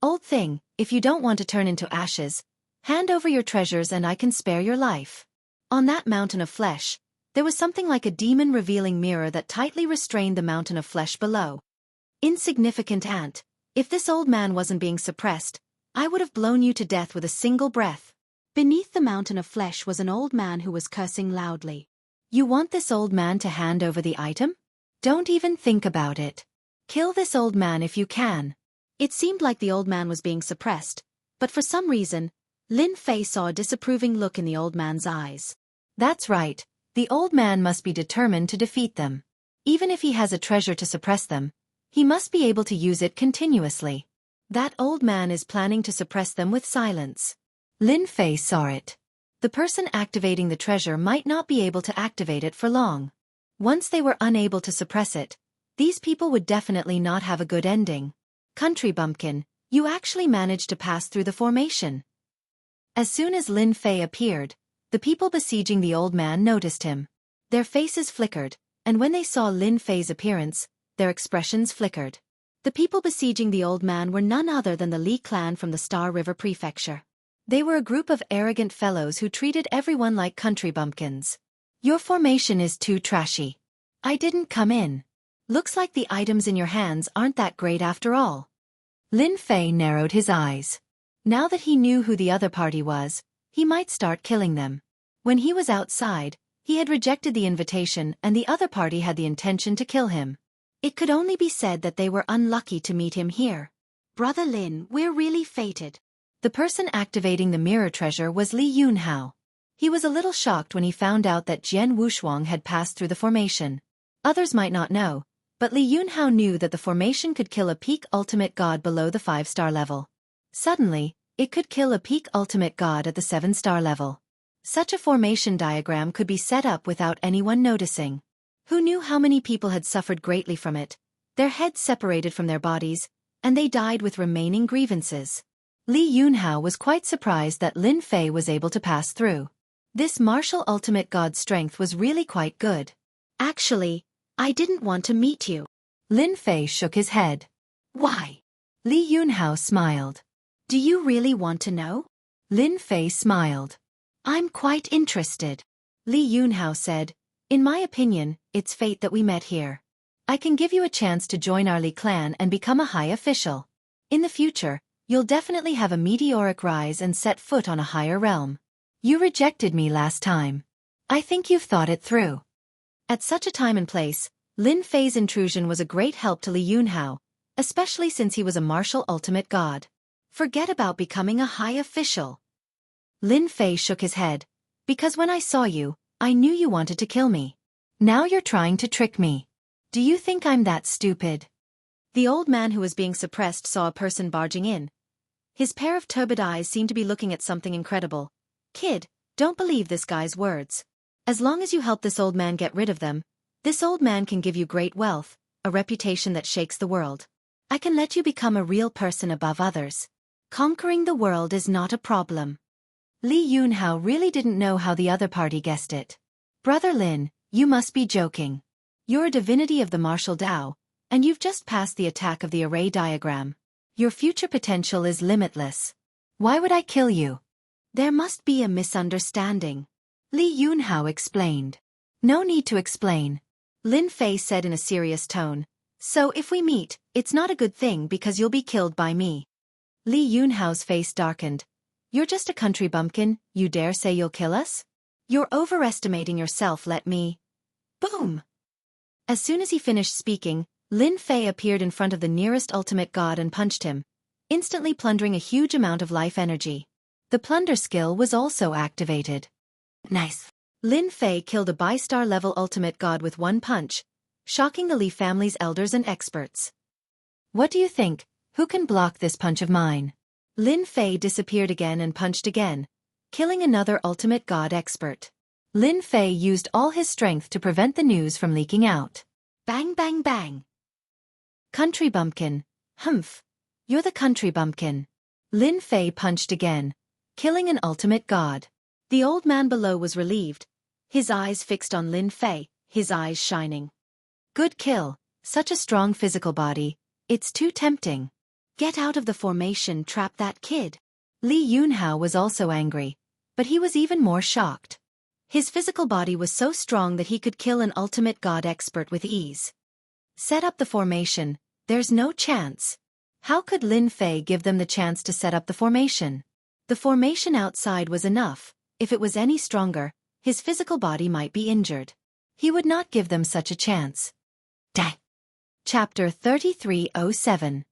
Old thing, if you don't want to turn into ashes, hand over your treasures and I can spare your life. On that mountain of flesh, there was something like a demon-revealing mirror that tightly restrained the mountain of flesh below. Insignificant ant, if this old man wasn't being suppressed, I would have blown you to death with a single breath. Beneath the mountain of flesh was an old man who was cursing loudly. You want this old man to hand over the item? Don't even think about it. Kill this old man if you can. It seemed like the old man was being suppressed, but for some reason, Lin Fei saw a disapproving look in the old man's eyes. That's right, the old man must be determined to defeat them. Even if he has a treasure to suppress them, he must be able to use it continuously. That old man is planning to suppress them with silence. Lin Fei saw it. The person activating the treasure might not be able to activate it for long. Once they were unable to suppress it, these people would definitely not have a good ending. Country bumpkin, you actually managed to pass through the formation. As soon as Lin Fei appeared, the people besieging the old man noticed him. Their faces flickered, and when they saw Lin Fei's appearance, their expressions flickered. The people besieging the old man were none other than the Li clan from the Star River Prefecture. They were a group of arrogant fellows who treated everyone like country bumpkins. Your formation is too trashy. I didn't come in. Looks like the items in your hands aren't that great after all. Lin Fei narrowed his eyes. Now that he knew who the other party was, he might start killing them. When he was outside, he had rejected the invitation and the other party had the intention to kill him. It could only be said that they were unlucky to meet him here. Brother Lin, we're really fated. The person activating the mirror treasure was Li Yunhao. He was a little shocked when he found out that Jian Wushuang had passed through the formation. Others might not know, but Li Yunhao knew that the formation could kill a peak ultimate god below the 5-star level. Suddenly, it could kill a peak ultimate god at the 7-star level. Such a formation diagram could be set up without anyone noticing. Who knew how many people had suffered greatly from it? Their heads separated from their bodies, and they died with remaining grievances. Li Yunhao was quite surprised that Lin Fei was able to pass through. This martial ultimate god strength was really quite good. Actually, I didn't want to meet you. Lin Fei shook his head. Why? Li Yunhao smiled. Do you really want to know? Lin Fei smiled. I'm quite interested. Li Yunhao said, in my opinion, it's fate that we met here. I can give you a chance to join our Li clan and become a high official. In the future, you'll definitely have a meteoric rise and set foot on a higher realm. You rejected me last time. I think you've thought it through. At such a time and place, Lin Fei's intrusion was a great help to Li Yunhao, especially since he was a martial ultimate god. Forget about becoming a high official. Lin Fei shook his head. Because when I saw you, I knew you wanted to kill me. Now you're trying to trick me. Do you think I'm that stupid? The old man who was being suppressed saw a person barging in. His pair of turbid eyes seemed to be looking at something incredible. Kid, don't believe this guy's words. As long as you help this old man get rid of them, this old man can give you great wealth, a reputation that shakes the world. I can let you become a real person above others. Conquering the world is not a problem. Li Yunhao really didn't know how the other party guessed it. Brother Lin, you must be joking. You're a divinity of the martial Tao, and you've just passed the attack of the array diagram. Your future potential is limitless. Why would I kill you? There must be a misunderstanding. Li Yunhao explained. No need to explain. Lin Fei said in a serious tone. So if we meet, it's not a good thing because you'll be killed by me. Li Yunhao's face darkened. You're just a country bumpkin, you dare say you'll kill us? You're overestimating yourself, let me. Boom! As soon as he finished speaking, Lin Fei appeared in front of the nearest ultimate god and punched him, instantly plundering a huge amount of life energy. The plunder skill was also activated. Nice. Lin Fei killed a bi-star level ultimate god with one punch, shocking the Li family's elders and experts. What do you think? Who can block this punch of mine? Lin Fei disappeared again and punched again, killing another ultimate god expert. Lin Fei used all his strength to prevent the news from leaking out. Bang bang bang. Country bumpkin. Humph. You're the country bumpkin. Lin Fei punched again, killing an ultimate god. The old man below was relieved, his eyes fixed on Lin Fei, his eyes shining. Good kill, such a strong physical body, it's too tempting. Get out of the formation, trap that kid. Li Yunhao was also angry, but he was even more shocked. His physical body was so strong that he could kill an ultimate god expert with ease. Set up the formation, there's no chance. How could Lin Fei give them the chance to set up the formation? The formation outside was enough. If it was any stronger, his physical body might be injured. He would not give them such a chance. Dang. Chapter 3307.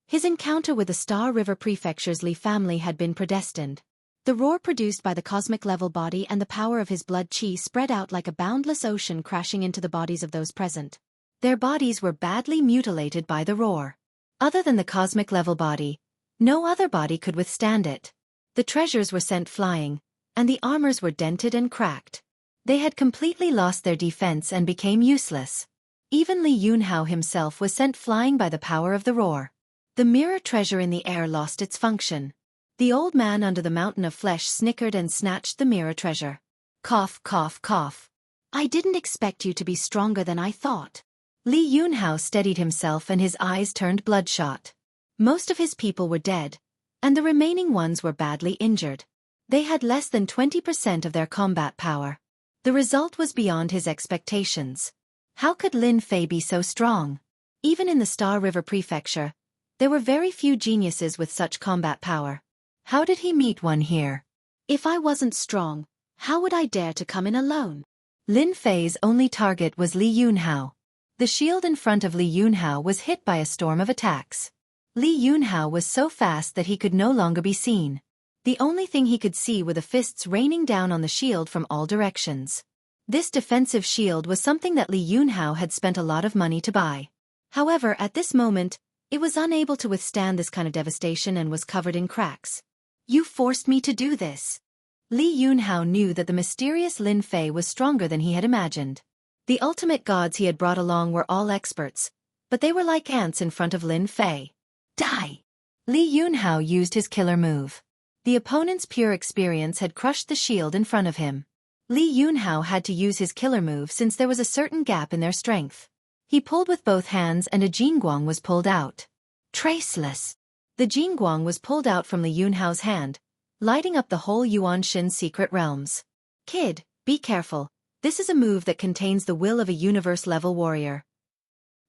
His encounter with the Star River Prefecture's Li family had been predestined. The roar produced by the cosmic-level body and the power of his blood qi spread out like a boundless ocean, crashing into the bodies of those present. Their bodies were badly mutilated by the roar. Other than the cosmic-level body, no other body could withstand it. The treasures were sent flying, and the armors were dented and cracked. They had completely lost their defense and became useless. Even Li Yunhao himself was sent flying by the power of the roar. The mirror treasure in the air lost its function. The old man under the mountain of flesh snickered and snatched the mirror treasure. Cough, cough, cough. I didn't expect you to be stronger than I thought. Li Yunhao steadied himself and his eyes turned bloodshot. Most of his people were dead, and the remaining ones were badly injured. They had less than 20% of their combat power. The result was beyond his expectations. How could Lin Fei be so strong? Even in the Star River Prefecture, there were very few geniuses with such combat power. How did he meet one here? If I wasn't strong, how would I dare to come in alone? Lin Fei's only target was Li Yunhao. The shield in front of Li Yunhao was hit by a storm of attacks. Li Yunhao was so fast that he could no longer be seen. The only thing he could see were the fists raining down on the shield from all directions. This defensive shield was something that Li Yunhao had spent a lot of money to buy. However, at this moment, it was unable to withstand this kind of devastation and was covered in cracks. You forced me to do this. Li Yunhao knew that the mysterious Lin Fei was stronger than he had imagined. The ultimate gods he had brought along were all experts, but they were like ants in front of Lin Fei. Die! Li Yunhao used his killer move. The opponent's pure experience had crushed the shield in front of him. Li Yunhao had to use his killer move since there was a certain gap in their strength. He pulled with both hands and a Jingguang was pulled out. Traceless. The Jingguang was pulled out from Li Yunhao's hand, lighting up the whole Yuanshin's secret realms. Kid, be careful. This is a move that contains the will of a universe-level warrior.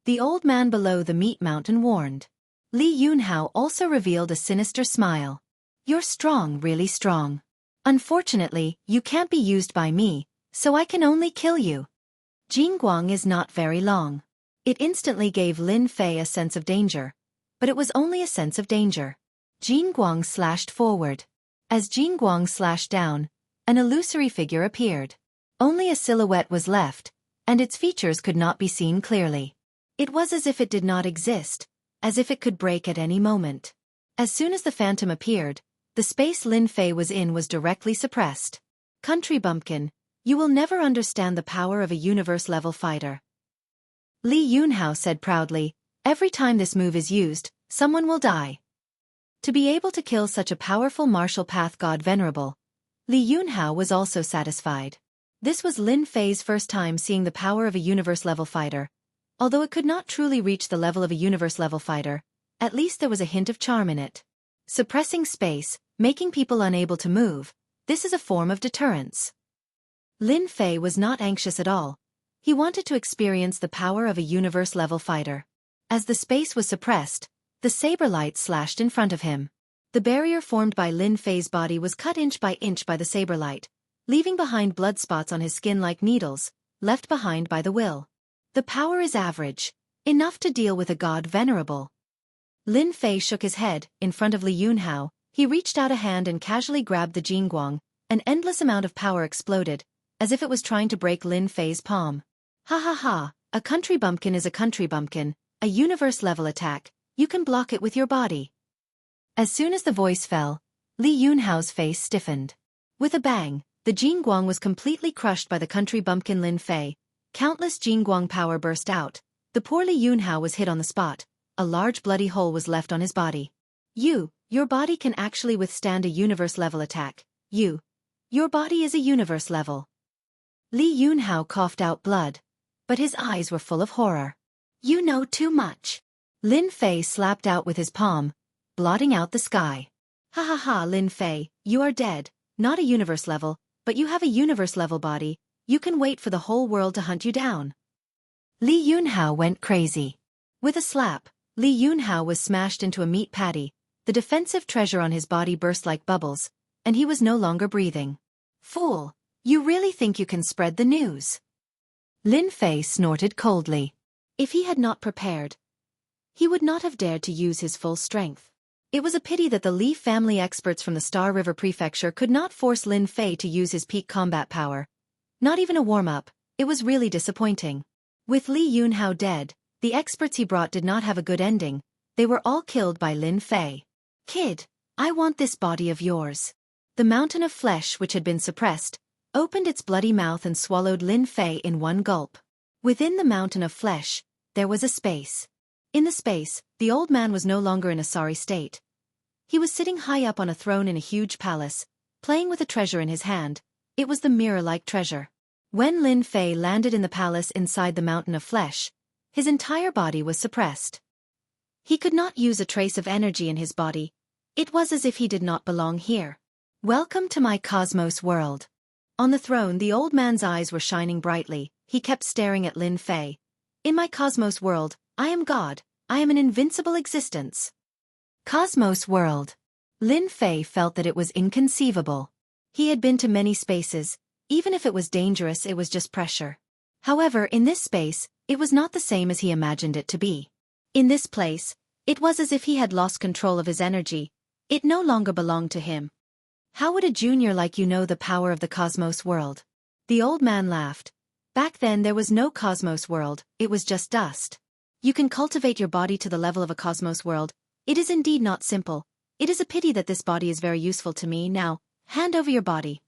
The old man below the meat mountain warned. Li Yunhao also revealed a sinister smile. You're strong, really strong. Unfortunately, you can't be used by me, so I can only kill you. Jingguang is not very long. It instantly gave Lin Fei a sense of danger. But it was only a sense of danger. Jingguang slashed forward. As Jingguang slashed down, an illusory figure appeared. Only a silhouette was left, and its features could not be seen clearly. It was as if it did not exist, as if it could break at any moment. As soon as the phantom appeared, the space Lin Fei was in was directly suppressed. Country bumpkin, you will never understand the power of a universe-level fighter. Li Yunhao said proudly, every time this move is used, someone will die. To be able to kill such a powerful martial path god venerable, Li Yunhao was also satisfied. This was Lin Fei's first time seeing the power of a universe-level fighter. Although it could not truly reach the level of a universe-level fighter, at least there was a hint of charm in it. Suppressing space, making people unable to move, this is a form of deterrence. Lin Fei was not anxious at all. He wanted to experience the power of a universe-level fighter. As the space was suppressed, the saber light slashed in front of him. The barrier formed by Lin Fei's body was cut inch by the saber light, leaving behind blood spots on his skin like needles, left behind by the will. The power is average, enough to deal with a god venerable. Lin Fei shook his head, in front of Li Yunhao. He reached out a hand and casually grabbed the Jingguang. An endless amount of power exploded, as if it was trying to break Lin Fei's palm. Ha ha ha, a country bumpkin is a country bumpkin, a universe-level attack, you can block it with your body. As soon as the voice fell, Li Yunhao's face stiffened. With a bang, the Jingguang was completely crushed by the country bumpkin Lin Fei. Countless Jingguang power burst out. The poor Li Yunhao was hit on the spot. A large bloody hole was left on his body. Your body can actually withstand a universe-level attack. Your body is a universe level. Li Yunhao coughed out blood, but his eyes were full of horror. You know too much. Lin Fei slapped out with his palm, blotting out the sky. Ha ha ha, Lin Fei, you are dead, not a universe level, but you have a universe level body, you can wait for the whole world to hunt you down. Li Yunhao went crazy. With a slap, Li Yunhao was smashed into a meat patty, the defensive treasure on his body burst like bubbles, and he was no longer breathing. Fool, you really think you can spread the news? Lin Fei snorted coldly. If he had not prepared, he would not have dared to use his full strength. It was a pity that the Li family experts from the Star River Prefecture could not force Lin Fei to use his peak combat power. Not even a warm-up, it was really disappointing. With Li Yunhao dead, the experts he brought did not have a good ending, they were all killed by Lin Fei. Kid, I want this body of yours. The mountain of flesh which had been suppressed, opened its bloody mouth and swallowed Lin Fei in one gulp. Within the mountain of flesh, there was a space. In the space, the old man was no longer in a sorry state. He was sitting high up on a throne in a huge palace, playing with a treasure in his hand. It was the mirror-like treasure. When Lin Fei landed in the palace inside the mountain of flesh, his entire body was suppressed. He could not use a trace of energy in his body. It was as if he did not belong here. Welcome to my cosmos world. On the throne, the old man's eyes were shining brightly. He kept staring at Lin Fei. In my cosmos world, I am God. I am an invincible existence. Cosmos world. Lin Fei felt that it was inconceivable. He had been to many spaces. Even if it was dangerous, it was just pressure. However, in this space, it was not the same as he imagined it to be. In this place, it was as if he had lost control of his energy. It no longer belonged to him. How would a junior like you know the power of the cosmos world? The old man laughed. Back then there was no cosmos world, it was just dust. You can cultivate your body to the level of a cosmos world. It is indeed not simple. It is a pity that this body is very useful to me. Now, hand over your body.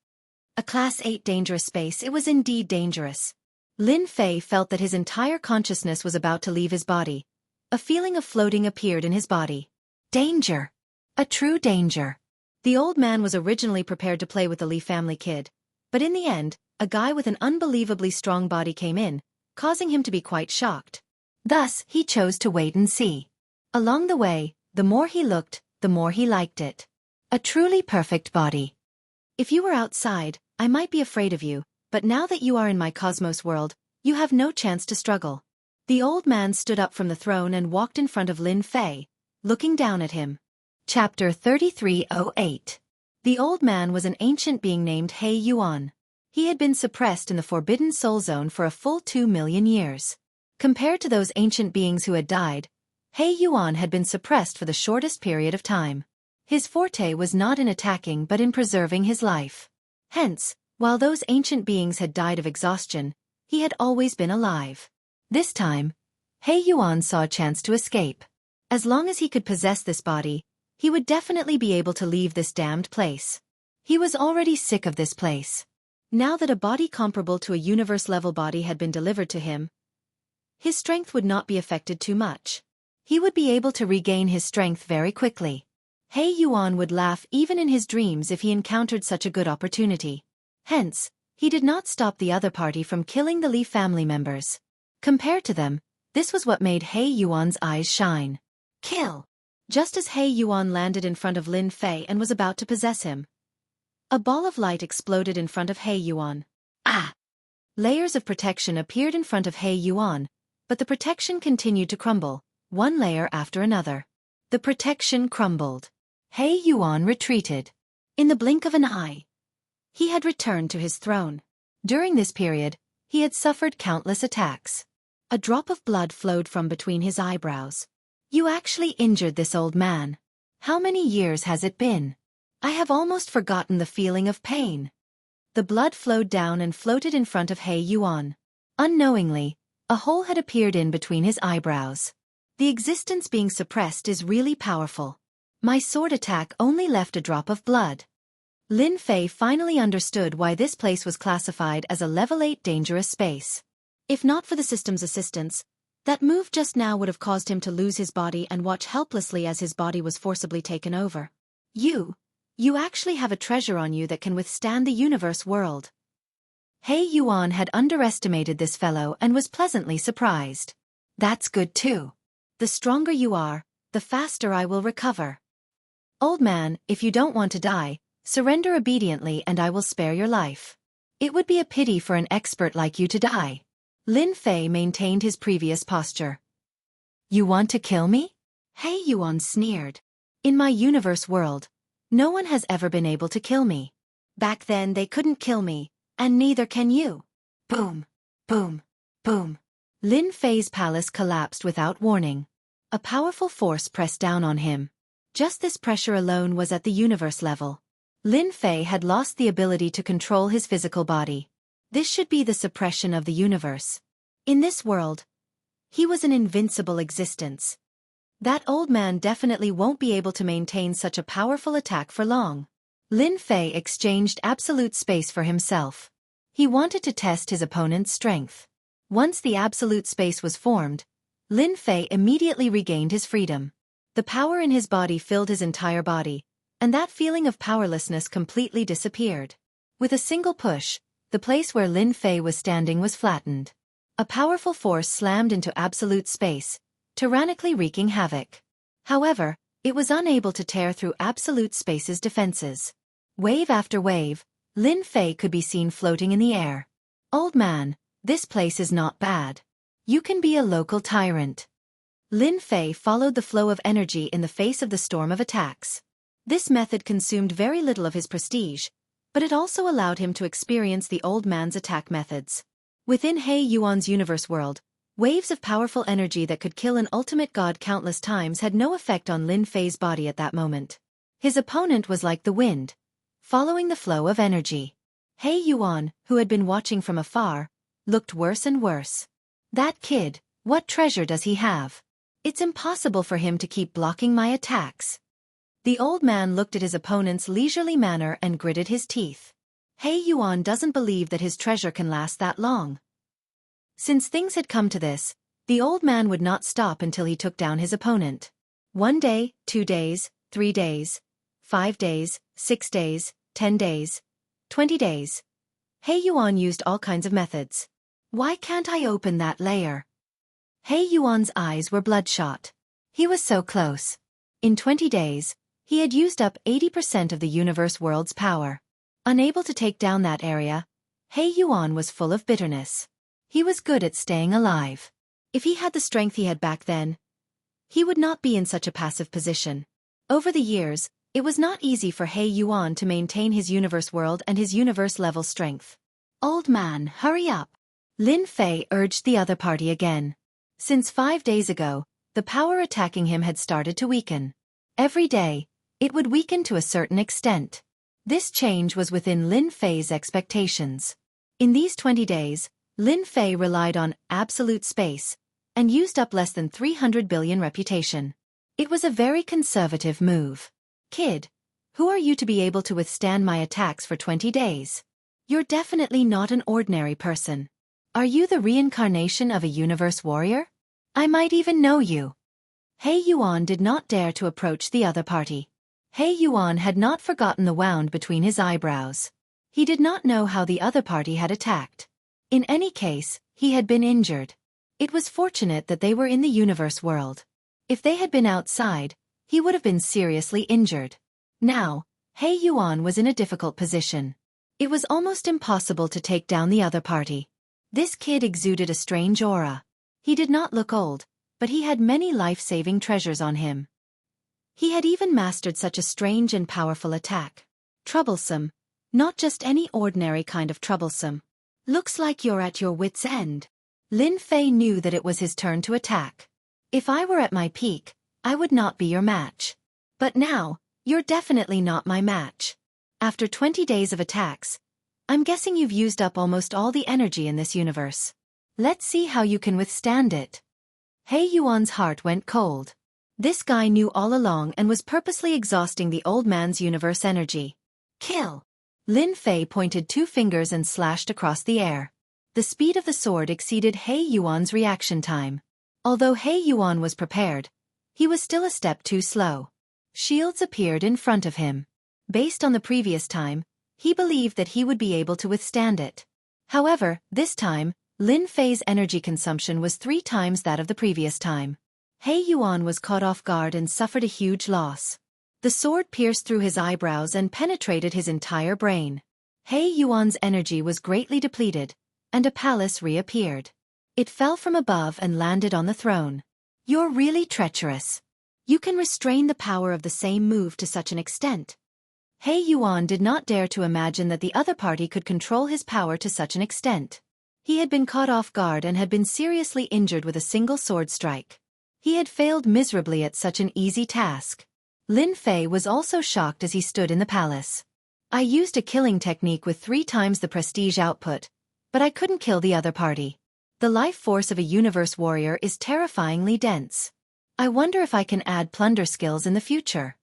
A Class 8 dangerous space, it was indeed dangerous. Lin Fei felt that his entire consciousness was about to leave his body. A feeling of floating appeared in his body. Danger. A true danger. The old man was originally prepared to play with the Li family kid. But in the end, a guy with an unbelievably strong body came in, causing him to be quite shocked. Thus, he chose to wait and see. Along the way, the more he looked, the more he liked it. A truly perfect body. If you were outside, I might be afraid of you, but now that you are in my cosmos world, you have no chance to struggle. The old man stood up from the throne and walked in front of Lin Fei, looking down at him. Chapter 3308. The old man was an ancient being named He Yuan. He had been suppressed in the Forbidden Soul Zone for a full 2 million years. Compared to those ancient beings who had died, He Yuan had been suppressed for the shortest period of time. His forte was not in attacking but in preserving his life. Hence, while those ancient beings had died of exhaustion, he had always been alive. This time, He Yuan saw a chance to escape. As long as he could possess this body, he would definitely be able to leave this damned place. He was already sick of this place. Now that a body comparable to a universe-level body had been delivered to him, his strength would not be affected too much. He would be able to regain his strength very quickly. He Yuan would laugh even in his dreams if he encountered such a good opportunity. Hence, he did not stop the other party from killing the Li family members. Compared to them, this was what made He Yuan's eyes shine. Kill! Just as He Yuan landed in front of Lin Fei and was about to possess him, a ball of light exploded in front of He Yuan. Ah! Layers of protection appeared in front of He Yuan, but the protection continued to crumble, one layer after another. The protection crumbled. He Yuan retreated. In the blink of an eye, he had returned to his throne. During this period, he had suffered countless attacks. A drop of blood flowed from between his eyebrows. You actually injured this old man. How many years has it been? I have almost forgotten the feeling of pain. The blood flowed down and floated in front of He Yuan. Unknowingly, a hole had appeared in between his eyebrows. The existence being suppressed is really powerful. My sword attack only left a drop of blood. Lin Fei finally understood why this place was classified as a level 8 dangerous space. If not for the system's assistance, that move just now would have caused him to lose his body and watch helplessly as his body was forcibly taken over. You actually have a treasure on you that can withstand the universe world. He Yuan had underestimated this fellow and was pleasantly surprised. That's good too. The stronger you are, the faster I will recover. Old man, if you don't want to die, surrender obediently and I will spare your life. It would be a pity for an expert like you to die. Lin Fei maintained his previous posture. You want to kill me? He Yuan sneered. In my universe world, no one has ever been able to kill me. Back then they couldn't kill me, and neither can you. Boom, boom, boom. Lin Fei's palace collapsed without warning. A powerful force pressed down on him. Just this pressure alone was at the universe level. Lin Fei had lost the ability to control his physical body. This should be the suppression of the universe. In this world, he was an invincible existence. That old man definitely won't be able to maintain such a powerful attack for long. Lin Fei exchanged absolute space for himself. He wanted to test his opponent's strength. Once the absolute space was formed, Lin Fei immediately regained his freedom. The power in his body filled his entire body, and that feeling of powerlessness completely disappeared. With a single push, the place where Lin Fei was standing was flattened. A powerful force slammed into absolute space, tyrannically wreaking havoc. However, it was unable to tear through absolute space's defenses. Wave after wave, Lin Fei could be seen floating in the air. Old man, this place is not bad. You can be a local tyrant. Lin Fei followed the flow of energy in the face of the storm of attacks. This method consumed very little of his prestige, but it also allowed him to experience the old man's attack methods. Within He Yuan's universe world, waves of powerful energy that could kill an ultimate god countless times had no effect on Lin Fei's body at that moment. His opponent was like the wind, following the flow of energy. He Yuan, who had been watching from afar, looked worse and worse. That kid, what treasure does he have? It's impossible for him to keep blocking my attacks. The old man looked at his opponent's leisurely manner and gritted his teeth. He Yuan doesn't believe that his treasure can last that long. Since things had come to this, the old man would not stop until he took down his opponent. 1 day, 2 days, 3 days, 5 days, 6 days, 10 days, 20 days. He Yuan used all kinds of methods. Why can't I open that layer? He Yuan's eyes were bloodshot. He was so close. In 20 days, he had used up 80% of the universe world's power. Unable to take down that area, He Yuan was full of bitterness. He was good at staying alive. If he had the strength he had back then, he would not be in such a passive position. Over the years, it was not easy for He Yuan to maintain his universe world and his universe-level strength. Old man, hurry up. Lin Fei urged the other party again. Since 5 days ago, the power attacking him had started to weaken. Every day, it would weaken to a certain extent. This change was within Lin Fei's expectations. In these 20 days, Lin Fei relied on absolute space and used up less than 300 billion reputation. It was a very conservative move. Kid, who are you to be able to withstand my attacks for 20 days? You're definitely not an ordinary person. Are you the reincarnation of a universe warrior? I might even know you. He Yuan did not dare to approach the other party. He Yuan had not forgotten the wound between his eyebrows. He did not know how the other party had attacked. In any case, he had been injured. It was fortunate that they were in the universe world. If they had been outside, he would have been seriously injured. Now, He Yuan was in a difficult position. It was almost impossible to take down the other party. This kid exuded a strange aura. He did not look old, but he had many life-saving treasures on him. He had even mastered such a strange and powerful attack. Troublesome. Not just any ordinary kind of troublesome. Looks like you're at your wit's end. Lin Fei knew that it was his turn to attack. If I were at my peak, I would not be your match. But now, you're definitely not my match. After 20 days of attacks, I'm guessing you've used up almost all the energy in this universe. Let's see how you can withstand it. He Yuan's heart went cold. This guy knew all along and was purposely exhausting the old man's universe energy. Kill! Lin Fei pointed 2 fingers and slashed across the air. The speed of the sword exceeded He Yuan's reaction time. Although He Yuan was prepared, he was still a step too slow. Shields appeared in front of him. Based on the previous time, he believed that he would be able to withstand it. However, this time, Lin Fei's energy consumption was 3 times that of the previous time. He Yuan was caught off guard and suffered a huge loss. The sword pierced through his eyebrows and penetrated his entire brain. He Yuan's energy was greatly depleted, and a palace reappeared. It fell from above and landed on the throne. You're really treacherous. You can restrain the power of the same move to such an extent. He Yuan did not dare to imagine that the other party could control his power to such an extent. He had been caught off guard and had been seriously injured with a single sword strike. He had failed miserably at such an easy task. Lin Fei was also shocked as he stood in the palace. I used a killing technique with 3 times the prestige output, but I couldn't kill the other party. The life force of a universe warrior is terrifyingly dense. I wonder if I can add plunder skills in the future.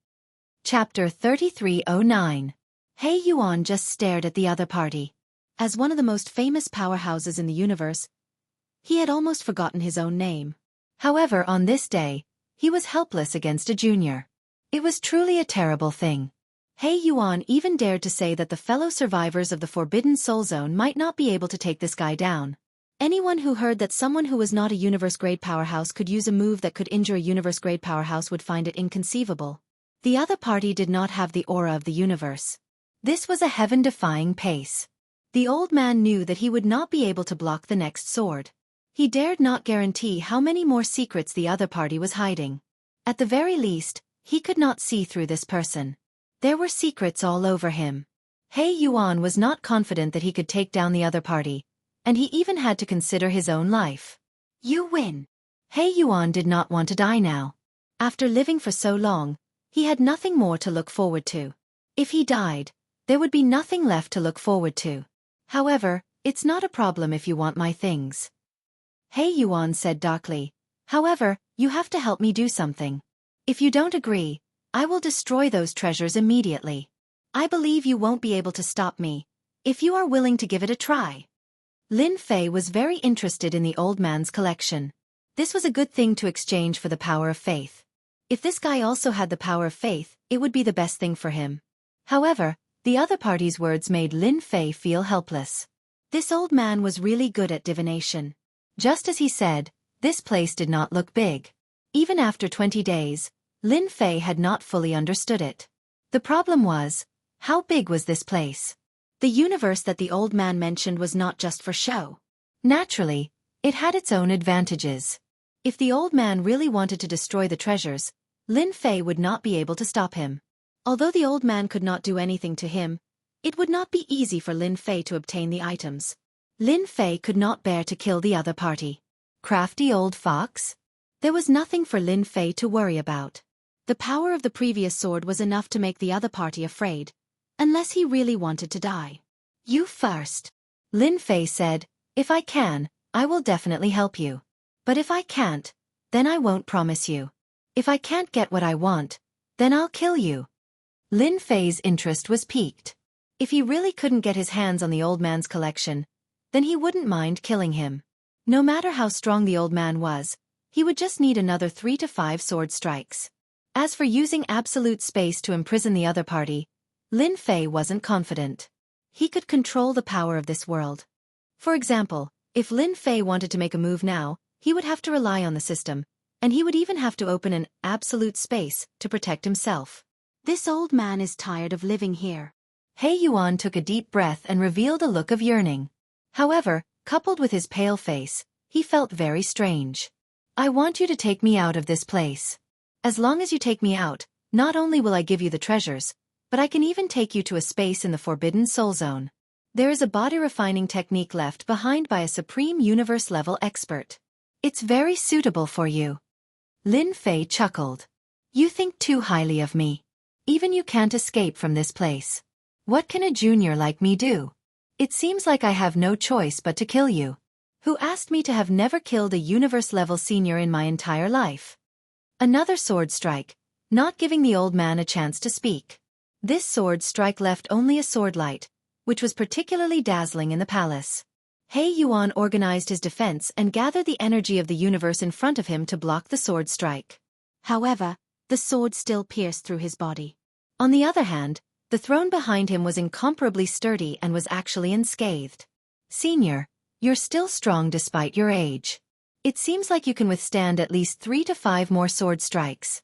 Chapter 3309. He Yuan just stared at the other party. As one of the most famous powerhouses in the universe, he had almost forgotten his own name. However, on this day, he was helpless against a junior. It was truly a terrible thing. He Yuan even dared to say that the fellow survivors of the Forbidden Soul Zone might not be able to take this guy down. Anyone who heard that someone who was not a universe-grade powerhouse could use a move that could injure a universe-grade powerhouse would find it inconceivable. The other party did not have the aura of the universe. This was a heaven-defying pace. The old man knew that he would not be able to block the next sword. He dared not guarantee how many more secrets the other party was hiding. At the very least, he could not see through this person. There were secrets all over him. He Yuan was not confident that he could take down the other party, and he even had to consider his own life. You win. He Yuan did not want to die now. After living for so long, he had nothing more to look forward to. If he died, there would be nothing left to look forward to. However, it's not a problem if you want my things. He Yuan said darkly. However, you have to help me do something. If you don't agree, I will destroy those treasures immediately. I believe you won't be able to stop me, if you are willing to give it a try. Lin Fei was very interested in the old man's collection. This was a good thing to exchange for the power of faith. If this guy also had the power of faith, it would be the best thing for him. However, the other party's words made Lin Fei feel helpless. This old man was really good at divination. Just as he said, this place did not look big. Even after 20 days, Lin Fei had not fully understood it. The problem was, how big was this place? The universe that the old man mentioned was not just for show. Naturally, it had its own advantages. If the old man really wanted to destroy the treasures, Lin Fei would not be able to stop him. Although the old man could not do anything to him, it would not be easy for Lin Fei to obtain the items. Lin Fei could not bear to kill the other party. Crafty old fox? There was nothing for Lin Fei to worry about. The power of the previous sword was enough to make the other party afraid, unless he really wanted to die. You first. Lin Fei said, if I can, I will definitely help you. But if I can't, then I won't promise you. If I can't get what I want, then I'll kill you. Lin Fei's interest was piqued. If he really couldn't get his hands on the old man's collection, then he wouldn't mind killing him. No matter how strong the old man was, he would just need another 3 to 5 sword strikes. As for using absolute space to imprison the other party, Lin Fei wasn't confident. He could control the power of this world. For example, if Lin Fei wanted to make a move now, he would have to rely on the system, and he would even have to open an absolute space to protect himself. This old man is tired of living here. He Yuan took a deep breath and revealed a look of yearning. However, coupled with his pale face, he felt very strange. I want you to take me out of this place. As long as you take me out, not only will I give you the treasures, but I can even take you to a space in the Forbidden Soul Zone. There is a body refining technique left behind by a supreme universe-level expert. It's very suitable for you. Lin Fei chuckled. You think too highly of me. Even you can't escape from this place. What can a junior like me do? It seems like I have no choice but to kill you. Who asked me to have never killed a universe-level senior in my entire life? Another sword strike, not giving the old man a chance to speak. This sword strike left only a sword light, which was particularly dazzling in the palace. He Yuan organized his defense and gathered the energy of the universe in front of him to block the sword strike. However, the sword still pierced through his body. On the other hand, the throne behind him was incomparably sturdy and was actually unscathed. Senior, you're still strong despite your age. It seems like you can withstand at least 3 to 5 more sword strikes.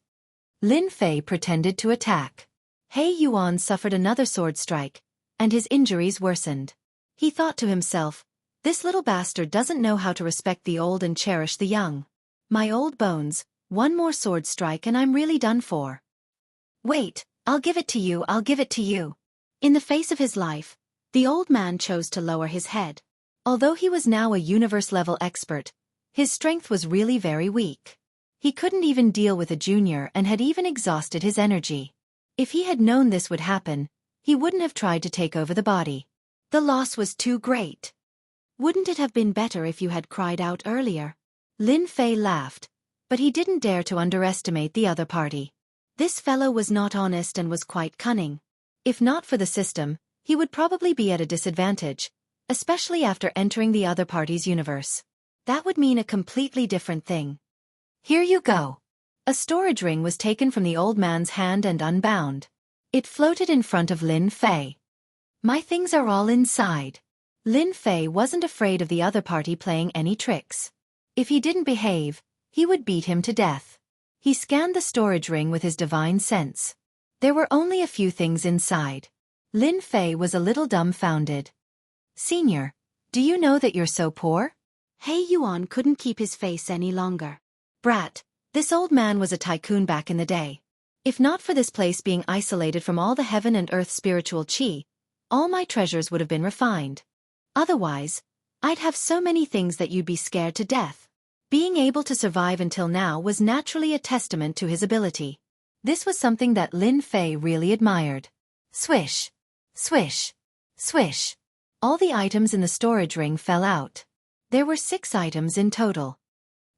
Lin Fei pretended to attack. He Yuan suffered another sword strike, and his injuries worsened. He thought to himself, this little bastard doesn't know how to respect the old and cherish the young. My old bones, one more sword strike and I'm really done for. Wait, I'll give it to you, I'll give it to you. In the face of his life, the old man chose to lower his head. Although he was now a universe-level expert, his strength was really very weak. He couldn't even deal with a junior and had even exhausted his energy. If he had known this would happen, he wouldn't have tried to take over the body. The loss was too great. Wouldn't it have been better if you had cried out earlier? Lin Fei laughed, but he didn't dare to underestimate the other party. This fellow was not honest and was quite cunning. If not for the system, he would probably be at a disadvantage, especially after entering the other party's universe. That would mean a completely different thing. Here you go. A storage ring was taken from the old man's hand and unbound. It floated in front of Lin Fei. My things are all inside. Lin Fei wasn't afraid of the other party playing any tricks. If he didn't behave, he would beat him to death. He scanned the storage ring with his divine sense. There were only a few things inside. Lin Fei was a little dumbfounded. Senior, do you know that you're so poor? He Yuan couldn't keep his face any longer. Brat, this old man was a tycoon back in the day. If not for this place being isolated from all the heaven and earth spiritual chi, all my treasures would have been refined. Otherwise, I'd have so many things that you'd be scared to death. Being able to survive until now was naturally a testament to his ability. This was something that Lin Fei really admired. Swish, swish, swish. All the items in the storage ring fell out. There were 6 items in total.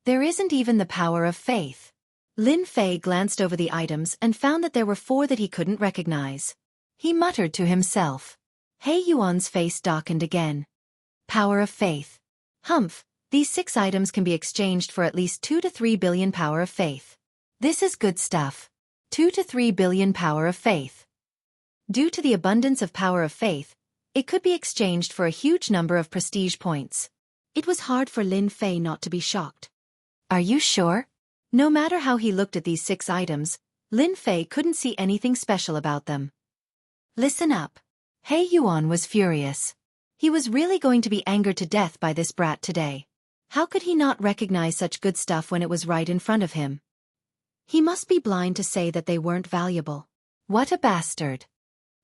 There isn't even the power of faith. Lin Fei glanced over the items and found that there were 4 that he couldn't recognize. He muttered to himself. He Yuan's face darkened again. Power of faith. Humph, these 6 items can be exchanged for at least 2 to 3 billion power of faith. This is good stuff. 2 to 3 billion power of faith. Due to the abundance of power of faith, it could be exchanged for a huge number of prestige points. It was hard for Lin Fei not to be shocked. Are you sure? No matter how he looked at these 6 items, Lin Fei couldn't see anything special about them. Listen up. He Yuan was furious. He was really going to be angered to death by this brat today. How could he not recognize such good stuff when it was right in front of him? He must be blind to say that they weren't valuable. What a bastard.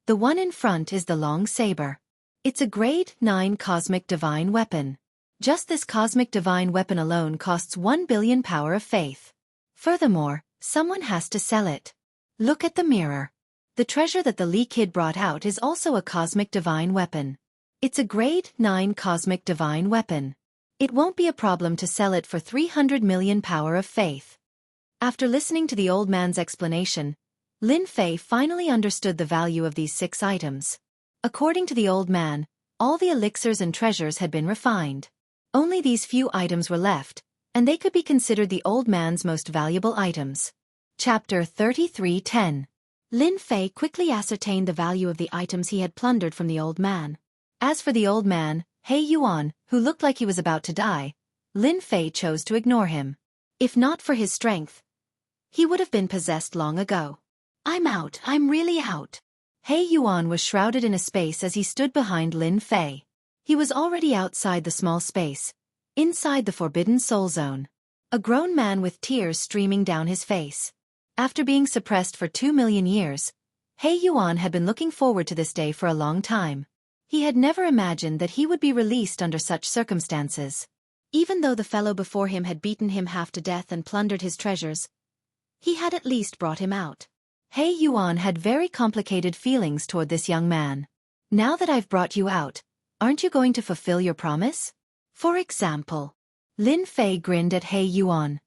The one in front is the long saber. It's a grade 9 cosmic divine weapon. Just this cosmic divine weapon alone costs 1 billion power of faith. Furthermore, someone has to sell it. Look at the mirror. The treasure that the Li kid brought out is also a cosmic divine weapon. It's a grade 9 cosmic divine weapon. It won't be a problem to sell it for 300 million power of faith. After listening to the old man's explanation, Lin Fei finally understood the value of these 6 items. According to the old man, all the elixirs and treasures had been refined. Only these few items were left, and they could be considered the old man's most valuable items. Chapter 33:10. Lin Fei quickly ascertained the value of the items he had plundered from the old man. As for the old man, He Yuan, who looked like he was about to die, Lin Fei chose to ignore him. If not for his strength, he would have been possessed long ago. I'm out, I'm really out. He Yuan was shrouded in a space as he stood behind Lin Fei. He was already outside the small space, inside the forbidden soul zone. A grown man with tears streaming down his face. After being suppressed for 2 million years, He Yuan had been looking forward to this day for a long time. He had never imagined that he would be released under such circumstances. Even though the fellow before him had beaten him half to death and plundered his treasures, he had at least brought him out. He Yuan had very complicated feelings toward this young man. Now that I've brought you out, aren't you going to fulfill your promise? For example. Lin Fei grinned at He Yuan.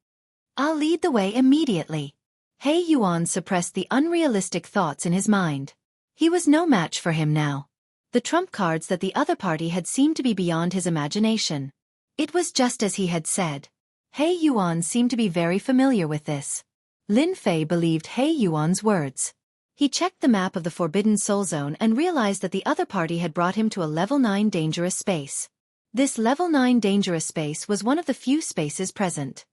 I'll lead the way immediately. He Yuan suppressed the unrealistic thoughts in his mind. He was no match for him now. The trump cards that the other party had seemed to be beyond his imagination. It was just as he had said. He Yuan seemed to be very familiar with this. Lin Fei believed He Yuan's words. He checked the map of the Forbidden Soul Zone and realized that the other party had brought him to a level 9 dangerous space. This level 9 dangerous space was one of the few spaces present.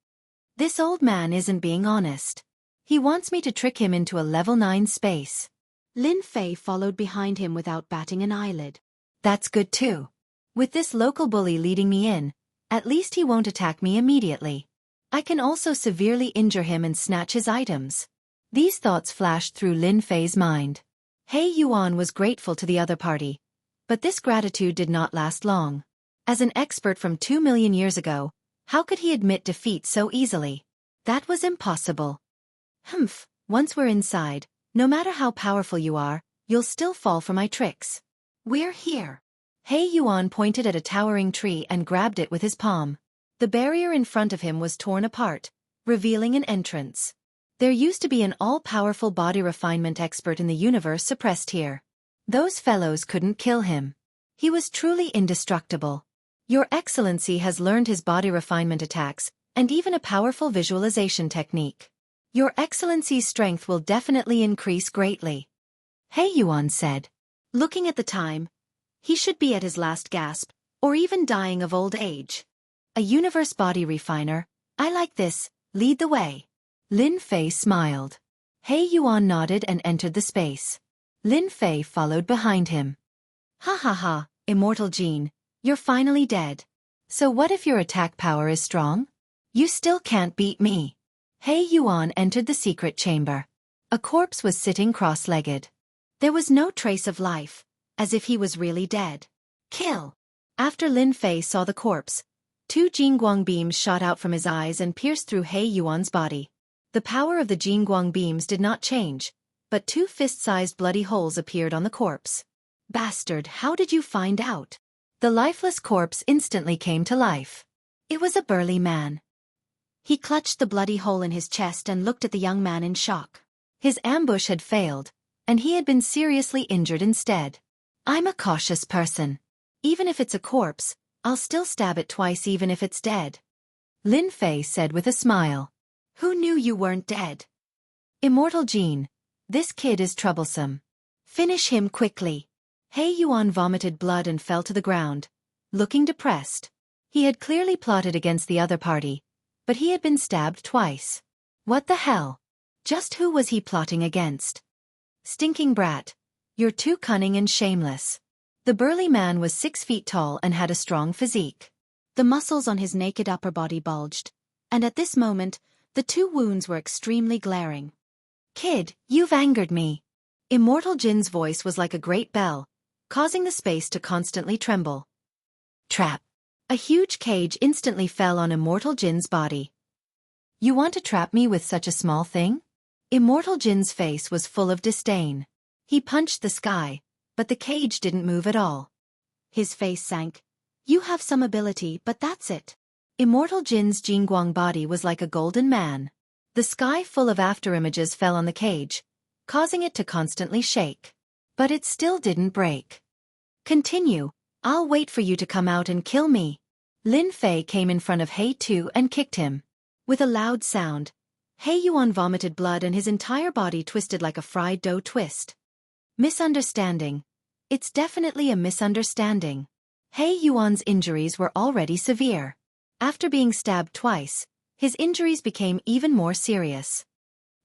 This old man isn't being honest. He wants me to trick him into a level 9 space. Lin Fei followed behind him without batting an eyelid. That's good too. With this local bully leading me in, at least he won't attack me immediately. I can also severely injure him and snatch his items. These thoughts flashed through Lin Fei's mind. He Yuan was grateful to the other party, but this gratitude did not last long. As an expert from 2 million years ago, how could he admit defeat so easily? That was impossible. Once we're inside, no matter how powerful you are, you'll still fall for my tricks. We're here. He Yuan pointed at a towering tree and grabbed it with his palm. The barrier in front of him was torn apart, revealing an entrance. There used to be an all-powerful body refinement expert in the universe suppressed here. Those fellows couldn't kill him. He was truly indestructible. Your Excellency has learned his body refinement attacks, and even a powerful visualization technique. Your Excellency's strength will definitely increase greatly. He Yuan said. Looking at the time, he should be at his last gasp, or even dying of old age. A universe body refiner, I like this, lead the way. Lin Fei smiled. He Yuan nodded and entered the space. Lin Fei followed behind him. Ha ha ha, Immortal Gene, you're finally dead. So what if your attack power is strong? You still can't beat me. He Yuan entered the secret chamber. A corpse was sitting cross-legged. There was no trace of life, as if he was really dead. Kill! After Lin Fei saw the corpse, 2 Jingguang beams shot out from his eyes and pierced through He Yuan's body. The power of the Jingguang beams did not change, but 2 fist-sized bloody holes appeared on the corpse. Bastard, how did you find out? The lifeless corpse instantly came to life. It was a burly man. He clutched the bloody hole in his chest and looked at the young man in shock. His ambush had failed, and he had been seriously injured instead. I'm a cautious person. Even if it's a corpse, I'll still stab it twice even if it's dead. Lin Fei said with a smile. Who knew you weren't dead? Immortal Gene, this kid is troublesome. Finish him quickly. He Yuan vomited blood and fell to the ground, looking depressed. He had clearly plotted against the other party, but he had been stabbed twice. What the hell? Just who was he plotting against? Stinking brat. You're too cunning and shameless. The burly man was 6 feet tall and had a strong physique. The muscles on his naked upper body bulged, and at this moment, the 2 wounds were extremely glaring. Kid, you've angered me. Immortal Jin's voice was like a great bell, causing the space to constantly tremble. Trap. A huge cage instantly fell on Immortal Jin's body. You want to trap me with such a small thing? Immortal Jin's face was full of disdain. He punched the sky, but the cage didn't move at all. His face sank. You have some ability, but that's it. Immortal Jin's Jingguang body was like a golden man. The sky full of afterimages fell on the cage, causing it to constantly shake. But it still didn't break. Continue, I'll wait for you to come out and kill me. Lin Fei came in front of He Tu and kicked him. With a loud sound, He Yuan vomited blood and his entire body twisted like a fried dough twist. Misunderstanding. It's definitely a misunderstanding. He Yuan's injuries were already severe. After being stabbed twice, his injuries became even more serious.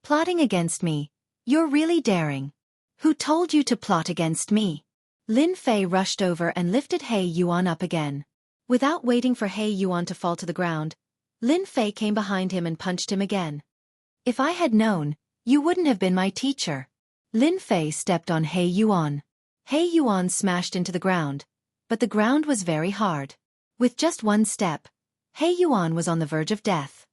Plotting against me. You're really daring. Who told you to plot against me? Lin Fei rushed over and lifted He Yuan up again. Without waiting for He Yuan to fall to the ground, Lin Fei came behind him and punched him again. If I had known, you wouldn't have been my teacher. Lin Fei stepped on He Yuan. He Yuan smashed into the ground, but the ground was very hard. With just one step, He Yuan was on the verge of death.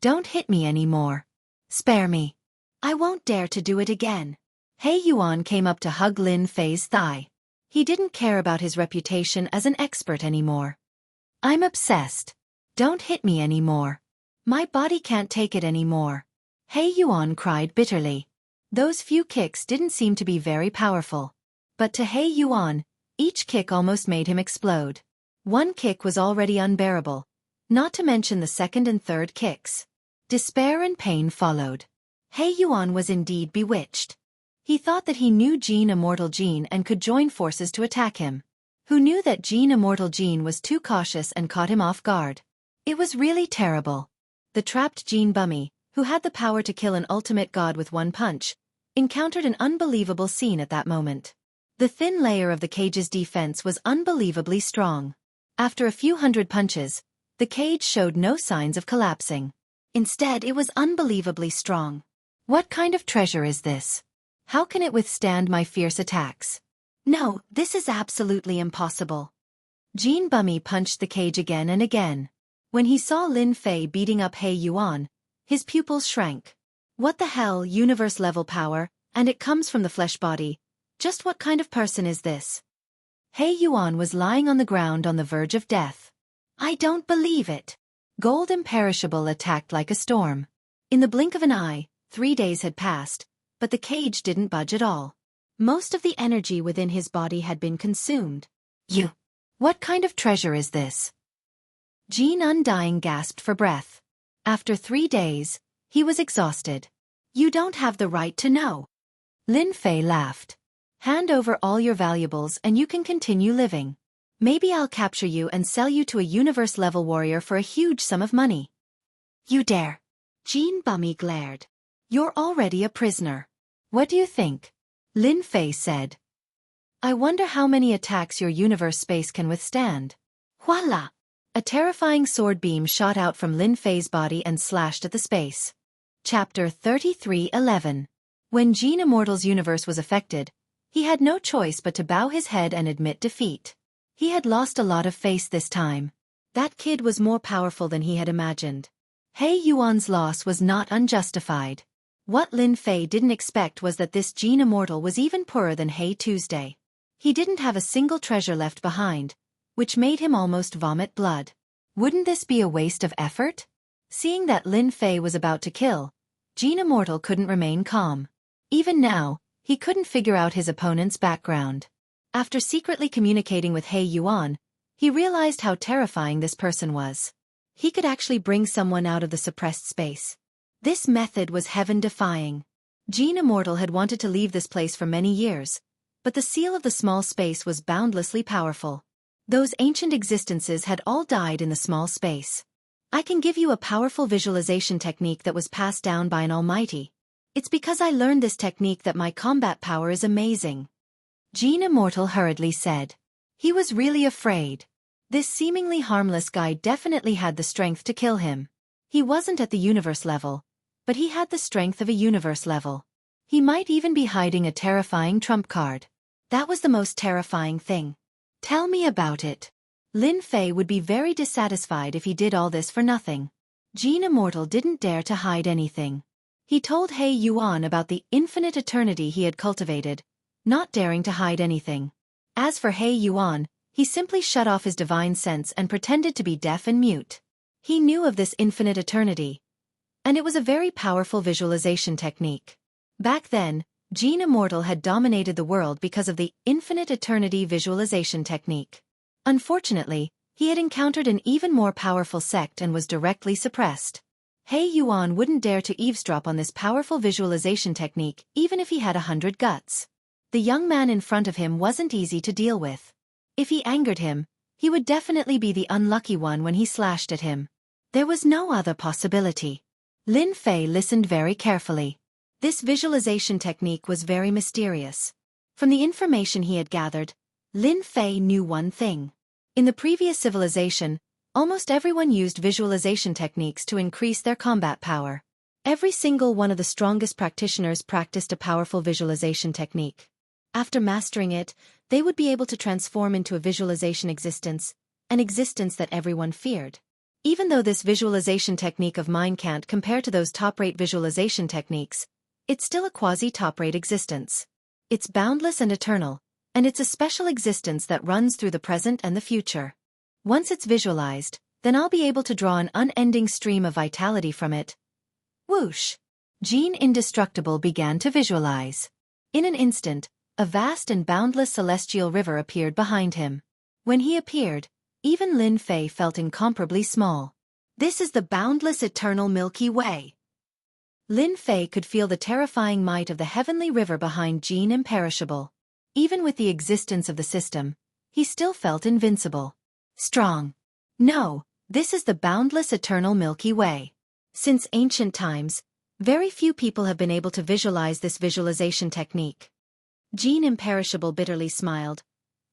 Don't hit me anymore. Spare me. I won't dare to do it again. He Yuan came up to hug Lin Fei's thigh. He didn't care about his reputation as an expert anymore. I'm obsessed. Don't hit me anymore. My body can't take it anymore. He Yuan cried bitterly. Those few kicks didn't seem to be very powerful. But to He Yuan, each kick almost made him explode. One kick was already unbearable, not to mention the second and third kicks. Despair and pain followed. He Yuan was indeed bewitched. He thought that he knew Immortal Gene and could join forces to attack him. Who knew that Immortal Jean was too cautious and caught him off guard? It was really terrible. The trapped Jean Bummy, who had the power to kill an ultimate god with one punch, encountered an unbelievable scene at that moment. The thin layer of the cage's defense was unbelievably strong. After a few hundred punches, the cage showed no signs of collapsing. Instead, it was unbelievably strong. What kind of treasure is this? How can it withstand my fierce attacks? No, this is absolutely impossible. Jean Bummy punched the cage again and again. When he saw Lin Fei beating up He Yuan, his pupils shrank. What the hell, universe-level power, and it comes from the flesh body. Just what kind of person is this? He Yuan was lying on the ground on the verge of death. I don't believe it. Gold Imperishable attacked like a storm. In the blink of an eye, 3 days had passed, but the cage didn't budge at all. Most of the energy within his body had been consumed. What kind of treasure is this? Jean Undying gasped for breath. After 3 days, he was exhausted. You don't have the right to know. Lin Fei laughed. Hand over all your valuables and you can continue living. Maybe I'll capture you and sell you to a universe-level warrior for a huge sum of money. You dare? Jean Bummy glared. You're already a prisoner. What do you think? Lin Fei said. I wonder how many attacks your universe space can withstand. Voila! A terrifying sword beam shot out from Lin Fei's body and slashed at the space. Chapter 33:11. When Jean Immortal's universe was affected, he had no choice but to bow his head and admit defeat. He had lost a lot of face this time. That kid was more powerful than he had imagined. He Yuan's loss was not unjustified. What Lin Fei didn't expect was that this Jean Immortal was even poorer than Hey Tuesday. He didn't have a single treasure left behind, which made him almost vomit blood. Wouldn't this be a waste of effort? Seeing that Lin Fei was about to kill, Jean Immortal couldn't remain calm. Even now, he couldn't figure out his opponent's background. After secretly communicating with He Yuan, he realized how terrifying this person was. He could actually bring someone out of the suppressed space. This method was heaven-defying. Jean Immortal had wanted to leave this place for many years, but the seal of the small space was boundlessly powerful. Those ancient existences had all died in the small space. I can give you a powerful visualization technique that was passed down by an almighty. It's because I learned this technique that my combat power is amazing. Jean Immortal hurriedly said. He was really afraid. This seemingly harmless guy definitely had the strength to kill him. He wasn't at the universe level, but he had the strength of a universe level. He might even be hiding a terrifying trump card. That was the most terrifying thing. Tell me about it. Lin Fei would be very dissatisfied if he did all this for nothing. Jean Immortal didn't dare to hide anything. He told He Yuan about the infinite eternity he had cultivated, not daring to hide anything. As for He Yuan, he simply shut off his divine sense and pretended to be deaf and mute. He knew of this infinite eternity, and it was a very powerful visualization technique. Back then, Jean Immortal had dominated the world because of the infinite eternity visualization technique. Unfortunately, he had encountered an even more powerful sect and was directly suppressed. He Yuan wouldn't dare to eavesdrop on this powerful visualization technique even if he had 100 guts. The young man in front of him wasn't easy to deal with. If he angered him, he would definitely be the unlucky one when he slashed at him. There was no other possibility. Lin Fei listened very carefully. This visualization technique was very mysterious. From the information he had gathered, Lin Fei knew one thing. In the previous civilization, almost everyone used visualization techniques to increase their combat power. Every single one of the strongest practitioners practiced a powerful visualization technique. After mastering it, they would be able to transform into a visualization existence, an existence that everyone feared. Even though this visualization technique of mine can't compare to those top-rate visualization techniques, it's still a quasi-top-rate existence. It's boundless and eternal, and it's a special existence that runs through the present and the future. Once it's visualized, then I'll be able to draw an unending stream of vitality from it. Whoosh! Jean Indestructible began to visualize. In an instant, a vast and boundless celestial river appeared behind him. When he appeared, even Lin Fei felt incomparably small. This is the boundless eternal Milky Way. Lin Fei could feel the terrifying might of the heavenly river behind Jean Imperishable. Even with the existence of the system, he still felt invincible. Strong. No, this is the boundless eternal Milky Way. Since ancient times, very few people have been able to visualize this visualization technique. Jean Imperishable bitterly smiled.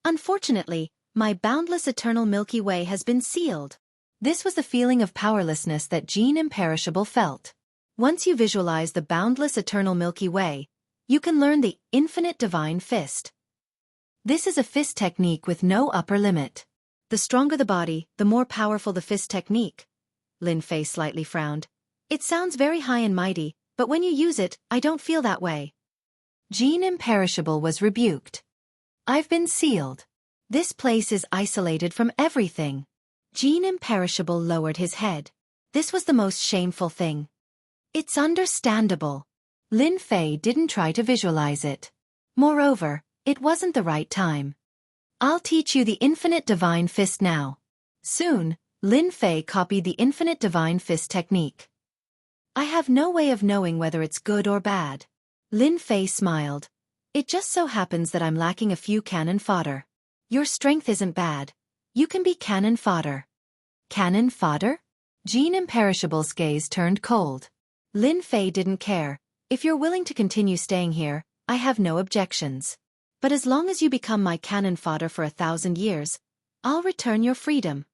Unfortunately, my boundless eternal Milky Way has been sealed. This was the feeling of powerlessness that Jean Imperishable felt. Once you visualize the boundless eternal Milky Way, you can learn the infinite divine fist. This is a fist technique with no upper limit. The stronger the body, the more powerful the fist technique. Lin Fei slightly frowned. It sounds very high and mighty, but when you use it, I don't feel that way. Jean Imperishable was rebuked. I've been sealed. This place is isolated from everything. Jean Imperishable lowered his head. This was the most shameful thing. It's understandable. Lin Fei didn't try to visualize it. Moreover, it wasn't the right time. I'll teach you the infinite divine fist now. Soon, Lin Fei copied the infinite divine fist technique. I have no way of knowing whether it's good or bad. Lin Fei smiled. It just so happens that I'm lacking a few cannon fodder. Your strength isn't bad. You can be cannon fodder. Cannon fodder? Jean Imperishable's gaze turned cold. Lin Fei didn't care. If you're willing to continue staying here, I have no objections. But as long as you become my cannon fodder for 1,000 years, I'll return your freedom.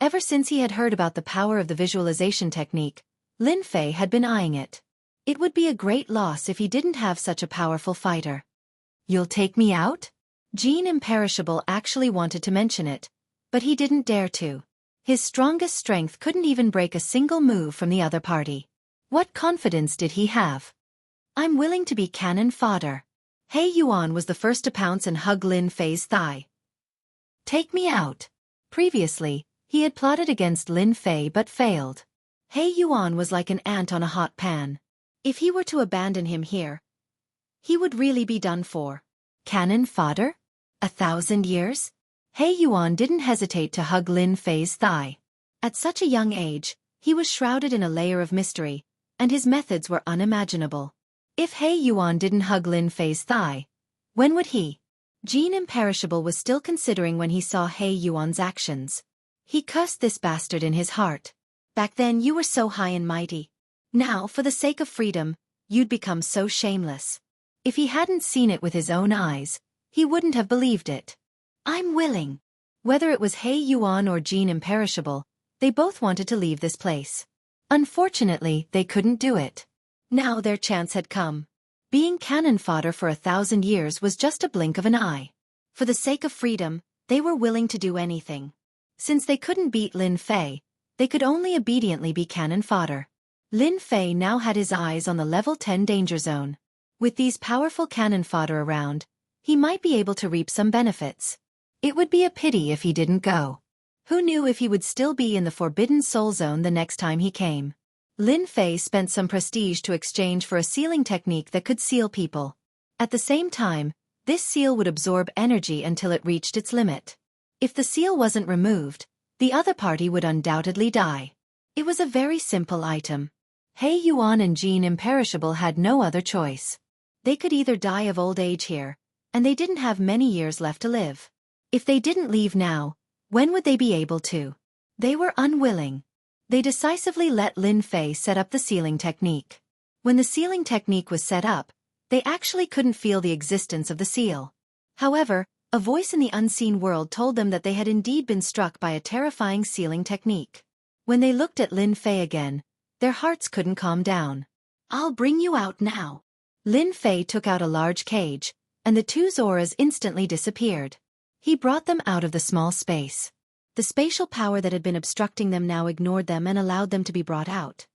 Ever since he had heard about the power of the visualization technique, Lin Fei had been eyeing it. It would be a great loss if he didn't have such a powerful fighter. You'll take me out? Jean Imperishable actually wanted to mention it, but he didn't dare to. His strongest strength couldn't even break a single move from the other party. What confidence did he have? I'm willing to be cannon fodder. He Yuan was the first to pounce and hug Lin Fei's thigh. Take me out. Previously, he had plotted against Lin Fei but failed. He Yuan was like an ant on a hot pan. If he were to abandon him here, he would really be done for. Cannon fodder? 1,000 years? He Yuan didn't hesitate to hug Lin Fei's thigh. At such a young age, he was shrouded in a layer of mystery, and his methods were unimaginable. If He Yuan didn't hug Lin Fei's thigh, when would he? Jean Imperishable was still considering when he saw He Yuan's actions. He cursed this bastard in his heart. Back then you were so high and mighty. Now, for the sake of freedom, you'd become so shameless. If he hadn't seen it with his own eyes, he wouldn't have believed it. I'm willing. Whether it was He Yuan or Jean Imperishable, they both wanted to leave this place. Unfortunately, they couldn't do it. Now their chance had come. Being cannon fodder for 1,000 years was just a blink of an eye. For the sake of freedom, they were willing to do anything. Since they couldn't beat Lin Fei, they could only obediently be cannon fodder. Lin Fei now had his eyes on the level 10 danger zone. With these powerful cannon fodder around, he might be able to reap some benefits. It would be a pity if he didn't go. Who knew if he would still be in the Forbidden Soul Zone the next time he came? Lin Fei spent some prestige to exchange for a sealing technique that could seal people. At the same time, this seal would absorb energy until it reached its limit. If the seal wasn't removed, the other party would undoubtedly die. It was a very simple item. He Yuan and Jean Imperishable had no other choice. They could either die of old age here, and they didn't have many years left to live. If they didn't leave now, when would they be able to? They were unwilling. They decisively let Lin Fei set up the sealing technique. When the sealing technique was set up, they actually couldn't feel the existence of the seal. However, a voice in the unseen world told them that they had indeed been struck by a terrifying sealing technique. When they looked at Lin Fei again, their hearts couldn't calm down. I'll bring you out now. Lin Fei took out a large cage, and the two's auras instantly disappeared. He brought them out of the small space. The spatial power that had been obstructing them now ignored them and allowed them to be brought out.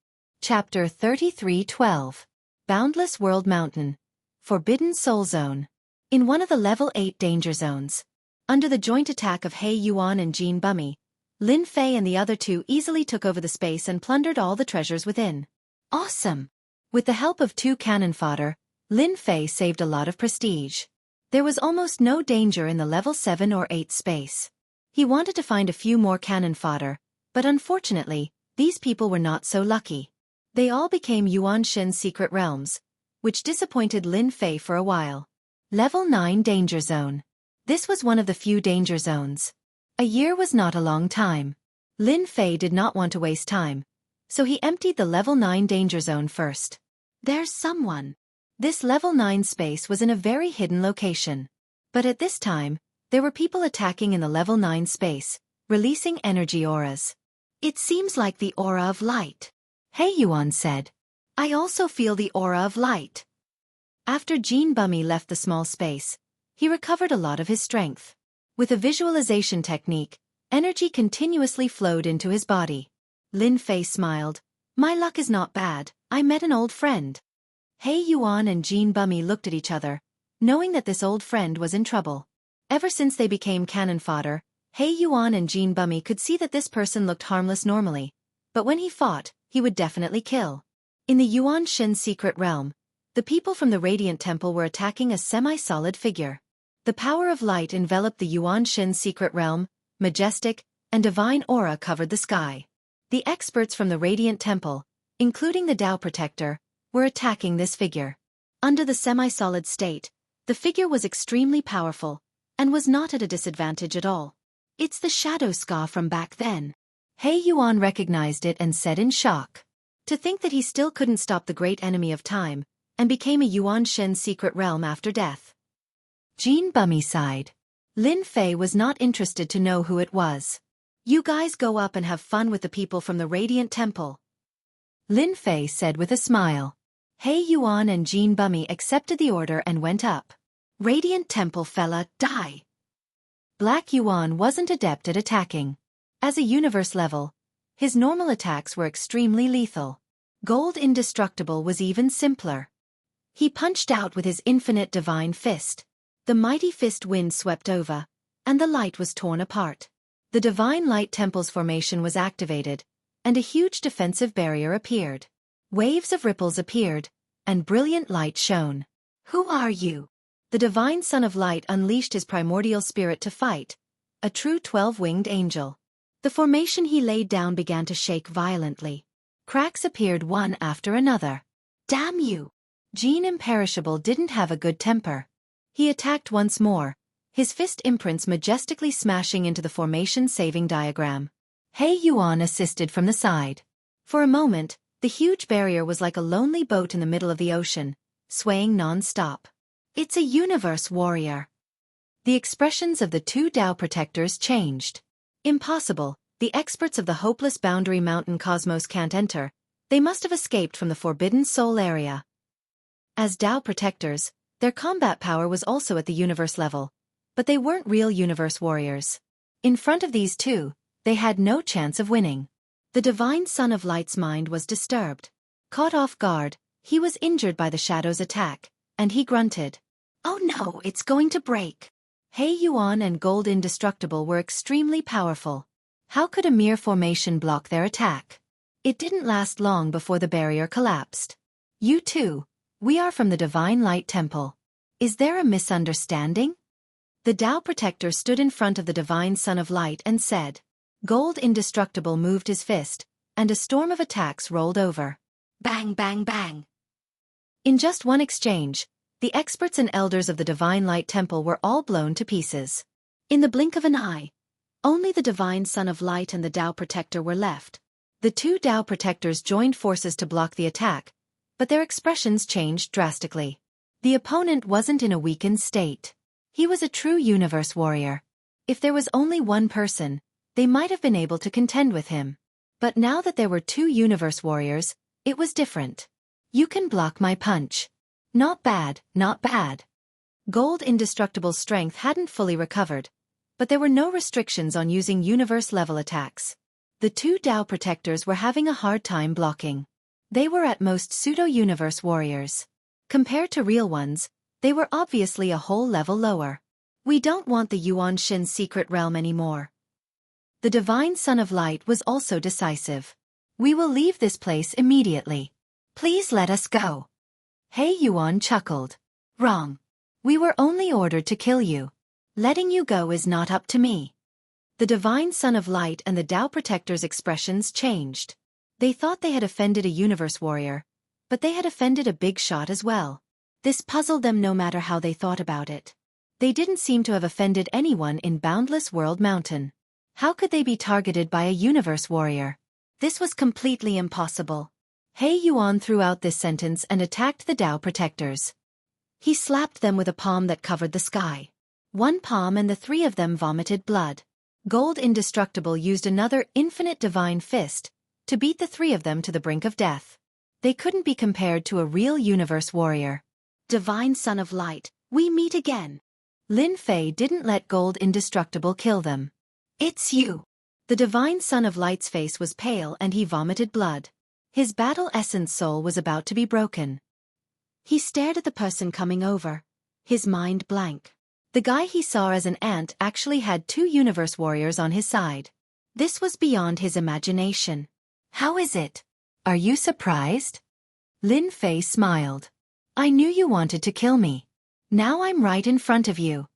Chapter 33:12. Boundless World Mountain. Forbidden Soul Zone. In one of the level 8 danger zones. Under the joint attack of He Yuan and Jean Bummy, Lin Fei and the other two easily took over the space and plundered all the treasures within. Awesome! With the help of 2 cannon fodder, Lin Fei saved a lot of prestige. There was almost no danger in the level 7 or 8 space. He wanted to find a few more cannon fodder, but unfortunately, these people were not so lucky. They all became Yuan Shin's secret realms, which disappointed Lin Fei for a while. Level 9 Danger Zone. This was one of the few danger zones. A year was not a long time. Lin Fei did not want to waste time, so he emptied the level 9 danger zone first. There's someone. This level 9 space was in a very hidden location. But at this time, there were people attacking in the level 9 space, releasing energy auras. It seems like the aura of light. Hey Yuan said. I also feel the aura of light. After Jean Bummy left the small space, he recovered a lot of his strength. With a visualization technique, energy continuously flowed into his body. Lin Fei smiled. My luck is not bad, I met an old friend. Hey Yuan and Jean Bummy looked at each other, knowing that this old friend was in trouble. Ever since they became cannon fodder, Hey Yuan and Jean Bummy could see that this person looked harmless normally, but when he fought, he would definitely kill. In the Yuan Shin secret realm, the people from the Radiant Temple were attacking a semi-solid figure. The power of light enveloped the Yuan Shin secret realm, majestic, and divine aura covered the sky. The experts from the Radiant Temple, including the Tao Protector, were attacking this figure. Under the semi-solid state, the figure was extremely powerful, and was not at a disadvantage at all. It's the Shadow Ska from back then. Hey Yuan recognized it and said in shock. To think that he still couldn't stop the great enemy of time, and became a Yuan Shin secret realm after death. Jean Bummy sighed. Lin Fei was not interested to know who it was. You guys go up and have fun with the people from the Radiant Temple. Lin Fei said with a smile. Hey Yuan and Jean Bummy accepted the order and went up. Radiant Temple fella, die! Black Yuan wasn't adept at attacking. As a universe level, his normal attacks were extremely lethal. Gold Indestructible was even simpler. He punched out with his infinite divine fist. The mighty fist wind swept over, and the light was torn apart. The Divine Light Temple's formation was activated, and a huge defensive barrier appeared. Waves of ripples appeared, and brilliant light shone. Who are you? The Divine Son of Light unleashed his primordial spirit to fight, a true 12-winged angel. The formation he laid down began to shake violently. Cracks appeared one after another. Damn you! Jean Imperishable didn't have a good temper. He attacked once more, his fist imprints majestically smashing into the formation-saving diagram. Hey Yuan assisted from the side. For a moment, the huge barrier was like a lonely boat in the middle of the ocean, swaying non-stop. It's a universe warrior. The expressions of the two Tao Protectors changed. Impossible, the experts of the hopeless boundary mountain cosmos can't enter, they must have escaped from the Forbidden Soul area. As Tao Protectors, their combat power was also at the universe level, but they weren't real universe warriors. In front of these two, they had no chance of winning. The Divine Son of Light's mind was disturbed. Caught off guard, he was injured by the Shadow's attack, and he grunted. Oh no, it's going to break. Hey Yuan and Gold Indestructible were extremely powerful. How could a mere formation block their attack? It didn't last long before the barrier collapsed. You two, we are from the Divine Light Temple. Is there a misunderstanding? The Tao Protector stood in front of the Divine Son of Light and said. Gold Indestructible moved his fist, and a storm of attacks rolled over. Bang, bang, bang. In just one exchange, the experts and elders of the Divine Light Temple were all blown to pieces. In the blink of an eye, only the Divine Son of Light and the Tao Protector were left. The two Tao Protectors joined forces to block the attack, but their expressions changed drastically. The opponent wasn't in a weakened state. He was a true universe warrior. If there was only one person, they might have been able to contend with him. But now that there were two universe warriors, it was different. You can block my punch. Not bad, not bad. Gold Indestructible's strength hadn't fully recovered, but there were no restrictions on using universe-level attacks. The two Tao Protectors were having a hard time blocking. They were at most pseudo-universe warriors. Compared to real ones, they were obviously a whole level lower. We don't want the Yuan Shin secret realm anymore. The Divine Son of Light was also decisive. We will leave this place immediately. Please let us go. Hey Yuan chuckled. Wrong. We were only ordered to kill you. Letting you go is not up to me. The Divine Son of Light and the Tao Protector's expressions changed. They thought they had offended a universe warrior, but they had offended a big shot as well. This puzzled them no matter how they thought about it. They didn't seem to have offended anyone in Boundless World Mountain. How could they be targeted by a universe warrior? This was completely impossible. He Yuan threw out this sentence and attacked the Tao protectors. He slapped them with a palm that covered the sky. One palm and the three of them vomited blood. Gold Indestructible used another infinite divine fist to beat the three of them to the brink of death. They couldn't be compared to a real universe warrior. Divine Son of Light, we meet again. Lin Fei didn't let Gold Indestructible kill them. It's you. The Divine Son of Light's face was pale and he vomited blood. His battle essence soul was about to be broken. He stared at the person coming over, his mind blank. The guy he saw as an ant actually had two universe warriors on his side. This was beyond his imagination. How is it? Are you surprised? Lin Fei smiled. I knew you wanted to kill me. Now I'm right in front of you.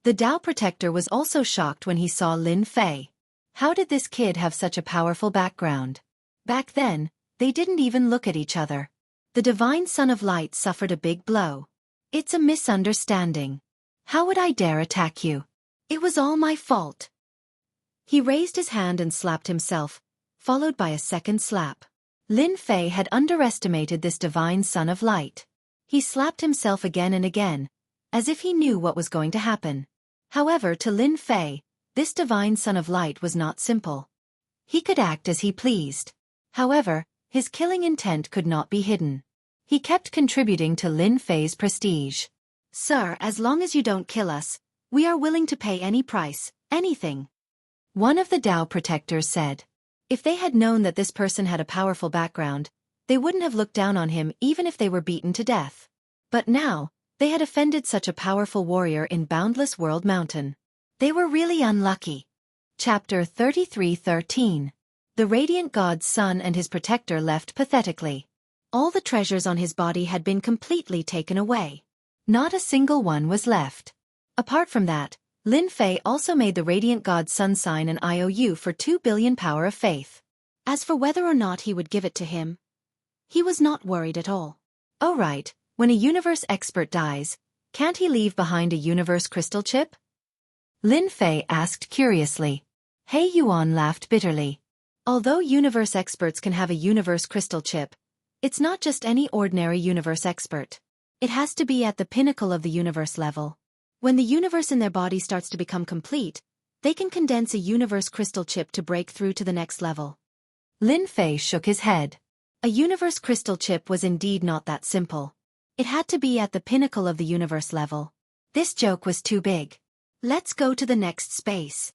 The Tao Protector was also shocked when he saw Lin Fei. How did this kid have such a powerful background? Back then, they didn't even look at each other. The Divine Son of Light suffered a big blow. It's a misunderstanding. How would I dare attack you? It was all my fault. He raised his hand and slapped himself, followed by a second slap. Lin Fei had underestimated this Divine Son of Light. He slapped himself again and again, as if he knew what was going to happen. However, to Lin Fei, this Divine Son of Light was not simple. He could act as he pleased. However, his killing intent could not be hidden. He kept contributing to Lin Fei's prestige. Sir, as long as you don't kill us, we are willing to pay any price, anything. One of the Tao Protectors said. If they had known that this person had a powerful background, they wouldn't have looked down on him even if they were beaten to death. But now, they had offended such a powerful warrior in Boundless World Mountain. They were really unlucky. Chapter 33:13. The Radiant God's son and his protector left pathetically. All the treasures on his body had been completely taken away. Not a single one was left. Apart from that, Lin Fei also made the Radiant God's son sign an IOU for 2 billion power of faith. As for whether or not he would give it to him, he was not worried at all. Oh right, when a universe expert dies, can't he leave behind a universe crystal chip? Lin Fei asked curiously. He Yuan laughed bitterly. Although universe experts can have a universe crystal chip, it's not just any ordinary universe expert. It has to be at the pinnacle of the universe level. When the universe in their body starts to become complete, they can condense a universe crystal chip to break through to the next level. Lin Fei shook his head. A universe crystal chip was indeed not that simple. It had to be at the pinnacle of the universe level. This joke was too big. Let's go to the next space.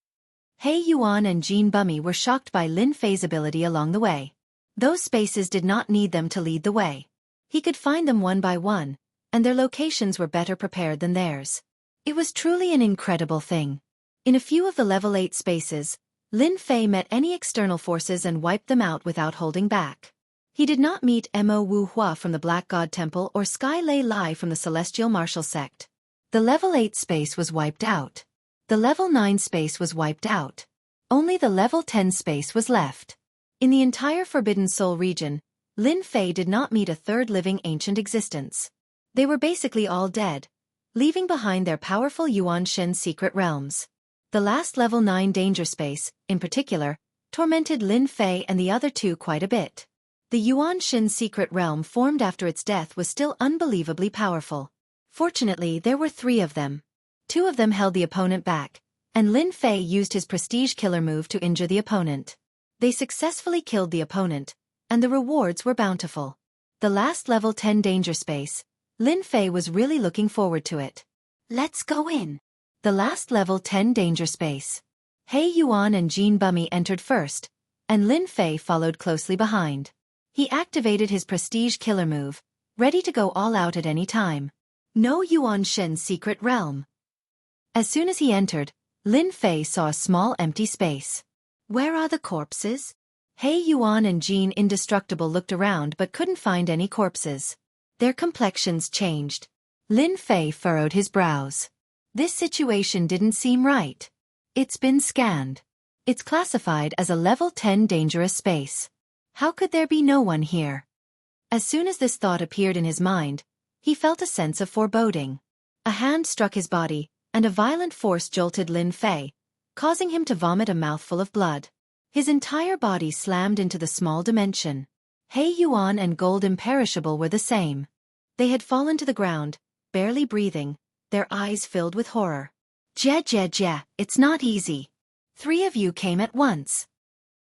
He Yuan and Jean Bummy were shocked by Lin Fei's ability along the way. Those spaces did not need them to lead the way. He could find them one by one, and their locations were better prepared than theirs. It was truly an incredible thing. In a few of the level 8 spaces, Lin Fei met any external forces and wiped them out without holding back. He did not meet Mo Wu Hua from the Black God Temple or Sky Lei Lai from the Celestial Martial Sect. The level 8 space was wiped out. The level 9 space was wiped out. Only the level 10 space was left. In the entire Forbidden Soul region, Lin Fei did not meet a third living ancient existence. They were basically all dead, leaving behind their powerful Yuan Shen secret realms. The last level 9 danger space, in particular, tormented Lin Fei and the other two quite a bit. The Yuan Shen secret realm formed after its death was still unbelievably powerful. Fortunately, there were 3 of them. 2 of them held the opponent back, and Lin Fei used his prestige killer move to injure the opponent. They successfully killed the opponent, and the rewards were bountiful. The last level 10 danger space, Lin Fei was really looking forward to it. Let's go in. The last level 10 danger space. He Yuan and Jean Bummy entered first, and Lin Fei followed closely behind. He activated his prestige killer move, ready to go all out at any time. No Yuan Shen secret realm. As soon as he entered, Lin Fei saw a small empty space. Where are the corpses? He Yuan and Jean Indestructible looked around but couldn't find any corpses. Their complexions changed. Lin Fei furrowed his brows. This situation didn't seem right. It's been scanned. It's classified as a level 10 dangerous space. How could there be no one here? As soon as this thought appeared in his mind, he felt a sense of foreboding. A hand struck his body, and a violent force jolted Lin Fei, causing him to vomit a mouthful of blood. His entire body slammed into the small dimension. He Yuan and Gold Imperishable were the same. They had fallen to the ground, barely breathing, their eyes filled with horror. Jie, it's not easy. 3 of you came at once.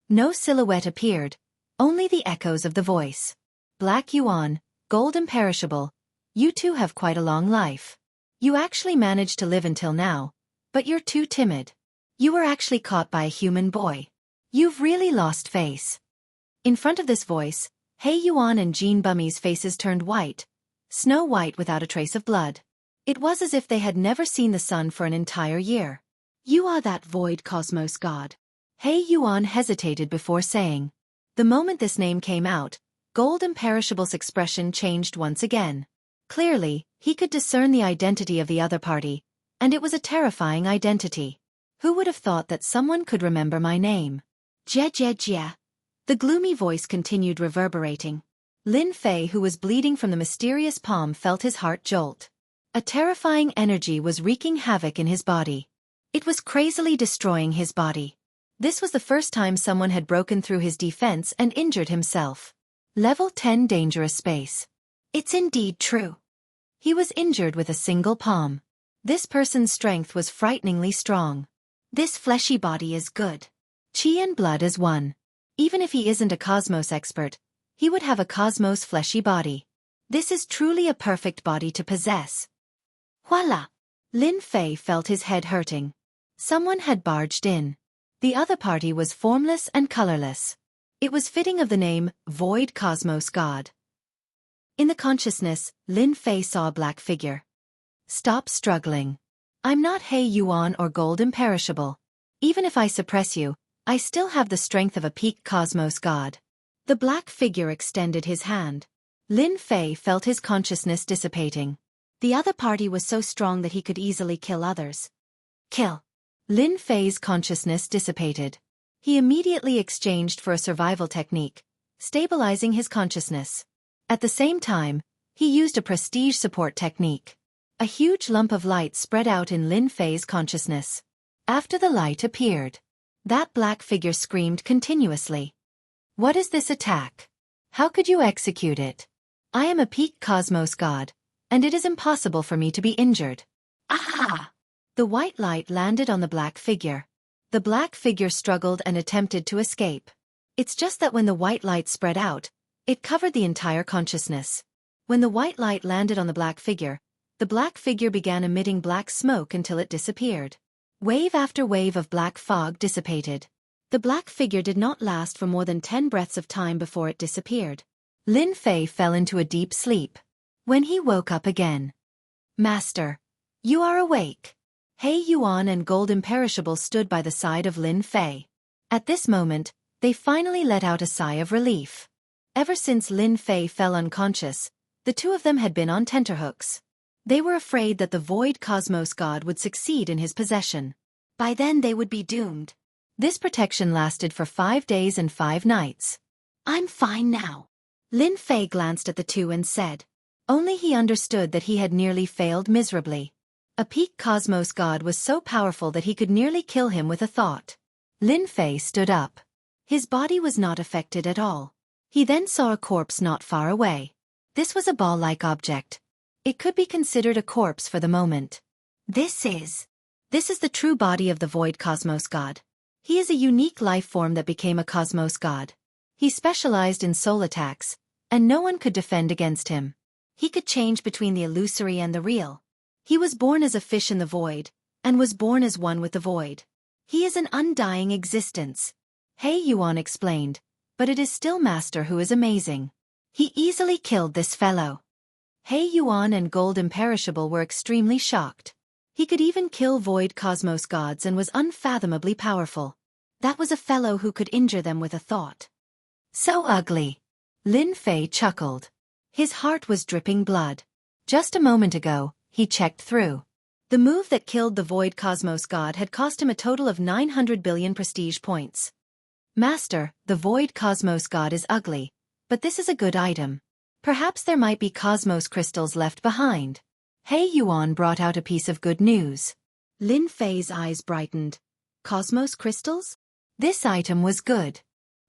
No silhouette appeared, only the echoes of the voice. Black Yuan, Gold Imperishable, you two have quite a long life. You actually managed to live until now, but you're too timid. You were actually caught by a human boy. You've really lost face. In front of this voice, He Yuan and Jean Bummy's faces turned white, snow white without a trace of blood. It was as if they had never seen the sun for an entire year. You are that void cosmos god. He Yuan hesitated before saying. The moment this name came out, Gold Imperishable's expression changed once again. Clearly, he could discern the identity of the other party, and it was a terrifying identity. Who would have thought that someone could remember my name? Jie. The gloomy voice continued reverberating. Lin Fei, who was bleeding from the mysterious palm, felt his heart jolt. A terrifying energy was wreaking havoc in his body. It was crazily destroying his body. This was the first time someone had broken through his defense and injured himself. Level 10 dangerous space. It's indeed true. He was injured with a single palm. This person's strength was frighteningly strong. This fleshy body is good. Chi and blood is one. Even if he isn't a cosmos expert, he would have a cosmos fleshy body. This is truly a perfect body to possess. Voila! Lin Fei felt his head hurting. Someone had barged in. The other party was formless and colorless. It was fitting of the name, Void Cosmos God. In the consciousness, Lin Fei saw a black figure. Stop struggling. I'm not He Yuan or Gold Imperishable. Even if I suppress you, I still have the strength of a peak cosmos god. The black figure extended his hand. Lin Fei felt his consciousness dissipating. The other party was so strong that he could easily kill others. Kill. Lin Fei's consciousness dissipated. He immediately exchanged for a survival technique, stabilizing his consciousness. At the same time, he used a prestige support technique. A huge lump of light spread out in Lin Fei's consciousness. After the light appeared, that black figure screamed continuously. What is this attack? How could you execute it? I am a peak cosmos god, and it is impossible for me to be injured. Ah! The white light landed on the black figure. The black figure struggled and attempted to escape. It's just that when the white light spread out, it covered the entire consciousness. When the white light landed on the black figure began emitting black smoke until it disappeared. Wave after wave of black fog dissipated. The black figure did not last for more than 10 breaths of time before it disappeared. Lin Fei fell into a deep sleep. When he woke up again. Master, you are awake. He Yuan and Gold Imperishable stood by the side of Lin Fei. At this moment, they finally let out a sigh of relief. Ever since Lin Fei fell unconscious, the two of them had been on tenterhooks. They were afraid that the Void Cosmos God would succeed in his possession. By then they would be doomed. This protection lasted for 5 days and 5 nights. I'm fine now. Lin Fei glanced at the two and said. Only he understood that he had nearly failed miserably. A peak cosmos god was so powerful that he could nearly kill him with a thought. Lin Fei stood up. His body was not affected at all. He then saw a corpse not far away. This was a ball-like object. It could be considered a corpse for the moment. This is the true body of the Void Cosmos God. He is a unique life form that became a cosmos god. He specialized in soul attacks, and no one could defend against him. He could change between the illusory and the real. He was born as a fish in the void, and was born as one with the void. He is an undying existence. He Yuan explained, but it is still Master who is amazing. He easily killed this fellow. He Yuan and Gold Imperishable were extremely shocked. He could even kill Void Cosmos gods and was unfathomably powerful. That was a fellow who could injure them with a thought. So ugly. Lin Fei chuckled. His heart was dripping blood. Just a moment ago, he checked through. The move that killed the Void Cosmos god had cost him a total of 900 billion prestige points. Master, the Void Cosmos god is ugly, but this is a good item. Perhaps there might be cosmos crystals left behind. He Yuan brought out a piece of good news. Lin Fei's eyes brightened. Cosmos crystals? This item was good.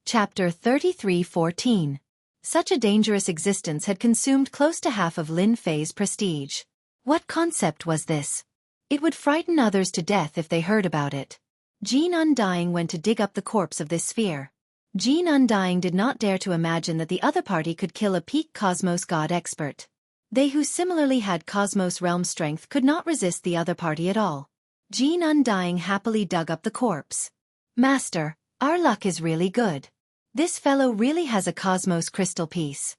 Chapter 33:14. Such a dangerous existence had consumed close to half of Lin Fei's prestige. What concept was this? It would frighten others to death if they heard about it. Jean Undying went to dig up the corpse of this sphere. Jean Undying did not dare to imagine that the other party could kill a peak Cosmos God expert. They who similarly had Cosmos realm strength could not resist the other party at all. Jean Undying happily dug up the corpse. Master, our luck is really good. This fellow really has a Cosmos crystal piece.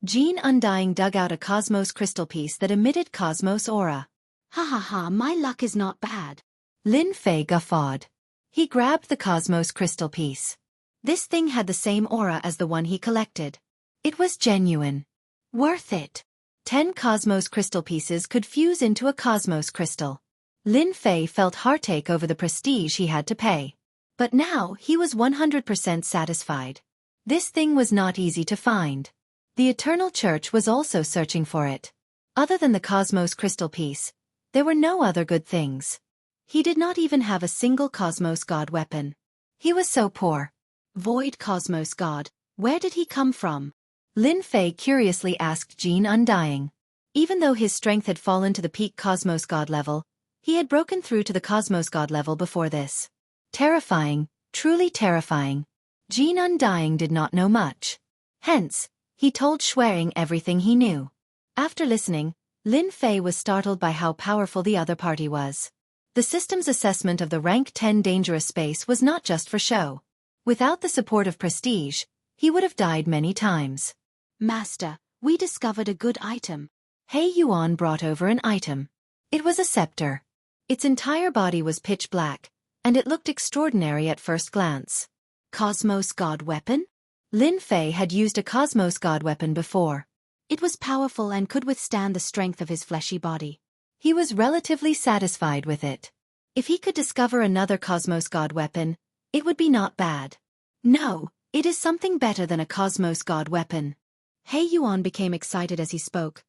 Jean Undying dug out a Cosmos crystal piece that emitted Cosmos aura. Ha ha ha, my luck is not bad. Lin Fei guffawed. He grabbed the Cosmos crystal piece. This thing had the same aura as the one he collected. It was genuine. Worth it. 10 Cosmos crystal pieces could fuse into a Cosmos crystal. Lin Fei felt heartache over the prestige he had to pay. But now he was 100% satisfied. This thing was not easy to find. The Eternal Church was also searching for it. Other than the Cosmos crystal piece, there were no other good things. He did not even have a single Cosmos God weapon. He was so poor. Void Cosmos God, where did he come from? Lin Fei curiously asked Jean Undying. Even though his strength had fallen to the peak Cosmos God level, he had broken through to the Cosmos God level before this. Terrifying, truly terrifying. Jean Undying did not know much. Hence, he told Schwering everything he knew. After listening, Lin Fei was startled by how powerful the other party was. The system's assessment of the rank 10 dangerous space was not just for show. Without the support of prestige, he would have died many times. Master, we discovered a good item. He Yuan brought over an item. It was a scepter. Its entire body was pitch black, and it looked extraordinary at first glance. Cosmos God weapon? Lin Fei had used a Cosmos God weapon before. It was powerful and could withstand the strength of his fleshy body. He was relatively satisfied with it. If he could discover another Cosmos God weapon, it would be not bad. No, it is something better than a Cosmos God weapon. He Yuan became excited as he spoke.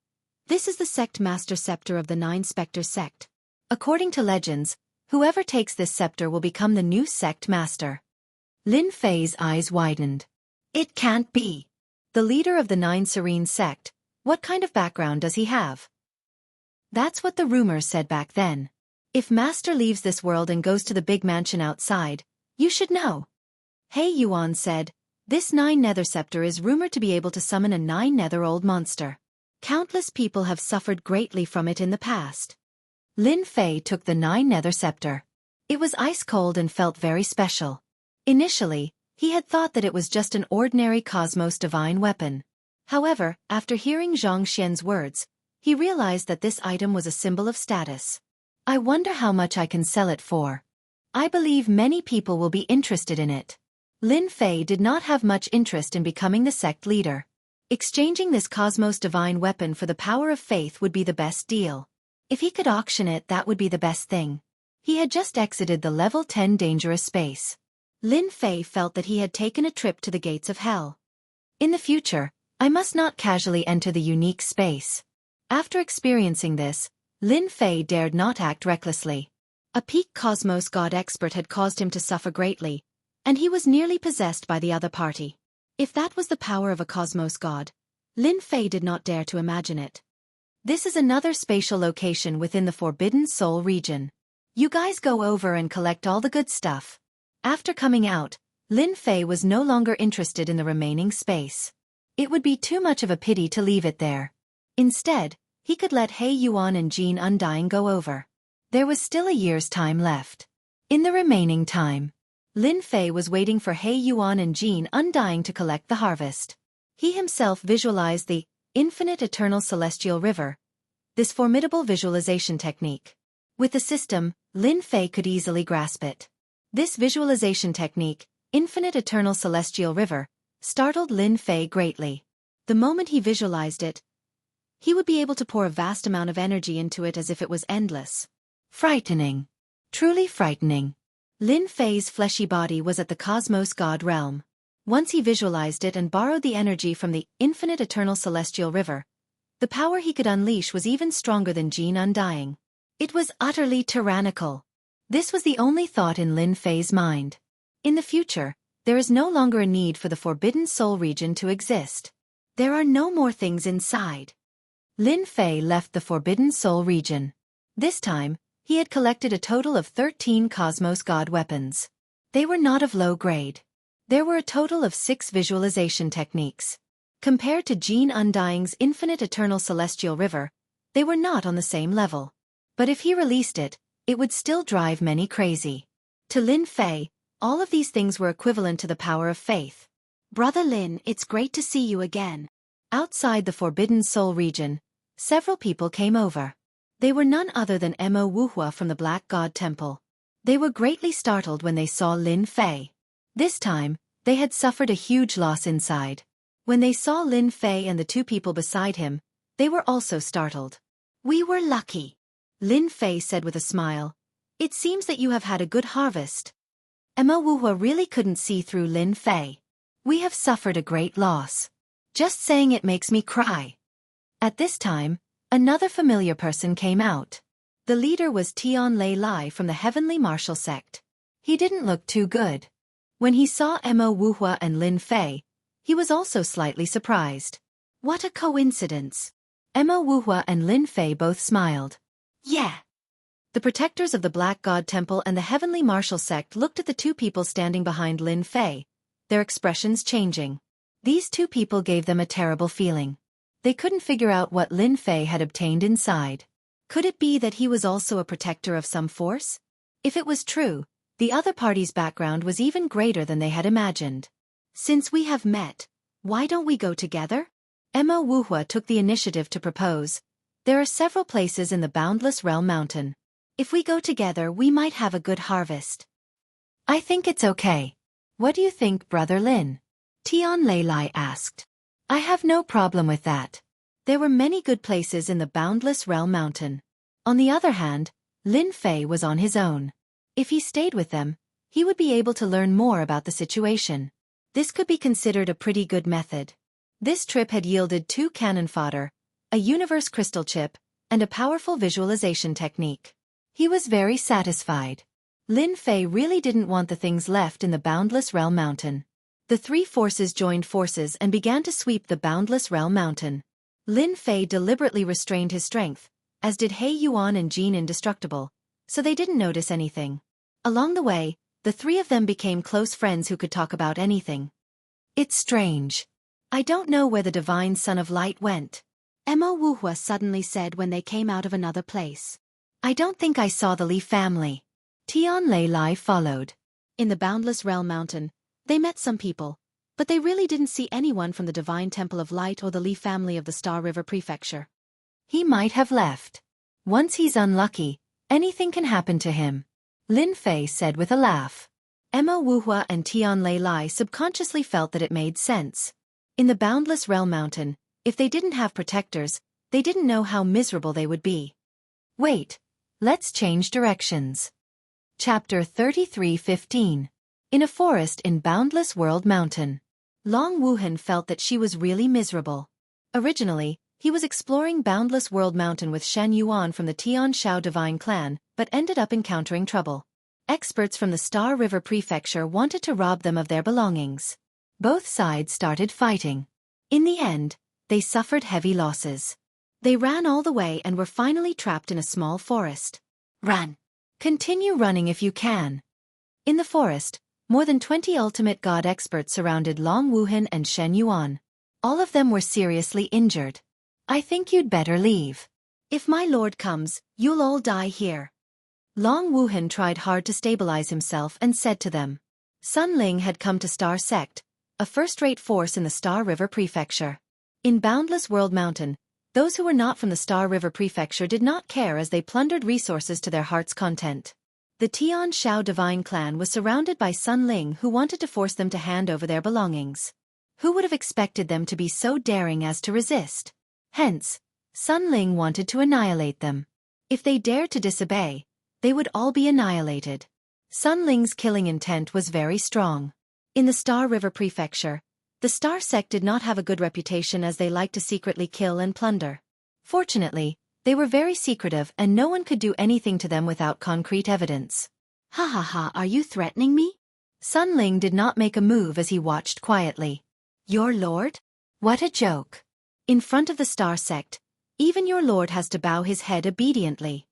This is the sect master scepter of the 9 Spectre sect. According to legends, whoever takes this scepter will become the new sect master. Lin Fei's eyes widened. It can't be. The leader of the 9 Serene sect, what kind of background does he have? That's what the rumors said back then. If Master leaves this world and goes to the big mansion outside, you should know. He Yuan said, this 9 Nether scepter is rumored to be able to summon a 9 Nether-old monster. Countless people have suffered greatly from it in the past. Lin Fei took the 9 Nether scepter. It was ice-cold and felt very special. Initially, he had thought that it was just an ordinary Cosmos divine weapon. However, after hearing Zhang Xian's words, he realized that this item was a symbol of status. I wonder how much I can sell it for. I believe many people will be interested in it. Lin Fei did not have much interest in becoming the sect leader. Exchanging this Cosmos divine weapon for the power of faith would be the best deal. If he could auction it, that would be the best thing. He had just exited the level 10 dangerous space. Lin Fei felt that he had taken a trip to the gates of hell. In the future, I must not casually enter the unique space. After experiencing this, Lin Fei dared not act recklessly. A peak Cosmos God expert had caused him to suffer greatly, and he was nearly possessed by the other party. If that was the power of a Cosmos God, Lin Fei did not dare to imagine it. This is another spatial location within the Forbidden Soul region. You guys go over and collect all the good stuff. After coming out, Lin Fei was no longer interested in the remaining space. It would be too much of a pity to leave it there. Instead, he could let He Yuan and Jean Undying go over. There was still a year's time left. In the remaining time, Lin Fei was waiting for He Yuan and Jean Undying to collect the harvest. He himself visualized the infinite eternal celestial river, this formidable visualization technique. With the system, Lin Fei could easily grasp it. This visualization technique, infinite eternal celestial river, startled Lin Fei greatly. The moment he visualized it, he would be able to pour a vast amount of energy into it as if it was endless. Frightening. Truly frightening. Lin Fei's fleshy body was at the Cosmos God realm. Once he visualized it and borrowed the energy from the infinite eternal celestial river, the power he could unleash was even stronger than Jean Undying. It was utterly tyrannical. This was the only thought in Lin Fei's mind. In the future, there is no longer a need for the Forbidden Soul region to exist. There are no more things inside. Lin Fei left the Forbidden Soul region. This time, he had collected a total of 13 Cosmos God weapons. They were not of low grade. There were a total of 6 visualization techniques. Compared to Jean Undying's Infinite Eternal Celestial River, they were not on the same level. But if he released it, it would still drive many crazy. To Lin Fei, all of these things were equivalent to the power of faith. Brother Lin, it's great to see you again. Outside the Forbidden Soul region, several people came over. They were none other than Mo Wuhua from the Black God Temple. They were greatly startled when they saw Lin Fei. This time, they had suffered a huge loss inside. When they saw Lin Fei and the 2 people beside him, they were also startled. We were lucky. Lin Fei said with a smile. It seems that you have had a good harvest. Mo Wuhua really couldn't see through Lin Fei. We have suffered a great loss. Just saying it makes me cry. At this time, another familiar person came out. The leader was Tian Lei Lai from the Heavenly Martial Sect. He didn't look too good. When he saw Mo Wuhua and Lin Fei, he was also slightly surprised. What a coincidence. Mo Wuhua and Lin Fei both smiled. Yeah. The protectors of the Black God Temple and the Heavenly Martial Sect looked at the 2 people standing behind Lin Fei, their expressions changing. These 2 people gave them a terrible feeling. They couldn't figure out what Lin Fei had obtained inside. Could it be that he was also a protector of some force? If it was true, the other party's background was even greater than they had imagined. Since we have met, why don't we go together? Mo Wuhua took the initiative to propose. There are several places in the Boundless Realm Mountain. If we go together, we might have a good harvest. I think it's okay. What do you think, Brother Lin? Tian Lei Lai asked. I have no problem with that. There were many good places in the Boundless Realm Mountain. On the other hand, Lin Fei was on his own. If he stayed with them, he would be able to learn more about the situation. This could be considered a pretty good method. This trip had yielded 2 cannon fodder, a universe crystal chip, and a powerful visualization technique. He was very satisfied. Lin Fei really didn't want the things left in the Boundless Realm Mountain. The 3 forces joined forces and began to sweep the Boundless Realm Mountain. Lin Fei deliberately restrained his strength, as did He Yuan and Jean Indestructible, so they didn't notice anything. Along the way, the 3 of them became close friends who could talk about anything. It's strange. I don't know where the Divine Son of Light went. Mo Wuhua suddenly said when they came out of another place. I don't think I saw the Li family. Tian Lei Lai followed. In the Boundless Realm Mountain, they met some people, but they really didn't see anyone from the Divine Temple of Light or the Li family of the Star River Prefecture. He might have left. Once he's unlucky, anything can happen to him. Lin Fei said with a laugh. Mo Wuhua and Tian Lei Lai subconsciously felt that it made sense. In the Boundless Realm Mountain, if they didn't have protectors, they didn't know how miserable they would be. Wait, let's change directions. Chapter 33:15. In a forest in Boundless World Mountain. Long Wuhan felt that she was really miserable. Originally, he was exploring Boundless World Mountain with Shen Yuan from the Tian Shao Divine Clan, but ended up encountering trouble. Experts from the Star River Prefecture wanted to rob them of their belongings. Both sides started fighting. In the end, they suffered heavy losses. They ran all the way and were finally trapped in a small forest. Run! Continue running if you can. In the forest, more than 20 ultimate god experts surrounded Long Wuhan and Shen Yuan. All of them were seriously injured. I think you'd better leave. If my lord comes, you'll all die here. Long Wuhan tried hard to stabilize himself and said to them. Sun Ling had come to Star Sect, a first-rate force in the Star River Prefecture. In Boundless World Mountain, those who were not from the Star River Prefecture did not care as they plundered resources to their heart's content. The Tian Shao Divine Clan was surrounded by Sun Ling who wanted to force them to hand over their belongings. Who would have expected them to be so daring as to resist? Hence, Sun Ling wanted to annihilate them. If they dared to disobey, they would all be annihilated. Sun Ling's killing intent was very strong. In the Star River Prefecture, the Star Sect did not have a good reputation as they liked to secretly kill and plunder. Fortunately, They were very secretive and no one could do anything to them without concrete evidence. Ha ha ha, are you threatening me? Sun Ling did not make a move as he watched quietly. Your lord? What a joke. In front of the star sect, even your lord has to bow his head obediently.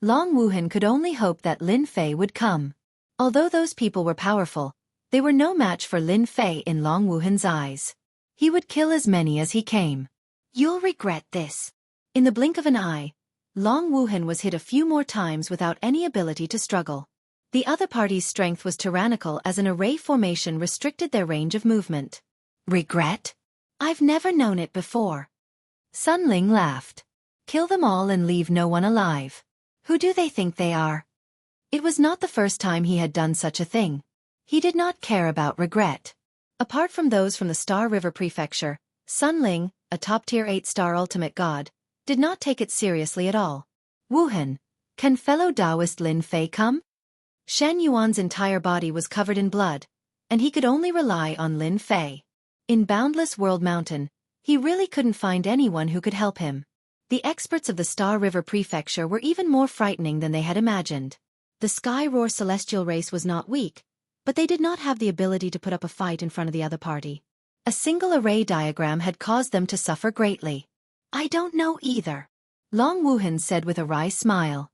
Long Wuhan could only hope that Lin Fei would come. Although those people were powerful, they were no match for Lin Fei in Long Wuhan's eyes. He would kill as many as he came. You'll regret this. In the blink of an eye, Long Wuhan was hit a few more times without any ability to struggle. The other party's strength was tyrannical as an array formation restricted their range of movement. Regret? I've never known it before. Sun Ling laughed. Kill them all and leave no one alive. Who do they think they are? It was not the first time he had done such a thing. He did not care about regret. Apart from those from the Star River Prefecture, Sun Ling, a top-tier 8-star ultimate god, did not take it seriously at all. Wuhan, can fellow Taoist Lin Fei come? Shen Yuan's entire body was covered in blood, and he could only rely on Lin Fei. In Boundless World Mountain, he really couldn't find anyone who could help him. The experts of the Star River Prefecture were even more frightening than they had imagined. The Sky Roar celestial race was not weak, but they did not have the ability to put up a fight in front of the other party. A single array diagram had caused them to suffer greatly. I don't know either. Long Wuhan said with a wry smile.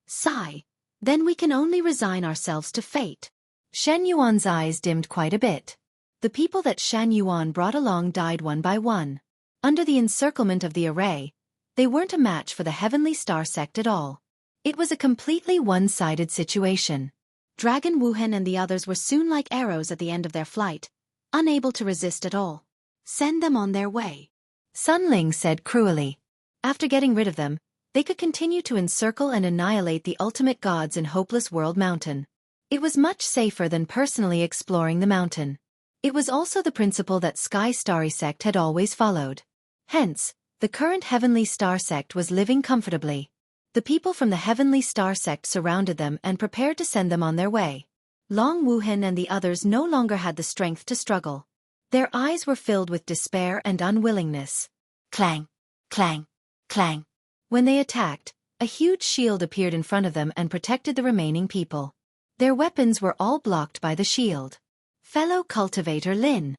Sigh. Then we can only resign ourselves to fate. Shen Yuan's eyes dimmed quite a bit. The people that Shen Yuan brought along died one by one. Under the encirclement of the array, they weren't a match for the Heavenly Star Sect at all. It was a completely one-sided situation. Dragon Wuhan and the others were soon like arrows at the end of their flight, unable to resist at all. Send them on their way. Sun Ling said cruelly. After getting rid of them, they could continue to encircle and annihilate the ultimate gods in Hopeless World Mountain. It was much safer than personally exploring the mountain. It was also the principle that Sky Starry Sect had always followed. Hence, the current Heavenly Star Sect was living comfortably. The people from the Heavenly Star Sect surrounded them and prepared to send them on their way. Long Wuhan and the others no longer had the strength to struggle. Their eyes were filled with despair and unwillingness. Clang, clang, clang. When they attacked, a huge shield appeared in front of them and protected the remaining people. Their weapons were all blocked by the shield. Fellow cultivator Lin.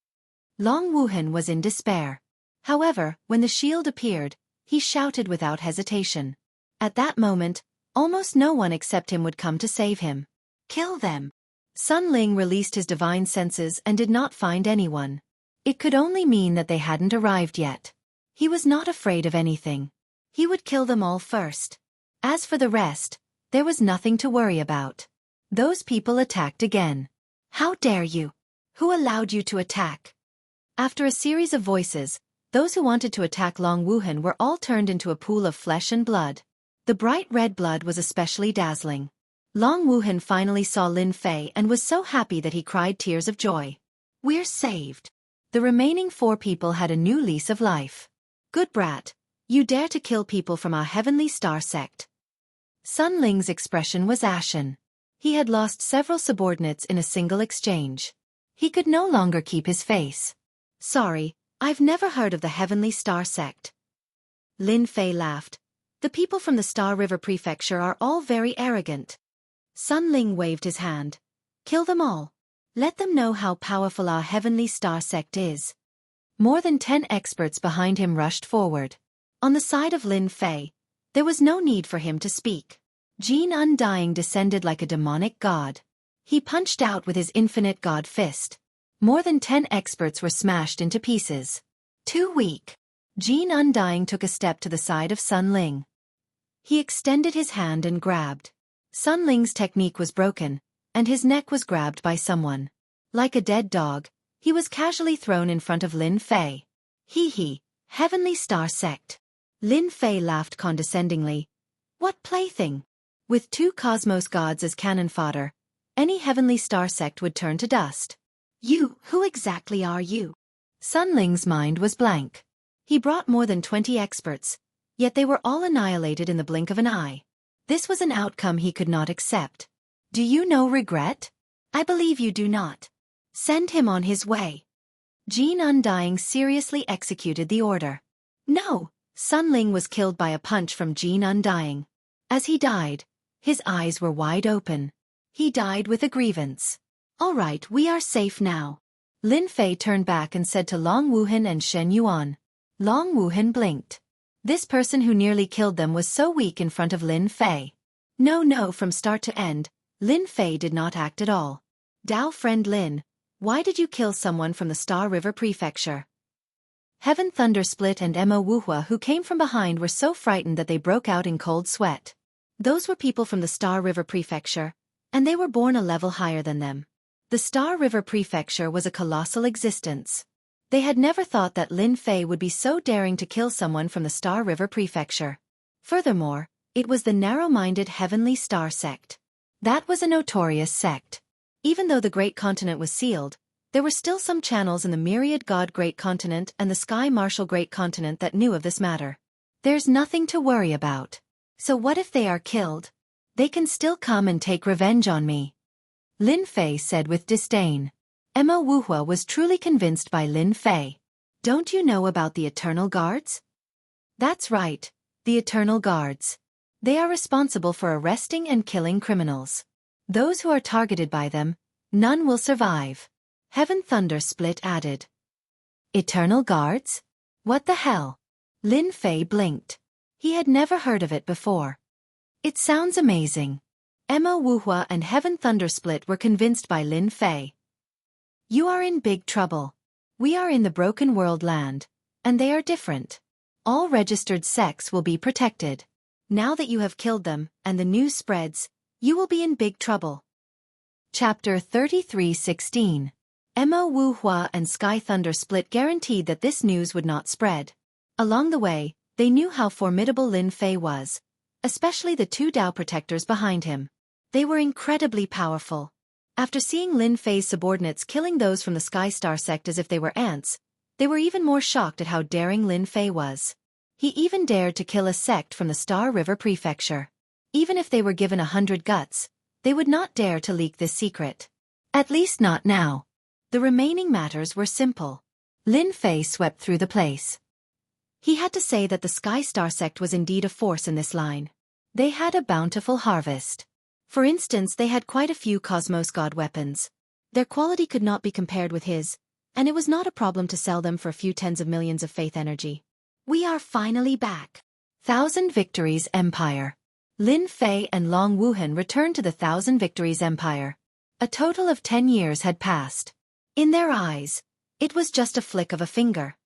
Long Wuhan was in despair. However, when the shield appeared, he shouted without hesitation. At that moment, almost no one except him would come to save him. Kill them. Sun Ling released his divine senses and did not find anyone. It could only mean that they hadn't arrived yet. He was not afraid of anything. He would kill them all first. As for the rest, there was nothing to worry about. Those people attacked again. How dare you? Who allowed you to attack? After a series of voices, those who wanted to attack Long Wuhan were all turned into a pool of flesh and blood. The bright red blood was especially dazzling. Long Wuhan finally saw Lin Fei and was so happy that he cried tears of joy. We're saved. The remaining 4 people had a new lease of life. Good brat, you dare to kill people from our Heavenly Star Sect. Sun Ling's expression was ashen. He had lost several subordinates in a single exchange. He could no longer keep his face. Sorry, I've never heard of the Heavenly Star Sect. Lin Fei laughed. The people from the Star River Prefecture are all very arrogant. Sun Ling waved his hand. Kill them all. Let them know how powerful our Heavenly Star Sect is. More than 10 experts behind him rushed forward. On the side of Lin Fei, there was no need for him to speak. Jin Undying descended like a demonic god. He punched out with his infinite god fist. More than 10 experts were smashed into pieces. Too weak. Jin Undying took a step to the side of Sun Ling. He extended his hand and grabbed. Sun Ling's technique was broken, and his neck was grabbed by someone. Like a dead dog, he was casually thrown in front of Lin Fei. Hee, Heavenly Star Sect. Lin Fei laughed condescendingly. What plaything? With 2 cosmos gods as cannon fodder, any Heavenly Star Sect would turn to dust. Who exactly are you? Sun Ling's mind was blank. He brought more than 20 experts, yet they were all annihilated in the blink of an eye. This was an outcome he could not accept. Do you know regret? I believe you do not. Send him on his way. Jin Undying seriously executed the order. No, Sun Ling was killed by a punch from Jin Undying. As he died, his eyes were wide open. He died with a grievance. All right, we are safe now. Lin Fei turned back and said to Long Wuhan and Shen Yuan. Long Wuhan blinked. This person who nearly killed them was so weak in front of Lin Fei. No, from start to end, Lin Fei did not act at all. Dao friend Lin, why did you kill someone from the Star River Prefecture? Heaven Thunder Split and Mo Wuhua who came from behind were so frightened that they broke out in cold sweat. Those were people from the Star River Prefecture, and they were born a level higher than them. The Star River Prefecture was a colossal existence. They had never thought that Lin Fei would be so daring to kill someone from the Star River Prefecture. Furthermore, it was the narrow-minded Heavenly Star sect. That was a notorious sect. Even though the Great Continent was sealed, there were still some channels in the Myriad God Great Continent and the Sky Marshal Great Continent that knew of this matter. There's nothing to worry about. So what if they are killed? They can still come and take revenge on me. Lin Fei said with disdain. Mo Wuhua was truly convinced by Lin Fei. Don't you know about the Eternal Guards? That's right, the Eternal Guards. They are responsible for arresting and killing criminals. Those who are targeted by them, none will survive. Heaven Thunder Split added. Eternal Guards? What the hell? Lin Fei blinked. He had never heard of it before. It sounds amazing. Mo Wuhua and Heaven Thunder Split were convinced by Lin Fei. You are in big trouble. We are in the Broken World land, and they are different. All registered sects will be protected. Now that you have killed them, and the news spreads, you will be in big trouble. Chapter 33:16. Mo Wuhua and Sky Thunder Split guaranteed that this news would not spread. Along the way, they knew how formidable Lin Fei was, especially the two Dao protectors behind him. They were incredibly powerful. After seeing Lin Fei's subordinates killing those from the Sky Star sect as if they were ants, they were even more shocked at how daring Lin Fei was. He even dared to kill a sect from the Star River Prefecture. Even if they were given 100 guts, they would not dare to leak this secret. At least not now. The remaining matters were simple. Lin Fei swept through the place. He had to say that the Sky Star sect was indeed a force in this line. They had a bountiful harvest. For instance, they had quite a few Cosmos God weapons. Their quality could not be compared with his, and it was not a problem to sell them for a few tens of millions of faith energy. We are finally back. Thousand Victories Empire. Lin Fei and Long Wuhan returned to the Thousand Victories Empire. A total of 10 years had passed. In their eyes, it was just a flick of a finger.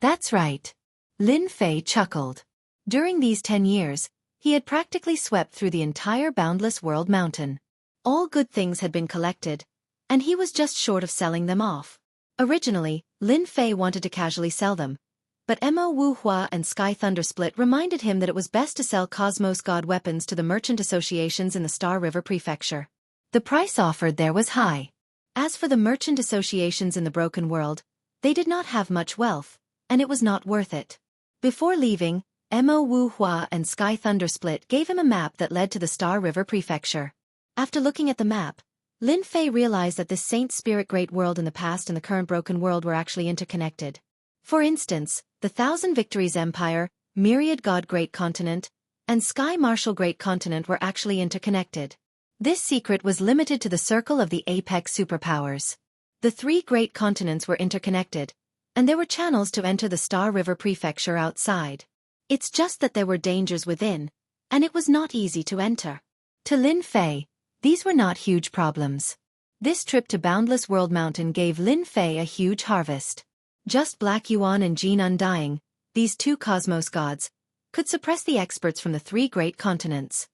That's right. Lin Fei chuckled. During these 10 years, he had practically swept through the entire Boundless World Mountain. All good things had been collected, and he was just short of selling them off. Originally, Lin Fei wanted to casually sell them, but Mo Wuhua and Sky Thunder Split reminded him that it was best to sell Cosmos God weapons to the merchant associations in the Star River Prefecture. The price offered there was high. As for the merchant associations in the Broken World, they did not have much wealth, and it was not worth it. Before leaving, Mo Wuhua and Sky Thunder Split gave him a map that led to the Star River Prefecture. After looking at the map, Lin Fei realized that this Saint Spirit Great World in the past and the current Broken World were actually interconnected. For instance, the Thousand Victories Empire, Myriad God Great Continent, and Sky Marshal Great Continent were actually interconnected. This secret was limited to the circle of the apex superpowers. The 3 great continents were interconnected, and there were channels to enter the Star River Prefecture outside. It's just that there were dangers within, and it was not easy to enter. To Lin Fei, these were not huge problems. This trip to Boundless World Mountain gave Lin Fei a huge harvest. Just Black Yuan and Jin Undying, these 2 Cosmos gods, could suppress the experts from the 3 great continents.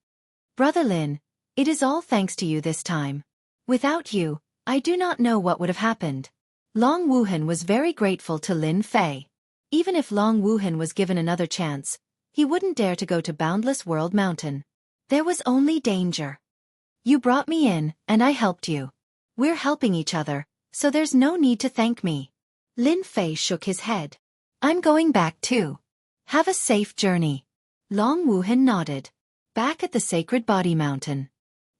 Brother Lin, it is all thanks to you this time. Without you, I do not know what would have happened. Long Wuhan was very grateful to Lin Fei. Even if Long Wuhan was given another chance, he wouldn't dare to go to Boundless World Mountain. There was only danger. You brought me in, and I helped you. We're helping each other, so there's no need to thank me. Lin Fei shook his head. I'm going back too. Have a safe journey. Long Wuhan nodded. Back at the Sacred Body Mountain.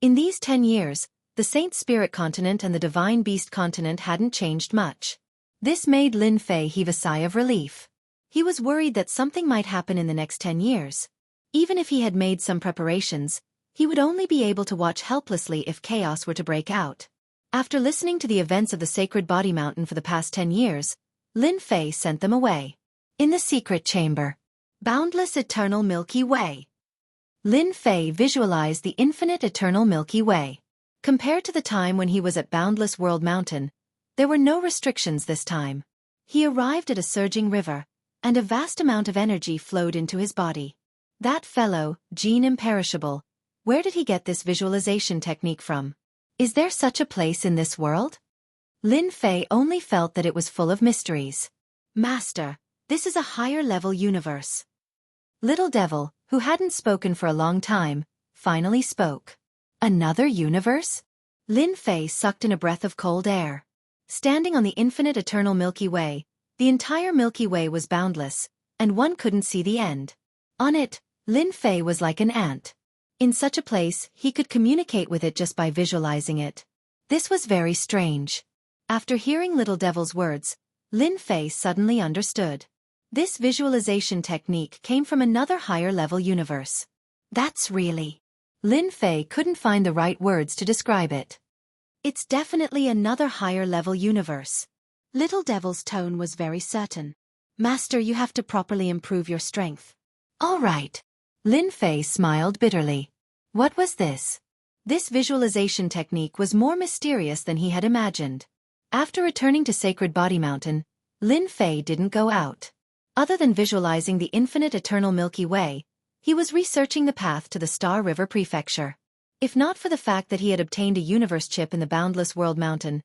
In these 10 years, the Saint Spirit Continent and the Divine Beast Continent hadn't changed much. This made Lin Fei heave a sigh of relief. He was worried that something might happen in the next 10 years. Even if he had made some preparations, he would only be able to watch helplessly if chaos were to break out. After listening to the events of the Sacred Body Mountain for the past 10 years, Lin Fei sent them away. In the secret chamber. Boundless Eternal Milky Way. Lin Fei visualized the infinite eternal Milky Way. Compared to the time when he was at Boundless World Mountain, there were no restrictions this time. He arrived at a surging river, and a vast amount of energy flowed into his body. That fellow, Gene Imperishable, where did he get this visualization technique from? Is there such a place in this world? Lin Fei only felt that it was full of mysteries. Master, this is a higher-level universe. Little Devil, who hadn't spoken for a long time, finally spoke. Another universe? Lin Fei sucked in a breath of cold air. Standing on the infinite eternal Milky Way, the entire Milky Way was boundless, and one couldn't see the end. On it, Lin Fei was like an ant. In such a place, he could communicate with it just by visualizing it. This was very strange. After hearing Little Devil's words, Lin Fei suddenly understood. This visualization technique came from another higher-level universe. That's really... Lin Fei couldn't find the right words to describe it. It's definitely another higher-level universe. Little Devil's tone was very certain. Master, you have to properly improve your strength. All right. Lin Fei smiled bitterly. What was this? This visualization technique was more mysterious than he had imagined. After returning to Sacred Body Mountain, Lin Fei didn't go out. Other than visualizing the infinite eternal Milky Way, he was researching the path to the Star River Prefecture. If not for the fact that he had obtained a universe chip in the Boundless World Mountain,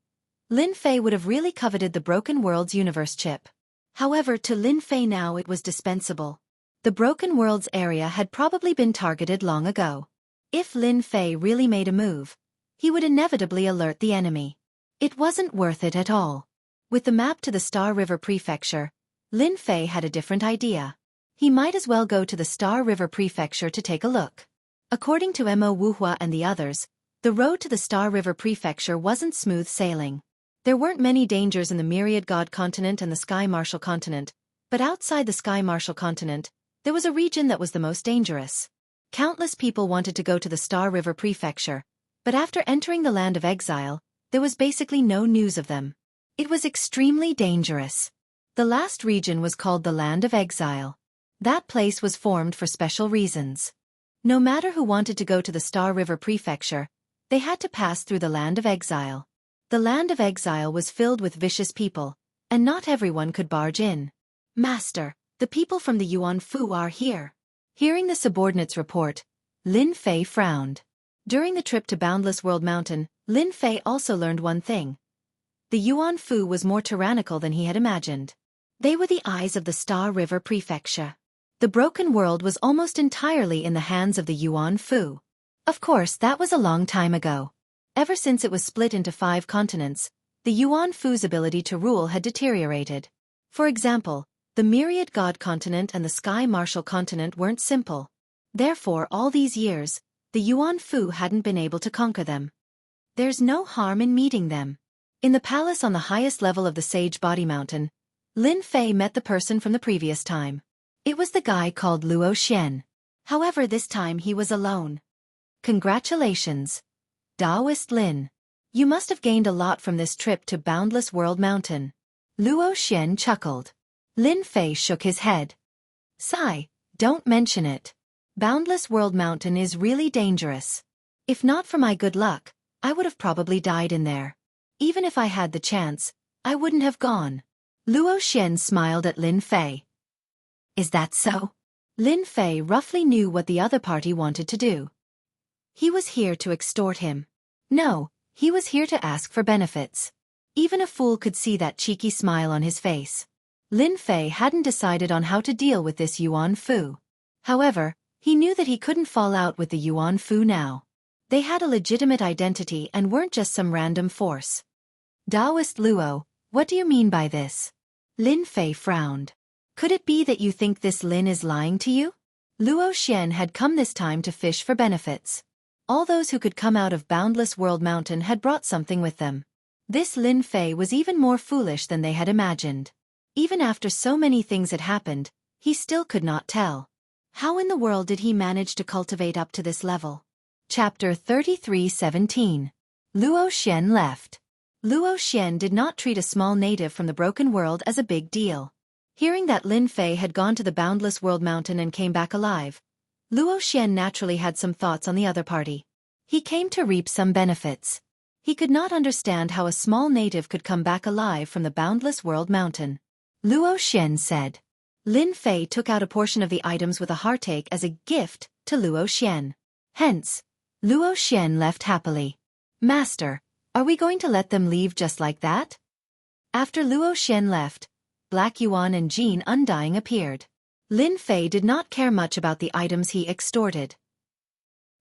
Lin Fei would have really coveted the Broken World's universe chip. However, to Lin Fei now it was dispensable. The Broken World's area had probably been targeted long ago. If Lin Fei really made a move, he would inevitably alert the enemy. It wasn't worth it at all. With the map to the Star River Prefecture, Lin Fei had a different idea. He might as well go to the Star River Prefecture to take a look. According to Mo Wuhua and the others, the road to the Star River Prefecture wasn't smooth sailing. There weren't many dangers in the Myriad God Continent and the Sky Marshal Continent, but outside the Sky Marshal Continent, there was a region that was the most dangerous. Countless people wanted to go to the Star River Prefecture, but after entering the Land of Exile, there was basically no news of them. It was extremely dangerous. The last region was called the Land of Exile. That place was formed for special reasons. No matter who wanted to go to the Star River Prefecture, they had to pass through the Land of Exile. The Land of Exile was filled with vicious people, and not everyone could barge in. Master, the people from the Yuan Fu are here. Hearing the subordinates report, Lin Fei frowned. During the trip to Boundless World Mountain, Lin Fei also learned one thing. The Yuan Fu was more tyrannical than he had imagined. They were the eyes of the Star River Prefecture. The broken world was almost entirely in the hands of the Yuan Fu. Of course, that was a long time ago. Ever since it was split into 5 continents, the Yuan Fu's ability to rule had deteriorated. For example, the Myriad God Continent and the Sky Marshal Continent weren't simple. Therefore, all these years, the Yuan Fu hadn't been able to conquer them. There's no harm in meeting them. In the palace on the highest level of the Sage Body Mountain, Lin Fei met the person from the previous time. It was the guy called Luo Xian. However, this time he was alone. Congratulations, Taoist Lin. You must have gained a lot from this trip to Boundless World Mountain. Luo Xian chuckled. Lin Fei shook his head. Sigh, don't mention it. Boundless World Mountain is really dangerous. If not for my good luck, I would have probably died in there. Even if I had the chance, I wouldn't have gone. Luo Xian smiled at Lin Fei. Is that so? Lin Fei roughly knew what the other party wanted to do. He was here to extort him. No, he was here to ask for benefits. Even a fool could see that cheeky smile on his face. Lin Fei hadn't decided on how to deal with this Yuan Fu. However, he knew that he couldn't fall out with the Yuan Fu now. They had a legitimate identity and weren't just some random force. Taoist Luo, what do you mean by this? Lin Fei frowned. Could it be that you think this Lin is lying to you? Luo Xian had come this time to fish for benefits. All those who could come out of Boundless World Mountain had brought something with them. This Lin Fei was even more foolish than they had imagined. Even after so many things had happened, he still could not tell. How in the world did he manage to cultivate up to this level? Chapter 33:17. Luo Xian left. Luo Xian did not treat a small native from the broken world as a big deal. Hearing that Lin Fei had gone to the boundless world mountain and came back alive, Luo Xian naturally had some thoughts on the other party. He came to reap some benefits. He could not understand how a small native could come back alive from the boundless world mountain. Luo Xian said. Lin Fei took out a portion of the items with a heartache as a gift to Luo Xian. Hence, Luo Xian left happily. Master, are we going to let them leave just like that? After Luo Xian left, Black Yuan and Jean Undying appeared. Lin Fei did not care much about the items he extorted.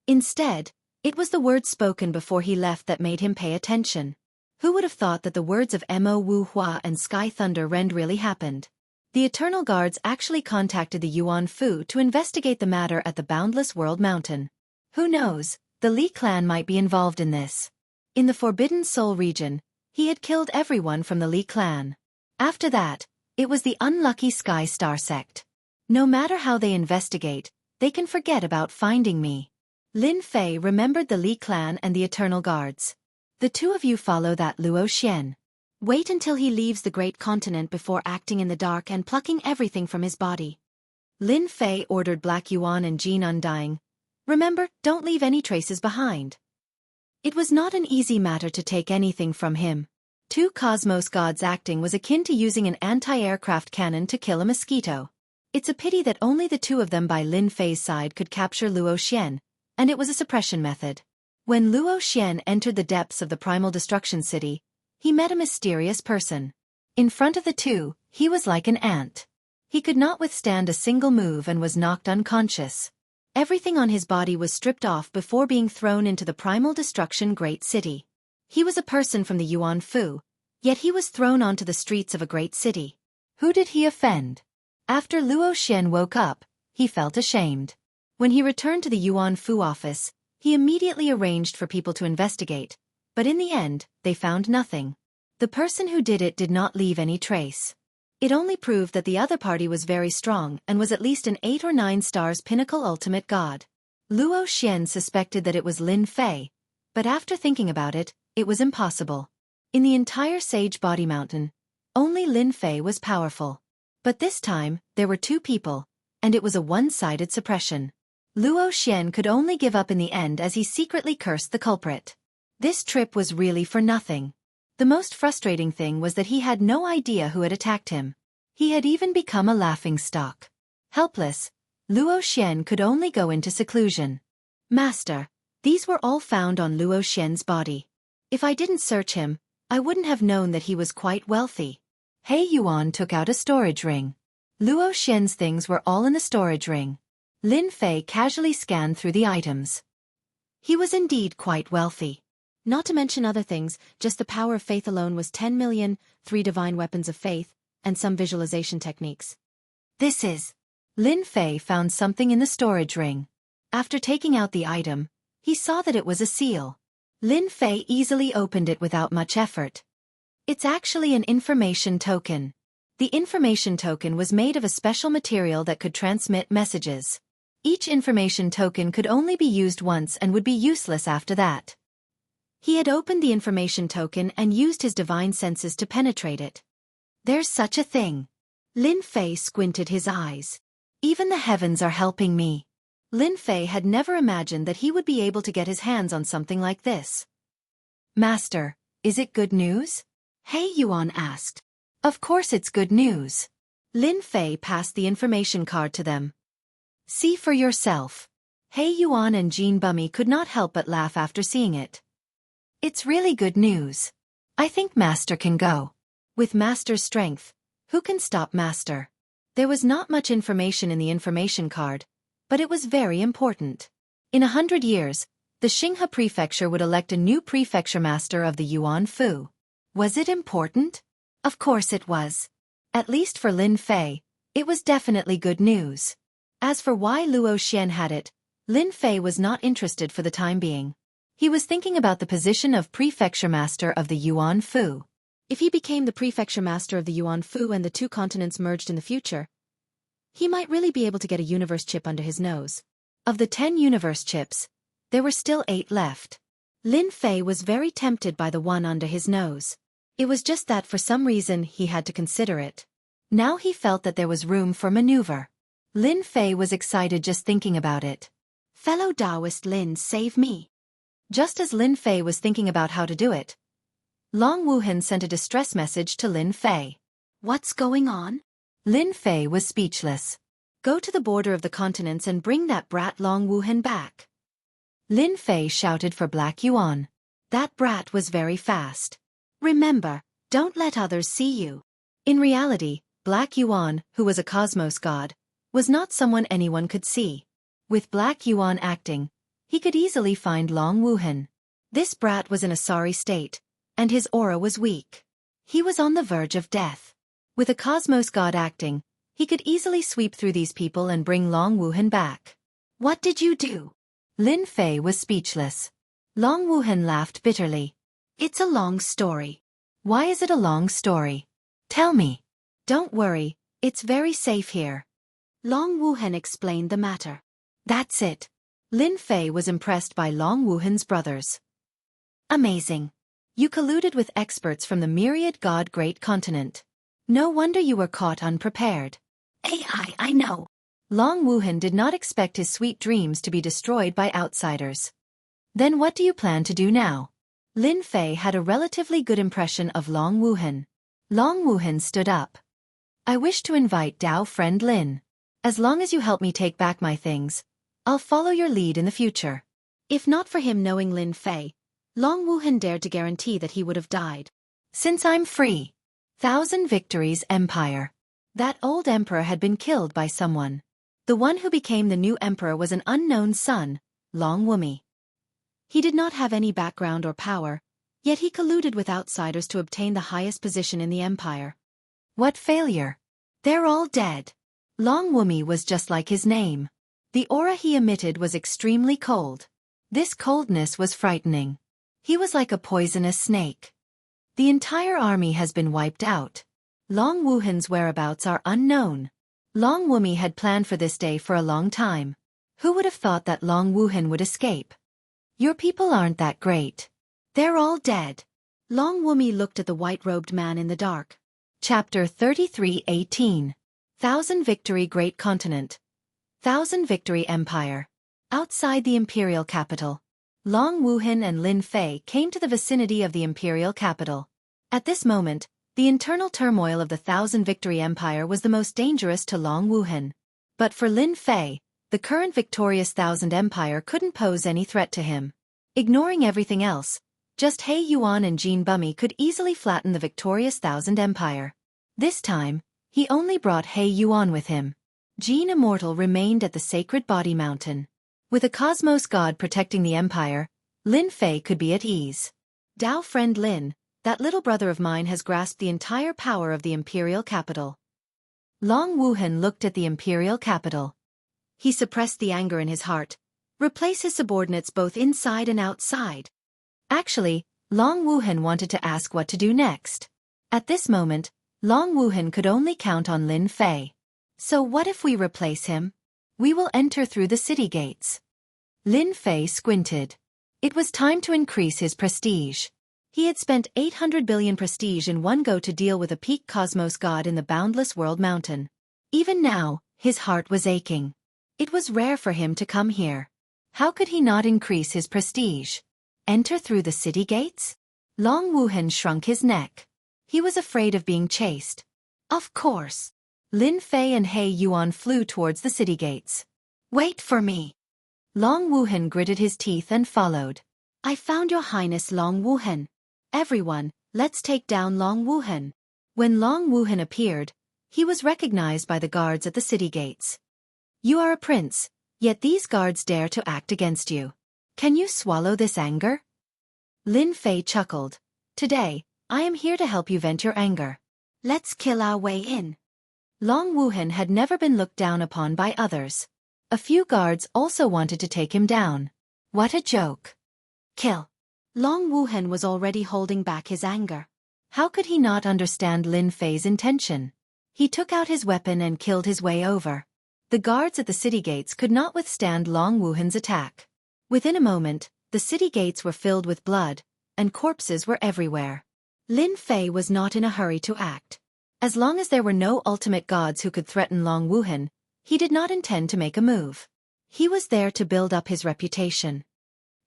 Instead, it was the words spoken before he left that made him pay attention. Who would have thought that the words of Mo Wu Hua and Sky Thunder Rend really happened? The Eternal Guards actually contacted the Yuan Fu to investigate the matter at the Boundless World Mountain. Who knows, the Li clan might be involved in this. In the Forbidden Soul region, he had killed everyone from the Li clan. After that, it was the unlucky Sky Star sect. No matter how they investigate, they can forget about finding me. Lin Fei remembered the Li clan and the Eternal Guards. The two of you follow that Luo Xian. Wait until he leaves the great continent before acting in the dark and plucking everything from his body. Lin Fei ordered Black Yuan and Jean Undying. Remember, don't leave any traces behind. It was not an easy matter to take anything from him. Two Cosmos gods acting was akin to using an anti-aircraft cannon to kill a mosquito. It's a pity that only the two of them by Lin Fei's side could capture Luo Xian, and it was a suppression method. When Luo Xian entered the depths of the Primal Destruction City, he met a mysterious person. In front of the two, he was like an ant. He could not withstand a single move and was knocked unconscious. Everything on his body was stripped off before being thrown into the Primal Destruction Great City. He was a person from the Yuan Fu, yet he was thrown onto the streets of a great city. Who did he offend? After Luo Xian woke up, he felt ashamed. When he returned to the Yuan Fu office, he immediately arranged for people to investigate, but in the end, they found nothing. The person who did it did not leave any trace. It only proved that the other party was very strong and was at least an 8 or 9 stars pinnacle ultimate god. Luo Xian suspected that it was Lin Fei, but after thinking about it, it was impossible. In the entire Sage Body Mountain, only Lin Fei was powerful. But this time, there were two people, and it was a one-sided suppression. Luo Xian could only give up in the end as he secretly cursed the culprit. This trip was really for nothing. The most frustrating thing was that he had no idea who had attacked him. He had even become a laughingstock. Helpless, Luo Xian could only go into seclusion. Master, these were all found on Luo Xian's body. If I didn't search him, I wouldn't have known that he was quite wealthy. He Yuan took out a storage ring. Luo Xian's things were all in the storage ring. Lin Fei casually scanned through the items. He was indeed quite wealthy. Not to mention other things, just the power of faith alone was 10 million, 3 divine weapons of faith, and some visualization techniques. This is. Lin Fei found something in the storage ring. After taking out the item, he saw that it was a seal. Lin Fei easily opened it without much effort. It's actually an information token. The information token was made of a special material that could transmit messages. Each information token could only be used once and would be useless after that. He had opened the information token and used his divine senses to penetrate it. There's such a thing. Lin Fei squinted his eyes. Even the heavens are helping me. Lin Fei had never imagined that he would be able to get his hands on something like this. Master, is it good news? He Yuan asked. Of course it's good news. Lin Fei passed the information card to them. See for yourself. He Yuan and Jean Bummy could not help but laugh after seeing it. It's really good news. I think Master can go. With Master's strength, who can stop Master? There was not much information in the information card, but it was very important. In 100 years, the Xinghe Prefecture would elect a new prefecture master of the Yuan Fu. Was it important? Of course it was. At least for Lin Fei, it was definitely good news. As for why Luo Xian had it, Lin Fei was not interested for the time being. He was thinking about the position of prefecture master of the Yuan Fu. If he became the prefecture master of the Yuan Fu and the two continents merged in the future, he might really be able to get a universe chip under his nose. Of the 10 universe chips, there were still 8 left. Lin Fei was very tempted by the one under his nose. It was just that for some reason he had to consider it. Now he felt that there was room for maneuver. Lin Fei was excited just thinking about it. Fellow Taoist Lin, save me. Just as Lin Fei was thinking about how to do it, Long Wuhan sent a distress message to Lin Fei. What's going on? Lin Fei was speechless. Go to the border of the continents and bring that brat Long Wuhan back. Lin Fei shouted for Black Yuan. That brat was very fast. Remember, don't let others see you. In reality, Black Yuan, who was a cosmos god, was not someone anyone could see. With Black Yuan acting, he could easily find Long Wuhan. This brat was in a sorry state, and his aura was weak. He was on the verge of death. With a cosmos god acting, he could easily sweep through these people and bring Long Wuhan back. What did you do? Lin Fei was speechless. Long Wuhan laughed bitterly. It's a long story. Why is it a long story? Tell me. Don't worry, it's very safe here. Long Wuhan explained the matter. That's it. Lin Fei was impressed by Long Wuhan's brothers. Amazing. You colluded with experts from the myriad god great continent. No wonder you were caught unprepared. I know. Long Wuhan did not expect his sweet dreams to be destroyed by outsiders. Then what do you plan to do now? Lin Fei had a relatively good impression of Long Wuhan. Long Wuhan stood up. I wish to invite Dao friend Lin. As long as you help me take back my things, I'll follow your lead in the future. If not for him knowing Lin Fei, Long Wuhan dared to guarantee that he would have died. Since I'm free. 1,000 Victories Empire. That old emperor had been killed by someone. The one who became the new emperor was an unknown son, Long Wumi. He did not have any background or power, yet he colluded with outsiders to obtain the highest position in the empire. What failure! They're all dead. Long Wumi was just like his name. The aura he emitted was extremely cold. This coldness was frightening. He was like a poisonous snake. The entire army has been wiped out. Long Wuhan's whereabouts are unknown. Long Wumi had planned for this day for a long time. Who would have thought that Long Wuhan would escape? Your people aren't that great. They're all dead. Long Wumi looked at the white-robed man in the dark. Chapter 33:18. 1,000 Victory Great Continent. 1,000 Victory Empire. Outside the imperial capital, Long Wuhan and Lin Fei came to the vicinity of the imperial capital. At this moment, the internal turmoil of the 1,000 Victory Empire was the most dangerous to Long Wuhan. But for Lin Fei, the current victorious 1,000 Empire couldn't pose any threat to him. Ignoring everything else, just He Yuan and Jin Bummy could easily flatten the victorious 1,000 Empire. This time, he only brought He Yuan with him. Jin Immortal remained at the Sacred Body Mountain. With a cosmos god protecting the empire, Lin Fei could be at ease. Dao friend Lin, that little brother of mine has grasped the entire power of the imperial capital. Long Wuhan looked at the imperial capital. He suppressed the anger in his heart, replaced his subordinates both inside and outside. Actually, Long Wuhan wanted to ask what to do next. At this moment, Long Wuhan could only count on Lin Fei. So what if we replace him? We will enter through the city gates. Lin Fei squinted. It was time to increase his prestige. He had spent 800 billion prestige in one go to deal with a peak cosmos god in the boundless world mountain. Even now, his heart was aching. It was rare for him to come here. How could he not increase his prestige? Enter through the city gates? Long Wuhan shrunk his neck. He was afraid of being chased. Of course. Lin Fei and He Yuan flew towards the city gates. Wait for me. Long Wuhan gritted his teeth and followed. I found your highness Long Wuhan. Everyone, let's take down Long Wuhan. When Long Wuhan appeared, he was recognized by the guards at the city gates. You are a prince, yet these guards dare to act against you. Can you swallow this anger? Lin Fei chuckled. Today, I am here to help you vent your anger. Let's kill our way in. Long Wuhan had never been looked down upon by others. A few guards also wanted to take him down. What a joke. Kill. Long Wuhan was already holding back his anger. How could he not understand Lin Fei's intention? He took out his weapon and killed his way over. The guards at the city gates could not withstand Long Wuhan's attack. Within a moment, the city gates were filled with blood, and corpses were everywhere. Lin Fei was not in a hurry to act. As long as there were no ultimate gods who could threaten Long Wuhan, he did not intend to make a move. He was there to build up his reputation.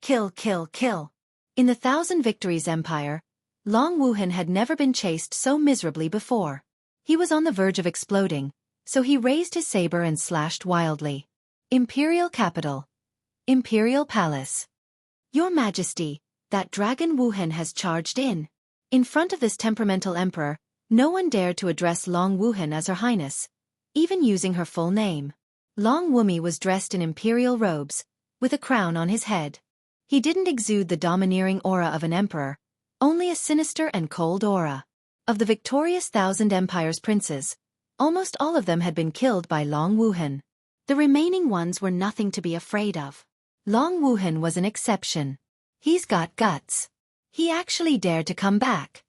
Kill, kill, kill. In the Thousand Victories Empire, Long Wuhan had never been chased so miserably before. He was on the verge of exploding, so he raised his saber and slashed wildly. Imperial Capital. Imperial Palace. Your Majesty, that dragon Wuhan has charged in. In front of this temperamental emperor, no one dared to address Long Wuhan as Her Highness, even using her full name. Long Wumi was dressed in imperial robes, with a crown on his head. He didn't exude the domineering aura of an emperor, only a sinister and cold aura. Of the victorious Thousand Empires princes, almost all of them had been killed by Long Wuhan. The remaining ones were nothing to be afraid of. Long Wuhan was an exception. He's got guts. He actually dared to come back.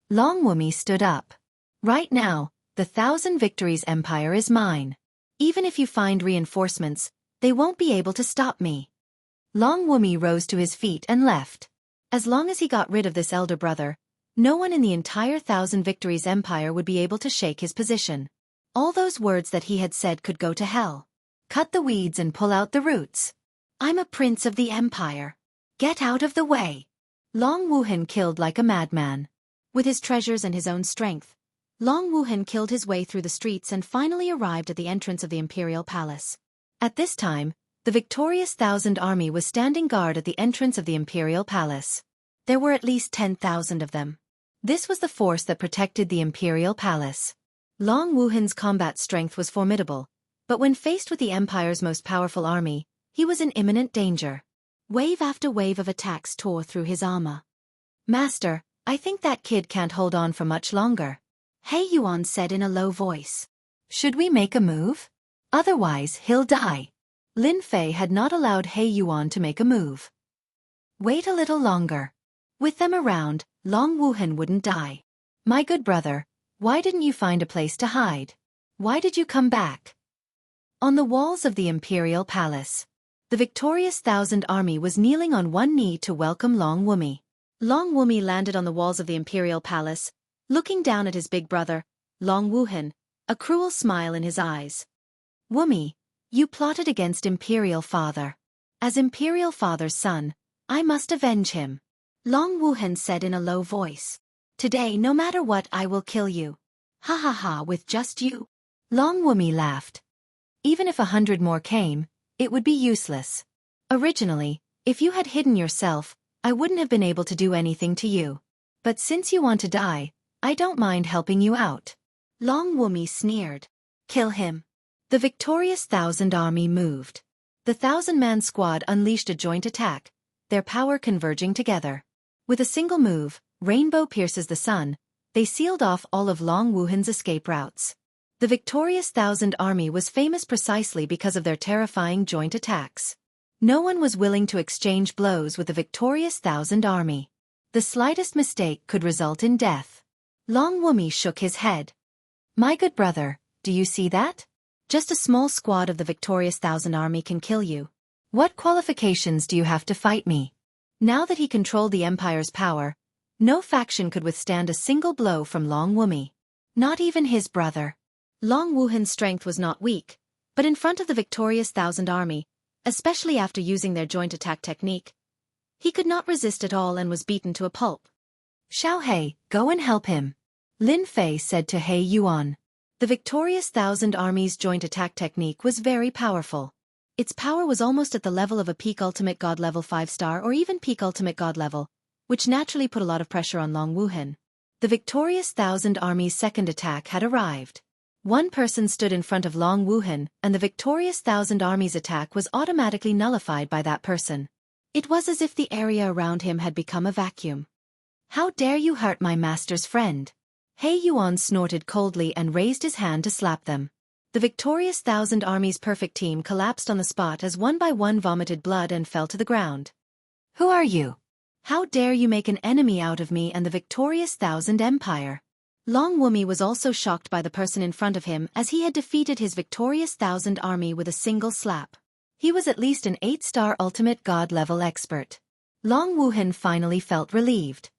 Long Wumi stood up. Right now, the Thousand Victories Empire is mine. Even if you find reinforcements, they won't be able to stop me. Long Wumi rose to his feet and left. As long as he got rid of this elder brother, no one in the entire Thousand Victories Empire would be able to shake his position. All those words that he had said could go to hell. Cut the weeds and pull out the roots. I'm a prince of the empire. Get out of the way. Long Wuhan killed like a madman. With his treasures and his own strength, Long Wuhan killed his way through the streets and finally arrived at the entrance of the imperial palace. At this time, the victorious Thousand Army was standing guard at the entrance of the imperial palace. There were at least 10,000 of them. This was the force that protected the imperial palace. Long Wuhan's combat strength was formidable, but when faced with the empire's most powerful army, he was in imminent danger. Wave after wave of attacks tore through his armor. Master, I think that kid can't hold on for much longer. He Yuan said in a low voice. Should we make a move? Otherwise he'll die. Lin Fei had not allowed He Yuan to make a move. Wait a little longer. With them around, Long Wuhan wouldn't die. My good brother, why didn't you find a place to hide? Why did you come back? On the walls of the imperial palace, the victorious Thousand Army was kneeling on one knee to welcome Long Wumi. Long Wumi landed on the walls of the imperial palace, looking down at his big brother, Long Wuhan, a cruel smile in his eyes. Wumi, you plotted against Imperial Father. As Imperial Father's son, I must avenge him. Long Wuhan said in a low voice. Today, no matter what, I will kill you. Ha ha ha, with just you. Long Wumi laughed. Even if 100 more came, it would be useless. Originally, if you had hidden yourself, I wouldn't have been able to do anything to you. But since you want to die, I don't mind helping you out. Long Wumi sneered. Kill him. The victorious Thousand Army moved. The 1,000-man squad unleashed a joint attack, their power converging together. With a single move, Rainbow pierces the sun, they sealed off all of Long Wuhan's escape routes. The victorious Thousand Army was famous precisely because of their terrifying joint attacks. No one was willing to exchange blows with the victorious Thousand Army. The slightest mistake could result in death. Long Wumi shook his head. My good brother, do you see that? Just a small squad of the victorious Thousand Army can kill you. What qualifications do you have to fight me? Now that he controlled the Empire's power, no faction could withstand a single blow from Long Wumi. Not even his brother. Long Wuhan's strength was not weak, but in front of the victorious Thousand Army, especially after using their joint attack technique, he could not resist at all and was beaten to a pulp. Xiao He, go and help him. Lin Fei said to He Yuan. The victorious Thousand Army's joint attack technique was very powerful. Its power was almost at the level of a peak ultimate god level 5-star or even peak ultimate god level, which naturally put a lot of pressure on Long Wuhan. The victorious Thousand Army's second attack had arrived. One person stood in front of Long Wuhan, and the victorious Thousand Army's attack was automatically nullified by that person. It was as if the area around him had become a vacuum. How dare you hurt my master's friend? He Yuan snorted coldly and raised his hand to slap them. The victorious Thousand Army's perfect team collapsed on the spot as one by one vomited blood and fell to the ground. Who are you? How dare you make an enemy out of me and the victorious Thousand Empire? Long Wumi was also shocked by the person in front of him, as he had defeated his victorious Thousand army with a single slap. He was at least an 8-star ultimate god level expert. Long Wuhan finally felt relieved.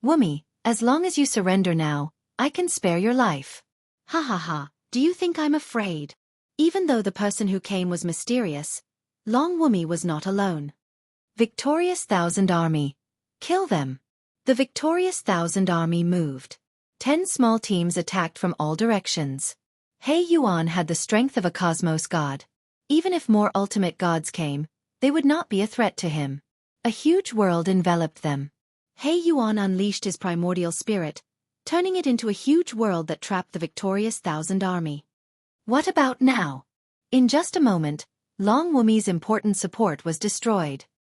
Wumi, as long as you surrender now, I can spare your life. Ha ha ha, do you think I'm afraid? Even though the person who came was mysterious, Long Wumi was not alone. Victorious Thousand Army. Kill them. The victorious Thousand Army moved. 10 small teams attacked from all directions. He Yuan had the strength of a cosmos god. Even if more ultimate gods came, they would not be a threat to him. A huge world enveloped them. He Yuan unleashed his primordial spirit, turning it into a huge world that trapped the victorious Thousand Army. What about now? In just a moment, Long Wumi's important support was destroyed.